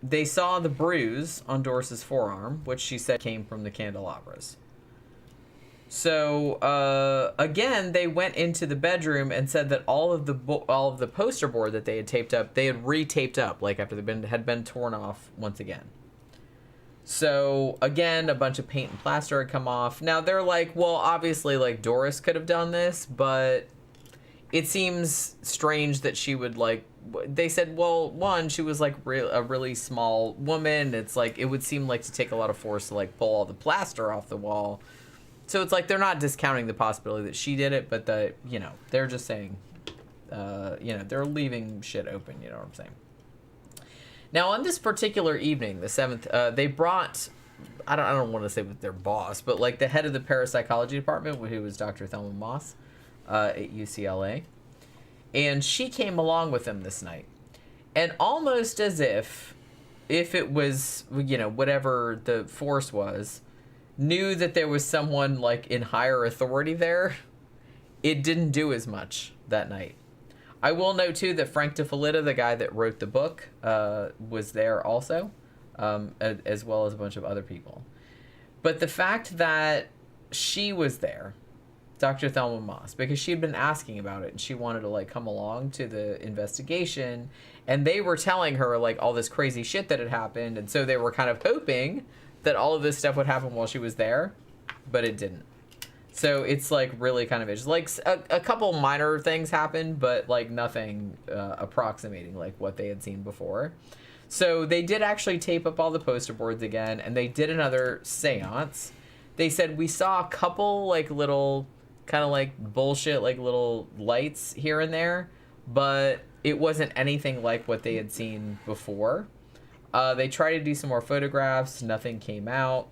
they saw the bruise on Doris's forearm, which she said came from the candelabras. So again, they went into the bedroom and said that all of the poster board that they had taped up, they had re-taped up, after they had been torn off once again. So again, a bunch of paint and plaster had come off. Now they're well, obviously, Doris could have done this, but it seems strange that she would They said, well, one, she was a really small woman. It's it would seem to take a lot of force to pull all the plaster off the wall. So it's they're not discounting the possibility that she did it, but they're just saying, they're leaving shit open. You know what I'm saying? Now, on this particular evening, the 7th, they brought, I don't want to say with their boss, but the head of the parapsychology department, who was Dr. Thelma Moss at UCLA. And she came along with them this night. And almost as if it was, whatever the force was, knew that there was someone in higher authority there, it didn't do as much that night. I will note too that Frank DeFelitta, the guy that wrote the book, was there also, as well as a bunch of other people. But the fact that she was there, Dr. Thelma Moss, because she had been asking about it and she wanted to come along to the investigation, and they were telling her all this crazy shit that had happened, and so they were kind of hoping that all of this stuff would happen while she was there, but it didn't. So it's really kind of interesting. A couple minor things happened, but nothing approximating what they had seen before. So they did actually tape up all the poster boards again, and they did another seance. They said we saw a couple little kind of bullshit little lights here and there, but it wasn't anything like what they had seen before. They tried to do some more photographs. Nothing came out.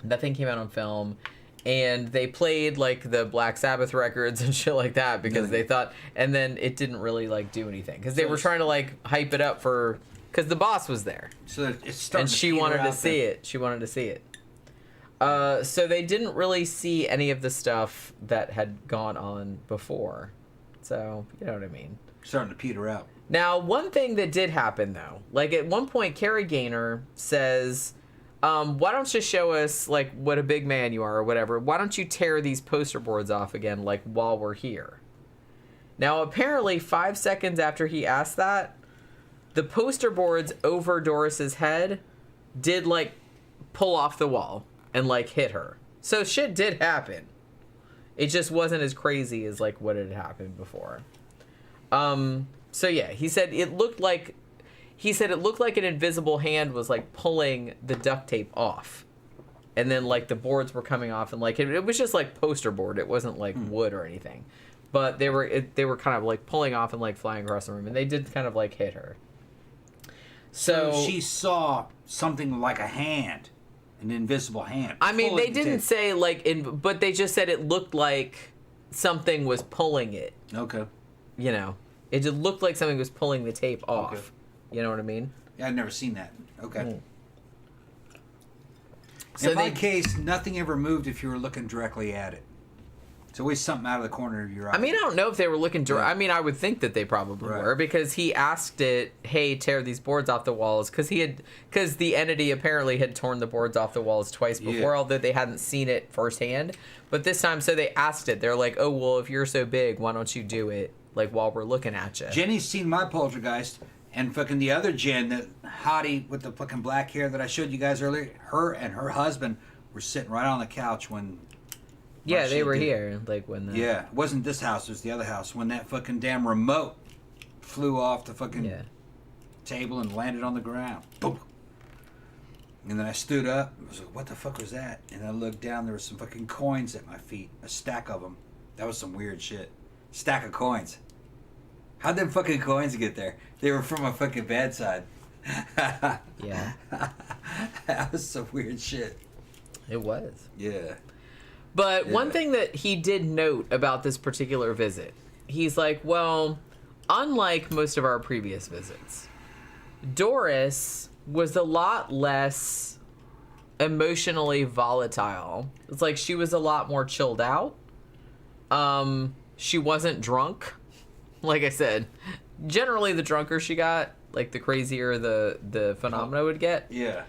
Nothing came out on film. And they played the Black Sabbath records and shit like that because they thought, and then it didn't really do anything because they were trying to hype it up because the boss was there. So it's starting and she wanted to see it. She wanted to see it. So they didn't really see any of the stuff that had gone on before. So, you know what I mean. Starting to peter out. Now, one thing that did happen, though, at one point, Carrie Gaynor says, why don't you show us, what a big man you are or whatever. Why don't you tear these poster boards off again, while we're here? Now, apparently, 5 seconds after he asked that, the poster boards over Doris's head did, pull off the wall and, hit her. So shit did happen. It just wasn't as crazy as, what had happened before. So yeah, he said it looked like an invisible hand was pulling the duct tape off, and then the boards were coming off, and it was just poster board. It wasn't wood or anything, but they were kind of pulling off and flying across the room, and they did kind of hit her. So she saw something like a hand, an invisible hand. I mean, they didn't say but they just said it looked like something was pulling it. Okay. You know, it just looked like something was pulling the tape off. Okay. You know what I mean? Yeah, I've never seen that. Okay. Mm. So in my case, nothing ever moved if you were looking directly at it. It's always something out of the corner of your eye. I mean, I don't know if they were looking direct. Yeah. I mean, I would think that they probably Right. were, because he asked it, "Hey, tear these boards off the walls," because the entity apparently had torn the boards off the walls twice before, Yeah. although they hadn't seen it firsthand. But this time, so they asked it. They're like, "Oh, well, if you're so big, why don't you do it like while we're looking at you?" Jenny's seen my poltergeist, and fucking the other Jen, the hottie with the fucking black hair that I showed you guys earlier, her and her husband were sitting right on the couch when... Yeah, my they shit were did. here, like when the... Yeah, it wasn't this house, it was the other house. When that fucking damn remote flew off the fucking Yeah. table and landed on the ground. Boom. And then I stood up. I was like, what the fuck was that? And I looked down, there was some fucking coins at my feet. A stack of them. That was some weird shit. Stack of coins. How'd them fucking coins get there? They were from my fucking bedside. Yeah, That was some weird shit. it was. Yeah. But Yeah. one thing that he did note about this particular visit, he's like, well, unlike most of our previous visits, Doris was a lot less emotionally volatile. It's like she was a lot more chilled out. She wasn't drunk. Like I said, generally the drunker she got, like the crazier the phenomena would get. Yeah.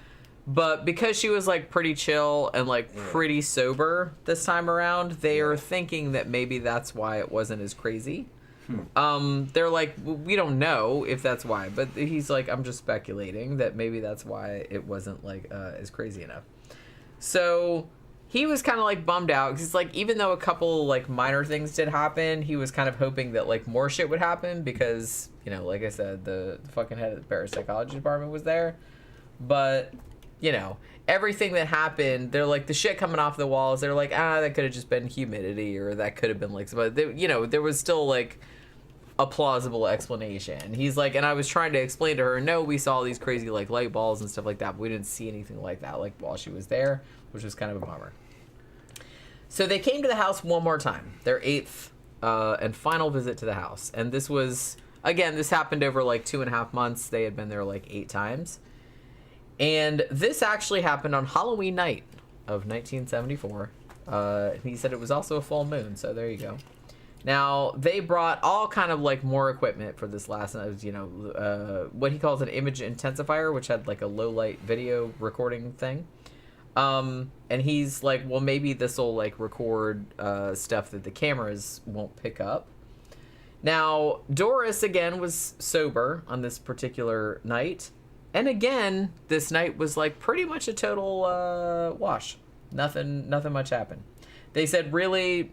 But because she was like pretty chill and like pretty sober this time around, they are thinking that maybe that's why it wasn't as crazy. They're like, we don't know if that's why, but he's like, I'm just speculating that maybe that's why it wasn't like as crazy enough. So he was kind of like bummed out because like, even though a couple like minor things did happen, he was kind of hoping that like more shit would happen because, you know, like I said, the fucking head of the parapsychology department was there. But, you know, everything that happened, they're like, the shit coming off the walls, they're like, that could have just been humidity, or that could have been like, but they, you know, there was still like a plausible explanation. He's like, and I was trying to explain to her, no, we saw these crazy like light balls and stuff like that, but we didn't see anything like that like while she was there, which was kind of a bummer. So they came to the house one more time, their 8th and final visit to the house. And this was, again, this happened over like 2.5 months. They had been there like 8 times. And this actually happened on Halloween night of 1974. He said it was also a full moon, so there you go. Now, they brought all kind of like more equipment for this last night, you know, what he calls an image intensifier, which had like a low light video recording thing. And he's like, well, maybe this will like record stuff that the cameras won't pick up. Now, Doris again was sober on this particular night. And again, this night was like pretty much a total wash. Nothing much happened. They said really,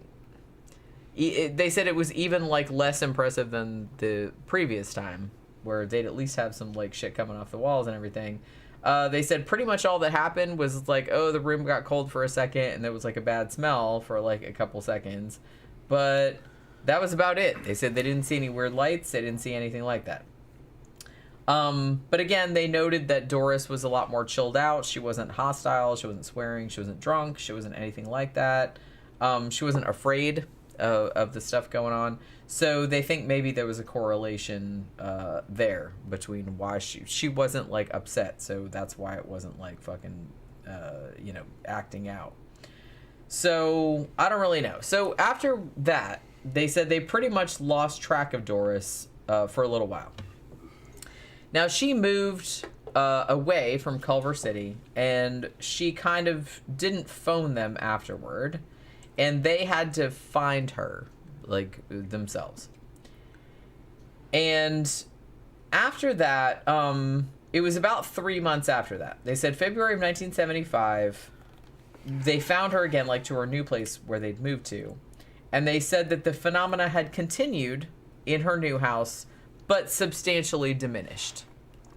they said it was even like less impressive than the previous time, where they'd at least have some like shit coming off the walls and everything. They said pretty much all that happened was like, oh, the room got cold for a second and there was like a bad smell for like a couple seconds. But that was about it. They said they didn't see any weird lights. They didn't see anything like that. But again, they noted that Doris was a lot more chilled out. She wasn't hostile. She wasn't swearing. She wasn't drunk. She wasn't anything like that. She wasn't afraid of the stuff going on. So they think maybe there was a correlation there between why she wasn't like upset. So that's why it wasn't like fucking, you know, acting out. So I don't really know. So after that, they said they pretty much lost track of Doris for a little while. Now, she moved away from Culver City, and she kind of didn't phone them afterward, and they had to find her, like, themselves. And after that, it was about 3 months after that. They said February of 1975, they found her again, like, to her new place where they'd moved to, and they said that the phenomena had continued in her new house, but substantially diminished,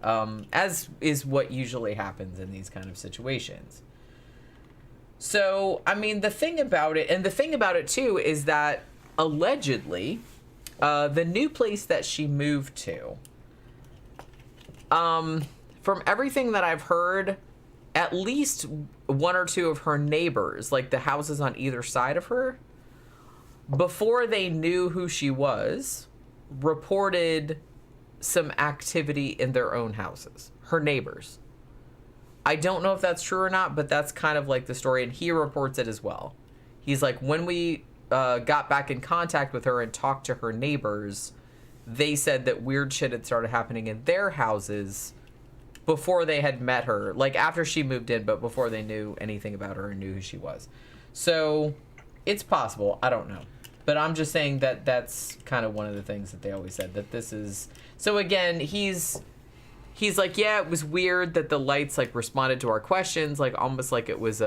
as is what usually happens in these kind of situations. So, I mean, the thing about it too is that allegedly, the new place that she moved to, from everything that I've heard, at least one or two of her neighbors, like the houses on either side of her, before they knew who she was, reported some activity in their own houses, her neighbors. I don't know if that's true or not, but that's kind of like the story, and he reports it as well. He's like, when we got back in contact with her and talked to her neighbors, they said that weird shit had started happening in their houses before they had met her, like after she moved in, but before they knew anything about her and knew who she was. So it's possible. I don't know. But I'm just saying that that's kind of one of the things that they always said, that this is... So again, he's like, yeah, it was weird that the lights like responded to our questions, like almost like it was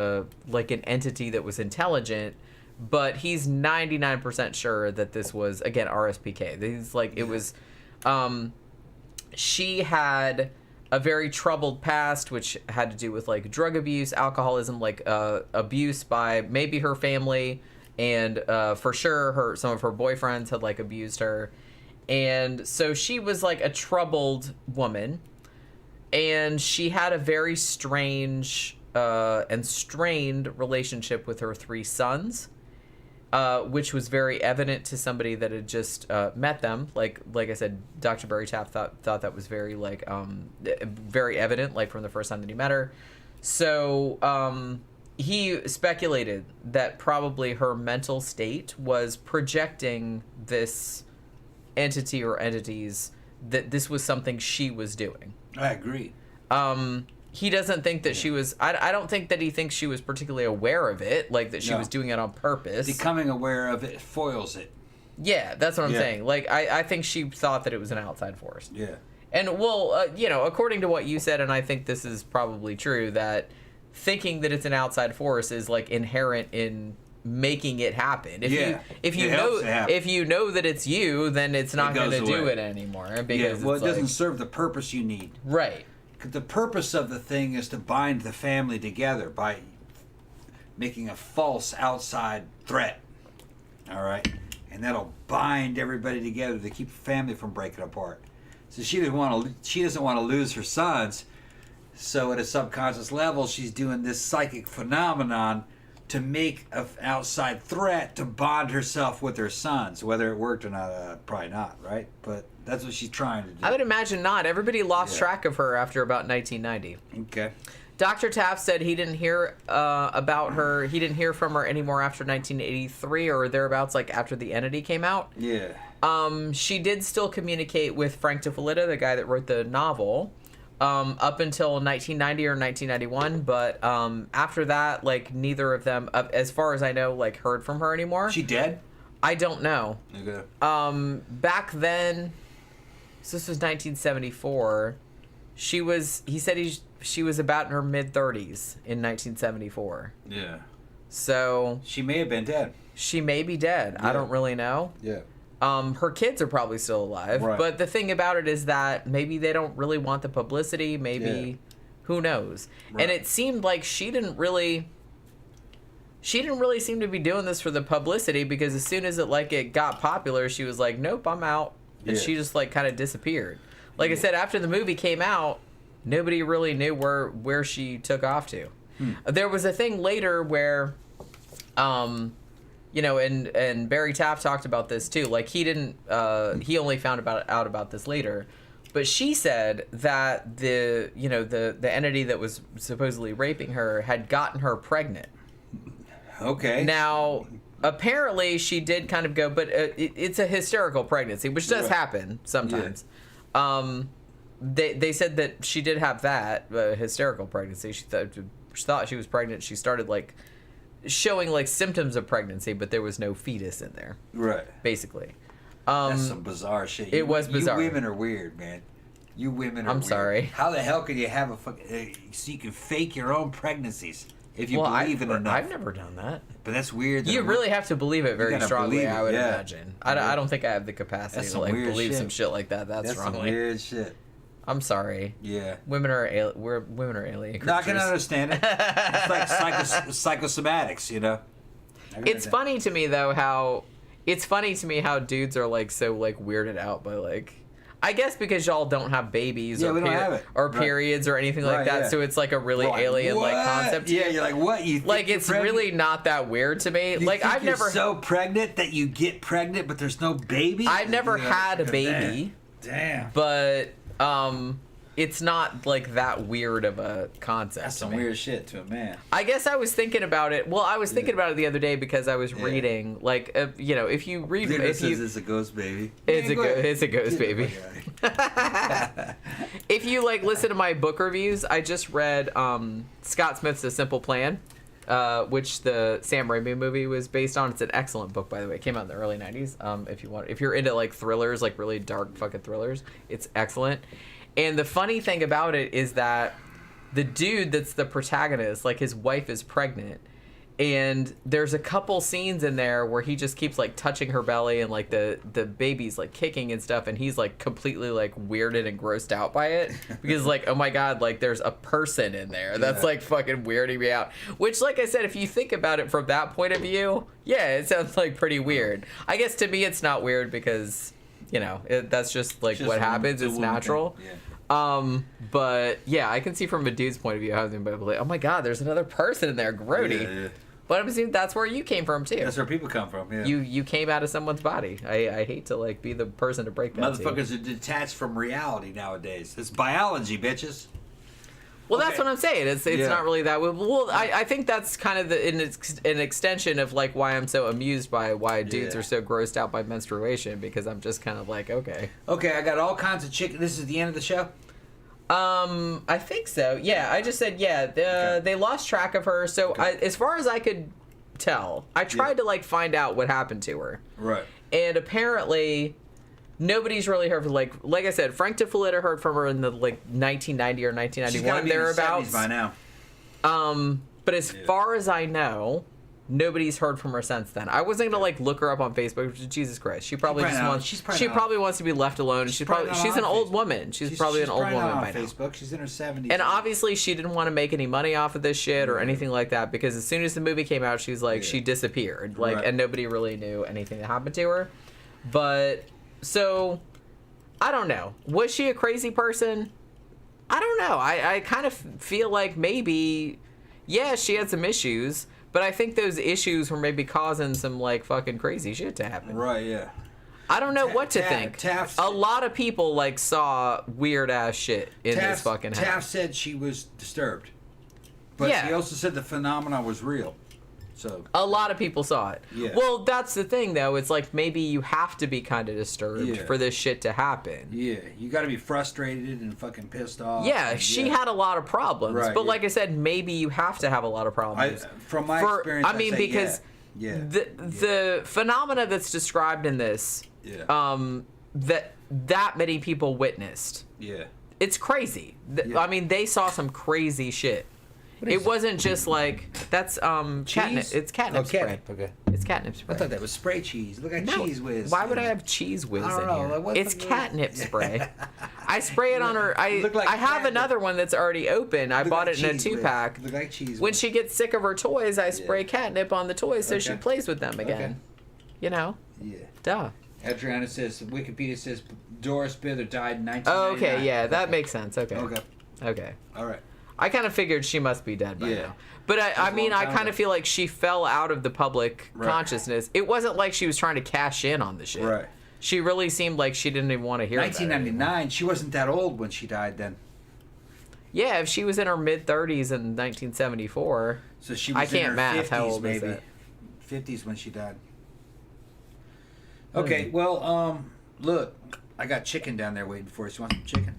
like an entity that was intelligent, but he's 99% sure that this was, again, RSPK. He's like, it was... she had a very troubled past, which had to do with like drug abuse, alcoholism, like abuse by maybe her family, and for sure some of her boyfriends had like abused her, and so she was like a troubled woman, and she had a very strange and strained relationship with her 3 sons, which was very evident to somebody that had just met them. Like I said, Dr. Barry Taff thought that was very like very evident, like from the first time that he met her. So he speculated that probably her mental state was projecting this entity or entities, that this was something she was doing. I agree. He doesn't think that she was... I don't think that he thinks she was particularly aware of it, like that she was doing it on purpose. Becoming aware of it foils it. Yeah, that's what I'm saying. Like, I think she thought that it was an outside force. Yeah. And, well, according to what you said, and I think this is probably true, that thinking that it's an outside force is, like, inherent in making it happen. If you know that it's you, then it's not going to do it anymore. Because it doesn't serve the purpose you need. Right. The purpose of the thing is to bind the family together by making a false outside threat. All right? And that'll bind everybody together to keep the family from breaking apart. So she doesn't want to lose her sons. So at a subconscious level, she's doing this psychic phenomenon to make an outside threat to bond herself with her sons. Whether it worked or not, probably not, right? But that's what she's trying to do. I would imagine not. Everybody lost track of her after about 1990. Okay. Dr. Taff said he didn't hear about her. He didn't hear from her anymore after 1983 or thereabouts, like after The Entity came out. Yeah. She did still communicate with Frank DeFelitta, the guy that wrote the novel, up until 1990 or 1991. But after that, like, neither of them, as far as I know, like, heard from her anymore. She dead? I don't know. Okay. Back then, so this was 1974. She was about in her mid-30s in 1974. Yeah. So she may have been dead. She may be dead. Yeah. I don't really know. Yeah. Her kids are probably still alive. Right. But the thing about it is that maybe they don't really want the publicity. Maybe, who knows? Right. And it seemed like she didn't really seem to be doing this for the publicity, because as soon as it got popular, she was like, nope, I'm out. And she just like kind of disappeared. Like I said, after the movie came out, nobody really knew where she took off to. There was a thing later where, and Barry Taff talked about this too. Like he only found out about this later. But she said that the entity that was supposedly raping her had gotten her pregnant. Okay. Now, apparently she did kind of go, but it's a hysterical pregnancy, which does happen sometimes. Yeah. They said that she did have that hysterical pregnancy. She thought she was pregnant. She started like showing like symptoms of pregnancy, but there was no fetus in there. Right. Basically. That's some bizarre shit. It was bizarre. You women are weird, man. You women are weird. I'm sorry. How the hell could you have so you can fake your own pregnancies if you believe in enough? I've never done that. But that's weird. You really have to believe it very strongly, I would imagine. I don't think I have the capacity to like believe some shit like that. That's strongly. Some weird shit. I'm sorry. Yeah. Women are alien creatures. No, I can understand it. It's like psychosomatics, you know. It's funny to me though how dudes are like so like weirded out by like, I guess because y'all don't have babies we don't have it. or periods or anything like that, so it's like a really alien-like concept. Yeah, you're like, what? You think like, you're it's pregnant? really not that weird to me. You like, think I've you're never so pregnant that you get pregnant, but there's no baby. I've never had a baby. Damn. But it's not like that weird of a concept. That's some weird shit to a man. I guess I was thinking about it. Well, I was thinking about it the other day because I was reading, like, you know, if you read, It's a ghost baby. It's a ghost baby. If you like listen to my book reviews, I just read Scott Smith's A Simple Plan, which the Sam Raimi movie was based on. It's an excellent book, by the way. It came out in the early 90s. If you're into like thrillers, like really dark fucking thrillers, it's excellent. And the funny thing about it is that the dude that's the protagonist, like his wife is pregnant, and there's a couple scenes in there where he just keeps like touching her belly and like the baby's like kicking and stuff, and he's like completely like weirded and grossed out by it because like, oh my god, like there's a person in there that's like fucking weirding me out. Which, like I said, if you think about it from that point of view, yeah, it sounds like pretty weird. I guess to me it's not weird because, you know, that's just like what happens. It's natural. But yeah, I can see from a dude's point of view how they're like, oh my god, there's another person in there, grody. Yeah. But I'm assuming that's where you came from too. That's where people come from. Yeah. You came out of someone's body. I hate to like be the person to break that. Motherfuckers are detached from reality nowadays. It's biology, bitches. Well, that's what I'm saying. It's not really that. Well, I think that's kind of an extension of like why I'm so amused by why dudes are so grossed out by menstruation, because I'm just kind of like, okay. Okay, I got all kinds of chicken. This is the end of the show? I think so. Yeah, I just said, they lost track of her. So as far as I could tell, I tried to like find out what happened to her. Right. And apparently nobody's really heard from, like I said, Frank DeFelitta heard from her in the like 1990 or 1991 thereabouts. She's got to be in the 70s by now. But as far as I know, nobody's heard from her since then. I wasn't gonna like look her up on Facebook. Jesus Christ, she probably wants to be left alone. She's an old woman. She's probably an old woman by now. Facebook. She's in her 70s. And obviously she didn't want to make any money off of this shit or anything like that, because as soon as the movie came out, she's like she disappeared, and nobody really knew anything that happened to her. But so I don't know. Was she a crazy person? I don't know. I kind of feel like maybe she had some issues. But I think those issues were maybe causing some, like, fucking crazy shit to happen. Right, yeah. I don't know what to think. A lot of people, like, saw weird-ass shit in this fucking house. Taff said she was disturbed. But he also said the phenomena was real. So a lot of people saw it. Yeah. Well, that's the thing, though. It's like maybe you have to be kind of disturbed for this shit to happen. Yeah, you got to be frustrated and fucking pissed off. Yeah, she had a lot of problems. Right, but like I said, maybe you have to have a lot of problems. From my experience, I mean, because the phenomena that's described in this, that many people witnessed. Yeah. It's crazy. I mean, they saw some crazy shit. It wasn't just like that's catnip. It's catnip spray. Okay. It's catnip spray. I thought that was spray cheese. Look at Cheese Whiz. Why would I have Cheese Whiz in here? It's catnip spray. I spray it on her. I have another one that's already open. I bought it in a 2-pack. Look like Cheese Whiz. When she gets sick of her toys, I spray catnip on the toys so she plays with them again. Okay. You know? Yeah. Duh. Adriana says, Wikipedia says Doris Bither died in 1999. Oh, okay, yeah, that makes sense. Okay. All right. I kind of figured she must be dead by now. But I mean, I kind of feel like she fell out of the public consciousness. It wasn't like she was trying to cash in on the shit. Right. She really seemed like she didn't even want to hear 1999, she wasn't that old when she died then. Yeah, if she was in her mid-30s in 1974. So she was in her 50s, how old maybe. Is that? 50s when she died. Okay, well, look, I got chicken down there waiting for us. You want some chicken?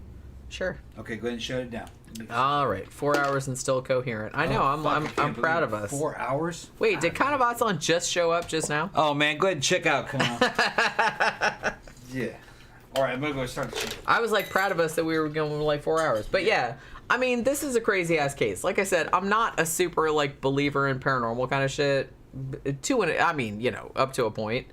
Sure. Okay, go ahead and shut it down. All right, 4 hours and still coherent. I know. I'm proud of us. 4 hours? Wait, did Kanavasan just show up just now? Oh man, go ahead and check out. Come on. Yeah. All right, I'm gonna go start the show. I was like proud of us that we were going like 4 hours, but yeah. I mean, this is a crazy ass case. Like I said, I'm not a super like believer in paranormal kind of shit. I mean, you know, up to a point.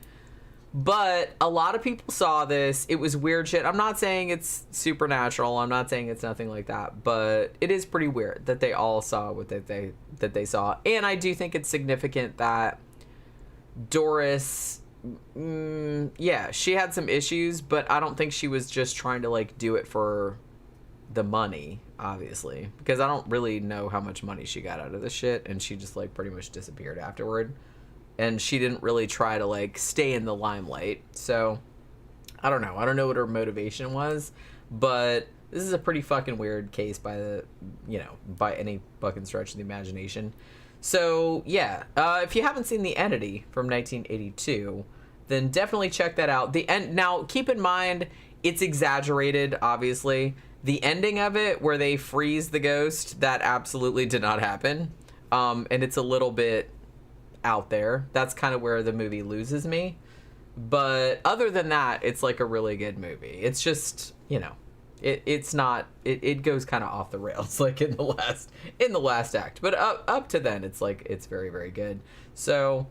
But a lot of people saw this. It was weird shit. I'm not saying it's supernatural. I'm not saying it's nothing like that. But it is pretty weird that they all saw what they saw. And I do think it's significant that Doris Yeah, she had some issues, but I don't think she was just trying to like do it for the money, obviously, because I don't really know how much money she got out of this shit, and she just like pretty much disappeared afterward, and she didn't really try to like stay in the limelight. So I don't know what her motivation was, but this is a pretty fucking weird case by any fucking stretch of the imagination. So yeah, if you haven't seen The Entity from 1982, then definitely check that out. Now keep in mind, it's exaggerated, obviously. The ending of it, where they freeze the ghost, that absolutely did not happen. And it's a little bit out there. That's kind of where the movie loses me. But other than that, it's like a really good movie. It's just, it's not, it goes kind of off the rails, like in the last act. But up to then, it's like, it's very, very good. So,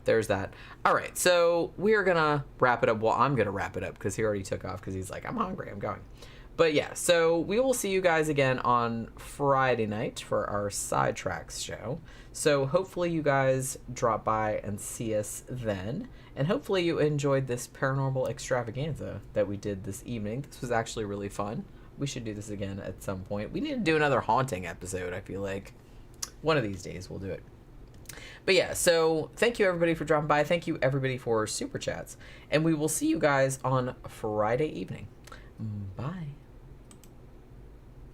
there's that. All right, so we're gonna wrap it up. Well, I'm gonna wrap it up because he already took off because he's like, I'm hungry, I'm going. But yeah, so we will see you guys again on Friday night for our Sidetracks show. So hopefully you guys drop by and see us then. And hopefully you enjoyed this paranormal extravaganza that we did this evening. This was actually really fun. We should do this again at some point. We need to do another haunting episode, I feel like. One of these days we'll do it. But yeah, so thank you everybody for dropping by. Thank you everybody for super chats. And we will see you guys on Friday evening. Bye.